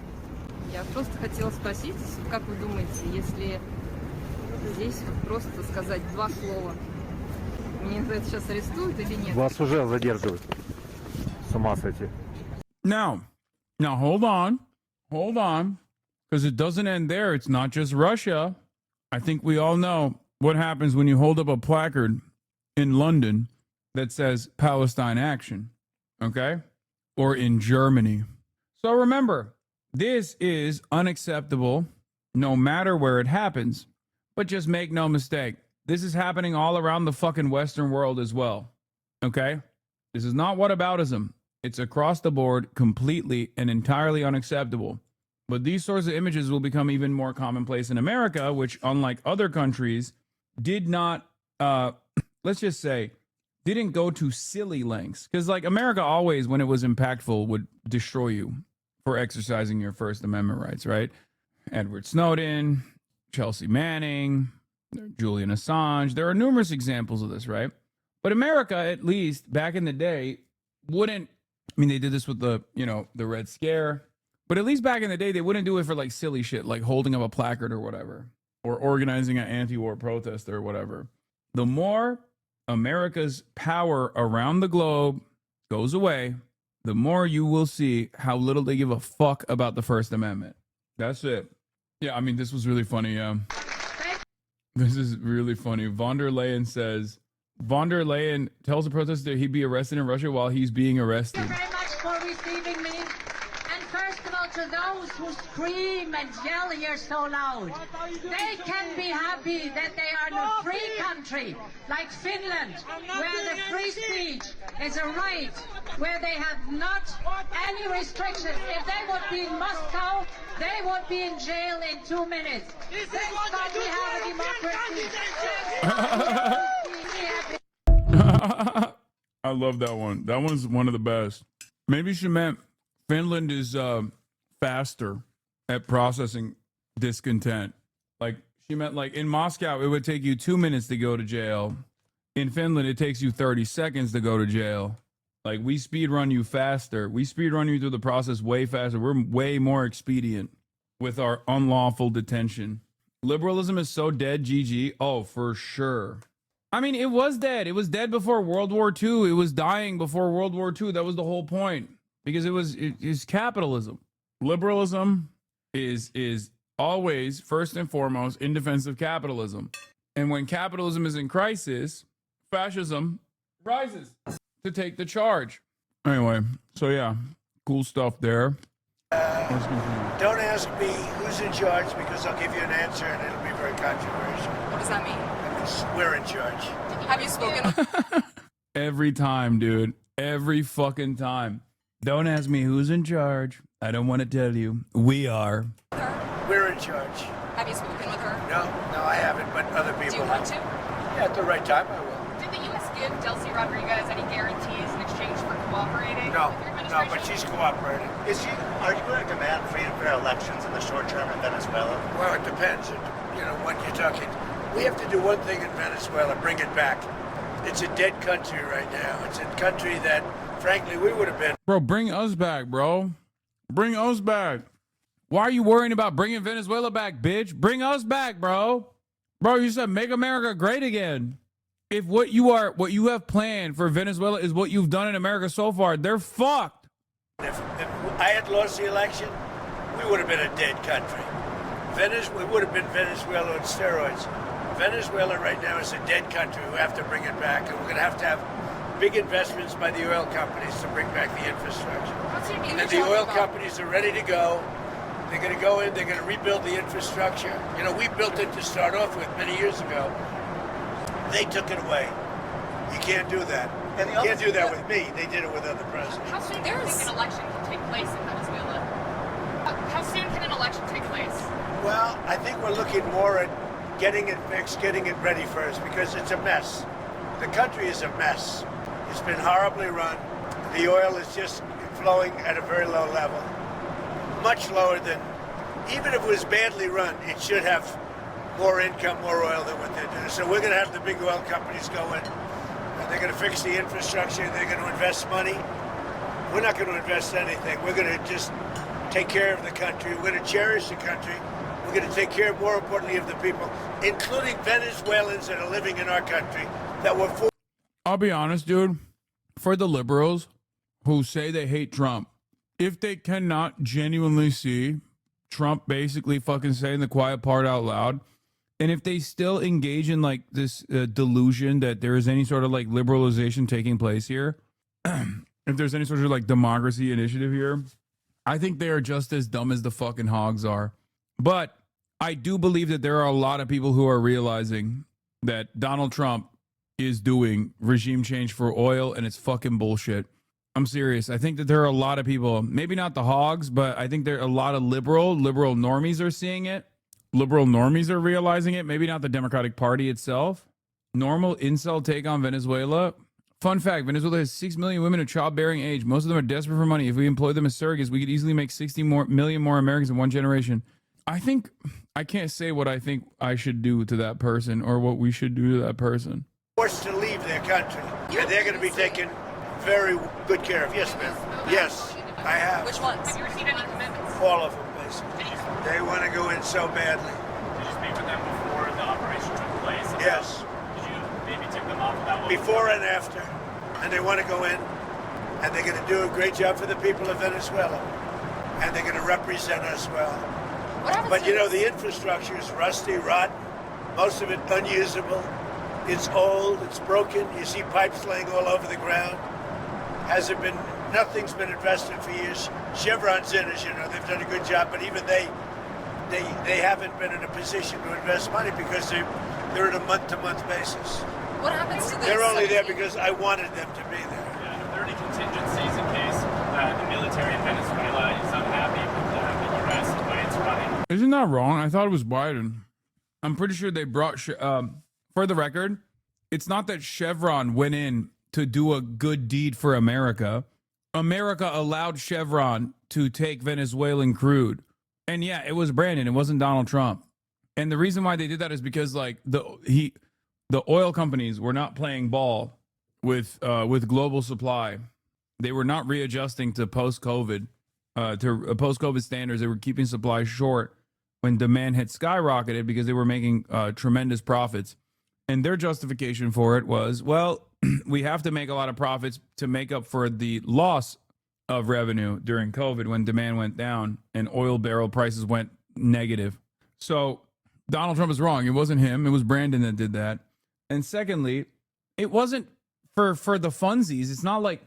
Я просто хотела спросить, как вы думаете, если здесь просто сказать два слова, меня за это сейчас арестуют или нет? Вас уже задерживают. С ума сойти. Now, hold on, because it doesn't end there. It's not just Russia. I think we all know what happens when you hold up a placard in London that says Palestine action, okay? Or in Germany. So remember, this is unacceptable no matter where it happens. But just make no mistake, this is happening all around the fucking Western world as well, okay? This is not whataboutism. It's across the board, completely and entirely unacceptable. But these sorts of images will become even more commonplace in America, which, unlike other countries, did not, let's just say, didn't go to silly lengths. Because, like, America always, when it was impactful, would destroy you for exercising your First Amendment rights, right? Edward Snowden, Chelsea Manning, Julian Assange. There are numerous examples of this, right? But America, at least back in the day, wouldn't, I mean, they did this with the, the Red Scare. But at least back in the day, they wouldn't do it for like silly shit, like holding up a placard or whatever, or organizing an anti-war protest or whatever. The more America's power around the globe goes away, the more you will see how little they give a fuck about the First Amendment. That's it. Yeah, I mean, this was really funny. This is really funny. Von der Leyen tells the protester he'd be arrested in Russia while he's being arrested. Thank you very much for receiving me. First of all, to those who scream and yell here so loud, they can be happy that they are in a free country like Finland, where the free speech is a right, where they have not any restrictions. If they would be in Moscow, they would be in jail in 2 minutes. Thank God we have a democracy. I love that one. That one's one of the best. Maybe she meant Finland is faster at processing discontent. Like, she meant, like, in Moscow, it would take you 2 minutes to go to jail. In Finland, it takes you 30 seconds to go to jail. Like, we speed run you faster. We speed run you through the process way faster. We're way more expedient with our unlawful detention. Liberalism is so dead, GG. Oh, for sure. I mean, it was dead. It was dead before World War II. It was dying before World War II. That was the whole point. Because it is capitalism. Liberalism is always, first and foremost, in defense of capitalism. And when capitalism is in crisis, fascism rises to take the charge. Anyway, so yeah, cool stuff there. Don't ask me who's in charge, because I'll give you an answer and it'll be very controversial. What does that mean? We're in charge. Have you spoken? Every time, dude. Every fucking time. Don't ask me who's in charge. I don't want to tell you. We are. We're in charge. Have you spoken with her? No, I haven't, but other people Do you want to? Yeah, at the right time, I will. Did the U.S. give Delcy Rodriguez any guarantees in exchange for cooperating with your administration? No, but she's cooperating. Are you going to demand free and fair elections in the short term in Venezuela? Well, it depends. What you're talking. We have to do one thing in Venezuela, bring it back. It's a dead country right now. It's a country that, frankly, we would have been. Bro, bring us back, bro. Bring us back. Why are you worrying about bringing Venezuela back, bitch? Bring us back, bro. Bro, you said make America great again. If what you have planned for Venezuela is what you've done in America so far, they're fucked. If I had lost the election, we would have been a dead country. We would have been Venezuela on steroids. Venezuela right now is a dead country. We have to bring it back, and we're going to have big investments by the oil companies to bring back the infrastructure. And the oil companies are ready to go. They're going to go in, they're going to rebuild the infrastructure. We built it to start off with many years ago. They took it away. You can't do that. You can't do that with me. They did it with other presidents. How soon do you think an election can take place in Venezuela? we're looking more at getting it fixed, getting it ready first, because it's a mess. The country is a mess. It's been horribly run. The oil is just flowing at a very low level, much lower than, even if it was badly run, it should have more income, more oil than what they're doing. So we're going to have the big oil companies go in, and they're going to fix the infrastructure, they're going to invest money. We're not going to invest anything. We're going to just take care of the country. We're going to cherish the country. We're going to take care, more importantly, of the people, including Venezuelans that are living in our country that were for. I'll be honest, dude. For the liberals who say they hate Trump, if they cannot genuinely see Trump basically fucking saying the quiet part out loud, and if they still engage in like this delusion that there is any sort of like liberalization taking place here, if there's any sort of like democracy initiative here, I think they are just as dumb as the fucking hogs are. But I do believe that there are a lot of people who are realizing that Donald Trump is doing regime change for oil, and it's fucking bullshit. I'm serious. I think that there are a lot of people, maybe not the hogs, but I think there are a lot of liberal normies are seeing it. Liberal normies are realizing it. Maybe not the Democratic Party itself. Normal incel take on Venezuela. Fun fact, Venezuela has 6 million women of childbearing age. Most of them are desperate for money. If we employ them as surrogates, we could easily make 60 million more Americans in one generation. I think, I can't say what I think I should do to that person or what we should do to that person. Forced to leave their country, and they're going to be taken very good care of. Yes, ma'am. Yes, I have. Which ones? Have you received any commitments? All of them, basically. They want to go in so badly. Did you speak with them before the operation took place? Yes. Did you maybe tip them off about what before and after. And they want to go in, and they're going to do a great job for the people of Venezuela. And they're going to represent us well. But you know, the infrastructure is rusty, rotten, most of it unusable. It's old, it's broken. You see pipes laying all over the ground. Nothing's been invested for years. Chevron's in, as you know, they've done a good job, but even they haven't been in a position to invest money because they're at a month-to-month basis. What happens to this? They're only there because I wanted them to be there. Yeah, are there any contingencies in case the military in Venezuela is unhappy with the U.S. the way it's running? Isn't that wrong? I thought it was Biden. I'm pretty sure they brought, for the record, it's not that Chevron went in to do a good deed for America. America allowed Chevron to take Venezuelan crude. And yeah, it was Brandon. It wasn't Donald Trump. And the reason why they did that is because like the oil companies were not playing ball with global supply. They were not readjusting to post-COVID standards. They were keeping supply short when demand had skyrocketed because they were making tremendous profits. And their justification for it was, well, we have to make a lot of profits to make up for the loss of revenue during COVID when demand went down and oil barrel prices went negative. So Donald Trump is wrong. It wasn't him. It was Brandon that did that. And secondly, it wasn't for the funsies. It's not like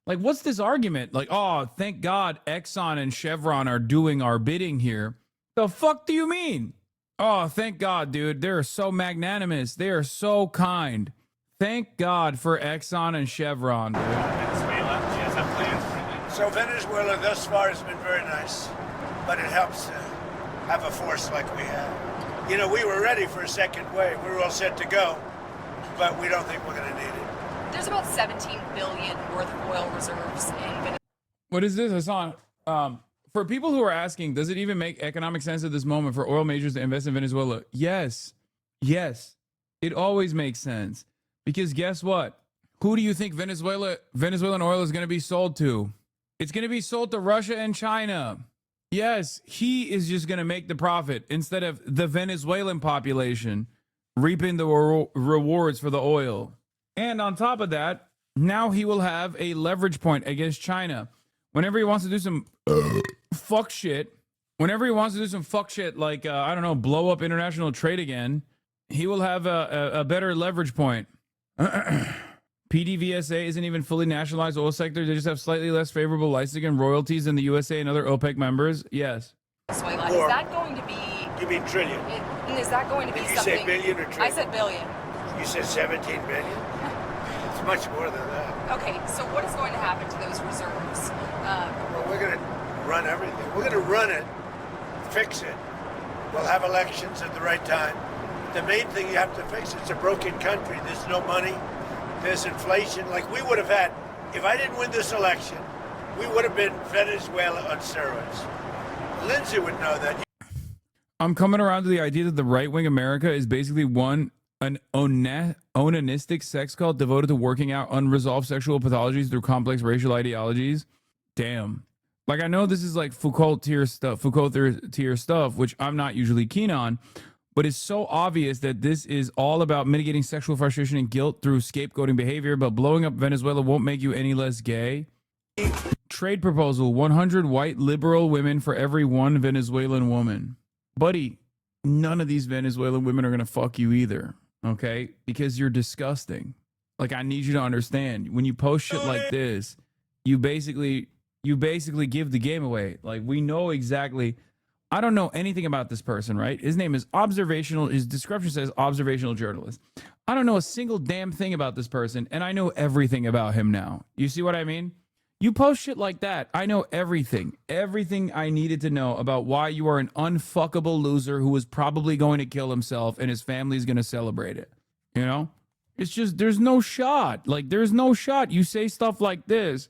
what's this argument? Like, oh, thank God Exxon and Chevron are doing our bidding here. The fuck do you mean? Oh, thank God, dude. They're so magnanimous. They are so kind. Thank God for Exxon and Chevron, dude. Venezuela, do you guys have plans for anything? So Venezuela thus far has been very nice, but it helps to have a force like we have. You know, we were ready for a second wave. We were all set to go, but we don't think we're going to need it. There's about 17 billion worth of oil reserves in Venezuela. What is this, Hasan? For people who are asking, does it even make economic sense at this moment for oil majors to invest in Venezuela? Yes. Yes. It always makes sense. Because guess what? Who do you think Venezuelan oil is going to be sold to? It's going to be sold to Russia and China. Yes, he is just going to make the profit instead of the Venezuelan population reaping the rewards for the oil. And on top of that, now he will have a leverage point against China. Whenever he wants to do some fuck shit, like, I don't know, blow up international trade again, he will have a better leverage point. PDVSA isn't even fully nationalized oil sector. They just have slightly less favorable licensing and royalties than the USA and other OPEC members. Yes. Venezuela. Is that going to be... You mean trillion? Is that going to be Did something... you say billion or trillion? I said billion. You said 17 billion? It's much more than that. Okay, so what is going to happen to those reserves? Well, we're going to run everything. We're going to run it, fix it, We'll have elections at the right time. The main thing you have to face, it's a broken country. There's no money. There's inflation. Like we would have had, if I didn't win this election, we would have been Venezuela on steroids. Lindsay would know that. I'm coming around to the idea that the right-wing America is basically an onanistic sex cult devoted to working out unresolved sexual pathologies through complex racial ideologies. Damn. Like, I know this is like Foucault tier stuff, which I'm not usually keen on, but it's so obvious that this is all about mitigating sexual frustration and guilt through scapegoating behavior, but blowing up Venezuela won't make you any less gay. Trade proposal, 100 white liberal women for every one Venezuelan woman. Buddy, none of these Venezuelan women are going to fuck you either, okay? Because you're disgusting. Like, I need you to understand, when you post shit like this, you basically give the game away. Like, we know exactly. I don't know anything about this person, right? His name is observational. His description says observational journalist. I don't know a single damn thing about this person, and I know everything about him now. You see what I mean? You post shit like that, I know everything. Everything I needed to know about why you are an unfuckable loser who is probably going to kill himself and his family's going to celebrate it. You know? It's just, there's no shot. Like, there's no shot. You say stuff like this.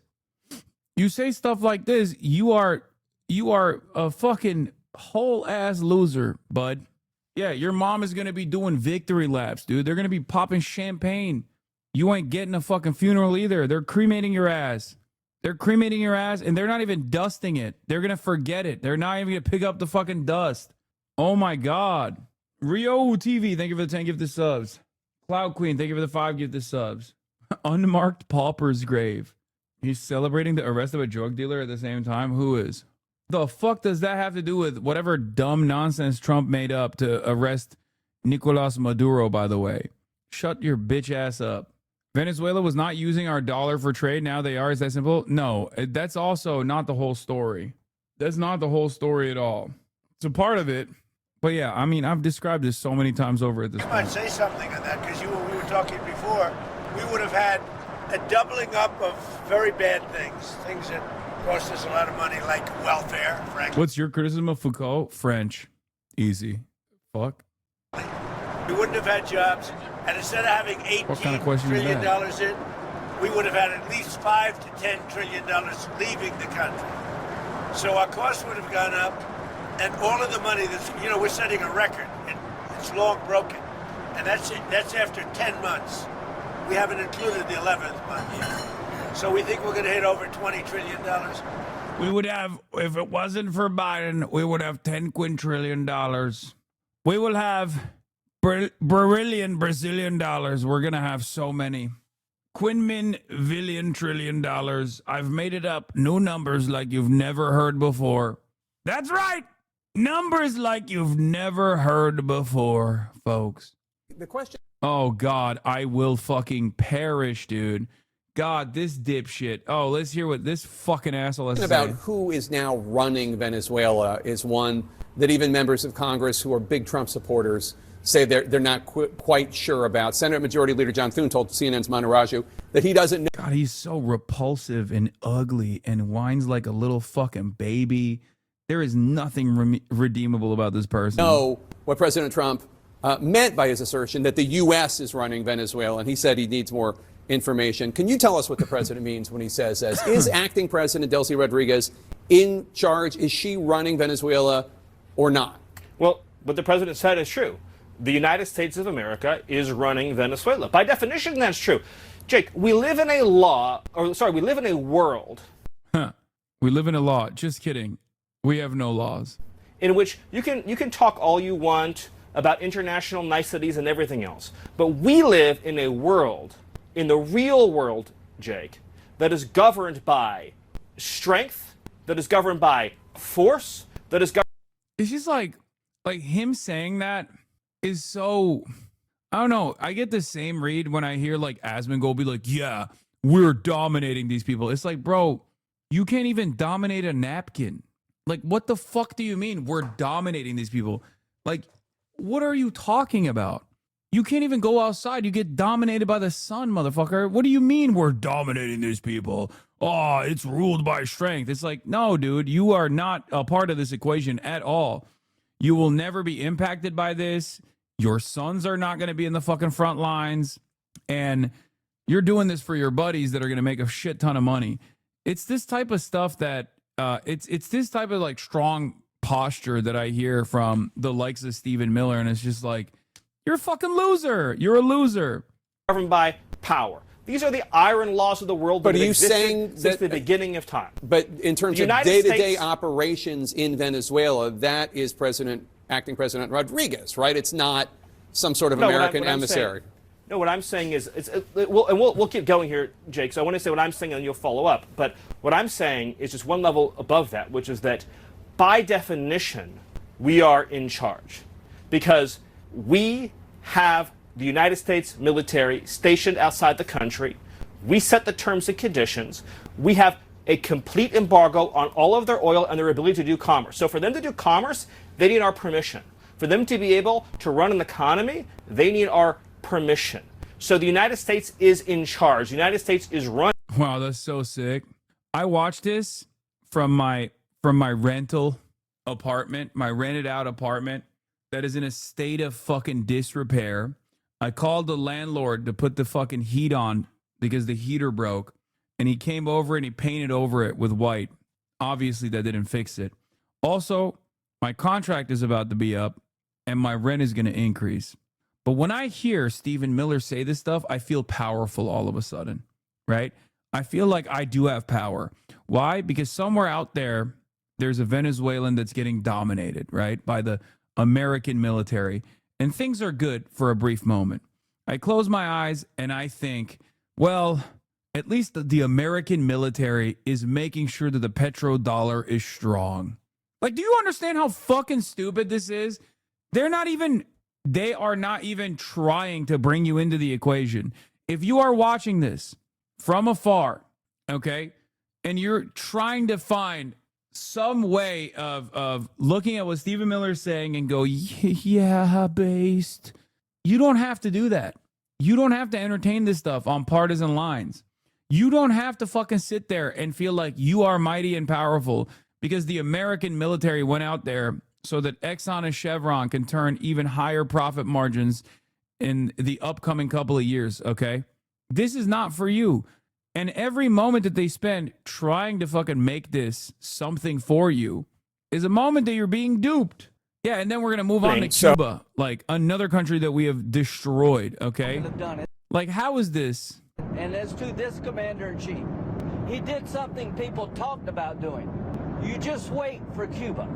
You are a fucking whole ass loser, bud. Yeah, your mom is going to be doing victory laps, dude. They're going to be popping champagne. You ain't getting a fucking funeral either. They're cremating your ass. They're cremating your ass, and they're not even dusting it. They're going to forget it. They're not even going to pick up the fucking dust. Oh, my God. Rio TV, thank you for the 10 gifted subs. Cloud Queen, thank you for the 5 gifted subs. Unmarked pauper's grave. He's celebrating the arrest of a drug dealer at the same time? Who is? The fuck does that have to do with whatever dumb nonsense Trump made up to arrest Nicolas Maduro, by the way? Shut your bitch ass up. Venezuela was not using our dollar for trade. Now they are. Is that simple? No, that's also not the whole story. That's not the whole story at all. It's a part of it. But yeah, I mean, I've described this so many times over at this point. I might say something on that because we were talking before. We would have had a doubling up of very bad things that cost us a lot of money, like welfare, frankly. What's your criticism of Foucault? French. Easy. Fuck. We wouldn't have had jobs. And instead of having $18 trillion in, we would have had at least $5 to $10 trillion leaving the country. So our costs would have gone up, and all of the money that's, we're setting a record. It's long broken. And that's it. That's after 10 months. We haven't included the 11th month yet. So we think we're going to hit over $20 trillion. We would have, if it wasn't for Biden, we would have $10 quintillion. We will have Brazilian dollars. We're going to have so many. $1 trillion. I've made it up. New numbers like you've never heard before. That's right. Numbers like you've never heard before, folks. The question. Oh, God, I will fucking perish, dude. God, this dipshit. Oh, let's hear what this fucking asshole has to say. About who is now running Venezuela is one that even members of Congress who are big Trump supporters say they're not quite sure about. Senate Majority Leader John Thune told CNN's Manu Raju that he doesn't know. God, he's so repulsive and ugly and whines like a little fucking baby. There is nothing redeemable about this person. Know what President Trump meant by his assertion that the U.S. is running Venezuela, and he said he needs more information. Can you tell us what the president means when he says, is acting President Delcy Rodriguez in charge? Is she running Venezuela or not? Well, what the president said is true. The United States of America is running Venezuela. By definition, that's true. Jake, we live in a world. We live in a law. Just kidding. We have no laws. In which you can talk all you want about international niceties and everything else. But we live in a world, in the real world, Jake, that is governed by strength, that is governed by force, that is governed. It's just like him saying that is so, I don't know. I get the same read when I hear like Asmongold be like, yeah, we're dominating these people. It's like, bro, you can't even dominate a napkin. Like, what the fuck do you mean we're dominating these people? Like, what are you talking about? You can't even go outside. You get dominated by the sun, motherfucker. What do you mean we're dominating these people? Oh, it's ruled by strength. It's like, no, dude, you are not a part of this equation at all. You will never be impacted by this. Your sons are not going to be in the fucking front lines. And you're doing this for your buddies that are going to make a shit ton of money. It's this type of stuff that it's this type of like strong posture that I hear from the likes of Stephen Miller. And it's just like, you're a fucking loser. You're a loser. Governed by power. These are the iron laws of the world But that are you have existed saying since that the beginning of time. But in terms The of United day-to-day States- operations in Venezuela, that is acting President Rodriguez, right? It's not some sort of American emissary. No, what I'm saying is, we'll keep going here, Jake. So I want to say what I'm saying, and you'll follow up. But what I'm saying is just one level above that, which is that, by definition, we are in charge, because we have the United States military stationed outside the country. We set the terms and conditions. We have a complete embargo on all of their oil and their ability to do commerce. So for them to do commerce, they need our permission. For them to be able to run an economy, they need our permission. So the United States is in charge. The United States is run. Wow, that's so sick. I watched this from my rental apartment, my rented out apartment that is in a state of fucking disrepair. I called the landlord to put the fucking heat on because the heater broke, and he came over and he painted over it with white. Obviously, that didn't fix it. Also, my contract is about to be up and my rent is going to increase. But when I hear Stephen Miller say this stuff, I feel powerful all of a sudden, right? I feel like I do have power. Why? Because somewhere out there, there's a Venezuelan that's getting dominated, right, by the American military. And things are good for a brief moment. I close my eyes and I think, well, at least the American military is making sure that the petrodollar is strong. Like, do you understand how fucking stupid this is? They are not even trying to bring you into the equation. If you are watching this from afar, okay, and you're trying to find some way of looking at what Stephen Miller is saying and go, yeah, based. You don't have to do that. You don't have to entertain this stuff on partisan lines. You don't have to fucking sit there and feel like you are mighty and powerful because the American military went out there so that Exxon and Chevron can turn even higher profit margins in the upcoming couple of years, okay? This is not for you. And every moment that they spend trying to fucking make this something for you is a moment that you're being duped. Yeah, and then we're going to move on to Cuba, like another country that we have destroyed, okay? Like, how is this? And as to this commander-in-chief, he did something people talked about doing. You just wait for Cuba.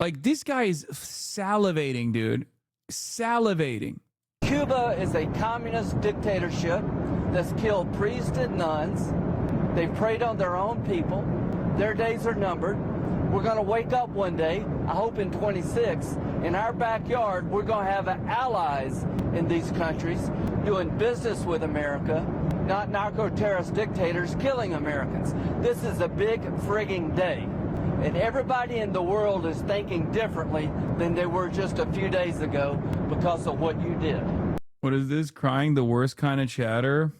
Like, this guy is salivating, dude. Salivating. Cuba is a communist dictatorship that's killed priests and nuns. They've preyed on their own people. Their days are numbered. We're going to wake up one day, I hope in 26, in our backyard, we're going to have allies in these countries doing business with America, not narco-terrorist dictators killing Americans. This is a big frigging day. And everybody in the world is thinking differently than they were just a few days ago because of what you did. What is this? Crying the worst kind of chatter?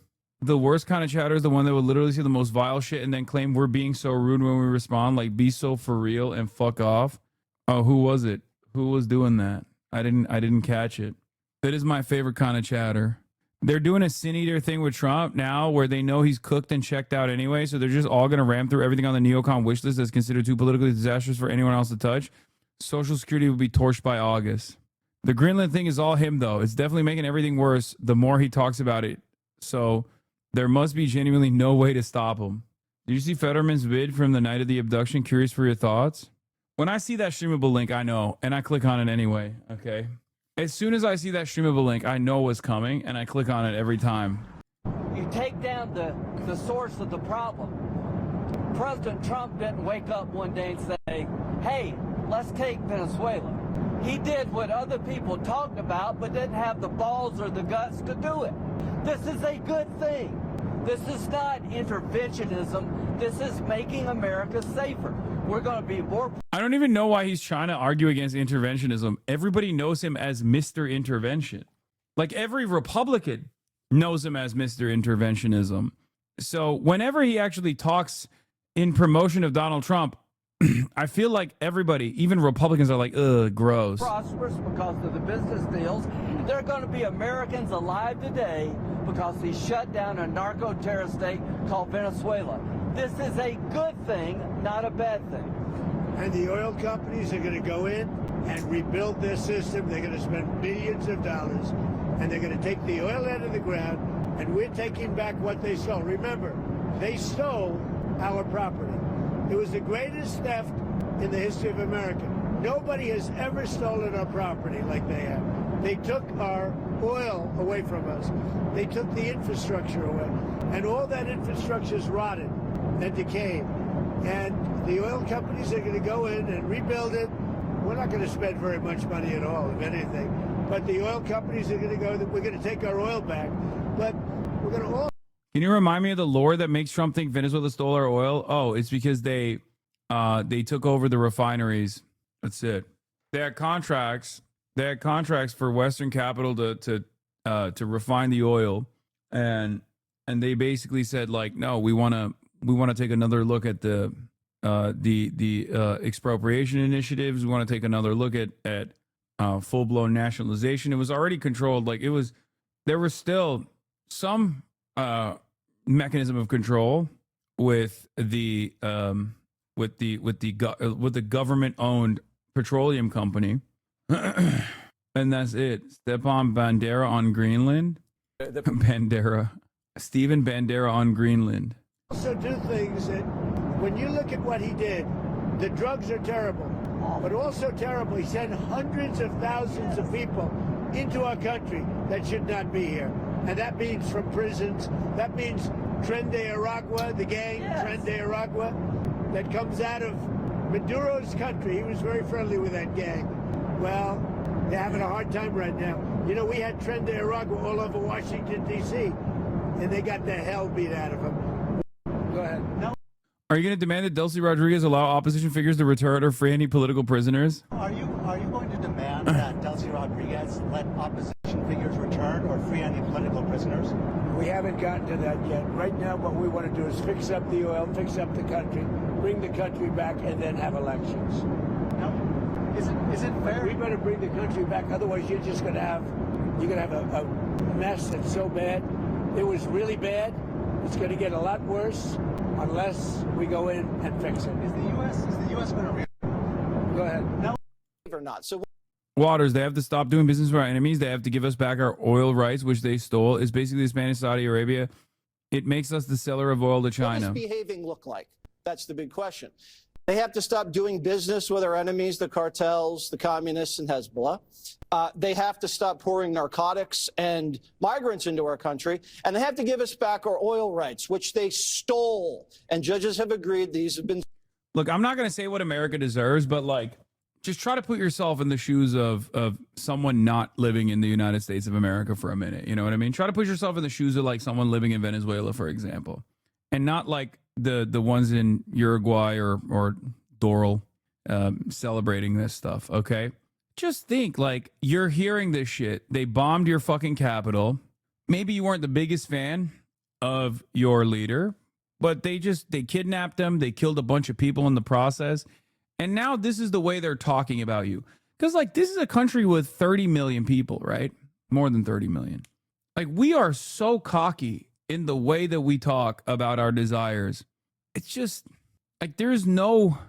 The worst kind of chatter is the one that would literally say the most vile shit and then claim we're being so rude when we respond, like be so for real and fuck off. Oh, who was it? Who was doing that? I didn't catch it. That is my favorite kind of chatter. They're doing a sin eater thing with Trump now where they know he's cooked and checked out anyway, so they're just all going to ram through everything on the neocon wish list that's considered too politically disastrous for anyone else to touch. Social Security will be torched by August. The Greenland thing is all him, though. It's definitely making everything worse the more he talks about it. So there must be genuinely no way to stop him. Did you see Fetterman's vid from the night of the abduction? Curious for your thoughts? When I see that streamable link, I know, and I click on it anyway, okay? As soon as I see that streamable link, I know what's coming, and I click on it every time. You take down the source of the problem. President Trump didn't wake up one day and say, hey, let's take Venezuela. He did what other people talked about, but didn't have the balls or the guts to do it. This is a good thing. This is not interventionism. This is making America safer. We're going to be more... I don't even know why he's trying to argue against interventionism. Everybody knows him as Mr. Intervention. Like, every Republican knows him as Mr. Interventionism. So whenever he actually talks in promotion of Donald Trump, I feel like everybody, even Republicans, are like, ugh, gross. Prosperous because of the business deals. There are going to be Americans alive today because he shut down a narco-terrorist state called Venezuela. This is a good thing, not a bad thing. And the oil companies are going to go in and rebuild their system. They're going to spend billions of dollars, and they're going to take the oil out of the ground, and we're taking back what they stole. Remember, they stole our property. It was the greatest theft in the history of America. Nobody has ever stolen our property like they have. They took our oil away from us. They took the infrastructure away. And all that infrastructure is rotted and decayed. And the oil companies are going to go in and rebuild it. We're not going to spend very much money at all, if anything. But the oil companies are going to go, we're going to take our oil back. But we're going to all... Can you remind me of the lore that makes Trump think Venezuela stole our oil? Oh, it's because they took over the refineries. That's it. They had contracts. They had contracts for Western capital to refine the oil, and they basically said like, no, we want to take another look at the expropriation initiatives. We want to take another look at full blown nationalization. It was already controlled. Like there was still some mechanism of control with the government owned petroleum company. And that's it. Stepan Bandera on Greenland. Stephen Bandera on Greenland. Also do things that, when you look at what he did, the drugs are terrible, but also terrible. He sent hundreds of thousands of people into our country that should not be here. And that means from prisons. That means Tren de Aragua, the gang, Tren de Aragua, that comes out of Maduro's country. He was very friendly with that gang. Well, they're having a hard time right now. You know, we had Tren de Aragua all over Washington, D.C., and they got the hell beat out of them. Go ahead. No. Are you going to demand that Delcy Rodriguez allow opposition figures to return or free any political prisoners? Are you going to demand that Delcy Rodriguez let opposition figures return or free any political prisoners? We haven't gotten to that yet. Right now, what we want to do is fix up the oil, fix up the country, bring the country back, and then have elections. Now, is it fair? We better bring the country back. Otherwise, you're going to have a mess that's so bad. It was really bad. It's going to get a lot worse unless we go in and fix it. Is the U.S. going to? Go ahead. No, or not. So. Waters, they have to stop doing business with our enemies. They have to give us back our oil rights, which they stole. It's basically Spanish Saudi Arabia. It makes us the seller of oil to China. What does behaving look like? That's the big question. They have to stop doing business with our enemies, the cartels, the communists, and Hezbollah. They have to stop pouring narcotics and migrants into our country. And they have to give us back our oil rights, which they stole. And judges have agreed these have been... Look, I'm not going to say what America deserves, but like, just try to put yourself in the shoes of someone not living in the United States of America for a minute. You know what I mean? Try to put yourself in the shoes of like someone living in Venezuela, for example, and not like the ones in Uruguay or Doral celebrating this stuff. Okay, just think like you're hearing this shit. They bombed your fucking capital. Maybe you weren't the biggest fan of your leader, but they kidnapped them. They killed a bunch of people in the process. And now this is the way they're talking about you. Because, like, this is a country with 30 million people, right? More than 30 million. Like, we are so cocky in the way that we talk about our desires. It's just, like, there's no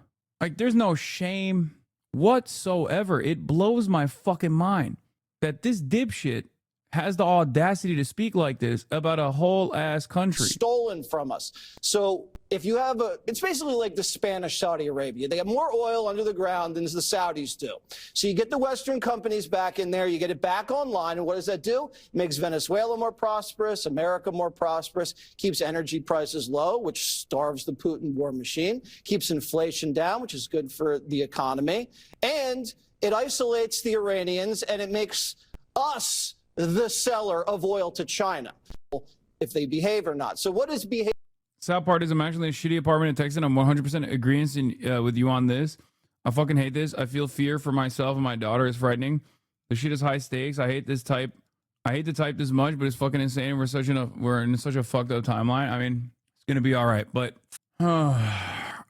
shame whatsoever. It blows my fucking mind that this dipshit has the audacity to speak like this about a whole ass country. Stolen from us. So if you have it's basically like the Spanish Saudi Arabia. They have more oil under the ground than the Saudis do. So you get the Western companies back in there, you get it back online, and what does that do? It makes Venezuela more prosperous, America more prosperous, keeps energy prices low, which starves the Putin war machine, keeps inflation down, which is good for the economy, and it isolates the Iranians, and it makes us the seller of oil to China, if they behave or not. So what is behavior? South Party is I'm actually in a shitty apartment in Texas. I'm 100% agreeing with you on this. I fucking hate this. I feel fear for myself and my daughter. It's frightening. The shit is high stakes. I hate this type. I hate to type this much, but it's fucking insane. We're in such a fucked up timeline. I mean, it's gonna be all right, but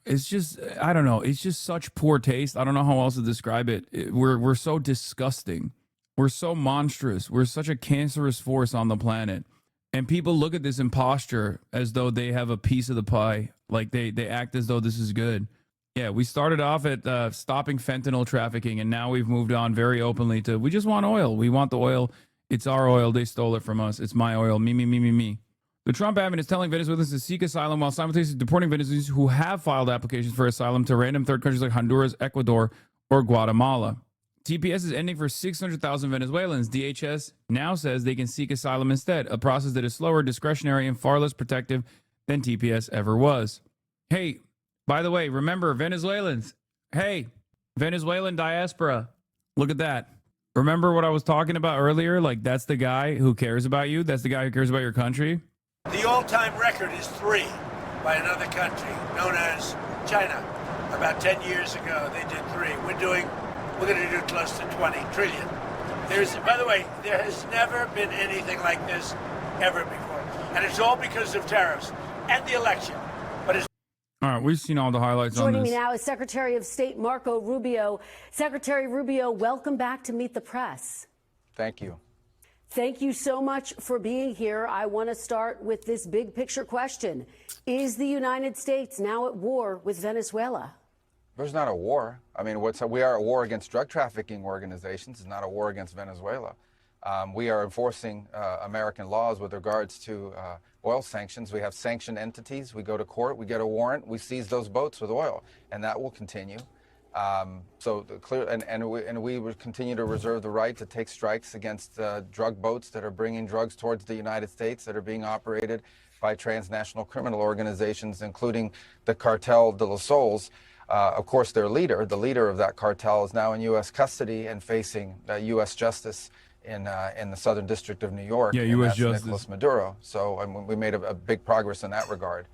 It's just, I don't know. It's just such poor taste. I don't know how else to describe it. We're so disgusting. We're so monstrous. We're such a cancerous force on the planet. And people look at this imposture as though they have a piece of the pie. Like they act as though this is good. Yeah, we started off at stopping fentanyl trafficking, and now we've moved on very openly to we just want oil. We want the oil. It's our oil. They stole it from us. It's my oil. Me, me, me, me, me. The Trump admin is telling Venezuelans to seek asylum while simultaneously deporting Venezuelans who have filed applications for asylum to random third countries like Honduras, Ecuador, or Guatemala. TPS is ending for 600,000 Venezuelans. DHS now says they can seek asylum instead, a process that is slower, discretionary, and far less protective than TPS ever was. Hey, by the way, remember, Venezuelans. Hey, Venezuelan diaspora. Look at that. Remember what I was talking about earlier? Like, that's the guy who cares about you. That's the guy who cares about your country. The all-time record is 3 by another country known as China. About 10 years ago, they did 3. We're going to do close to 20 trillion. By the way, there has never been anything like this ever before. And it's all because of tariffs and the election. But it's all right, we've seen all the highlights on this. Joining me now is Secretary of State Marco Rubio. Secretary Rubio, welcome back to Meet the Press. Thank you. Thank you so much for being here. I want to start with this big picture question. Is the United States now at war with Venezuela? There's not a war. I mean, we are at war against drug trafficking organizations. It's not a war against Venezuela. We are enforcing American laws with regards to oil sanctions. We have sanctioned entities. We go to court. We get a warrant. We seize those boats with oil, and that will continue. We will continue to reserve the right to take strikes against drug boats that are bringing drugs towards the United States that are being operated by transnational criminal organizations, including the Cartel de los Sols. Of course, the leader of that cartel, is now in U.S. custody and facing U.S. justice in the Southern District of New York. Yeah, U.S. That's justice. Nicolas Maduro. So we made a big progress in that regard.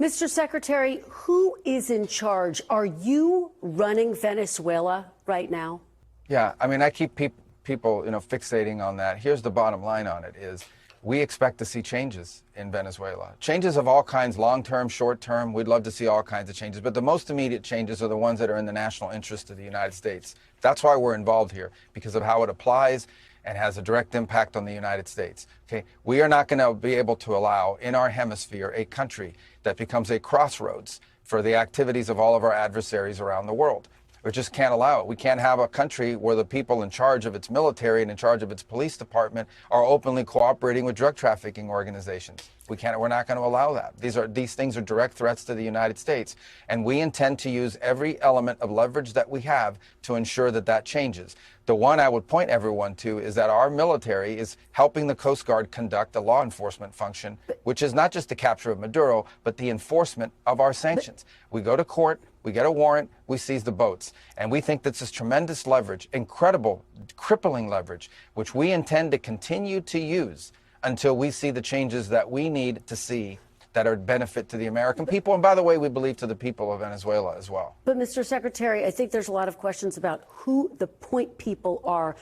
Mr. Secretary, who is in charge? Are you running Venezuela right now? Yeah, I mean, I keep people, fixating on that. Here's the bottom line on it is we expect to see changes in Venezuela. Changes of all kinds, long-term, short-term. We'd love to see all kinds of changes. But the most immediate changes are the ones that are in the national interest of the United States. That's why we're involved here, because of how it applies and has a direct impact on the United States. Okay, we are not going to be able to allow in our hemisphere a country that becomes a crossroads for the activities of all of our adversaries around the world. We just can't allow it. We can't have a country where the people in charge of its military and in charge of its police department are openly cooperating with drug trafficking organizations. We're not going to allow that. These things are direct threats to the United States, and we intend to use every element of leverage that we have to ensure that that changes. The one I would point everyone to is that our military is helping the Coast Guard conduct a law enforcement function, which is not just the capture of Maduro, but the enforcement of our sanctions. We go to court, we get a warrant, we seize the boats. And we think this is tremendous leverage, incredible, crippling leverage, which we intend to continue to use until we see the changes that we need to see that are benefit to the American people. And by the way, we believe to the people of Venezuela as well. But Mr. Secretary, I think there's a lot of questions about who the point people are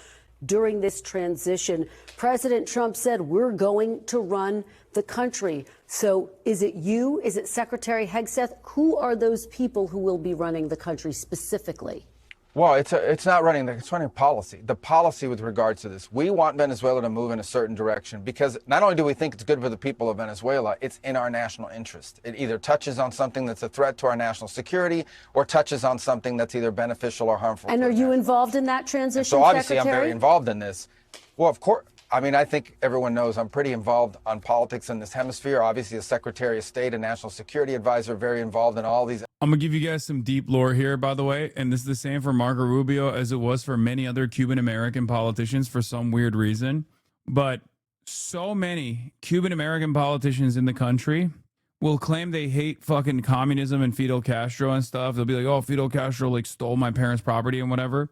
during this transition. President Trump said we're going to run the country. So is it you? Is it Secretary Hegseth? Who are those people who will be running the country specifically? Well, it's not running, it's running policy. The policy with regards to this. We want Venezuela to move in a certain direction because not only do we think it's good for the people of Venezuela, it's in our national interest. It either touches on something that's a threat to our national security or touches on something that's either beneficial or harmful. And are you involved in that transition, so obviously Secretary? I'm very involved in this. Well, of course. I mean, I think everyone knows I'm pretty involved on politics in this hemisphere. Obviously, as Secretary of State and National Security Advisor, very involved in all these. I'm going to give you guys some deep lore here, by the way. And this is the same for Marco Rubio as it was for many other Cuban-American politicians for some weird reason. But so many Cuban-American politicians in the country will claim they hate fucking communism and Fidel Castro and stuff. They'll be like, oh, Fidel Castro like stole my parents' property and whatever.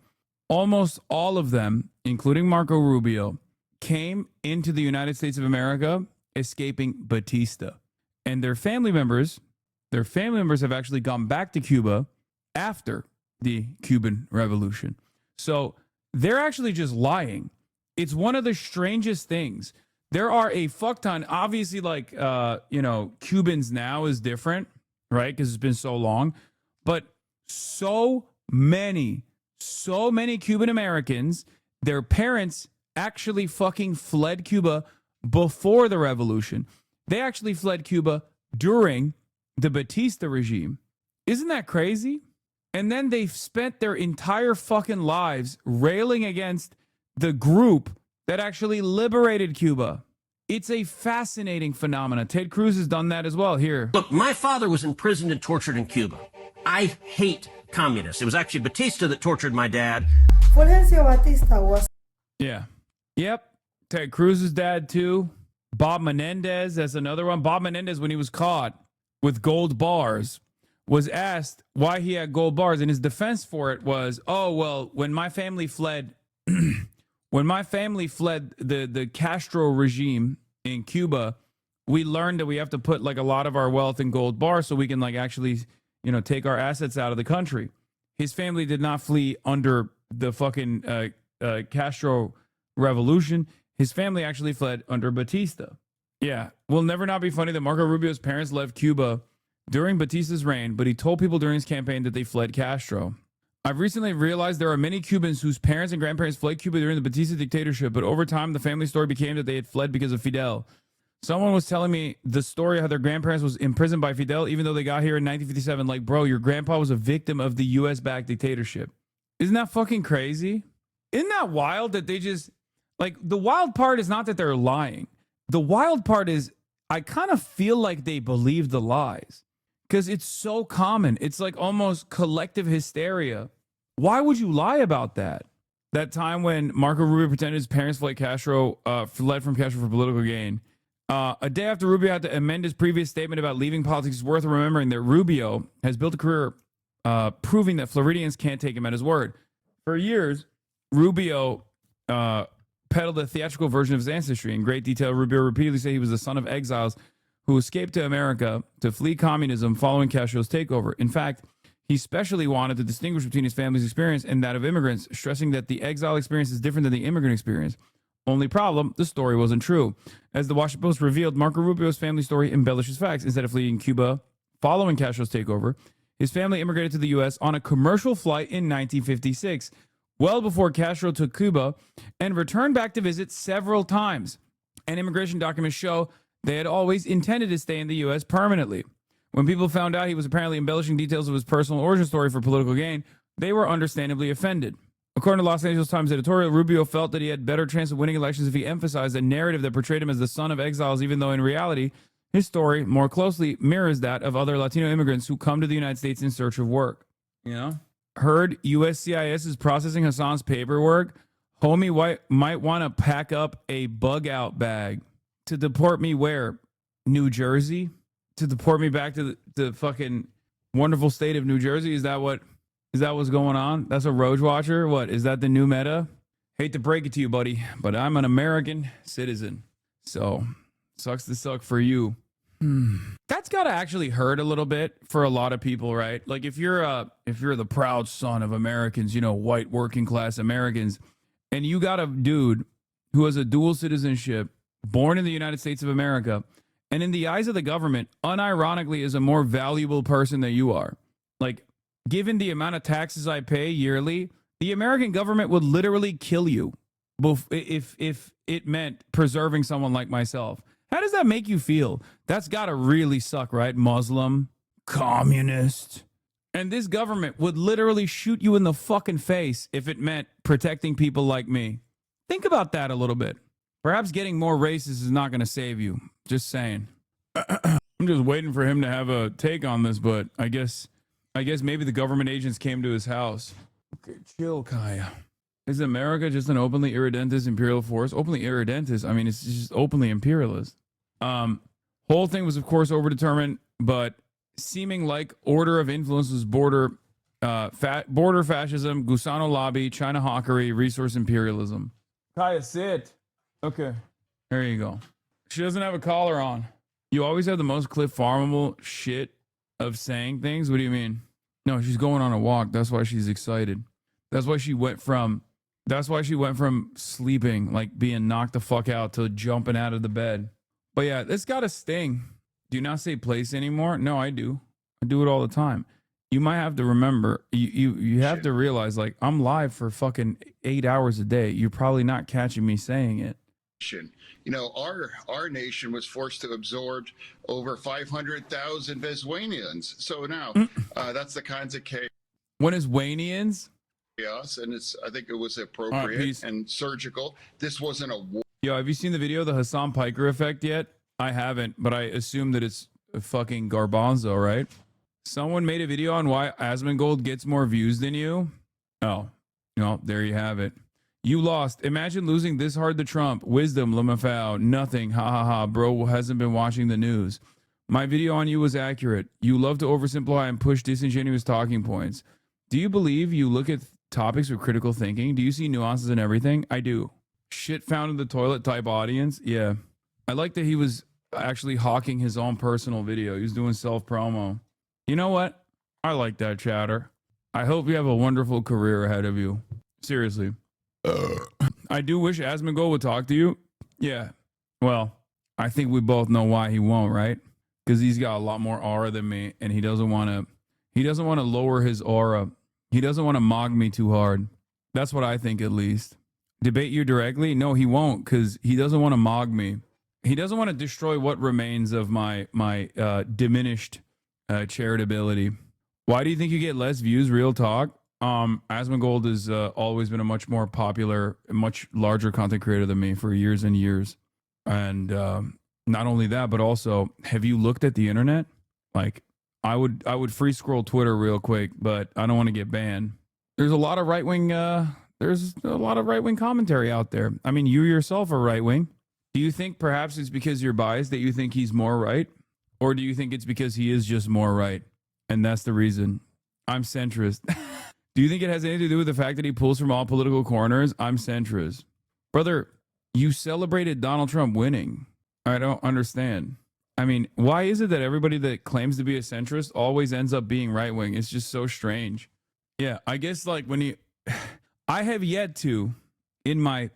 Almost all of them, including Marco Rubio, came into the United States of America escaping Batista. And their family members have actually gone back to Cuba after the Cuban Revolution. So they're actually just lying. It's one of the strangest things. There are a fuck ton. Obviously, Cubans now is different, right? Because it's been so long. But so many Cuban Americans, their parents actually fucking fled Cuba before the revolution. They actually fled Cuba during the Batista regime. Isn't that crazy? And then they've spent their entire fucking lives railing against the group that actually liberated Cuba. It's a fascinating phenomenon. Ted Cruz has done that as well. Here. Look, my father was imprisoned and tortured in Cuba. I hate communists. It was actually Batista that tortured my dad. Fulgencio Batista was... Yeah. Yep. Ted Cruz's dad, too. Bob Menendez, that's another one. Bob Menendez, when he was caught with gold bars, was asked why he had gold bars, and his defense for it was, oh, well, when my family fled the Castro regime in Cuba, we learned that we have to put like a lot of our wealth in gold bars so we can like actually, you know, take our assets out of the country. His family did not flee under the fucking Castro revolution. His family actually fled under Batista. Yeah, will never not be funny that Marco Rubio's parents left Cuba during Batista's reign, but he told people during his campaign that they fled Castro. I've recently realized there are many Cubans whose parents and grandparents fled Cuba during the Batista dictatorship, but over time the family story became that they had fled because of Fidel. Someone was telling me the story how their grandparents was imprisoned by Fidel even though they got here in 1957. Like, bro, your grandpa was a victim of the US-backed dictatorship. Isn't that fucking crazy? Isn't that wild that they just... Like, the wild part is not that they're lying. The wild part is I kind of feel like they believe the lies because it's so common. It's like almost collective hysteria. Why would you lie about that? That time when Marco Rubio pretended his parents fled from Castro for political gain. A day after Rubio had to amend his previous statement about leaving politics, it's worth remembering that Rubio has built a career proving that Floridians can't take him at his word. For years, Rubio peddled a theatrical version of his ancestry. In great detail, Rubio repeatedly said he was the son of exiles who escaped to America to flee communism following Castro's takeover. In fact, he specially wanted to distinguish between his family's experience and that of immigrants, stressing that the exile experience is different than the immigrant experience. Only problem, the story wasn't true. As the Washington Post revealed, Marco Rubio's family story embellishes facts. Instead of fleeing Cuba following Castro's takeover, his family immigrated to the U.S. on a commercial flight in 1956, well before Castro took Cuba, and returned back to visit several times. And immigration documents show they had always intended to stay in the U.S. permanently. When people found out he was apparently embellishing details of his personal origin story for political gain, they were understandably offended. According to Los Angeles Times editorial, Rubio felt that he had better chance of winning elections if he emphasized a narrative that portrayed him as the son of exiles, even though in reality, his story more closely mirrors that of other Latino immigrants who come to the United States in search of work. You know? Heard USCIS is processing Hasan's paperwork. Homie might want to pack up a bug out bag to deport me where? New Jersey? To deport me back to the fucking wonderful state of New Jersey? Is that what's going on? That's a Roach Watcher? What? Is that the new meta? Hate to break it to you, buddy, but I'm an American citizen. So, sucks to suck for you. That's got to actually hurt a little bit for a lot of people, right? Like if you're the proud son of Americans, you know, white working class Americans, and you got a dude who has a dual citizenship, born in the United States of America, and in the eyes of the government, unironically is a more valuable person than you are. Like, given the amount of taxes I pay yearly, the American government would literally kill you if it meant preserving someone like myself. How does that make you feel? That's got to really suck, right? Muslim, communist. And this government would literally shoot you in the fucking face if it meant protecting people like me. Think about that a little bit. Perhaps getting more racist is not going to save you. Just saying. I'm just waiting for him to have a take on this, but I guess maybe the government agents came to his house. Okay, chill, Kaya. Is America just an openly irredentist imperial force? Openly irredentist? I mean, it's just openly imperialist. Whole thing was, of course, overdetermined, but seeming like order of influence was border fascism, Gusano lobby, China hawkery, resource imperialism. Kaya, sit. Okay, there you go. She doesn't have a collar on. You always have the most Cliff Farmable shit of saying things. What do you mean? No, she's going on a walk. That's why she's excited. That's why she went from sleeping, like being knocked the fuck out, to jumping out of the bed. But yeah, this got a sting. Do you not say place anymore? No, I do. I do it all the time. you might have to remember, you have to realize, like, I'm live for fucking 8 hours a day. You're probably not catching me saying it. You know, our nation was forced to absorb over 500,000 Venezuelans. So now that's the kinds of chaos. Venezuelans? Chaos, and I think it was appropriate and surgical. This wasn't a war. Yo, have you seen the video of the Hassan Piker effect yet? I haven't, but I assume that it's a fucking garbanzo, right? Someone made a video on why Asmongold gets more views than you. Oh, no, there you have it. You lost. Imagine losing this hard to Trump. Wisdom, Lemafau, nothing. Ha ha ha. Bro hasn't been watching the news. My video on you was accurate. You love to oversimplify and push disingenuous talking points. Do you believe you look at topics with critical thinking? Do you see nuances in everything? I do. Shit found in the toilet type audience? Yeah. I like that he was actually hawking his own personal video. He was doing self-promo. You know what? I like that, Chatter. I hope you have a wonderful career ahead of you. Seriously. I do wish Asmongold would talk to you. Yeah. Well, I think we both know why he won't, right? Because he's got a lot more aura than me, and he doesn't want to lower his aura. He doesn't want to mog me too hard. That's what I think, at least. Debate you directly? No, he won't, because he doesn't want to mog me. He doesn't want to destroy what remains of my diminished charitability. Why do you think you get less views? Real talk. Asmongold has always been a much more popular, much larger content creator than me for years and years. And not only that, but also, have you looked at the internet? Like, I would free scroll Twitter real quick, but I don't want to get banned. There's a lot of right wing commentary out there. I mean, you yourself are right wing. Do you think perhaps it's because you're biased that you think he's more right? Or do you think it's because he is just more right? And that's the reason. I'm centrist. Do you think it has anything to do with the fact that he pulls from all political corners? I'm centrist. Brother, you celebrated Donald Trump winning. I don't understand. I mean, why is it that everybody that claims to be a centrist always ends up being right wing? It's just so strange. Yeah, I guess like I have yet to, in my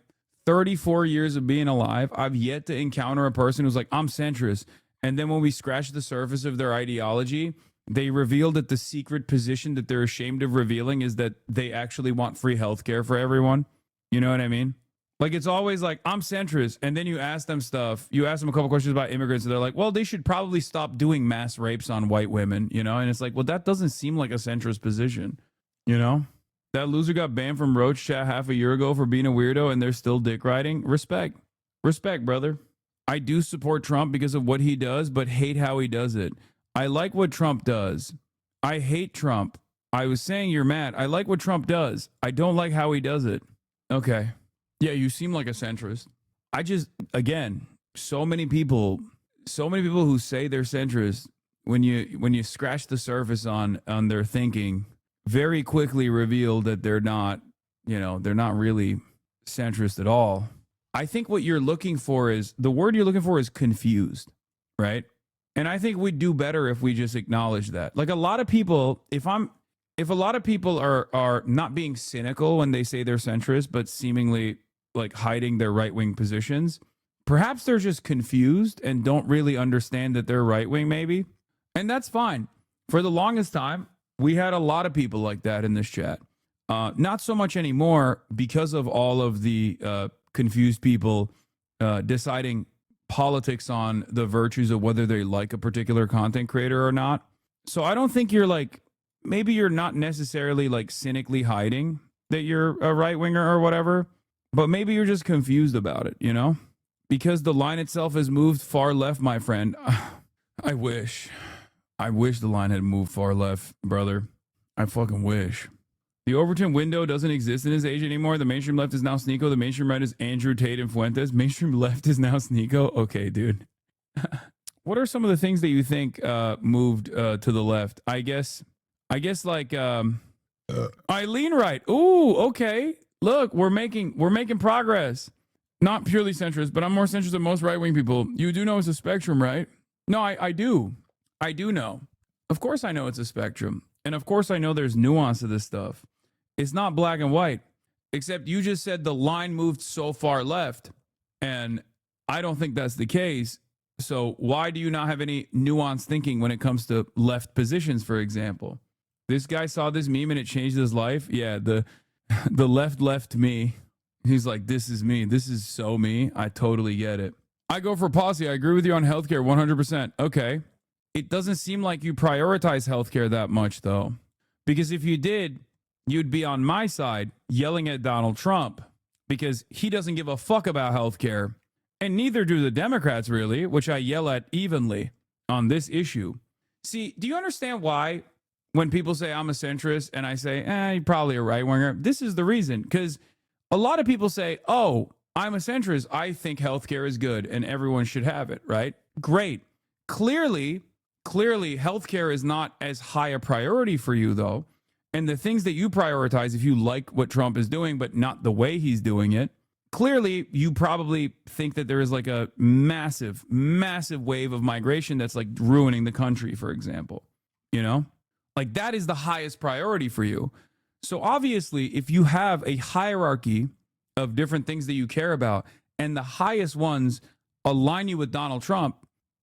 34 years of being alive, I've yet to encounter a person who's like, I'm centrist. And then when we scratch the surface of their ideology, they reveal that the secret position that they're ashamed of revealing is that they actually want free healthcare for everyone. You know what I mean? Like, it's always like, I'm centrist. And then you ask them stuff. You ask them a couple questions about immigrants, and they're like, well, they should probably stop doing mass rapes on white women, you know? And it's like, well, that doesn't seem like a centrist position, you know? That loser got banned from Roach Chat half a year ago for being a weirdo, and they're still dick riding. Respect. Respect, brother. I do support Trump because of what he does, but hate how he does it. I like what Trump does. I hate Trump. I was saying you're mad. I like what Trump does. I don't like how he does it. Okay. Yeah, you seem like a centrist. I just, again, so many people who say they're centrist, when you scratch the surface on their thinking, very quickly reveal that they're not really centrist at all. I think what you're looking for is, the word you're looking for is confused, right? And I think we'd do better if we just acknowledge that. Like, a lot of people, if a lot of people are not being cynical when they say they're centrist, but seemingly like hiding their right-wing positions, perhaps they're just confused and don't really understand that they're right-wing, maybe. And that's fine. For the longest time, we had a lot of people like that in this chat. Not so much anymore because of all of the confused people deciding politics on the virtues of whether they like a particular content creator or not. So I don't think you're like, maybe you're not necessarily like cynically hiding that you're a right winger or whatever, but maybe you're just confused about it, you know? Because the line itself has moved far left, my friend. I wish the line had moved far left, brother. I fucking wish. The Overton window doesn't exist in his age anymore. The mainstream left is now Sneeko. The mainstream right is Andrew Tate and Fuentes. Mainstream left is now Sneeko. Okay, dude. What are some of the things that you think moved to the left? I guess like Eileen right. Ooh, okay. Look, we're making progress. Not purely centrist, but I'm more centrist than most right-wing people. You do know it's a spectrum, right? No, I do. I do know. Of course I know it's a spectrum. And of course I know there's nuance to this stuff. It's not black and white. Except you just said the line moved so far left. And I don't think that's the case. So why do you not have any nuanced thinking when it comes to left positions, for example? This guy saw this meme and it changed his life. Yeah, the left me. He's like, this is me. This is so me. I totally get it. I go for policy. I agree with you on healthcare 100%. Okay. It doesn't seem like you prioritize healthcare that much, though. Because if you did, you'd be on my side yelling at Donald Trump because he doesn't give a fuck about healthcare. And neither do the Democrats, really, which I yell at evenly on this issue. See, do you understand why when people say I'm a centrist and I say, you're probably a right-winger? This is the reason. Because a lot of people say, oh, I'm a centrist. I think healthcare is good and everyone should have it, right? Great. Clearly, healthcare is not as high a priority for you, though. And the things that you prioritize, if you like what Trump is doing, but not the way he's doing it, clearly you probably think that there is like a massive, massive wave of migration that's like ruining the country, for example. You know, like that is the highest priority for you. So obviously, if you have a hierarchy of different things that you care about and the highest ones align you with Donald Trump,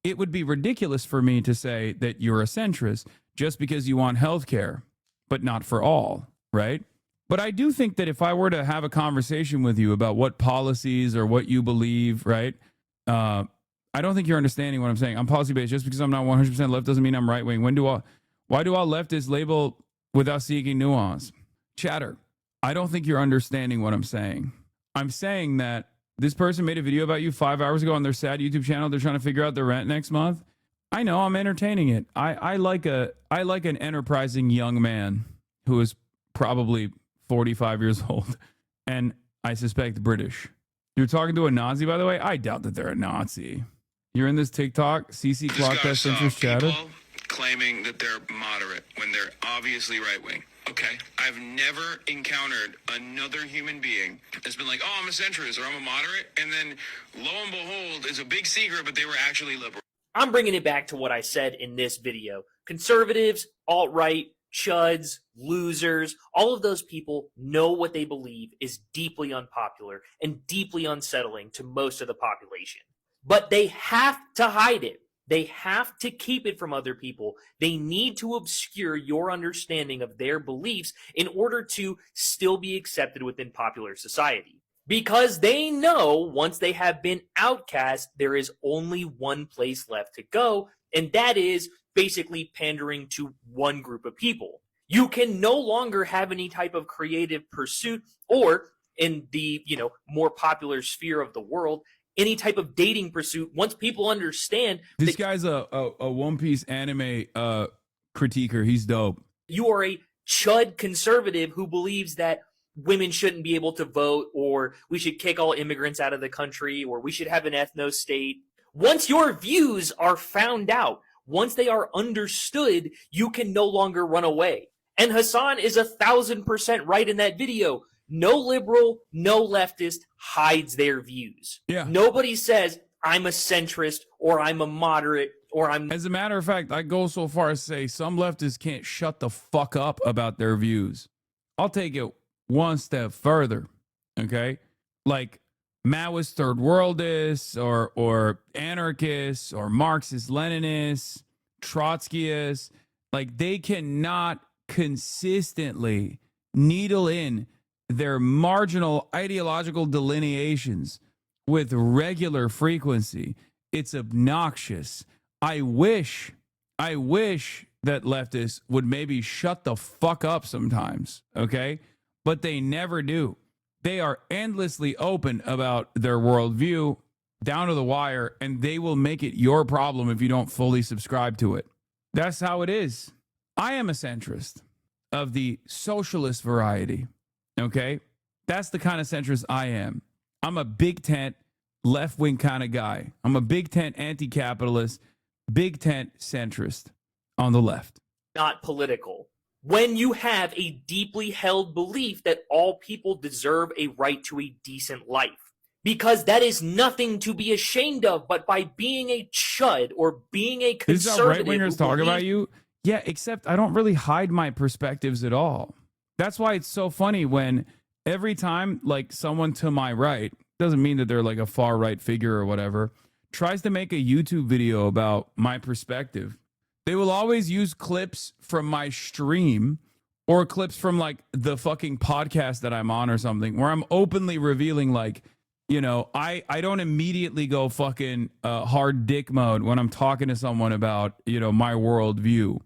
it would be ridiculous for me to say that you're a centrist just because you want health care, but not for all, right? But I do think that if I were to have a conversation with you about what policies or what you believe, right? I don't think you're understanding what I'm saying. I'm policy-based. Just because I'm not 100% left doesn't mean I'm right-wing. Why do all leftists label without seeking nuance? Chatter, I don't think you're understanding what I'm saying. I'm saying that this person made a video about you 5 hours ago on their sad YouTube channel. They're trying to figure out their rent next month. I know, I'm entertaining it. I like an enterprising young man who is probably 45 years old, and I suspect British. You're talking to a Nazi, by the way? I doubt that they're a Nazi. You're in this TikTok, CC Clock Test Centrist chatter? Claiming that they're moderate when they're obviously right-wing. Okay, I've never encountered another human being that's been like, oh, I'm a centrist or I'm a moderate, and then lo and behold, it's a big secret, but they were actually liberal. I'm bringing it back to what I said in this video. Conservatives, alt-right, chuds, losers, all of those people know what they believe is deeply unpopular and deeply unsettling to most of the population. But they have to hide it. They have to keep it from other people. They need to obscure your understanding of their beliefs in order to still be accepted within popular society. Because they know once they have been outcast, there is only one place left to go, and that is basically pandering to one group of people. You can no longer have any type of creative pursuit or, in the more popular sphere of the world, any type of dating pursuit once people understand this guy's a One Piece anime critiquer. He's dope. You are a chud conservative who believes that women shouldn't be able to vote, or we should kick all immigrants out of the country, or we should have an ethno state. Once your views are found out, once they are understood, you can no longer run away. And Hasan is 1,000% right in that video. No liberal, no leftist hides their views. Yeah. Nobody says, I'm a centrist, or I'm a moderate, or I'm... As a matter of fact, I go so far as to say some leftists can't shut the fuck up about their views. I'll take it one step further, okay? Like Maoist third worldists or anarchists or Marxist Leninists, Trotskyists, like they cannot consistently needle in their marginal ideological delineations with regular frequency. It's obnoxious. I wish that leftists would maybe shut the fuck up sometimes, okay? But they never do. They are endlessly open about their worldview, down to the wire, and they will make it your problem if you don't fully subscribe to it. That's how it is. I am a centrist of the socialist variety, okay? That's the kind of centrist I am. I'm a big tent, left-wing kind of guy. I'm a big tent anti-capitalist, big tent centrist on the left. Not political. When you have a deeply held belief that all people deserve a right to a decent life. Because that is nothing to be ashamed of, but by being a chud or being a conservative... This is how right-wingers talk about you? Yeah, except I don't really hide my perspectives at all. That's why it's so funny when every time, like, someone to my right, doesn't mean that they're like a far-right figure or whatever, tries to make a YouTube video about my perspective, They will always use clips from my stream or clips from like the fucking podcast that I'm on or something where I'm openly revealing like, you know, I don't immediately go fucking hard dick mode when I'm talking to someone about, you know, my worldview,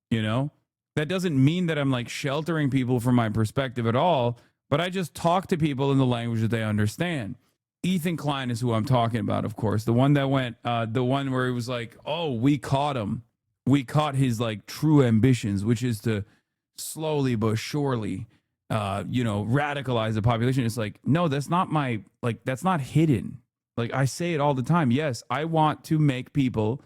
you know? That doesn't mean that I'm like sheltering people from my perspective at all, but I just talk to people in the language that they understand. Ethan Klein is who I'm talking about, of course. The one that went, the one where he was like, oh, we caught him. We caught his like true ambitions, which is to slowly but surely, you know, radicalize the population. It's like, no, that's not my, like, that's not hidden. Like I say it all the time. Yes, I want to make people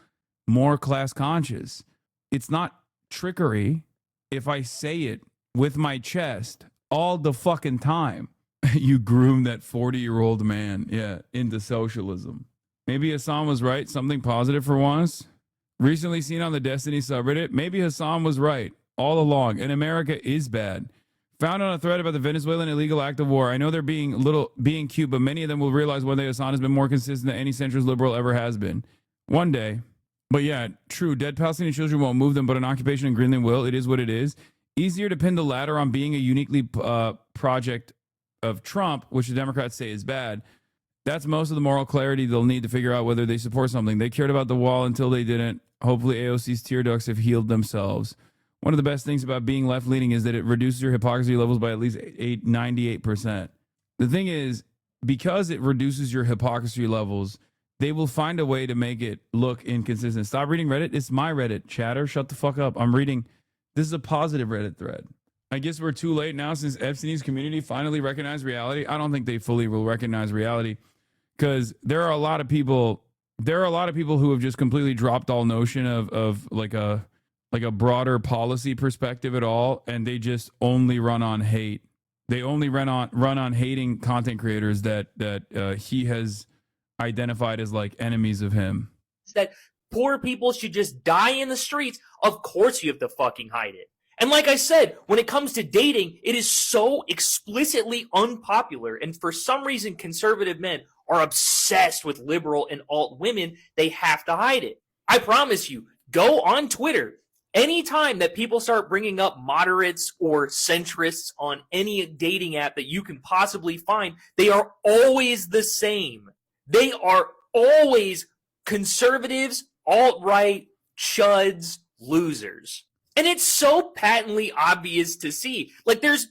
more class conscious. It's not trickery if I say it with my chest all the fucking time. You groom that 40-year-old man, yeah, into socialism. Maybe Hassan was right. Something positive for once. Recently seen on the Destiny subreddit. Maybe Hassan was right all along, and America is bad. Found on a thread about the Venezuelan illegal act of war. I know they're being cute, but many of them will realize one day Hassan has been more consistent than any centrist liberal ever has been. One day. But yeah, true. Dead Palestinian children won't move them, but an occupation in Greenland will. It is what it is. Easier to pin the latter on being a uniquely project of Trump, which the Democrats say is bad. That's most of the moral clarity they'll need to figure out whether they support something. They cared about the wall until they didn't. Hopefully AOC's tear ducts have healed themselves. One of the best things about being left-leaning is that it reduces your hypocrisy levels by at least 98%. The thing is, because it reduces your hypocrisy levels, they will find a way to make it look inconsistent. Stop reading Reddit. It's my Reddit. Chatter, shut the fuck up. I'm reading. This is a positive Reddit thread. I guess we're too late now since Epstein's community finally recognized reality. I don't think they fully will recognize reality because there are a lot of people who have just completely dropped all notion of like a broader policy perspective at all, and they just only run on hate. They only run on hating content creators that he has identified as like enemies of him. That poor people should just die in the streets. Of course you have to fucking hide it. And like I said, when it comes to dating, it is so explicitly unpopular. And for some reason, conservative men are obsessed with liberal and alt women. They have to hide it. I promise you, go on Twitter. Anytime that people start bringing up moderates or centrists on any dating app that you can possibly find, they are always the same. They are always conservatives, alt-right, chuds, losers. And it's so patently obvious to see. Like, there's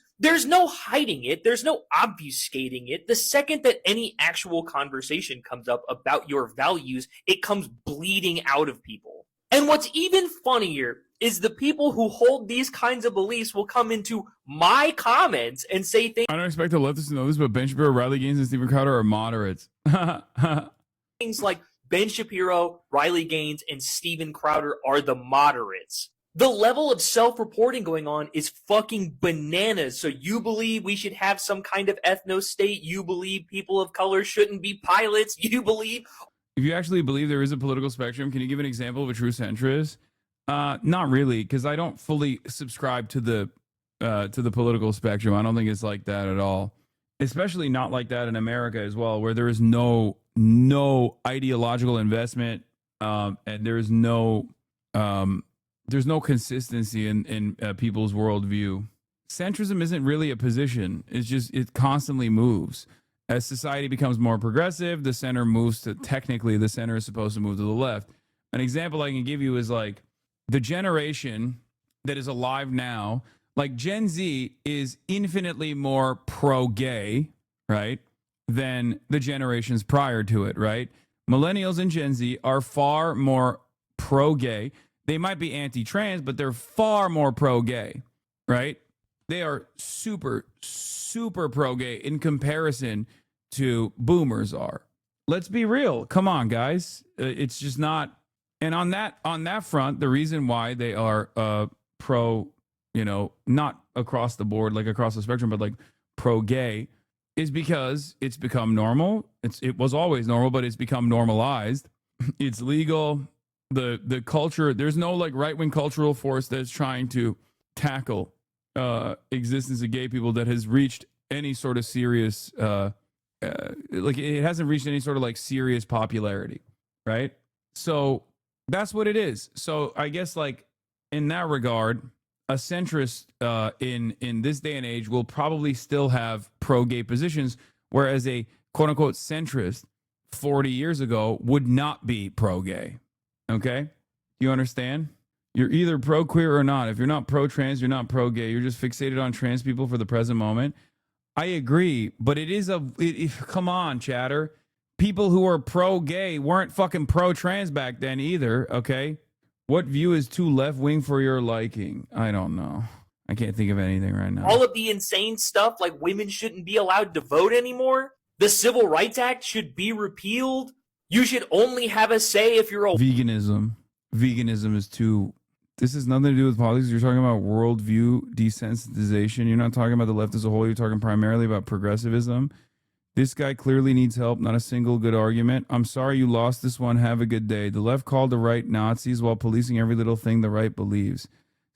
no hiding it. There's no obfuscating it. The second that any actual conversation comes up about your values, it comes bleeding out of people. And what's even funnier is the people who hold these kinds of beliefs will come into my comments and say things. I don't expect the leftists to know this, but Ben Shapiro, Riley Gaines, and Stephen Crowder are moderates. Things like Ben Shapiro, Riley Gaines, and Stephen Crowder are the moderates. The level of self-reporting going on is fucking bananas. So you believe we should have some kind of ethno-state? You believe people of color shouldn't be pilots? You believe... If you actually believe there is a political spectrum, can you give an example of a true centrist? Not really, because I don't fully subscribe to the political spectrum. I don't think it's like that at all. Especially not like that in America as well, where there is no ideological investment, and there's no consistency in people's worldview. Centrism isn't really a position. It's just, it constantly moves. As society becomes more progressive, the center moves to, technically, the center is supposed to move to the left. An example I can give you is like the generation that is alive now, like Gen Z is infinitely more pro-gay, right, than the generations prior to it, right? Millennials and Gen Z are far more pro-gay. They might be anti-trans, but they're far more pro-gay, right? They are super, super pro-gay in comparison to boomers are. Let's be real. Come on, guys. It's just not. And on that front, the reason why they are pro, not across the board, like across the spectrum, but like pro-gay, is because it's become normal. It was always normal, but it's become normalized. It's legal. The culture, there's no like right-wing cultural force that's trying to tackle existence of gay people that has reached any sort of serious like it hasn't reached any sort of like serious popularity, right? So That's what it is. So I guess like in that regard, a centrist in this day and age will probably still have pro-gay positions, whereas a quote unquote centrist 40 years ago would not be pro-gay. Okay? You understand? You're either pro-queer or not. If you're not pro-trans, you're not pro-gay. You're just fixated on trans people for the present moment. I agree, but it is come on, chatter. People who are pro-gay weren't fucking pro-trans back then either, okay? What view is too left-wing for your liking? I don't know. I can't think of anything right now. All of the insane stuff, like women shouldn't be allowed to vote anymore. The Civil Rights Act should be repealed. You should only have a say if you're a... Veganism. Veganism is too... This has nothing to do with politics. You're talking about worldview desensitization. You're not talking about the left as a whole. You're talking primarily about progressivism. This guy clearly needs help, not a single good argument. I'm sorry you lost this one. Have a good day. The left called the right Nazis while policing every little thing the right believes.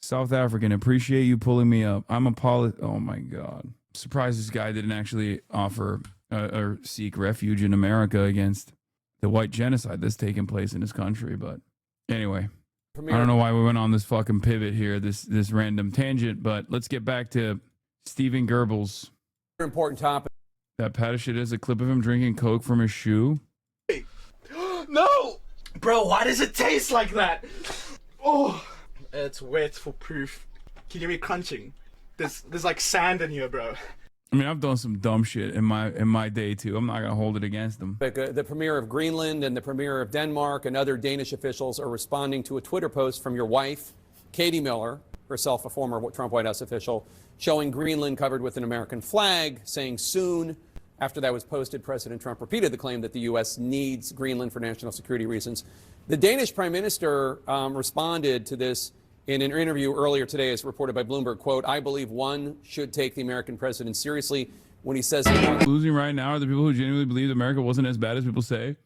South African, appreciate you pulling me up. I'm a oh my God. Surprised this guy didn't actually offer or seek refuge in America against the white genocide that's taking place in his country. But anyway, I don't know why we went on this fucking pivot here, this random tangent, but let's get back to Stephen Goebbels. Important topic. That pat of shit is a clip of him drinking Coke from his shoe. No! Bro, why does it taste like that? Oh, it's wet for proof. Can you hear me crunching? There's like sand in here, bro. I mean, I've done some dumb shit in my day too. I'm not gonna hold it against them. The premier of Greenland and the premier of Denmark and other Danish officials are responding to a Twitter post from your wife, Katie Miller, herself a former Trump White House official, showing Greenland covered with an American flag, saying soon. After that was posted, President Trump repeated the claim that the U.S. needs Greenland for national security reasons. The Danish prime minister responded to this in an interview earlier today, as reported by Bloomberg, quote, I believe one should take the American president seriously when he says... Losing right now are the people who genuinely believe America wasn't as bad as people say.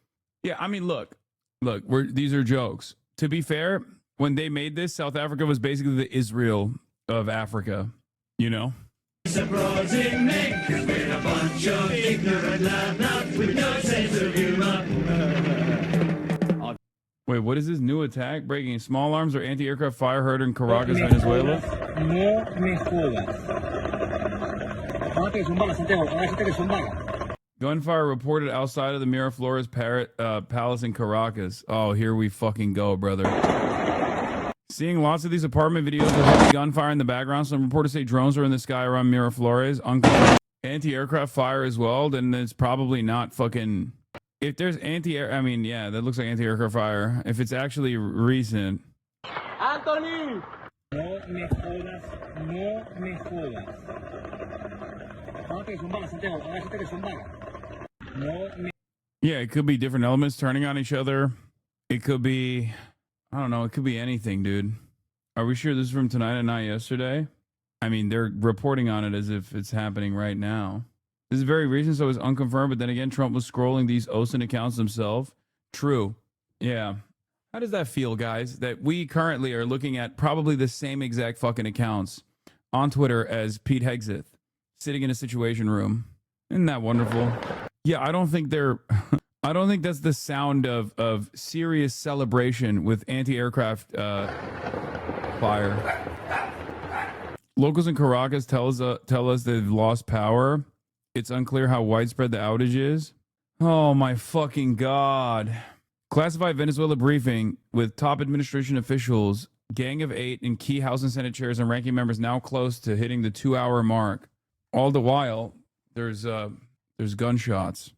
Yeah, I mean, look, these are jokes. To be fair, when they made this, South Africa was basically the Israel of Africa, you know? Surprising me, 'cause we're a bunch of ignorant lab-nuts with no sense of humor. Wait, what is this new attack? Breaking small arms or anti-aircraft fire heard in Caracas, Venezuela? No me jodas. Gunfire reported outside of the Miraflores Palace in Caracas. Oh, here we fucking go, brother. Seeing lots of these apartment videos with heavy gunfire in the background. Some reporters say drones are in the sky around Miraflores. Anti-aircraft fire as well, then it's probably not fucking... If there's anti-air... I mean, yeah, that looks like anti-aircraft fire. If it's actually recent... Anthony! No me jodas. No me jodas. No me... Yeah, it could be different elements turning on each other. It could be... I don't know. It could be anything, dude. Are we sure this is from tonight and not yesterday? I mean, they're reporting on it as if it's happening right now. This is very recent, so it's unconfirmed. But then again, Trump was scrolling these OSINT accounts himself. True. Yeah. How does that feel, guys? That we currently are looking at probably the same exact fucking accounts on Twitter as Pete Hegseth, sitting in a situation room. Isn't that wonderful? Yeah, I don't think they're... I don't think that's the sound of serious celebration with anti-aircraft fire. Locals in Caracas tell us they've lost power. It's unclear how widespread the outage is. Oh my fucking God. Classified Venezuela briefing with top administration officials, Gang of 8 and key House and Senate chairs and ranking members now close to hitting the 2-hour mark. All the while, there's gunshots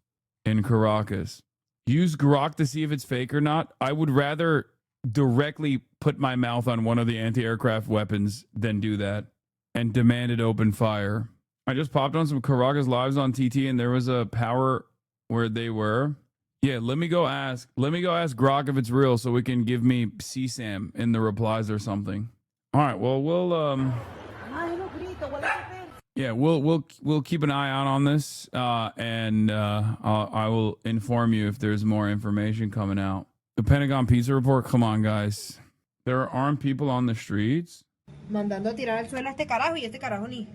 in Caracas. Use Grok to see if it's fake or not. I would rather directly put my mouth on one of the anti-aircraft weapons than do that and demanded open fire. I just popped on some Caracas lives on TT and there was a power where they were. Yeah, let me go ask Grok if it's real so we can give me CSAM in the replies or something. All right, well, we'll keep an eye out on this, and I will inform you if there's more information coming out. The Pentagon Pizza Report, come on, guys. There are armed people on the streets. Mandando a tirar al suelo a este carajo y este carajo ni.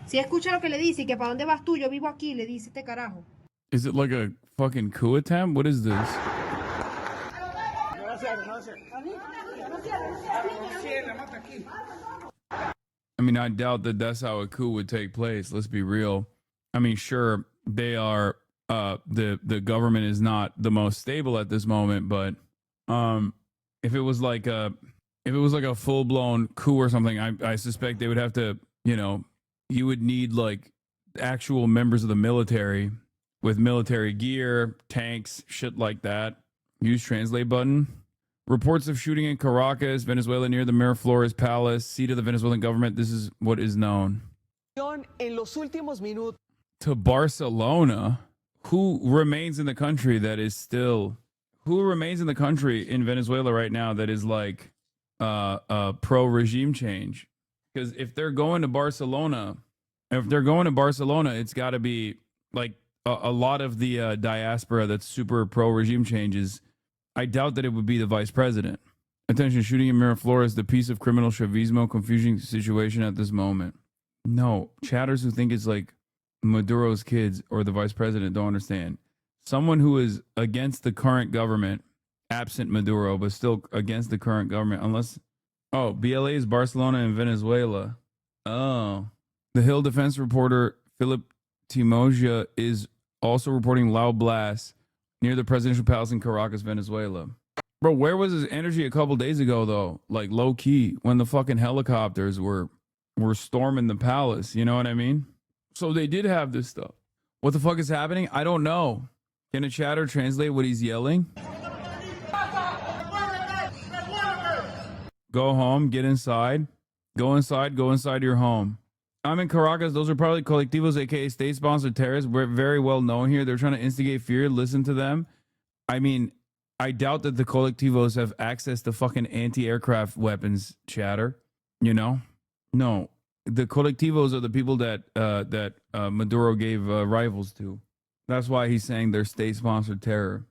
Si escucha lo que le dice y que para dónde vas tú, yo vivo aquí, le dice este carajo. Is it like a fucking coup attempt? What is this? I mean, I doubt that that's how a coup would take place. Let's be real. I mean, sure, they are. The government is not the most stable at this moment, but if it was like a full blown coup or something, I suspect they would have to, you would need like actual members of the military with military gear, tanks, shit like that. Use translate button. Reports of shooting in Caracas, Venezuela, near the Miraflores Palace, seat of the Venezuelan government. This is what is known. To Barcelona, who remains in the country that is still, who remains in the country in Venezuela right now that is like pro-regime change? Because if they're going to Barcelona, it's got to be like a lot of the diaspora that's super pro-regime changes. I doubt that it would be the vice president. Attention, shooting in Miraflores, the piece of criminal Chavismo, confusing situation at this moment. No, chatters who think it's like Maduro's kids or the vice president don't understand. Someone who is against the current government, absent Maduro, but still against the current government, unless, oh, BLA is Barcelona and Venezuela. Oh. The Hill defense reporter, Philip Timoja, is also reporting loud blasts near the presidential palace in Caracas, Venezuela. Bro, where was his energy a couple days ago, though? Like, low-key, when the fucking helicopters were storming the palace, you know what I mean? So they did have this stuff. What the fuck is happening? I don't know. Can a chatter translate what he's yelling? Go home, get inside. Go inside your home. I'm in Caracas. Those are probably colectivos, aka state-sponsored terrorists. We're very well known here. They're trying to instigate fear. Listen to them. I mean, I doubt that the colectivos have access to fucking anti-aircraft weapons, chatter. You know? No. The colectivos are the people that Maduro gave rifles to. That's why he's saying they're state-sponsored terror.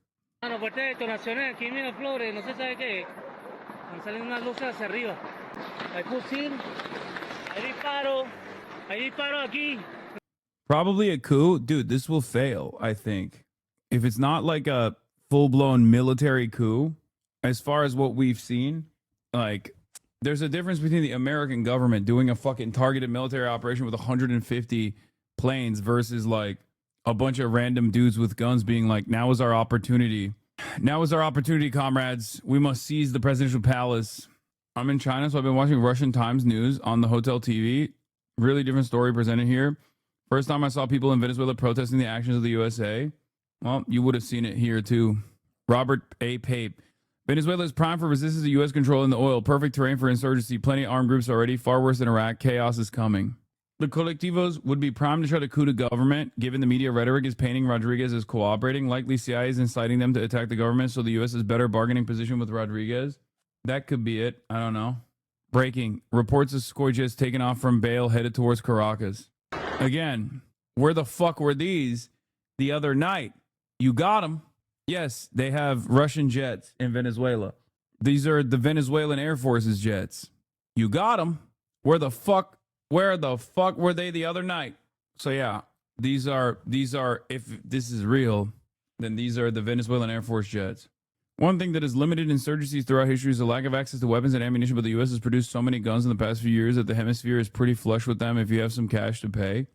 Probably a coup. Dude, this will fail, I think. If it's not like a full-blown military coup, as far as what we've seen, like, there's a difference between the American government doing a fucking targeted military operation with 150 planes versus like a bunch of random dudes with guns being like, now is our opportunity. Now is our opportunity, comrades. We must seize the presidential palace. I'm in China, so I've been watching Russian Times news on the hotel TV. Really different story presented here. First time I saw people in Venezuela protesting the actions of the USA. Well, you would have seen it here too. Robert A. Pape. Venezuela is primed for resistance to U.S. control in the oil. Perfect terrain for insurgency. Plenty of armed groups already. Far worse than Iraq. Chaos is coming. The colectivos would be primed to try to coup the government, given the media rhetoric is painting Rodriguez as cooperating. Likely CIA is inciting them to attack the government, so the U.S. is better bargaining position with Rodriguez. That could be it. I don't know. Breaking. Reports of Sukhoi jets taken off from Bale headed towards Caracas. Again, where the fuck were these the other night? You got them. Yes, they have Russian jets in Venezuela. These are the Venezuelan Air Force's jets. You got them. Where the fuck were they the other night? So yeah, these are, if this is real, then these are the Venezuelan Air Force jets. One thing that has limited insurgencies throughout history is the lack of access to weapons and ammunition, but the U.S. has produced so many guns in the past few years that the hemisphere is pretty flush with them if you have some cash to pay.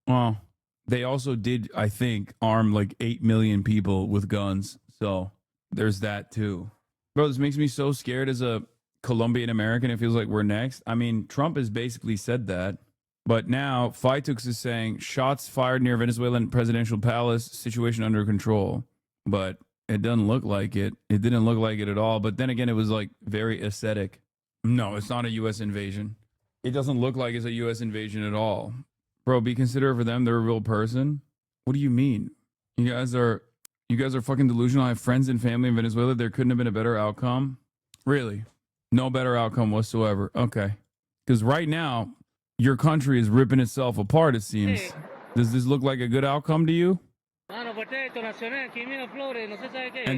Well, they also did, I think, arm like 8 million people with guns. So there's that too. Bro, this makes me so scared as a Colombian American. It feels like we're next. I mean, Trump has basically said that. But now Phytux is saying shots fired near Venezuelan presidential palace, situation under control. But it doesn't look like it. It didn't look like it at all. But then again, it was like very aesthetic. No, it's not a U.S. invasion. It doesn't look like it's a U.S. invasion at all. Bro, be considerate for them. They're a real person. What do you mean? You guys are fucking delusional. I have friends and family in Venezuela. There couldn't have been a better outcome. Really? No better outcome whatsoever. Okay. Because right now, your country is ripping itself apart, it seems. Does this look like a good outcome to you? And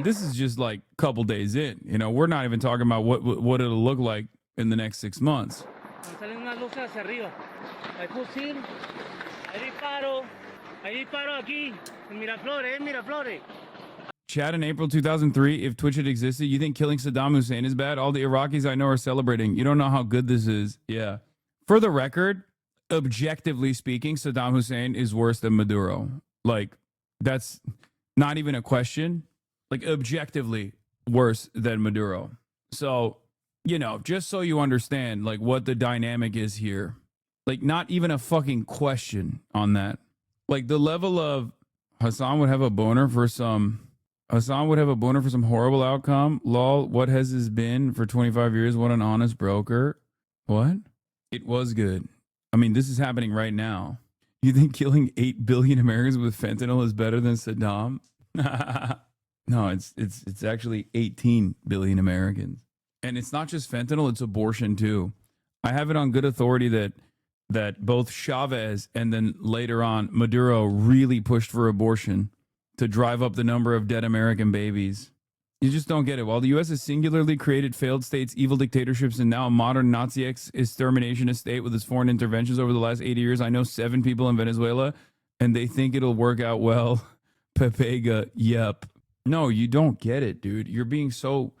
this is just like a couple days in. You know, we're not even talking about what it'll look like in the next 6 months. Chad, in April 2003, if Twitch had existed, you think killing Saddam Hussein is bad? All the Iraqis I know are celebrating. You don't know how good this is. Yeah. For the record, objectively speaking, Saddam Hussein is worse than Maduro. Like, that's not even a question. Like, objectively worse than Maduro. So, you know, just so you understand, like, what the dynamic is here. Like, not even a fucking question on that. Like, the level of Hasan would have a boner for some horrible outcome. Lol, what has this been for 25 years? What an honest broker. What? It was good. I mean, this is happening right now. You think killing 8 billion Americans with fentanyl is better than Saddam? No, it's actually 18 billion Americans. And it's not just fentanyl, it's abortion too. I have it on good authority that both Chavez and then later on Maduro really pushed for abortion to drive up the number of dead American babies. You just don't get it. While the U.S. has singularly created failed states, evil dictatorships, and now a modern Nazi exterminationist state with its foreign interventions over the last 80 years, I know 7 people in Venezuela, and they think it'll work out well. Pepega, yep. No, you don't get it, dude. You're being so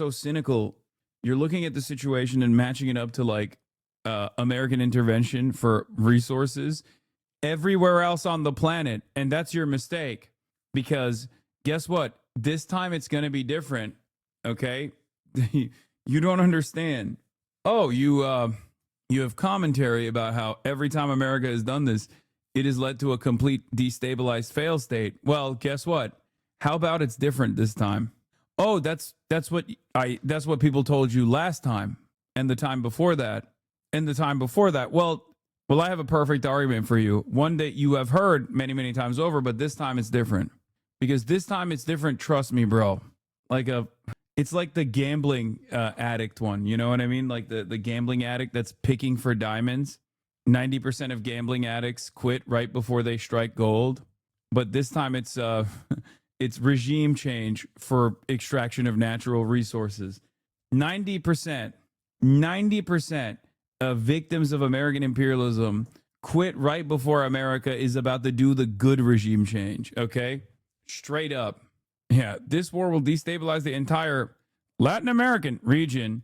cynical. You're looking at the situation and matching it up to like American intervention for resources everywhere else on the planet, and that's your mistake. Because guess what? This time it's going to be different, okay? You don't understand. Oh, you have commentary about how every time America has done this, it has led to a complete destabilized fail state. Well, guess what? How about it's different this time? Oh, that's what people told you last time, and the time before that, and the time before that. Well, I have a perfect argument for you. One that you have heard many, many times over, but this time it's different. Because this time it's different, trust me, bro. It's like the gambling addict one, you know what I mean? Like the gambling addict that's picking for diamonds. 90% of gambling addicts quit right before they strike gold. But this time it's regime change for extraction of natural resources. 90% of victims of American imperialism quit right before America is about to do the good regime change, okay? Straight up. Yeah, this war will destabilize the entire Latin American region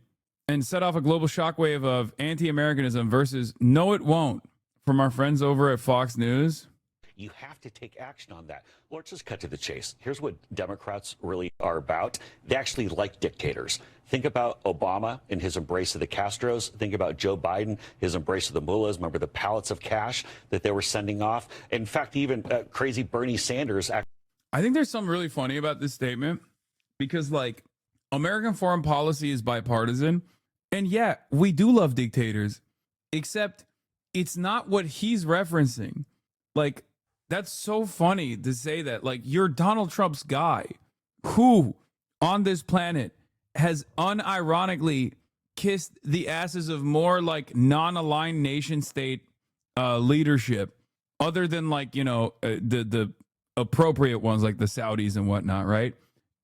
and set off a global shockwave of anti-Americanism versus no, it won't. From our friends over at Fox News. You have to take action on that. Let's just cut to the chase. Here's what Democrats really are about. They actually like dictators. Think about Obama and his embrace of the Castros. Think about Joe Biden, his embrace of the mullahs. Remember the pallets of cash that they were sending off? In fact, even crazy Bernie Sanders. I think there's something really funny about this statement because, like, American foreign policy is bipartisan. And yeah, we do love dictators, except it's not what he's referencing. Like, that's so funny to say that. Like, you're Donald Trump's guy who on this planet has unironically kissed the asses of more like non-aligned nation state leadership other than like, you know, the appropriate ones like the Saudis and whatnot, right?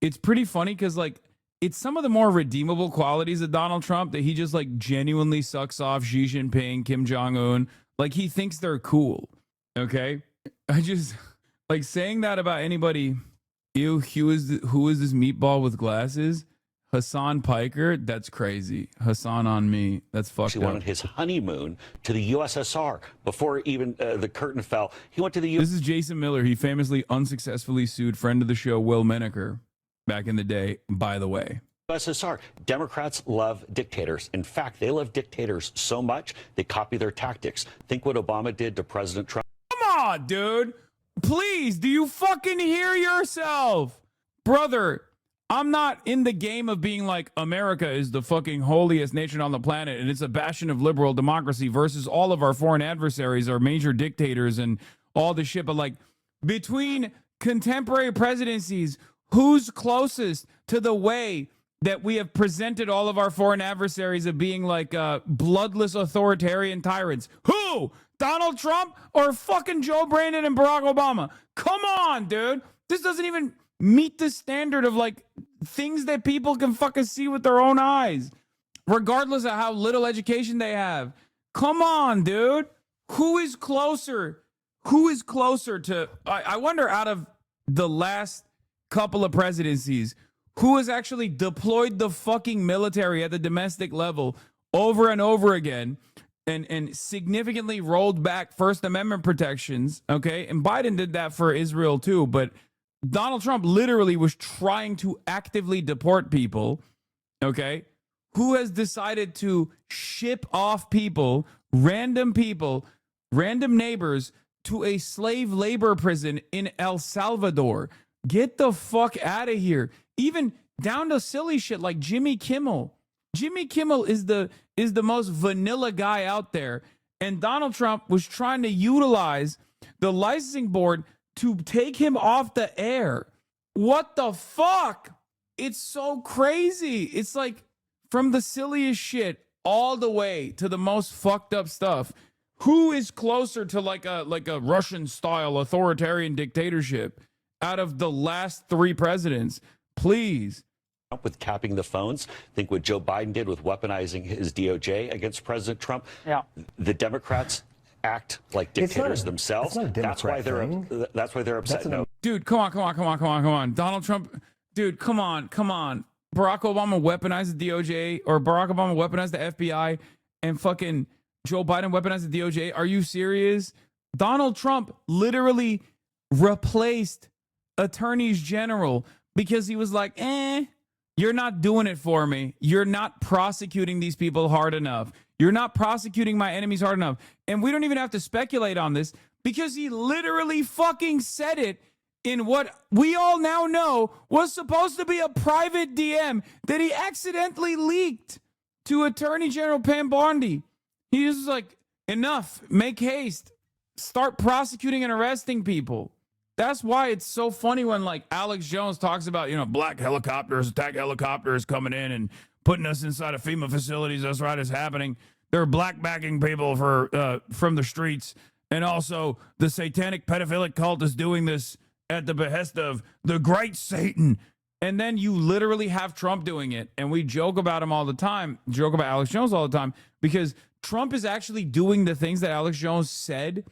It's pretty funny because like it's some of the more redeemable qualities of Donald Trump that he just like genuinely sucks off Xi Jinping, Kim Jong-un. Like he thinks they're cool. Okay. I just like saying that about anybody. Ew, who is this meatball with glasses? Hasan Piker? That's crazy. Hasan on me. That's fucked up. He wanted his honeymoon to the USSR before even the curtain fell. He went to the This is Jason Miller. He famously unsuccessfully sued friend of the show, Will Menaker, back in the day, by the way. USSR. Democrats love dictators. In fact, they love dictators so much, they copy their tactics. Think what Obama did to President Trump. Come on, dude. Please, do you fucking hear yourself? Brother, I'm not in the game of being like America is the fucking holiest nation on the planet and it's a bastion of liberal democracy versus all of our foreign adversaries are major dictators and all this shit. But like between contemporary presidencies, who's closest to the way that we have presented all of our foreign adversaries of being like bloodless authoritarian tyrants? Who? Donald Trump or fucking Joe Brandon and Barack Obama? Come on, dude. This doesn't even meet the standard of like things that people can fucking see with their own eyes, regardless of how little education they have. Come on, dude. Who is closer? Who is closer to, I wonder out of the last couple of presidencies, who has actually deployed the fucking military at the domestic level over and over again and significantly rolled back First Amendment protections, okay? And Biden did that for Israel too, but Donald Trump literally was trying to actively deport people, okay? Who has decided to ship off people, random neighbors, to a slave labor prison in El Salvador. Get the fuck out of here. Even down to silly shit like Jimmy Kimmel. Jimmy Kimmel is the most vanilla guy out there. And Donald Trump was trying to utilize the licensing board to take him off the air. What the fuck? It's so crazy. It's like from the silliest shit all the way to the most fucked up stuff. Who is closer to like a Russian style authoritarian dictatorship out of the last three presidents? Please. With capping the phones, think what Joe Biden did with weaponizing his DOJ against President Trump. Yeah. The Democrats act like dictators themselves. That's why they're upset. No. Dude, come on. Donald Trump, dude, come on. Barack Obama weaponized the DOJ, or Barack Obama weaponized the FBI, and fucking Joe Biden weaponized the DOJ. Are you serious? Donald Trump literally replaced attorneys general because he was like, you're not doing it for me. You're not prosecuting these people hard enough. You're not prosecuting my enemies hard enough. And we don't even have to speculate on this because he literally fucking said it in what we all now know was supposed to be a private DM that he accidentally leaked to Attorney General Pam Bondi. He was like, enough, make haste, start prosecuting and arresting people. That's why it's so funny when like Alex Jones talks about, black helicopters, attack helicopters coming in and putting us inside of FEMA facilities. That's right, it's happening. They're black backing people from the streets. And also the satanic pedophilic cult is doing this at the behest of the great Satan. And then you literally have Trump doing it. And we joke about him all the time, joke about Alex Jones all the time, because Trump is actually doing the things that Alex Jones said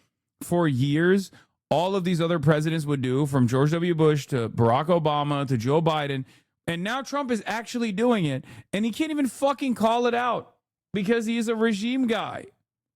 for years all of these other presidents would do, from George W. Bush to Barack Obama to Joe Biden. And now Trump is actually doing it. And he can't even fucking call it out because he is a regime guy.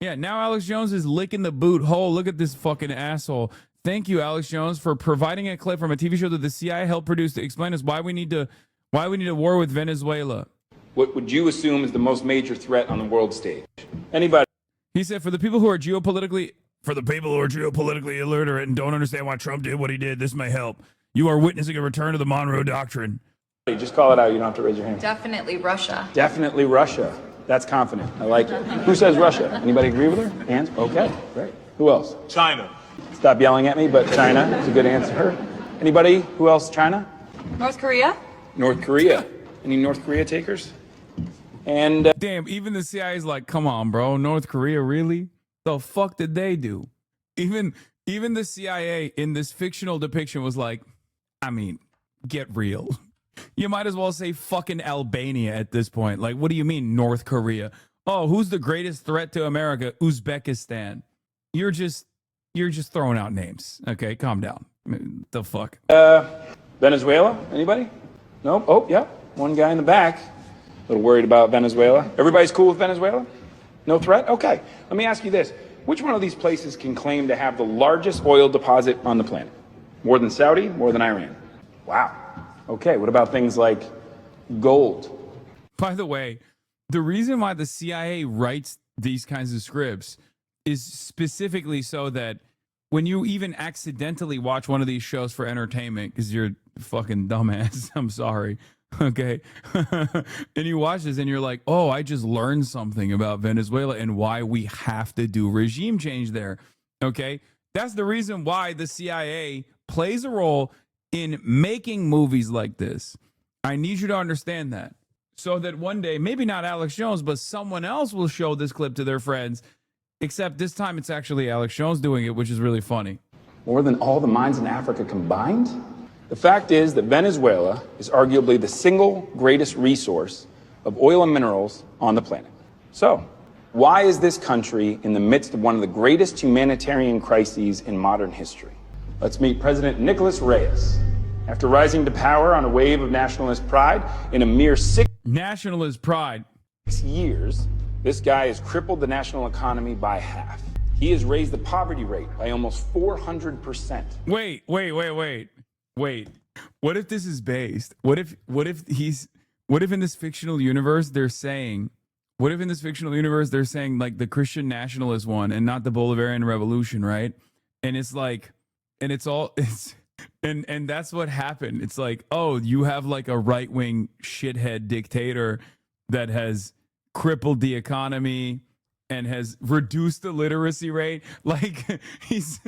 Yeah, now Alex Jones is licking the boot hole. Look at this fucking asshole. Thank you, Alex Jones, for providing a clip from a TV show that the CIA helped produce to explain us why we need a war with Venezuela. What would you assume is the most major threat on the world stage? Anybody? He said, for the people who are geopolitically illiterate and don't understand why Trump did what he did, this may help. You are witnessing a return to the Monroe Doctrine. Just call it out. You don't have to raise your hand. Definitely Russia. Definitely Russia. That's confident. I like it. Who says Russia? Anybody agree with her? Hands? Okay, great. Who else? China. Stop yelling at me, but China is a good answer. Anybody? Who else? China? North Korea? North Korea. Any North Korea takers? And damn, even the CIA is like, come on, bro. North Korea, really? The fuck did they do? Even the CIA in this fictional depiction was like, I mean, get real. You might as well say fucking Albania at this point. Like, what do you mean North Korea? Oh, who's the greatest threat to America? Uzbekistan. You're just throwing out names. Okay, calm down. I mean, the fuck? Venezuela? Anybody? No? Oh, yeah. One guy in the back. A little worried about Venezuela. Everybody's cool with Venezuela? No threat? Okay. Let me ask you this. Which one of these places can claim to have the largest oil deposit on the planet? More than Saudi? More than Iran? Wow. Okay. What about things like gold? By the way, the reason why the CIA writes these kinds of scripts is specifically so that when you even accidentally watch one of these shows for entertainment, because you're a fucking dumbass, I'm sorry, okay, and you watch this and you're like, oh, I just learned something about Venezuela and why we have to do regime change there, okay? That's the reason why the CIA plays a role in making movies like this. I need you to understand that, so that one day, maybe not Alex Jones, but someone else will show this clip to their friends, except this time it's actually Alex Jones doing it, which is really funny. More than all the mines in Africa combined? The fact is that Venezuela is arguably the single greatest resource of oil and minerals on the planet. So, why is this country in the midst of one of the greatest humanitarian crises in modern history? Let's meet President Nicolas Reyes. After rising to power on a wave of nationalist pride, in a mere 6 Nationalist pride. years, this guy has crippled the national economy by half. He has raised the poverty rate by almost 400%. Wait. What if this is based? What if in this fictional universe they're saying like the Christian nationalist one and not the Bolivarian Revolution, right? And it's like, and that's what happened. It's like, oh, you have like a right-wing shithead dictator that has crippled the economy and has reduced the literacy rate. Like he's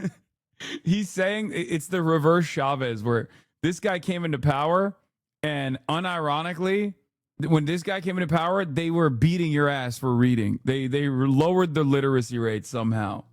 saying it's the reverse Chavez, where this guy came into power and unironically, when this guy came into power, they were beating your ass for reading. They lowered the literacy rate somehow.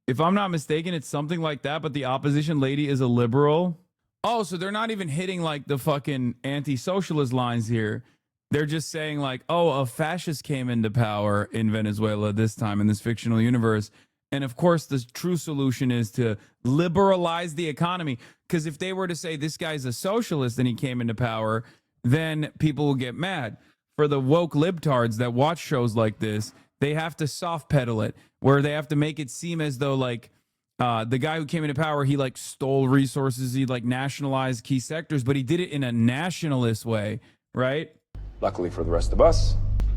If I'm not mistaken, it's something like that, but the opposition lady is a liberal. Oh, so they're not even hitting like the fucking anti-socialist lines here. They're just saying like, oh, a fascist came into power in Venezuela this time in this fictional universe. And of course, the true solution is to liberalize the economy. Because if they were to say this guy's a socialist and he came into power, then people will get mad. For the woke libtards that watch shows like this, they have to soft pedal it, where they have to make it seem as though like the guy who came into power, he like stole resources, he like nationalized key sectors, but he did it in a nationalist way, right? Luckily for the rest of us,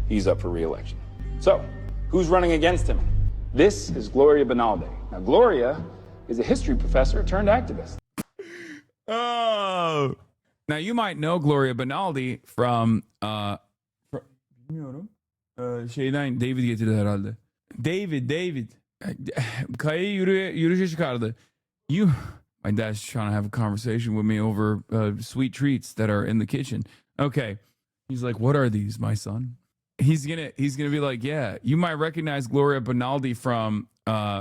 he's up for re-election. So, who's running against him? This is Gloria Bonalde. Now, Gloria is a history professor turned activist. Oh, now you might know Gloria Bonalde from şeyden David getirdi herhalde. David. Kaya'yı yürüyüşe çıkardı. My dad's trying to have a conversation with me over sweet treats that are in the kitchen. Okay. He's like, what are these, my son? He's gonna be like, yeah, you might recognize Gloria Bonalde from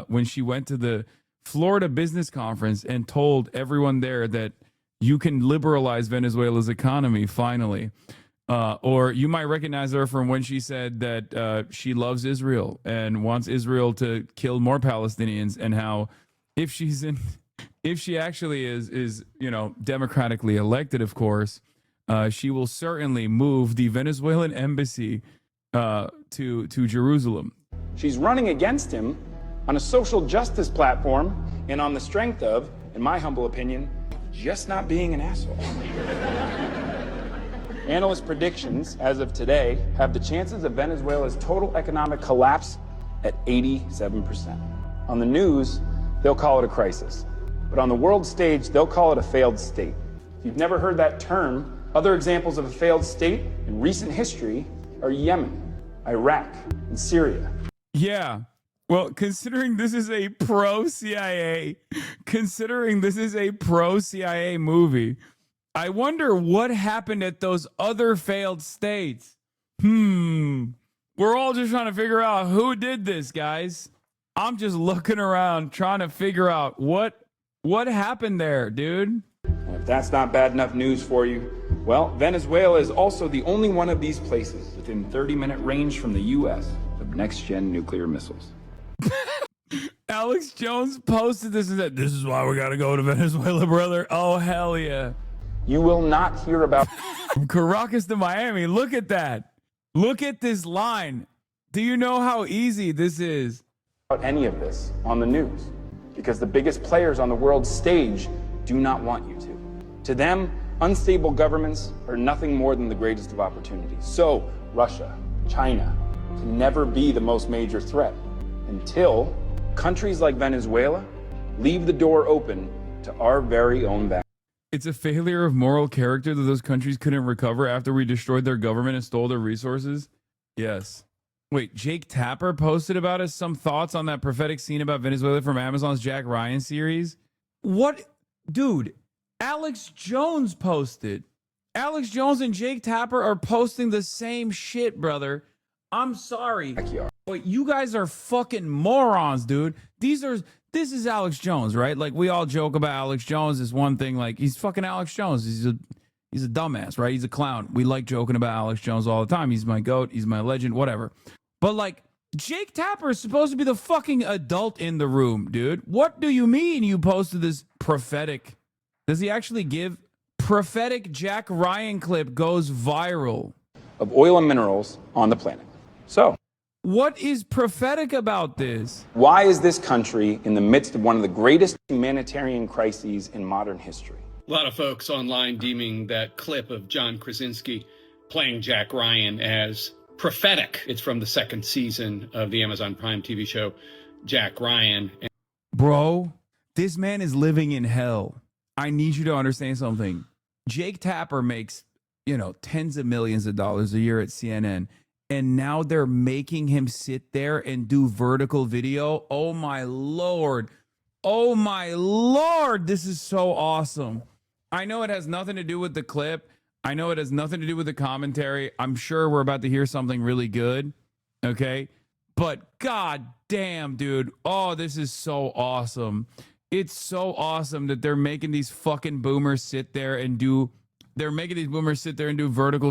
when she went to the Florida Business Conference and told everyone there that you can liberalize Venezuela's economy finally. Or you might recognize her from when she said that she loves Israel and wants Israel to kill more Palestinians, and how if she actually is democratically elected, of course, she will certainly move the Venezuelan embassy to Jerusalem. She's running against him on a social justice platform and on the strength of, in my humble opinion, just not being an asshole. Analyst predictions, as of today, have the chances of Venezuela's total economic collapse at 87%. On the news, they'll call it a crisis. But on the world stage, they'll call it a failed state. If you've never heard that term, other examples of a failed state in recent history are Yemen, Iraq, and Syria. Yeah. Well, considering this is a pro-CIA movie, I wonder what happened at those other failed states. We're all just trying to figure out who did this, guys. I'm just looking around trying to figure out what happened there, dude. And if that's not bad enough news for you, well, Venezuela is also the only one of these places within 30-minute range from the U.S. of next-gen nuclear missiles. Alex Jones posted this and said, this is why we got to go to Venezuela, brother. Oh, hell yeah. You will not hear about... From Caracas to Miami. Look at that. Look at this line. Do you know how easy this is? Any of this on the news, because the biggest players on the world stage do not want you to. To them, unstable governments are nothing more than the greatest of opportunities. So, Russia, China can never be the most major threat until countries like Venezuela leave the door open to our very own back. It's a failure of moral character that those countries couldn't recover after we destroyed their government and stole their resources? Yes. Wait, Jake Tapper posted about us some thoughts on that prophetic scene about Venezuela from Amazon's Jack Ryan series. What? Dude, Alex Jones posted. Alex Jones and Jake Tapper are posting the same shit, brother. I'm sorry. Wait, you guys are fucking morons, dude. This is Alex Jones, right? Like, we all joke about Alex Jones. Is one thing, like, he's fucking Alex Jones. He's a dumbass, right? He's a clown. We like joking about Alex Jones all the time. He's my goat. He's my legend, whatever. But, like, Jake Tapper is supposed to be the fucking adult in the room, dude. What do you mean you posted this prophetic? Does he actually give prophetic Jack Ryan clip goes viral. Of oil and minerals on the planet. So, what is prophetic about this? why is this country in the midst of one of the greatest humanitarian crises in modern history? A lot of folks online deeming that clip of John Krasinski playing Jack Ryan as prophetic. It's from the second season of the Amazon Prime TV show, Jack Ryan. Bro, this man is living in hell. I need you to understand something. Jake Tapper makes, tens of millions of dollars a year at CNN. And now they're making him sit there and do vertical video. Oh, my Lord. Oh, my Lord. This is so awesome. I know it has nothing to do with the clip. I know it has nothing to do with the commentary. I'm sure we're about to hear something really good. Okay. But god damn, dude. Oh, this is so awesome. It's so awesome that they're making these fucking boomers sit there and do vertical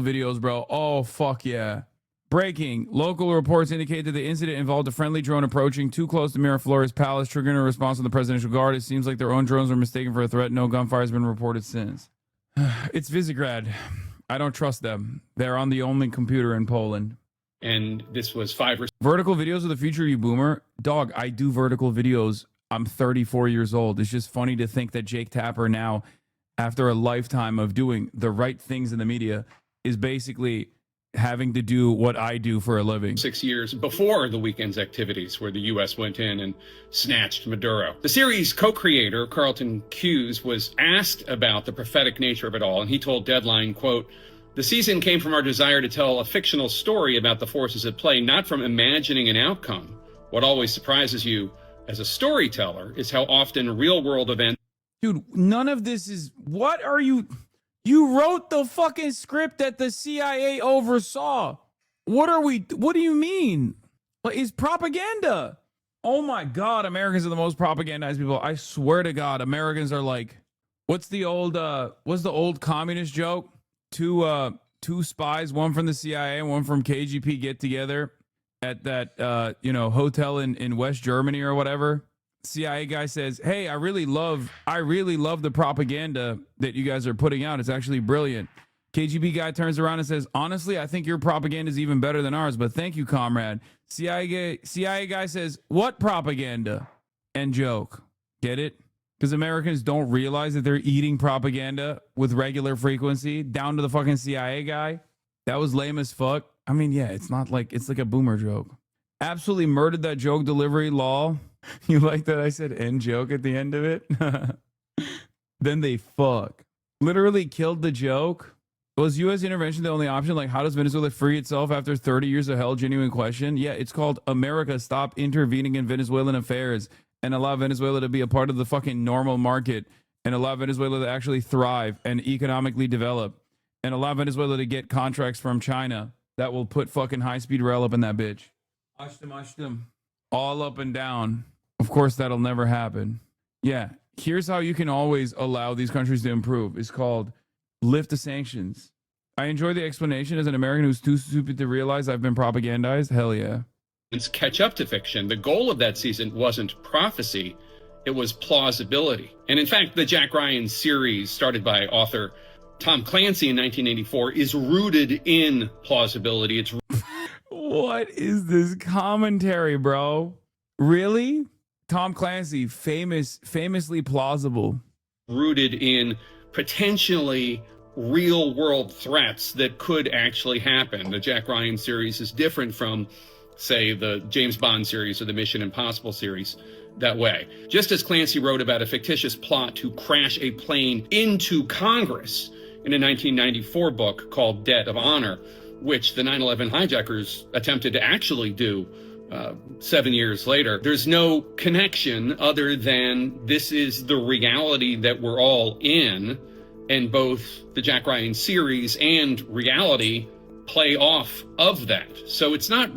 videos, bro. Oh, fuck yeah. Breaking. Local reports indicate that the incident involved a friendly drone approaching too close to Miraflores Palace, triggering a response from the Presidential Guard. It seems like their own drones were mistaken for a threat. No gunfire has been reported since. It's Visegrad. I don't trust them. They're on the only computer in Poland. And this was Vertical videos of the future, you boomer. Dog, I do vertical videos. I'm 34 years old. It's just funny to think that Jake Tapper now, after a lifetime of doing the right things in the media, is basically having to do what I do for a living. 6 years before the weekend's activities where the U.S. went in and snatched Maduro. The series co-creator, Carlton Cuse, was asked about the prophetic nature of it all, and he told Deadline, quote, "The season came from our desire to tell a fictional story about the forces at play, not from imagining an outcome. What always surprises you as a storyteller is how often real-world events..." Dude, none of this is... What are you... You wrote the fucking script that the CIA oversaw. What do you mean? Like, it's propaganda. Oh my God, Americans are the most propagandized people. I swear to God, Americans are like, what's the old communist joke? Two spies, one from the CIA and one from KGB get together at that, hotel in West Germany or whatever. CIA guy says, "Hey, I really love the propaganda that you guys are putting out. It's actually brilliant." KGB guy turns around and says, "Honestly, I think your propaganda is even better than ours, but thank you, comrade." CIA guy says, "What propaganda?" And joke. Get it? Because Americans don't realize that they're eating propaganda with regular frequency down to the fucking CIA guy. That was lame as fuck. I mean, yeah, it's like a boomer joke. Absolutely murdered that joke delivery, lol. You like that I said end joke at the end of it? Then they fuck. Literally killed the joke. Was U.S. intervention the only option? Like, how does Venezuela free itself after 30 years of hell? Genuine question. Yeah, it's called America Stop Intervening in Venezuelan Affairs and allow Venezuela to be a part of the fucking normal market and allow Venezuela to actually thrive and economically develop and allow Venezuela to get contracts from China that will put fucking high-speed rail up in that bitch. Ashtem. All up and down. Of course, that'll never happen. Yeah, here's how you can always allow these countries to improve. It's called lift the sanctions. I enjoy the explanation as an American who's too stupid to realize I've been propagandized. Hell yeah. Catch up to fiction. The goal of that season wasn't prophecy, it was plausibility. And in fact, the Jack Ryan series, started by author Tom Clancy in 1984, is rooted in plausibility. It's What is this commentary, bro? Really? Tom Clancy, famously plausible. Rooted in potentially real world threats that could actually happen. The Jack Ryan series is different from, say, the James Bond series or the Mission Impossible series that way. Just as Clancy wrote about a fictitious plot to crash a plane into Congress in a 1994 book called Debt of Honor, which the 9/11 hijackers attempted to actually do 7 years later. There's no connection other than this is the reality that we're all in, and both the Jack Ryan series and reality play off of that. So it's not...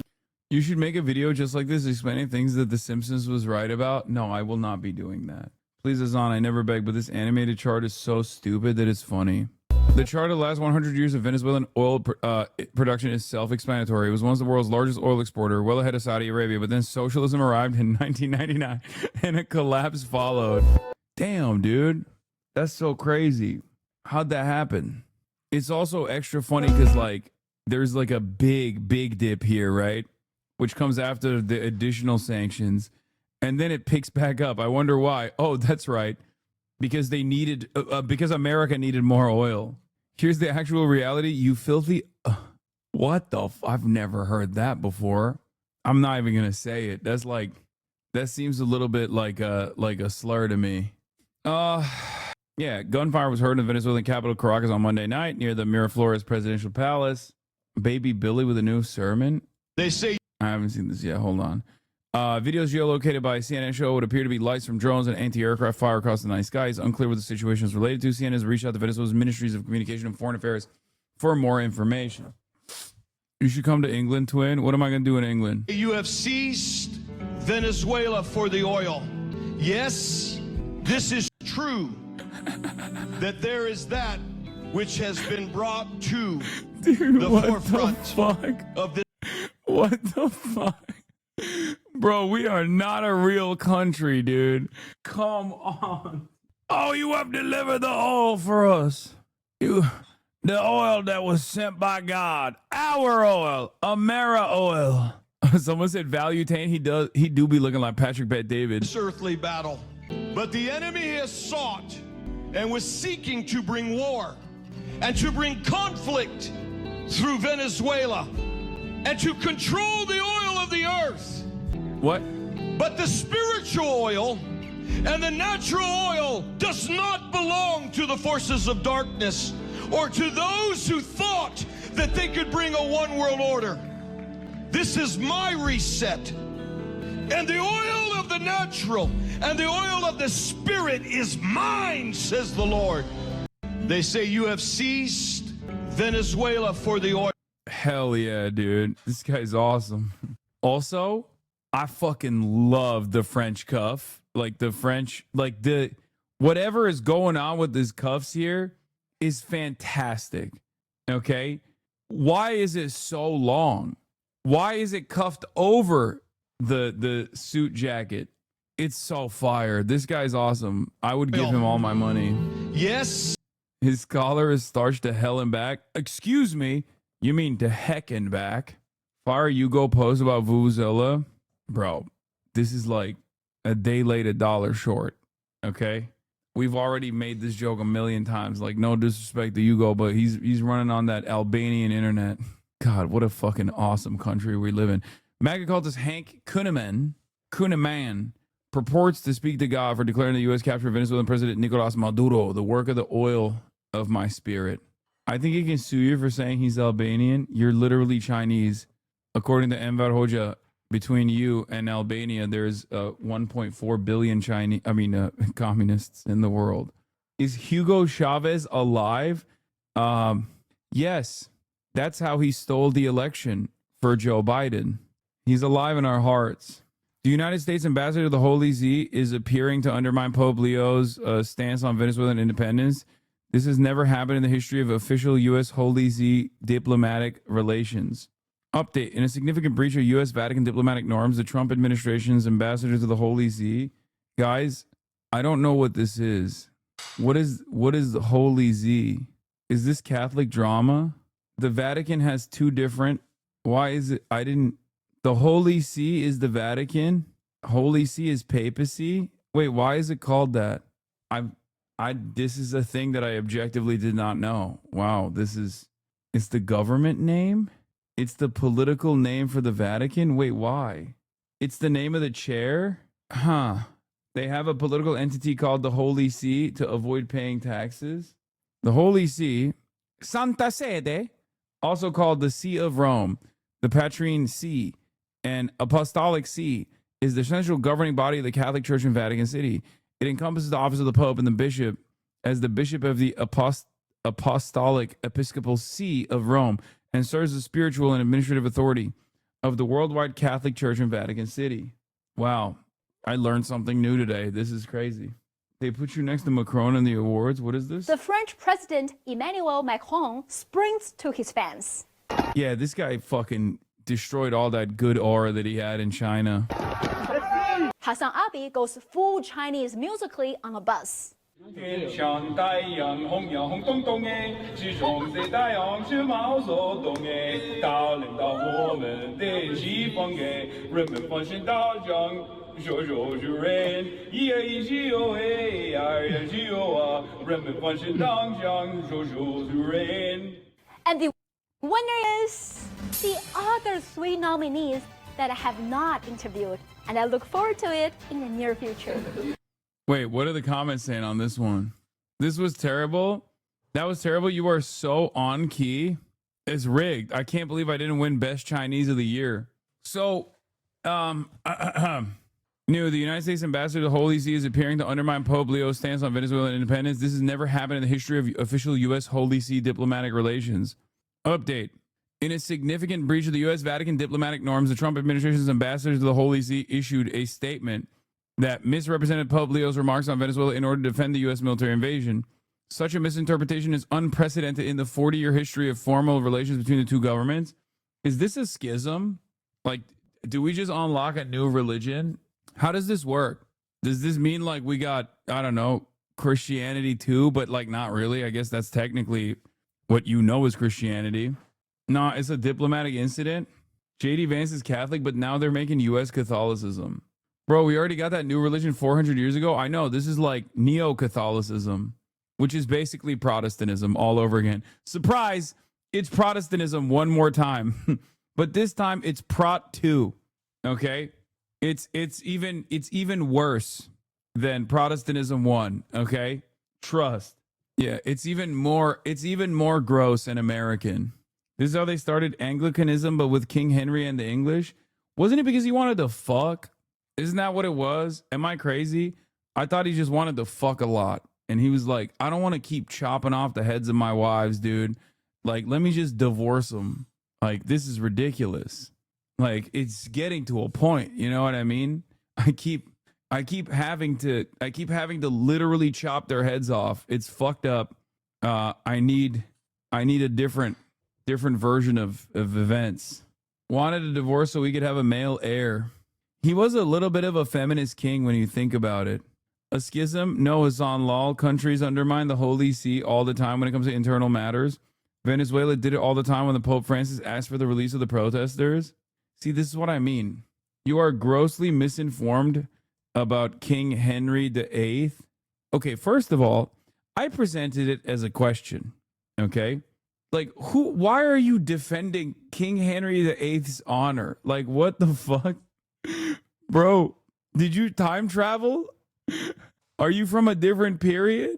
You should make a video just like this explaining things that The Simpsons was right about. No, I will not be doing that. Please, Hazan, I never beg, but this animated chart is so stupid that it's funny. The chart of the last 100 years of Venezuelan oil production is self-explanatory. It was once the world's largest oil exporter, well ahead of Saudi Arabia, but then socialism arrived in 1999 and a collapse followed. Damn, dude. That's so crazy. How'd that happen? It's also extra funny because, like, there's like a big dip here, right? Which comes after the additional sanctions. And then it picks back up. I wonder why. Oh, that's right. Because they needed, because America needed more oil. Here's the actual reality. You filthy. What the? I've never heard that before. I'm not even going to say it. That's like, that seems a little bit like a slur to me. Yeah, gunfire was heard in the Venezuelan capital Caracas on Monday night near the Miraflores presidential palace. Baby Billy with a new sermon. They say I haven't seen this yet. Hold on. Videos geolocated by CNN show would appear to be lights from drones and anti-aircraft fire across the night sky. It's unclear what the situation is related to. CNN has reached out to Venezuela's ministries of communication and foreign affairs for more information. You should come to England, twin. What am I going to do in England? you have seized Venezuela for the oil. Yes, this is true. That there is that which has been brought to the forefront of this. What the fuck? Bro, we are not a real country, dude. Come on. Oh, you have delivered the oil for us. The oil that was sent by God. Our oil. Amera oil. Someone said Valutain. He do be looking like Patrick Bet David. This earthly battle. But the enemy has sought and was seeking to bring war and to bring conflict through Venezuela and to control the oil of the earth. What? But the spiritual oil and the natural oil does not belong to the forces of darkness or to those who thought that they could bring a one world order. This is my reset. And the oil of the natural and the oil of the spirit is mine, says the Lord. They say you have seized Venezuela for the oil. Hell yeah, dude. This guy's awesome. Also, I fucking love the French cuff. Like the French, like the whatever is going on with these cuffs here is fantastic. Okay? Why is it so long? Why is it cuffed over the suit jacket? It's so fire. This guy's awesome. I would give him all my money. Yes. His collar is starched to hell and back. Excuse me. You mean to heck and back? Fire Hugo post about Vuvuzela. Bro, this is like a day late, $1 short. Okay? We've already made this joke a million times. Like, no disrespect to Hugo, but he's running on that Albanian internet. God, what a fucking awesome country we live in. MAGA cultist Hank Kuhneman purports to speak to God for declaring the U.S. capture of Venezuelan President Nicolas Maduro, the work of the oil of my spirit. I think he can sue you for saying he's Albanian. You're literally Chinese. According to Enver Hoxha, between you and Albania, there's 1.4 billion communists in the world. Is Hugo Chavez alive? Yes. That's how he stole the election for Joe Biden. He's alive in our hearts. The United States ambassador to the Holy See is appearing to undermine Pope Leo's stance on Venezuelan independence. This has never happened in the history of official U.S. Holy See diplomatic relations. Update. In a significant breach of U.S. Vatican diplomatic norms, the Trump administration's ambassador to the Holy See. Guys, I don't know what this is. What is the Holy See? Is this Catholic drama? The Vatican has two different. Why is it? The Holy See is the Vatican. Holy See is papacy. Wait, why is it called that? This is a thing that I objectively did not know. Wow, it's the government name? It's the political name for the Vatican? Wait, why? It's the name of the chair? Huh. They have a political entity called the Holy See to avoid paying taxes. The Holy See, Santa Sede, also called the See of Rome, the Patrine See, and Apostolic See, is the central governing body of the Catholic Church in Vatican City. It encompasses the office of the Pope and the Bishop as the Bishop of the Apostolic Episcopal See of Rome and serves as spiritual and administrative authority of the worldwide Catholic Church in Vatican City. Wow, I learned something new today. This is crazy. They put you next to Macron in the awards. What is this? The French President Emmanuel Macron sprints to his fans. Yeah, this guy fucking destroyed all that good aura that he had in China. HasanAbi goes full Chinese musically on a bus. 天上太阳红呀红彤彤哎，是红色太阳是毛泽东哎，他领导我们的西方哎，人们放心大将，说说主人，一呀一西哟哎，二呀西哟啊，人们放心大将，说说主人。And the winner is the other 3 nominees that I have not interviewed, and I look forward to it in the near future. Wait, what are the comments saying on this one? This was terrible. That was terrible. You are so on key. It's rigged. I can't believe I didn't win Best Chinese of the Year. So, the United States ambassador to the Holy See is appearing to undermine Pope Leo's stance on Venezuelan independence. This has never happened in the history of official U.S. Holy See diplomatic relations. Update. In a significant breach of the U.S. Vatican diplomatic norms, the Trump administration's ambassador to the Holy See issued a statement that misrepresented Pope Leo's remarks on Venezuela in order to defend the U.S. military invasion. Such a misinterpretation is unprecedented in the 40-year history of formal relations between the two governments. Is this a schism? Like, do we just unlock a new religion? How does this work? Does this mean like we got, I don't know, Christianity too, but like not really? I guess that's technically what you know is Christianity. No, it's a diplomatic incident. J.D. Vance is Catholic, but now they're making U.S. Catholicism. Bro, we already got that new religion 400 years ago. I know, this is like neo-Catholicism, which is basically Protestantism all over again. Surprise, it's Protestantism one more time. But this time it's Prot 2, okay? It's even worse than Protestantism 1, okay? Trust. Yeah, it's even more gross and American. This is how they started Anglicanism, but with King Henry and the English. Wasn't it because he wanted to fuck? Isn't that what it was? Am I crazy? I thought he just wanted to fuck a lot. And he was like, I don't want to keep chopping off the heads of my wives, dude. Like, let me just divorce them. Like, this is ridiculous. Like, it's getting to a point. You know what I mean? I keep having to literally chop their heads off. It's fucked up. I need a different version of events. Wanted a divorce so we could have a male heir. He was a little bit of a feminist king when you think about it. A schism? No, Hassan Lal. Countries undermine the Holy See all the time when it comes to internal matters. Venezuela did it all the time when the Pope Francis asked for the release of the protesters. See, this is what I mean. You are grossly misinformed about King Henry VIII. Okay, first of all, I presented it as a question. Okay? Like, why are you defending King Henry VIII's honor? Like, what the fuck? Bro, did you time travel? Are you from a different period?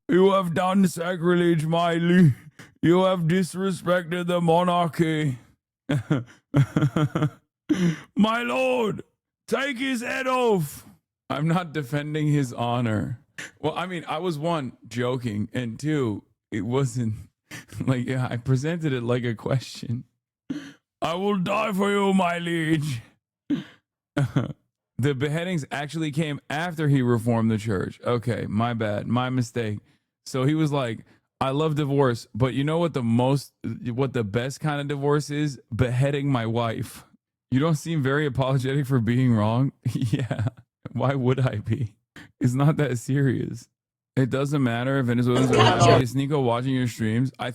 You have done sacrilege, Miley. You have disrespected the monarchy. My lord, take his head off. I'm not defending his honor. Well, I mean, I was one, joking, and two, it wasn't like, yeah, I presented it like a question. I will die for you, my liege. The beheadings actually came after he reformed the church. Okay, my bad, my mistake. So he was like, I love divorce, but you know what the best kind of divorce is? Beheading my wife. You don't seem very apologetic for being wrong. Yeah, why would I be? It's not that serious. It doesn't matter if Venezuelans are happy. Is Nico watching your streams? I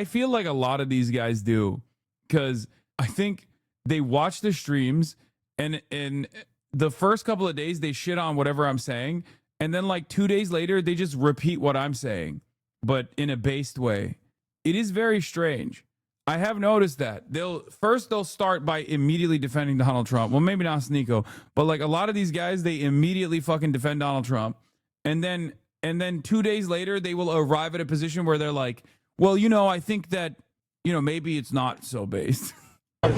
feel like a lot of these guys do, because I think they watch the streams and in the first couple of days they shit on whatever I'm saying, and then like 2 days later they just repeat what I'm saying, but in a based way. It is very strange. I have noticed that they'll start by immediately defending Donald Trump. Well, maybe not Sneeko, but like a lot of these guys, they immediately fucking defend Donald Trump. And then 2 days later, they will arrive at a position where they're like, well, you know, I think that, you know, maybe it's not so based.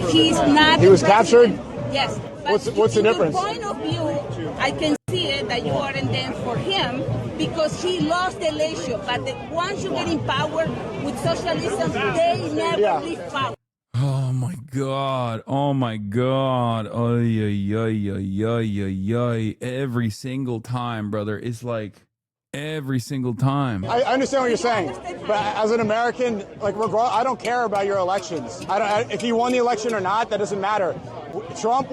He's not. He was captured? Yes. What's the difference? From your point of view, I can see it that you aren't there for him because he lost the election. But once you get in power with socialism, they never leave power. Oh my God. Oh my God. Oy, oy, oy, oy, oy, oy, oy. Every single time, brother. It's like every single time. I understand what you're saying, but as an American, like, I don't care about your elections. If you won the election or not, that doesn't matter. Trump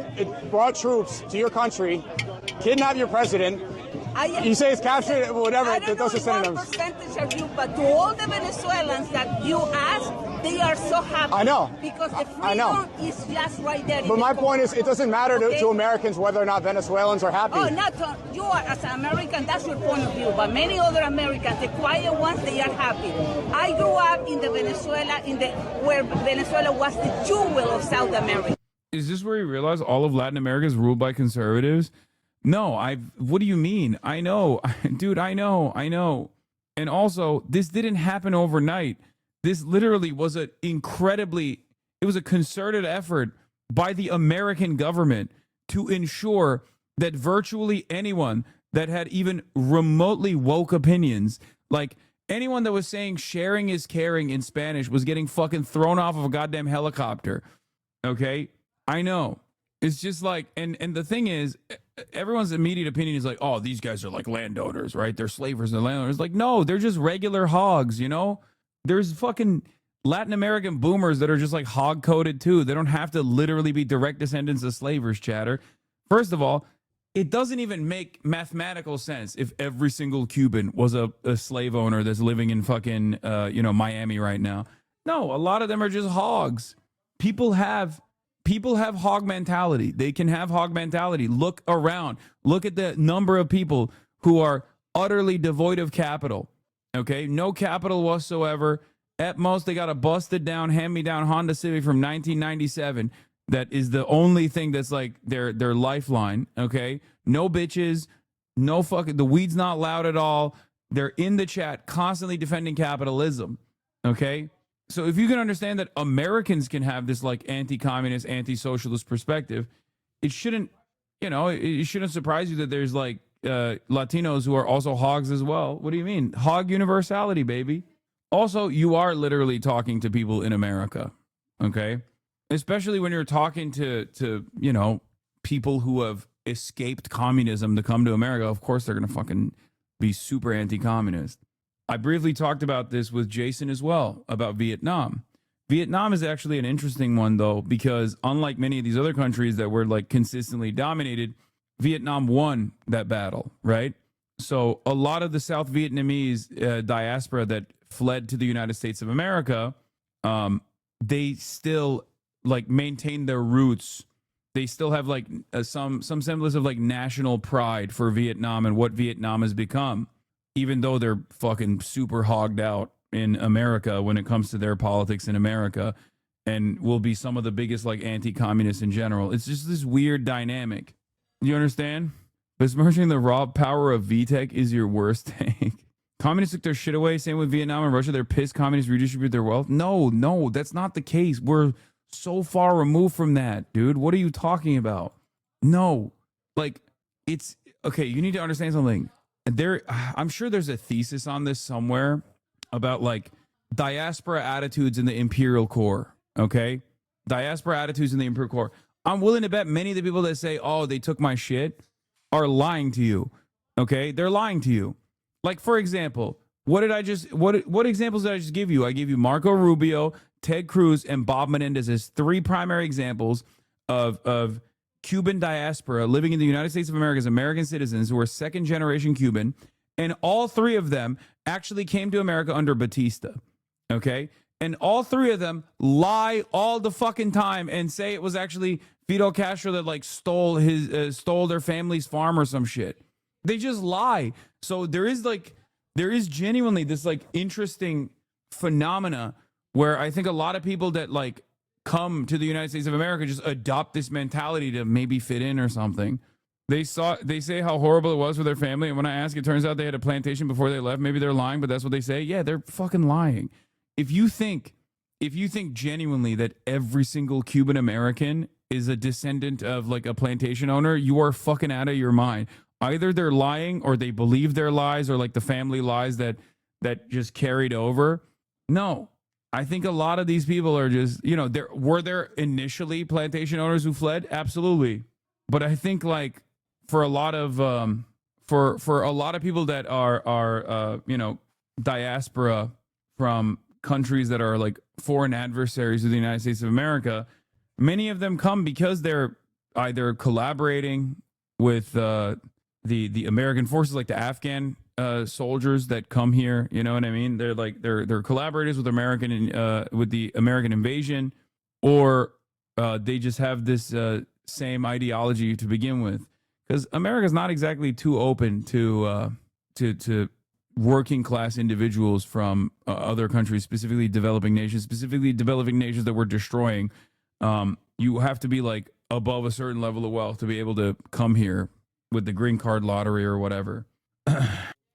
brought troops to your country, kidnapped your president, You say it's captured, whatever. I don't know Those are what synonyms. percentage are you, but to all the Venezuelans that you ask, they are so happy. I know. Because the I know. freedom is just right there. But my point is, it doesn't matter Okay. to Americans whether or not Venezuelans are happy. Oh, not to, you are as an American. That's your point of view. But many other Americans, the quiet ones, they are happy. I grew up in the Venezuela, where Venezuela was the jewel of South America. Is this where you realize all of Latin America is ruled by conservatives? No, what do you mean? I know, dude, I know. And also, this didn't happen overnight. This literally was it was a concerted effort by the American government to ensure that virtually anyone that had even remotely woke opinions, like anyone that was saying sharing is caring in Spanish, was getting fucking thrown off of a goddamn helicopter. Okay? I know. It's just like, and the thing is, everyone's immediate opinion is like, oh, these guys are like landowners, right? They're slavers and landowners. Like, no, they're just regular hogs, you know? There's fucking Latin American boomers that are just like hog coded too. They don't have to literally be direct descendants of slavers, chatter. First of all, it doesn't even make mathematical sense if every single Cuban was a slave owner that's living in fucking, Miami right now. No, a lot of them are just hogs. People have hog mentality. They can have hog mentality. Look around. Look at the number of people who are utterly devoid of capital. Okay? No capital whatsoever. At most, they got a busted down, hand-me-down Honda Civic from 1997. That is the only thing that's like their lifeline. Okay? No bitches. No fucking, the weed's not loud at all. They're in the chat constantly defending capitalism. Okay? So if you can understand that Americans can have this like anti-communist, anti-socialist perspective, it shouldn't surprise you that there's like Latinos who are also hogs as well. What do you mean? Hog universality, baby. Also, you are literally talking to people in America, okay? Especially when you're talking to people who have escaped communism to come to America. Of course, they're going to fucking be super anti-communist. I briefly talked about this with Jason as well, about Vietnam. Vietnam is actually an interesting one, though, because unlike many of these other countries that were like consistently dominated, Vietnam won that battle, right? So a lot of the South Vietnamese diaspora that fled to the United States of America, they still like maintain their roots. They still have like some semblance of like national pride for Vietnam and what Vietnam has become, even though they're fucking super hogged out in America when it comes to their politics in America, and will be some of the biggest like anti-communists in general. It's just this weird dynamic. You understand? Besmirching the raw power of VTech is your worst take. Communists took their shit away. Same with Vietnam and Russia. They're pissed communists redistribute their wealth. No, that's not the case. We're so far removed from that, dude. What are you talking about? No, like it's okay. You need to understand something. I'm sure there's a thesis on this somewhere about like diaspora attitudes in the imperial core. Okay, diaspora attitudes in the imperial core. I'm willing to bet many of the people that say, "Oh, they took my shit," are lying to you. Okay, they're lying to you. Like, for example, what examples did I just give you? I gave you Marco Rubio, Ted Cruz, and Bob Menendez as three primary examples of Cuban diaspora living in the United States of America as American citizens who are second generation Cuban. And all three of them actually came to America under Batista. Okay. And all three of them lie all the fucking time and say it was actually Fidel Castro that like stole their family's farm or some shit. They just lie. So there is genuinely this like interesting phenomena where I think a lot of people that like come to the United States of America just adopt this mentality to maybe fit in or something. They say how horrible it was for their family, and when I ask, it turns out they had a plantation before they left. Maybe they're lying, but that's what they say. Yeah, they're fucking lying. If you think genuinely that every single Cuban American is a descendant of like a plantation owner, you are fucking out of your mind. Either they're lying or they believe their lies or like the family lies that just carried over. No, I think a lot of these people are just, were there initially plantation owners who fled? Absolutely. But I think like for a lot of for a lot of people that are diaspora from countries that are like foreign adversaries of the United States of America, many of them come because they're either collaborating with the American forces, like the Afghan soldiers that come here. You know what I mean? They're like they're collaborators with with the American invasion, or they just have this same ideology to begin with. Because America's not exactly too open to working class individuals from other countries, specifically developing nations that we're destroying. You have to be like above a certain level of wealth to be able to come here with the green card lottery or whatever.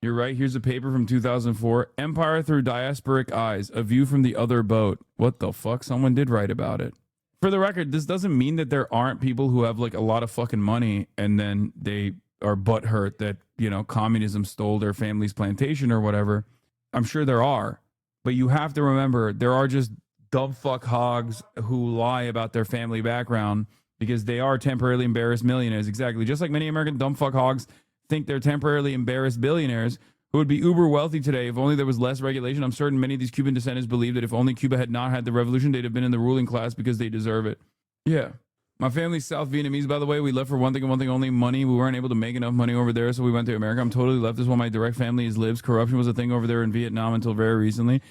You're right. Here's a paper from 2004. Empire Through Diasporic Eyes, a view from the other boat. What the fuck? Someone did write about it. For the record, this doesn't mean that there aren't people who have like a lot of fucking money and then they are butthurt that, you know, communism stole their family's plantation or whatever. I'm sure there are. But you have to remember, there are just dumb fuck hogs who lie about their family background because they are temporarily embarrassed millionaires. Exactly. Just like many American dumb fuck hogs think they're temporarily embarrassed billionaires who would be uber wealthy today if only there was less regulation. I'm certain many of these Cuban descendants believe that if only Cuba had not had the revolution, they'd have been in the ruling class because they deserve it. Yeah. My family's South Vietnamese, by the way. We left for one thing and one thing only, money. We weren't able to make enough money over there, so we went to America. I'm totally leftist while my direct family is libs. Corruption was a thing over there in Vietnam until very recently.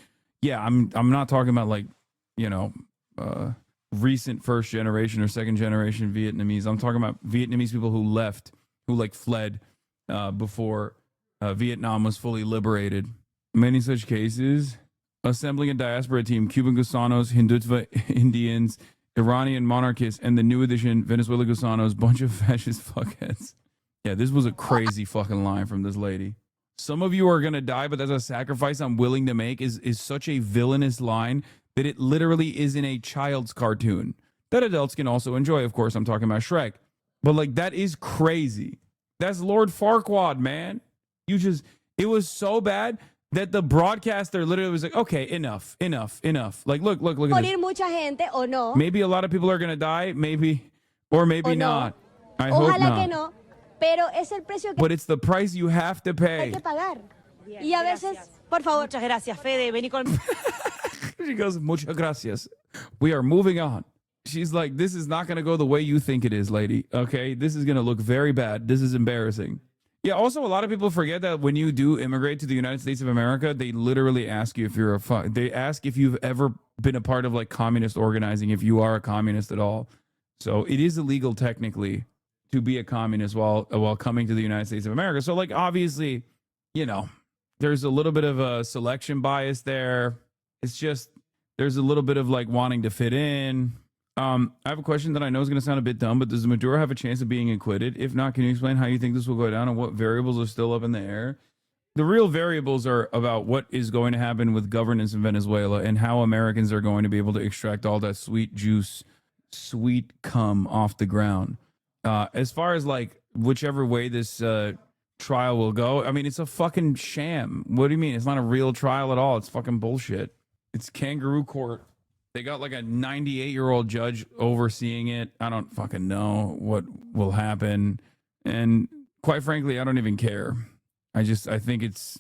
Yeah, I'm not talking about like, you know, recent first generation or second generation Vietnamese. I'm talking about Vietnamese people who left, who like fled before Vietnam was fully liberated. Many such cases. Assembling a diaspora team, Cuban Gusanos, Hindutva Indians, Iranian monarchists, and the new edition Venezuela Gusanos, bunch of fascist fuckheads. Yeah, this was a crazy fucking line from this lady. Some of you are going to die, but that's a sacrifice I'm willing to make is such a villainous line that it literally is in a child's cartoon that adults can also enjoy. Of course, I'm talking about Shrek. But like, that is crazy. That's Lord Farquaad, man. It was so bad that the broadcaster literally was like, okay, enough. Like, look at this. Mucha gente, o no. Maybe a lot of people are going to die, maybe, or maybe not. I hope not. Que no, pero es el precio que but it's the price you have to pay. hay que pagar. Y a veces, por favor, muchas gracias, Fede, vení con... She goes, muchas gracias. We are moving on. She's like, this is not going to go the way you think it is, lady. Okay, this is going to look very bad. This is embarrassing. Yeah, also, a lot of people forget that when you do immigrate to the United States of America, they literally ask you if you're they ask if you've ever been a part of like communist organizing, if you are a communist at all. So it is illegal technically to be a communist while coming to the United States of America. So like, obviously, you know, there's a little bit of a selection bias there. It's just, there's a little bit of like wanting to fit in. I have a question that I know is going to sound a bit dumb, but does Maduro have a chance of being acquitted? If not, can you explain how you think this will go down and what variables are still up in the air? The real variables are about what is going to happen with governance in Venezuela and how Americans are going to be able to extract all that sweet juice, sweet cum off the ground. As far as like whichever way this trial will go, I mean, it's a fucking sham. What do you mean? It's not a real trial at all. It's fucking bullshit. It's kangaroo court. They got like a 98-year-old judge overseeing it. I don't fucking know what will happen. And quite frankly, I don't even care. I think it's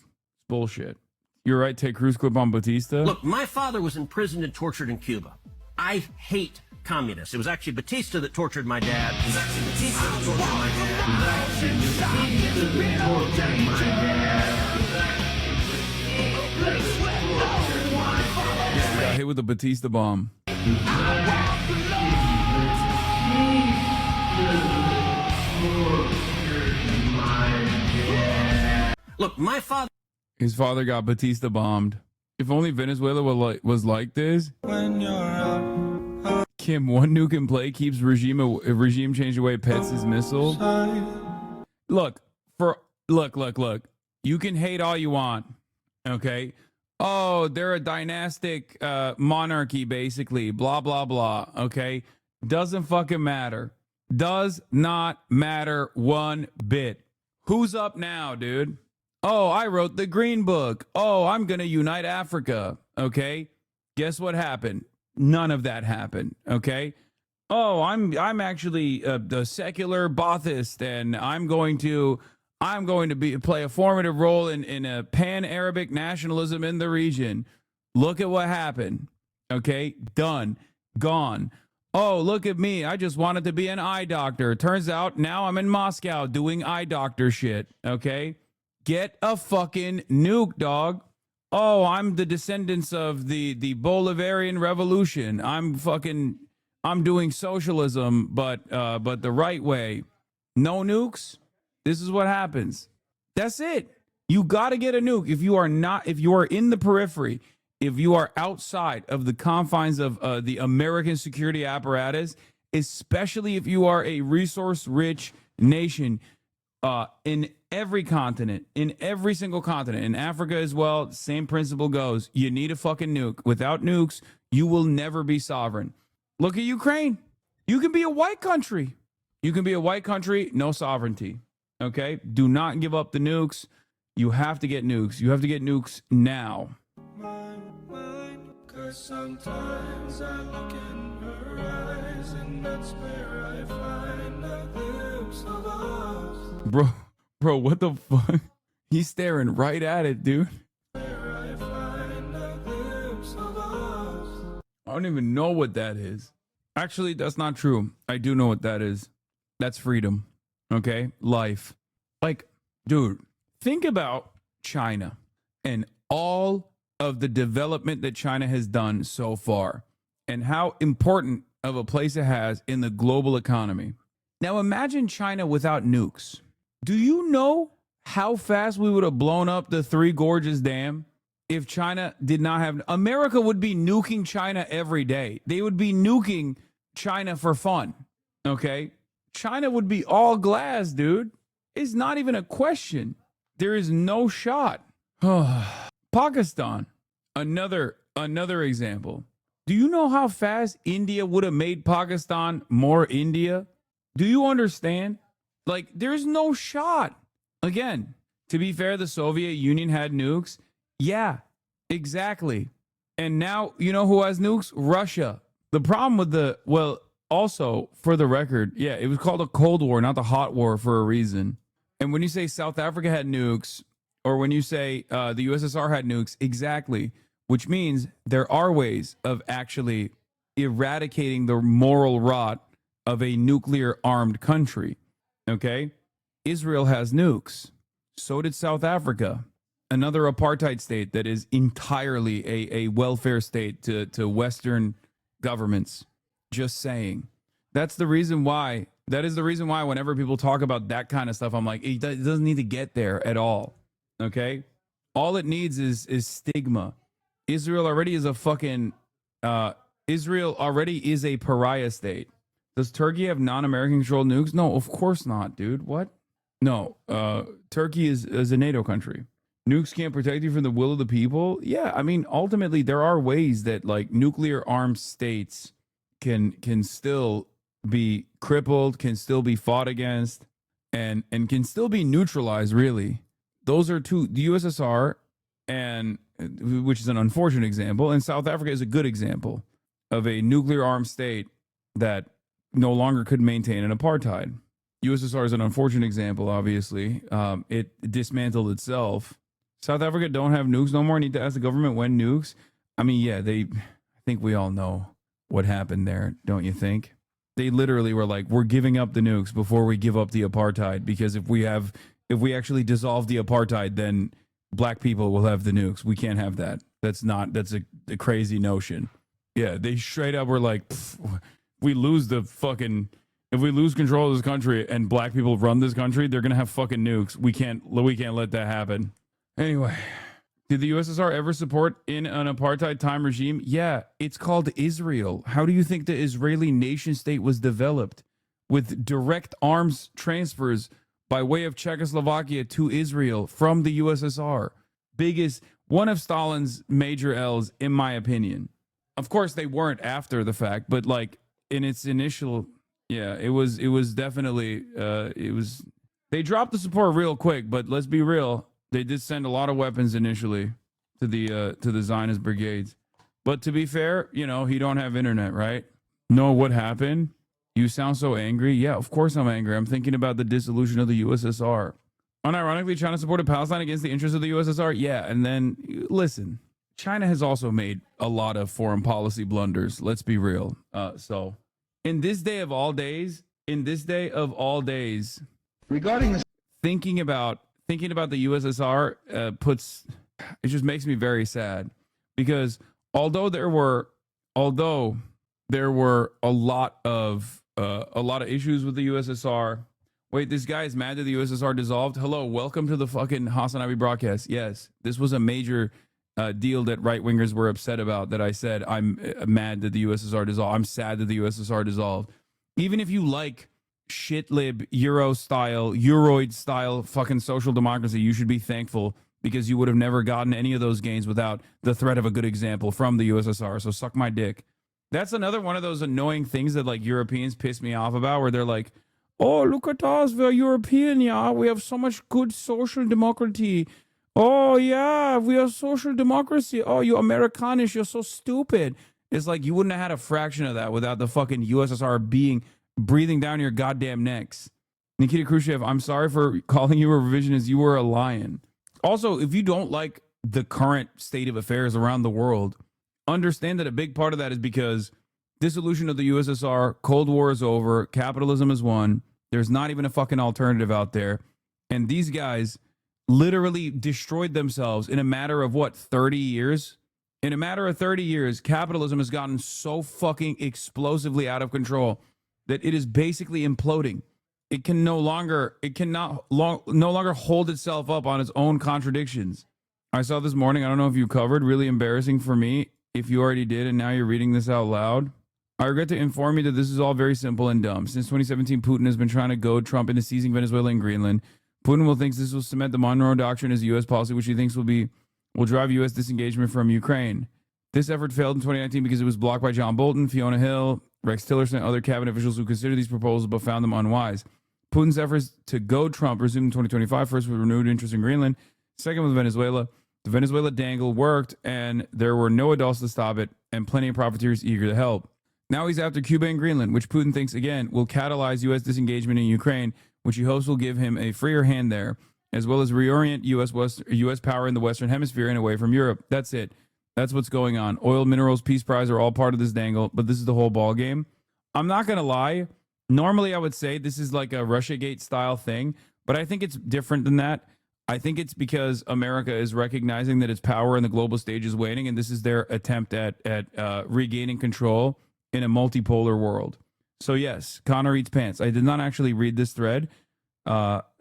bullshit. You're right, take Cruz clip on Batista. Look, my father was imprisoned and tortured in Cuba. I hate communists. It was actually Batista that tortured my dad. It was actually Batista that tortured my Got hit with the Batista bomb. Look, my father... His father got Batista bombed. If only Venezuela was like this. Kim, one nuke in play keeps regime change away pets his missile. Look. You can hate all you want. Okay? Oh, they're a dynastic monarchy, basically. Blah, blah, blah. Okay? Doesn't fucking matter. Does not matter one bit. Who's up now, dude? Oh, I wrote the Green Book. Oh, I'm going to unite Africa. Okay? Guess what happened? None of that happened. Okay? Oh, I'm actually a secular Baathist, and I'm going to play a formative role in a pan-Arabic nationalism in the region. Look at what happened. Okay? Done. Gone. Oh, look at me. I just wanted to be an eye doctor. Turns out now I'm in Moscow doing eye doctor shit. Okay? Get a fucking nuke, dog. Oh, I'm the descendants of the Bolivarian Revolution. I'm doing socialism, but the right way. No nukes. This is what happens. That's it. You got to get a nuke. If you are in the periphery, if you are outside of the confines of the American security apparatus, especially if you are a resource-rich nation, in every continent, in every single continent, in Africa as well, same principle goes. You need a fucking nuke. Without nukes, you will never be sovereign. Look at Ukraine. You can be a white country. You can be a white country, no sovereignty. Okay? Do not give up the nukes. You have to get nukes. You have to get nukes now. Sometimes I look in her eyes, and that's where I find the glimpse of us. Bro, what the fuck? He's staring right at it, dude. Where I find the glimpse of us. I don't even know what that is. Actually, that's not true. I do know what that is. That's freedom. Okay? Life. Like, dude, think about China and all of the development that China has done so far and how important of a place it has in the global economy. Now imagine China without nukes. Do you know how fast we would have blown up the Three Gorges Dam if China did not have... America would be nuking China every day. They would be nuking China for fun. Okay? China would be all glass, dude. It's not even a question. There is no shot. Pakistan, another example. Do you know how fast India would have made Pakistan more India? Do you understand? Like, there's no shot. Again, to be fair, the Soviet Union had nukes. Yeah, exactly. And now, you know who has nukes? Russia. The problem with also, for the record, yeah, it was called a Cold War, not the Hot War, for a reason. And when you say South Africa had nukes, or when you say the USSR had nukes, exactly, which means there are ways of actually eradicating the moral rot of a nuclear-armed country, okay? Israel has nukes. So did South Africa, another apartheid state that is entirely a welfare state to Western governments. Just saying. That is the reason why whenever people talk about that kind of stuff, I'm like, it doesn't need to get there at all. Okay? All it needs is stigma. Israel already is a pariah state. Does Turkey have non-American controlled nukes? No, of course not, dude. What? No. Turkey is a NATO country. Nukes can't protect you from the will of the people? Yeah, I mean, ultimately, there are ways that, like, nuclear-armed states can still be crippled, can still be fought against, and can still be neutralized, really. Those are two, the USSR, which is an unfortunate example, and South Africa is a good example of a nuclear-armed state that no longer could maintain an apartheid. USSR is an unfortunate example, obviously. It dismantled itself. South Africa don't have nukes no more. Need to ask the government when nukes. I mean, yeah, I think we all know what happened there, don't you think? They literally were like, we're giving up the nukes before we give up the apartheid, because if we actually dissolve the apartheid, then black people will have the nukes. We can't have that. That's a crazy notion. Yeah, they straight up were like, if we lose control of this country and black people run this country, they're gonna have fucking nukes. We can't let that happen. Anyway, did the USSR ever support in an apartheid time regime? Yeah, it's called Israel. How do you think the Israeli nation state was developed? With direct arms transfers by way of Czechoslovakia to Israel from the USSR. One of Stalin's major L's, in my opinion. Of course, they weren't after the fact, but like in its initial, yeah, it was definitely, they dropped the support real quick, but let's be real. They did send a lot of weapons initially to the Zionist brigades. But to be fair, he don't have internet, right? Know what happened? You sound so angry. Yeah, of course I'm angry. I'm thinking about the dissolution of the USSR. Unironically, China supported Palestine against the interests of the USSR. Yeah, and then, listen, China has also made a lot of foreign policy blunders. Let's be real. So in this day of all days, regarding this, thinking about the USSR it just makes me very sad, because although there were a lot of issues with the USSR. Wait, this guy is mad that the USSR dissolved. Hello, welcome to the fucking HasanAbi broadcast. Yes, this was a major deal that right wingers were upset about. That I said I'm mad that the USSR dissolved. I'm sad that the USSR dissolved. Even if you like shitlib Euroid style fucking social democracy, you should be thankful, because you would have never gotten any of those gains without the threat of a good example from the USSR. So suck my dick. That's another one of those annoying things that like Europeans piss me off about, where they're like, oh, look at us, we're European, yeah, we have so much good social democracy. Oh yeah, we have social democracy. Oh, you Americanish, you're so stupid. It's like you wouldn't have had a fraction of that without the fucking USSR breathing down your goddamn necks. Nikita Khrushchev, I'm sorry for calling you a revisionist. You were a lion. Also, if you don't like the current state of affairs around the world, understand that a big part of that is because dissolution of the USSR, Cold War is over, capitalism is won. There's not even a fucking alternative out there. And these guys literally destroyed themselves in a matter of 30 years? In a matter of 30 years, capitalism has gotten so fucking explosively out of control that it is basically imploding. It can no longer hold itself up on its own contradictions. I saw this morning, I don't know if you covered, really embarrassing for me if you already did and now you're reading this out loud. I regret to inform you that this is all very simple and dumb. Since 2017, Putin has been trying to goad Trump into seizing Venezuela and Greenland. Putin thinks this will cement the Monroe Doctrine as U.S. policy, which he thinks will drive U.S. disengagement from Ukraine. This effort failed in 2019 because it was blocked by John Bolton, Fiona Hill, Rex Tillerson, and other cabinet officials who considered these proposals but found them unwise. Putin's efforts to goad Trump resumed in 2025, first with renewed interest in Greenland, second with Venezuela. The Venezuela dangle worked, and there were no adults to stop it, and plenty of profiteers eager to help. Now he's after Cuba and Greenland, which Putin thinks, again, will catalyze U.S. disengagement in Ukraine, which he hopes will give him a freer hand there, as well as reorient U.S. power in the Western Hemisphere and away from Europe. That's it. That's what's going on. Oil, minerals, peace prize are all part of this dangle, but this is the whole ball game. I'm not going to lie. Normally, I would say this is like a Russiagate style thing, but I think it's different than that. I think it's because America is recognizing that its power in the global stage is waning, and this is their attempt at regaining control in a multipolar world. So yes, Connor eats pants. I did not actually read this thread.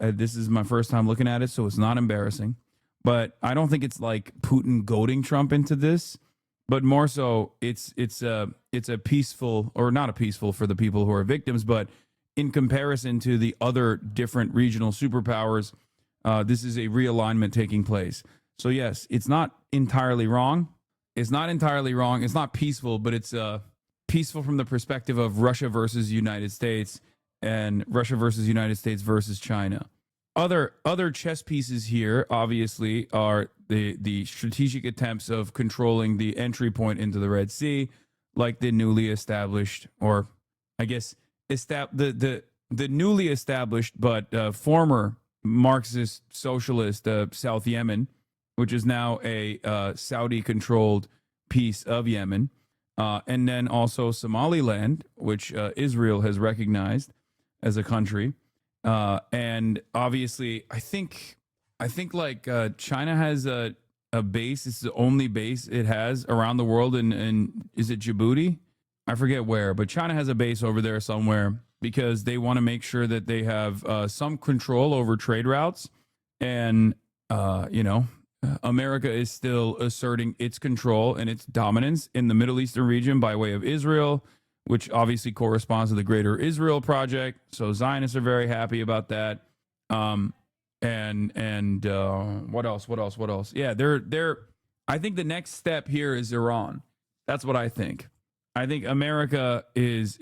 This is my first time looking at it, so it's not embarrassing. But I don't think it's like Putin goading Trump into this, but more so it's a peaceful, or not a peaceful for the people who are victims, but in comparison to the other different regional superpowers, this is a realignment taking place. So yes, it's not entirely wrong. It's not peaceful, but it's peaceful from the perspective of Russia versus United States and Russia versus United States versus China. Other chess pieces here, obviously, are the strategic attempts of controlling the entry point into the Red Sea, like the newly established, or I guess the newly established but former Marxist socialist South Yemen, which is now a Saudi-controlled piece of Yemen, and then also Somaliland, which Israel has recognized as a country. And obviously, I think like China has a base. It's the only base it has around the world. And is it Djibouti? I forget where, but China has a base over there somewhere because they want to make sure that they have some control over trade routes. And, America is still asserting its control and its dominance in the Middle Eastern region by way of Israel, which obviously corresponds to the Greater Israel Project. So Zionists are very happy about that. And what else? Yeah, I think the next step here is Iran. That's what I think. I think America is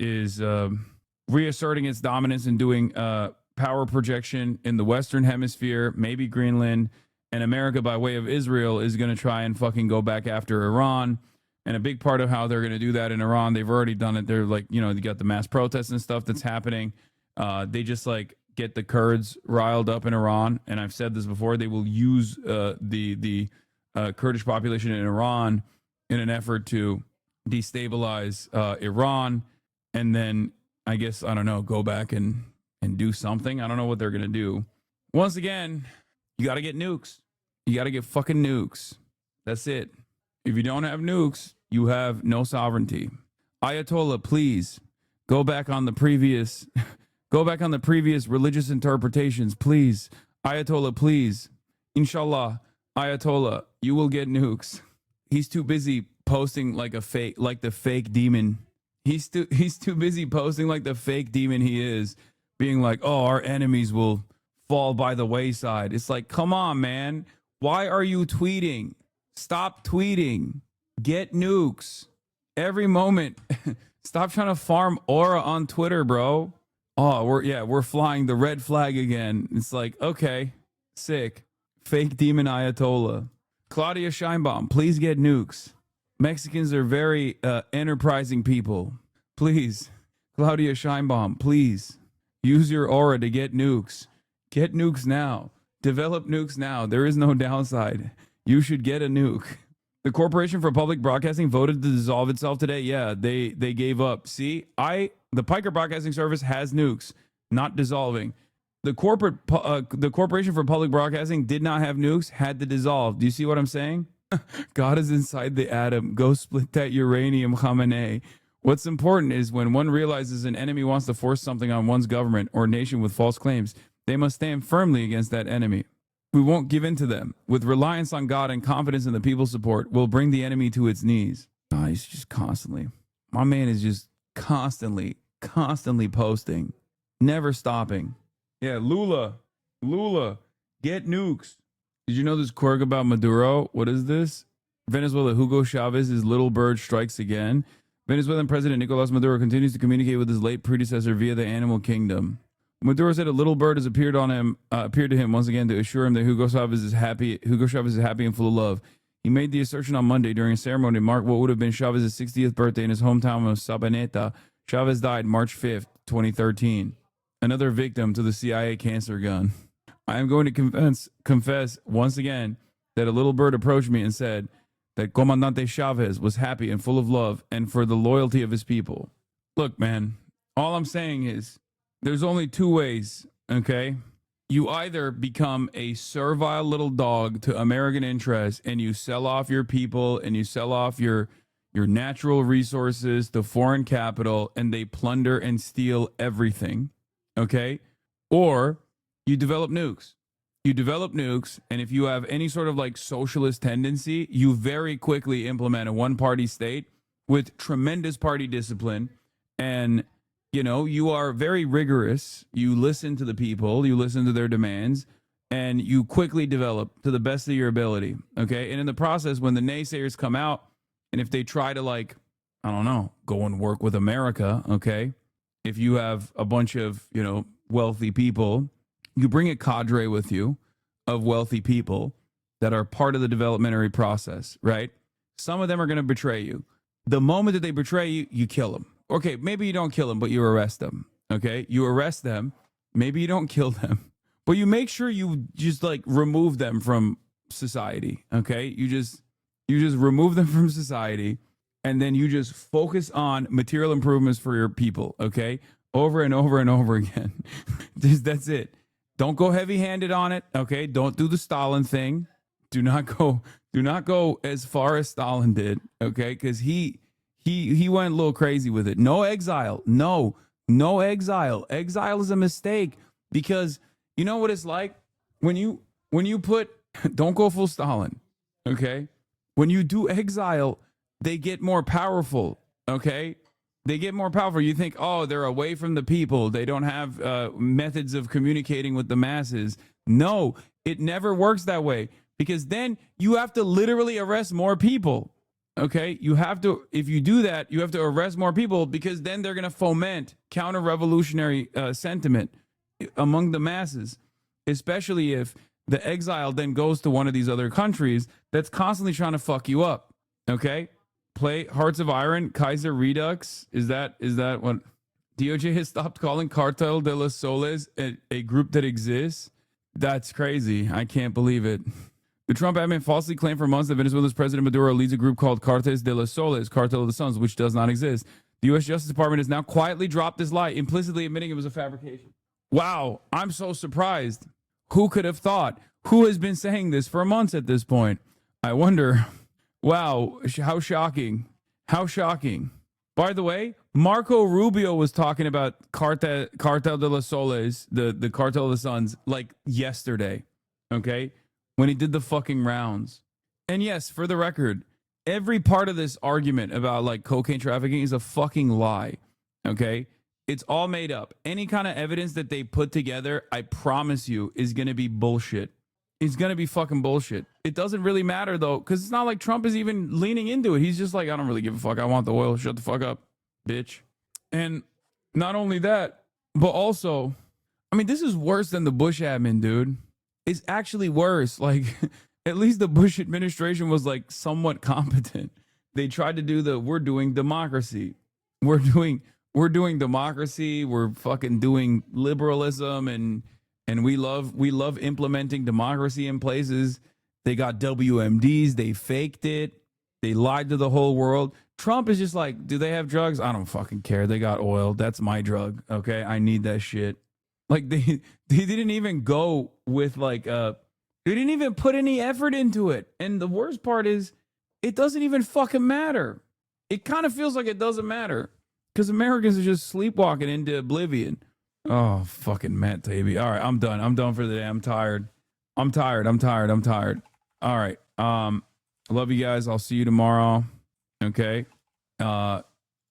reasserting its dominance and doing power projection in the Western Hemisphere, maybe Greenland, and America by way of Israel is going to try and fucking go back after Iran. And a big part of how they're going to do that in Iran, they've already done it. They're like, they got the mass protests and stuff that's happening. They just like get the Kurds riled up in Iran. And I've said this before, they will use the Kurdish population in Iran in an effort to destabilize Iran and then I guess, I don't know, go back and do something. I don't know what they're going to do. Once again, you got to get nukes. You got to get fucking nukes. That's it. If you don't have nukes, you have no sovereignty. Ayatollah, please go back on the previous religious interpretations, please. Ayatollah, please. Inshallah, Ayatollah, you will get nukes. He's too busy posting like the fake demon. He's too busy posting like the fake demon he is, being like, oh, our enemies will fall by the wayside. It's like, come on, man. Why are you tweeting? Stop tweeting. Get nukes every moment. Stop trying to farm aura on Twitter, bro. Oh, we're flying the red flag again. It's like, okay, sick. Fake demon Ayatollah. Claudia Scheinbaum, please get nukes. Mexicans are very enterprising people. Please, Claudia Scheinbaum, please use your aura to get nukes. Get nukes now. Develop nukes now. There is no downside. You should get a nuke. The Corporation for Public Broadcasting voted to dissolve itself today. Yeah, they gave up. See, the Piker Broadcasting Service has nukes, not dissolving. The Corporation for Public Broadcasting did not have nukes, had to dissolve. Do you see what I'm saying? God is inside the atom. Go split that uranium, Khamenei. What's important is when one realizes an enemy wants to force something on one's government or nation with false claims, they must stand firmly against that enemy. We won't give in to them. With reliance on God and confidence in the people's support, we'll bring the enemy to its knees. Oh, he's just constantly. My man is just constantly posting. Never stopping. Yeah, Lula, get nukes. Did you know this quirk about Maduro? What is this? Venezuela, Hugo Chavez's little bird strikes again. Venezuelan President Nicolas Maduro continues to communicate with his late predecessor via the animal kingdom. Maduro said a little bird has appeared to him once again to assure him that Hugo Chavez is happy and full of love. He made the assertion on Monday during a ceremony to mark what would have been Chavez's 60th birthday in his hometown of Sabaneta. Chavez died March 5th, 2013. Another victim to the CIA cancer gun. I am going to confess once again that a little bird approached me and said that Comandante Chavez was happy and full of love and for the loyalty of his people. Look, man, all I'm saying is there's only two ways, okay? You either become a servile little dog to American interests and you sell off your people and you sell off your natural resources to foreign capital and they plunder and steal everything, okay? Or you develop nukes. You develop nukes, and if you have any sort of like socialist tendency, you very quickly implement a one-party state with tremendous party discipline, and you know, you are very rigorous. You listen to the people, you listen to their demands, and you quickly develop to the best of your ability, okay? And in the process, when the naysayers come out, and if they try to like, I don't know, go and work with America, okay? If you have a bunch of, you know, wealthy people, you bring a cadre with you of wealthy people that are part of the developmentary process, right? Some of them are going to betray you. The moment that they betray you, you kill them. Okay, maybe you don't kill them, but you arrest them, okay? You arrest them. Maybe you don't kill them, but you make sure you just like remove them from society, okay? You just remove them from society, and then you just focus on material improvements for your people, okay? Over and over and over again. That's it. Don't go heavy-handed on it, okay? Don't do the Stalin thing. Do not go as far as Stalin did, okay? Because he went a little crazy with it. No exile. No exile. Exile is a mistake because you know what it's like when you put, don't go full Stalin, okay? When you do exile, they get more powerful, okay? They get more powerful. You think, oh, they're away from the people. They don't have methods of communicating with the masses. No, it never works that way because then you have to literally arrest more people. Okay, you have to, if you do that, you have to arrest more people because then they're going to foment counter-revolutionary sentiment among the masses, especially if the exile then goes to one of these other countries that's constantly trying to fuck you up. Okay? Play Hearts of Iron, Kaiser Redux. Is that what DOJ has stopped calling Cartel de los Soles a group that exists? That's crazy. I can't believe it. The Trump admin falsely claimed for months that Venezuela's President Maduro leads a group called Cartel de los Soles, Cartel of the Suns, which does not exist. The U.S. Justice Department has now quietly dropped this lie, implicitly admitting it was a fabrication. Wow, I'm so surprised. Who could have thought? Who has been saying this for months at this point? I wonder. Wow, how shocking. How shocking. By the way, Marco Rubio was talking about Cartel de los Soles, the Cartel of the Suns, like yesterday, okay? When he did the fucking rounds. And yes, for the record, every part of this argument about like cocaine trafficking is a fucking lie, okay? It's all made up. Any kind of evidence that they put together, I promise you, is going to be bullshit. It's going to be fucking bullshit. It doesn't really matter, though, because it's not like Trump is even leaning into it. He's just like, I don't really give a fuck. I want the oil. Shut the fuck up, bitch. And not only that, but also, I mean, this is worse than the Bush admin, dude. It's actually worse. Like, at least the Bush administration was like somewhat competent. They tried to do we're doing democracy. We're doing democracy. We're fucking doing liberalism, and we love implementing democracy in places. They got WMDs. They faked it. They lied to the whole world. Trump is just like, do they have drugs? I don't fucking care. They got oil. That's my drug. Okay, I need that shit. Like they didn't even go with like they didn't even put any effort into it. And the worst part is, it doesn't even fucking matter. It kind of feels like it doesn't matter. Because Americans are just sleepwalking into oblivion. Oh, fucking Matt Taibbi. All right, I'm done. I'm done for the day. I'm tired. I'm tired. All right. Love you guys. I'll see you tomorrow. Okay.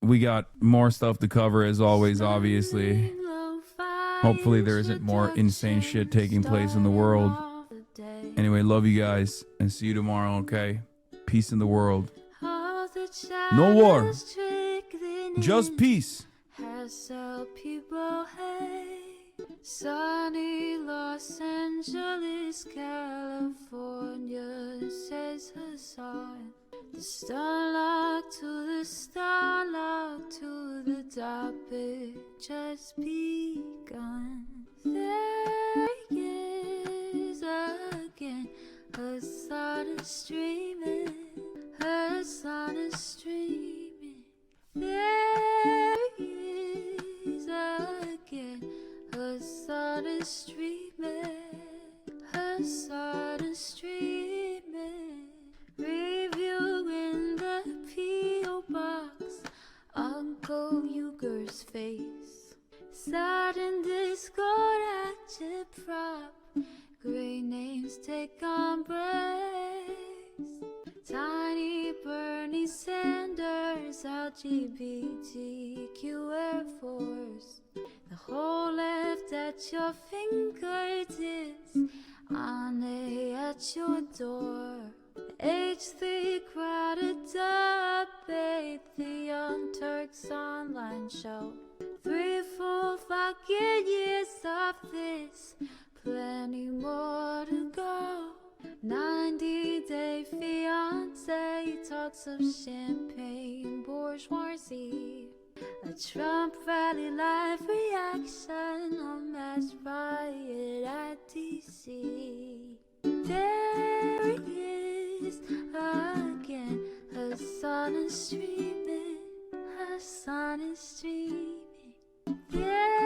We got more stuff to cover as always, obviously. Hopefully there isn't more insane shit taking place in the world. Anyway, love you guys and see you tomorrow, okay? Peace in the world. No war. Just peace. Sunny Los Angeles, California, says Hasan. The starlight to the starlight to the topic just begun. There he is again. Hasan is streaming. Hasan is streaming. There he is again. Hasan is streaming. Hasan is streaming. Reviewing the P.O. box. Uncle Uger's face. Sat in Discord at your prop. Great names take on breaks. Tiny Bernie Sanders, LGBTQ Air Force. The whole left at your fingertips, Ane at your door. H3 crowded debate, the Young Turks online show. 3 full fucking years of this, plenty more to go. 90-day fiance, talks of champagne bourgeoisie. A Trump rally live reaction, a mass riot at DC. There he is again. Hasan is streaming. Hasan is streaming. Yeah.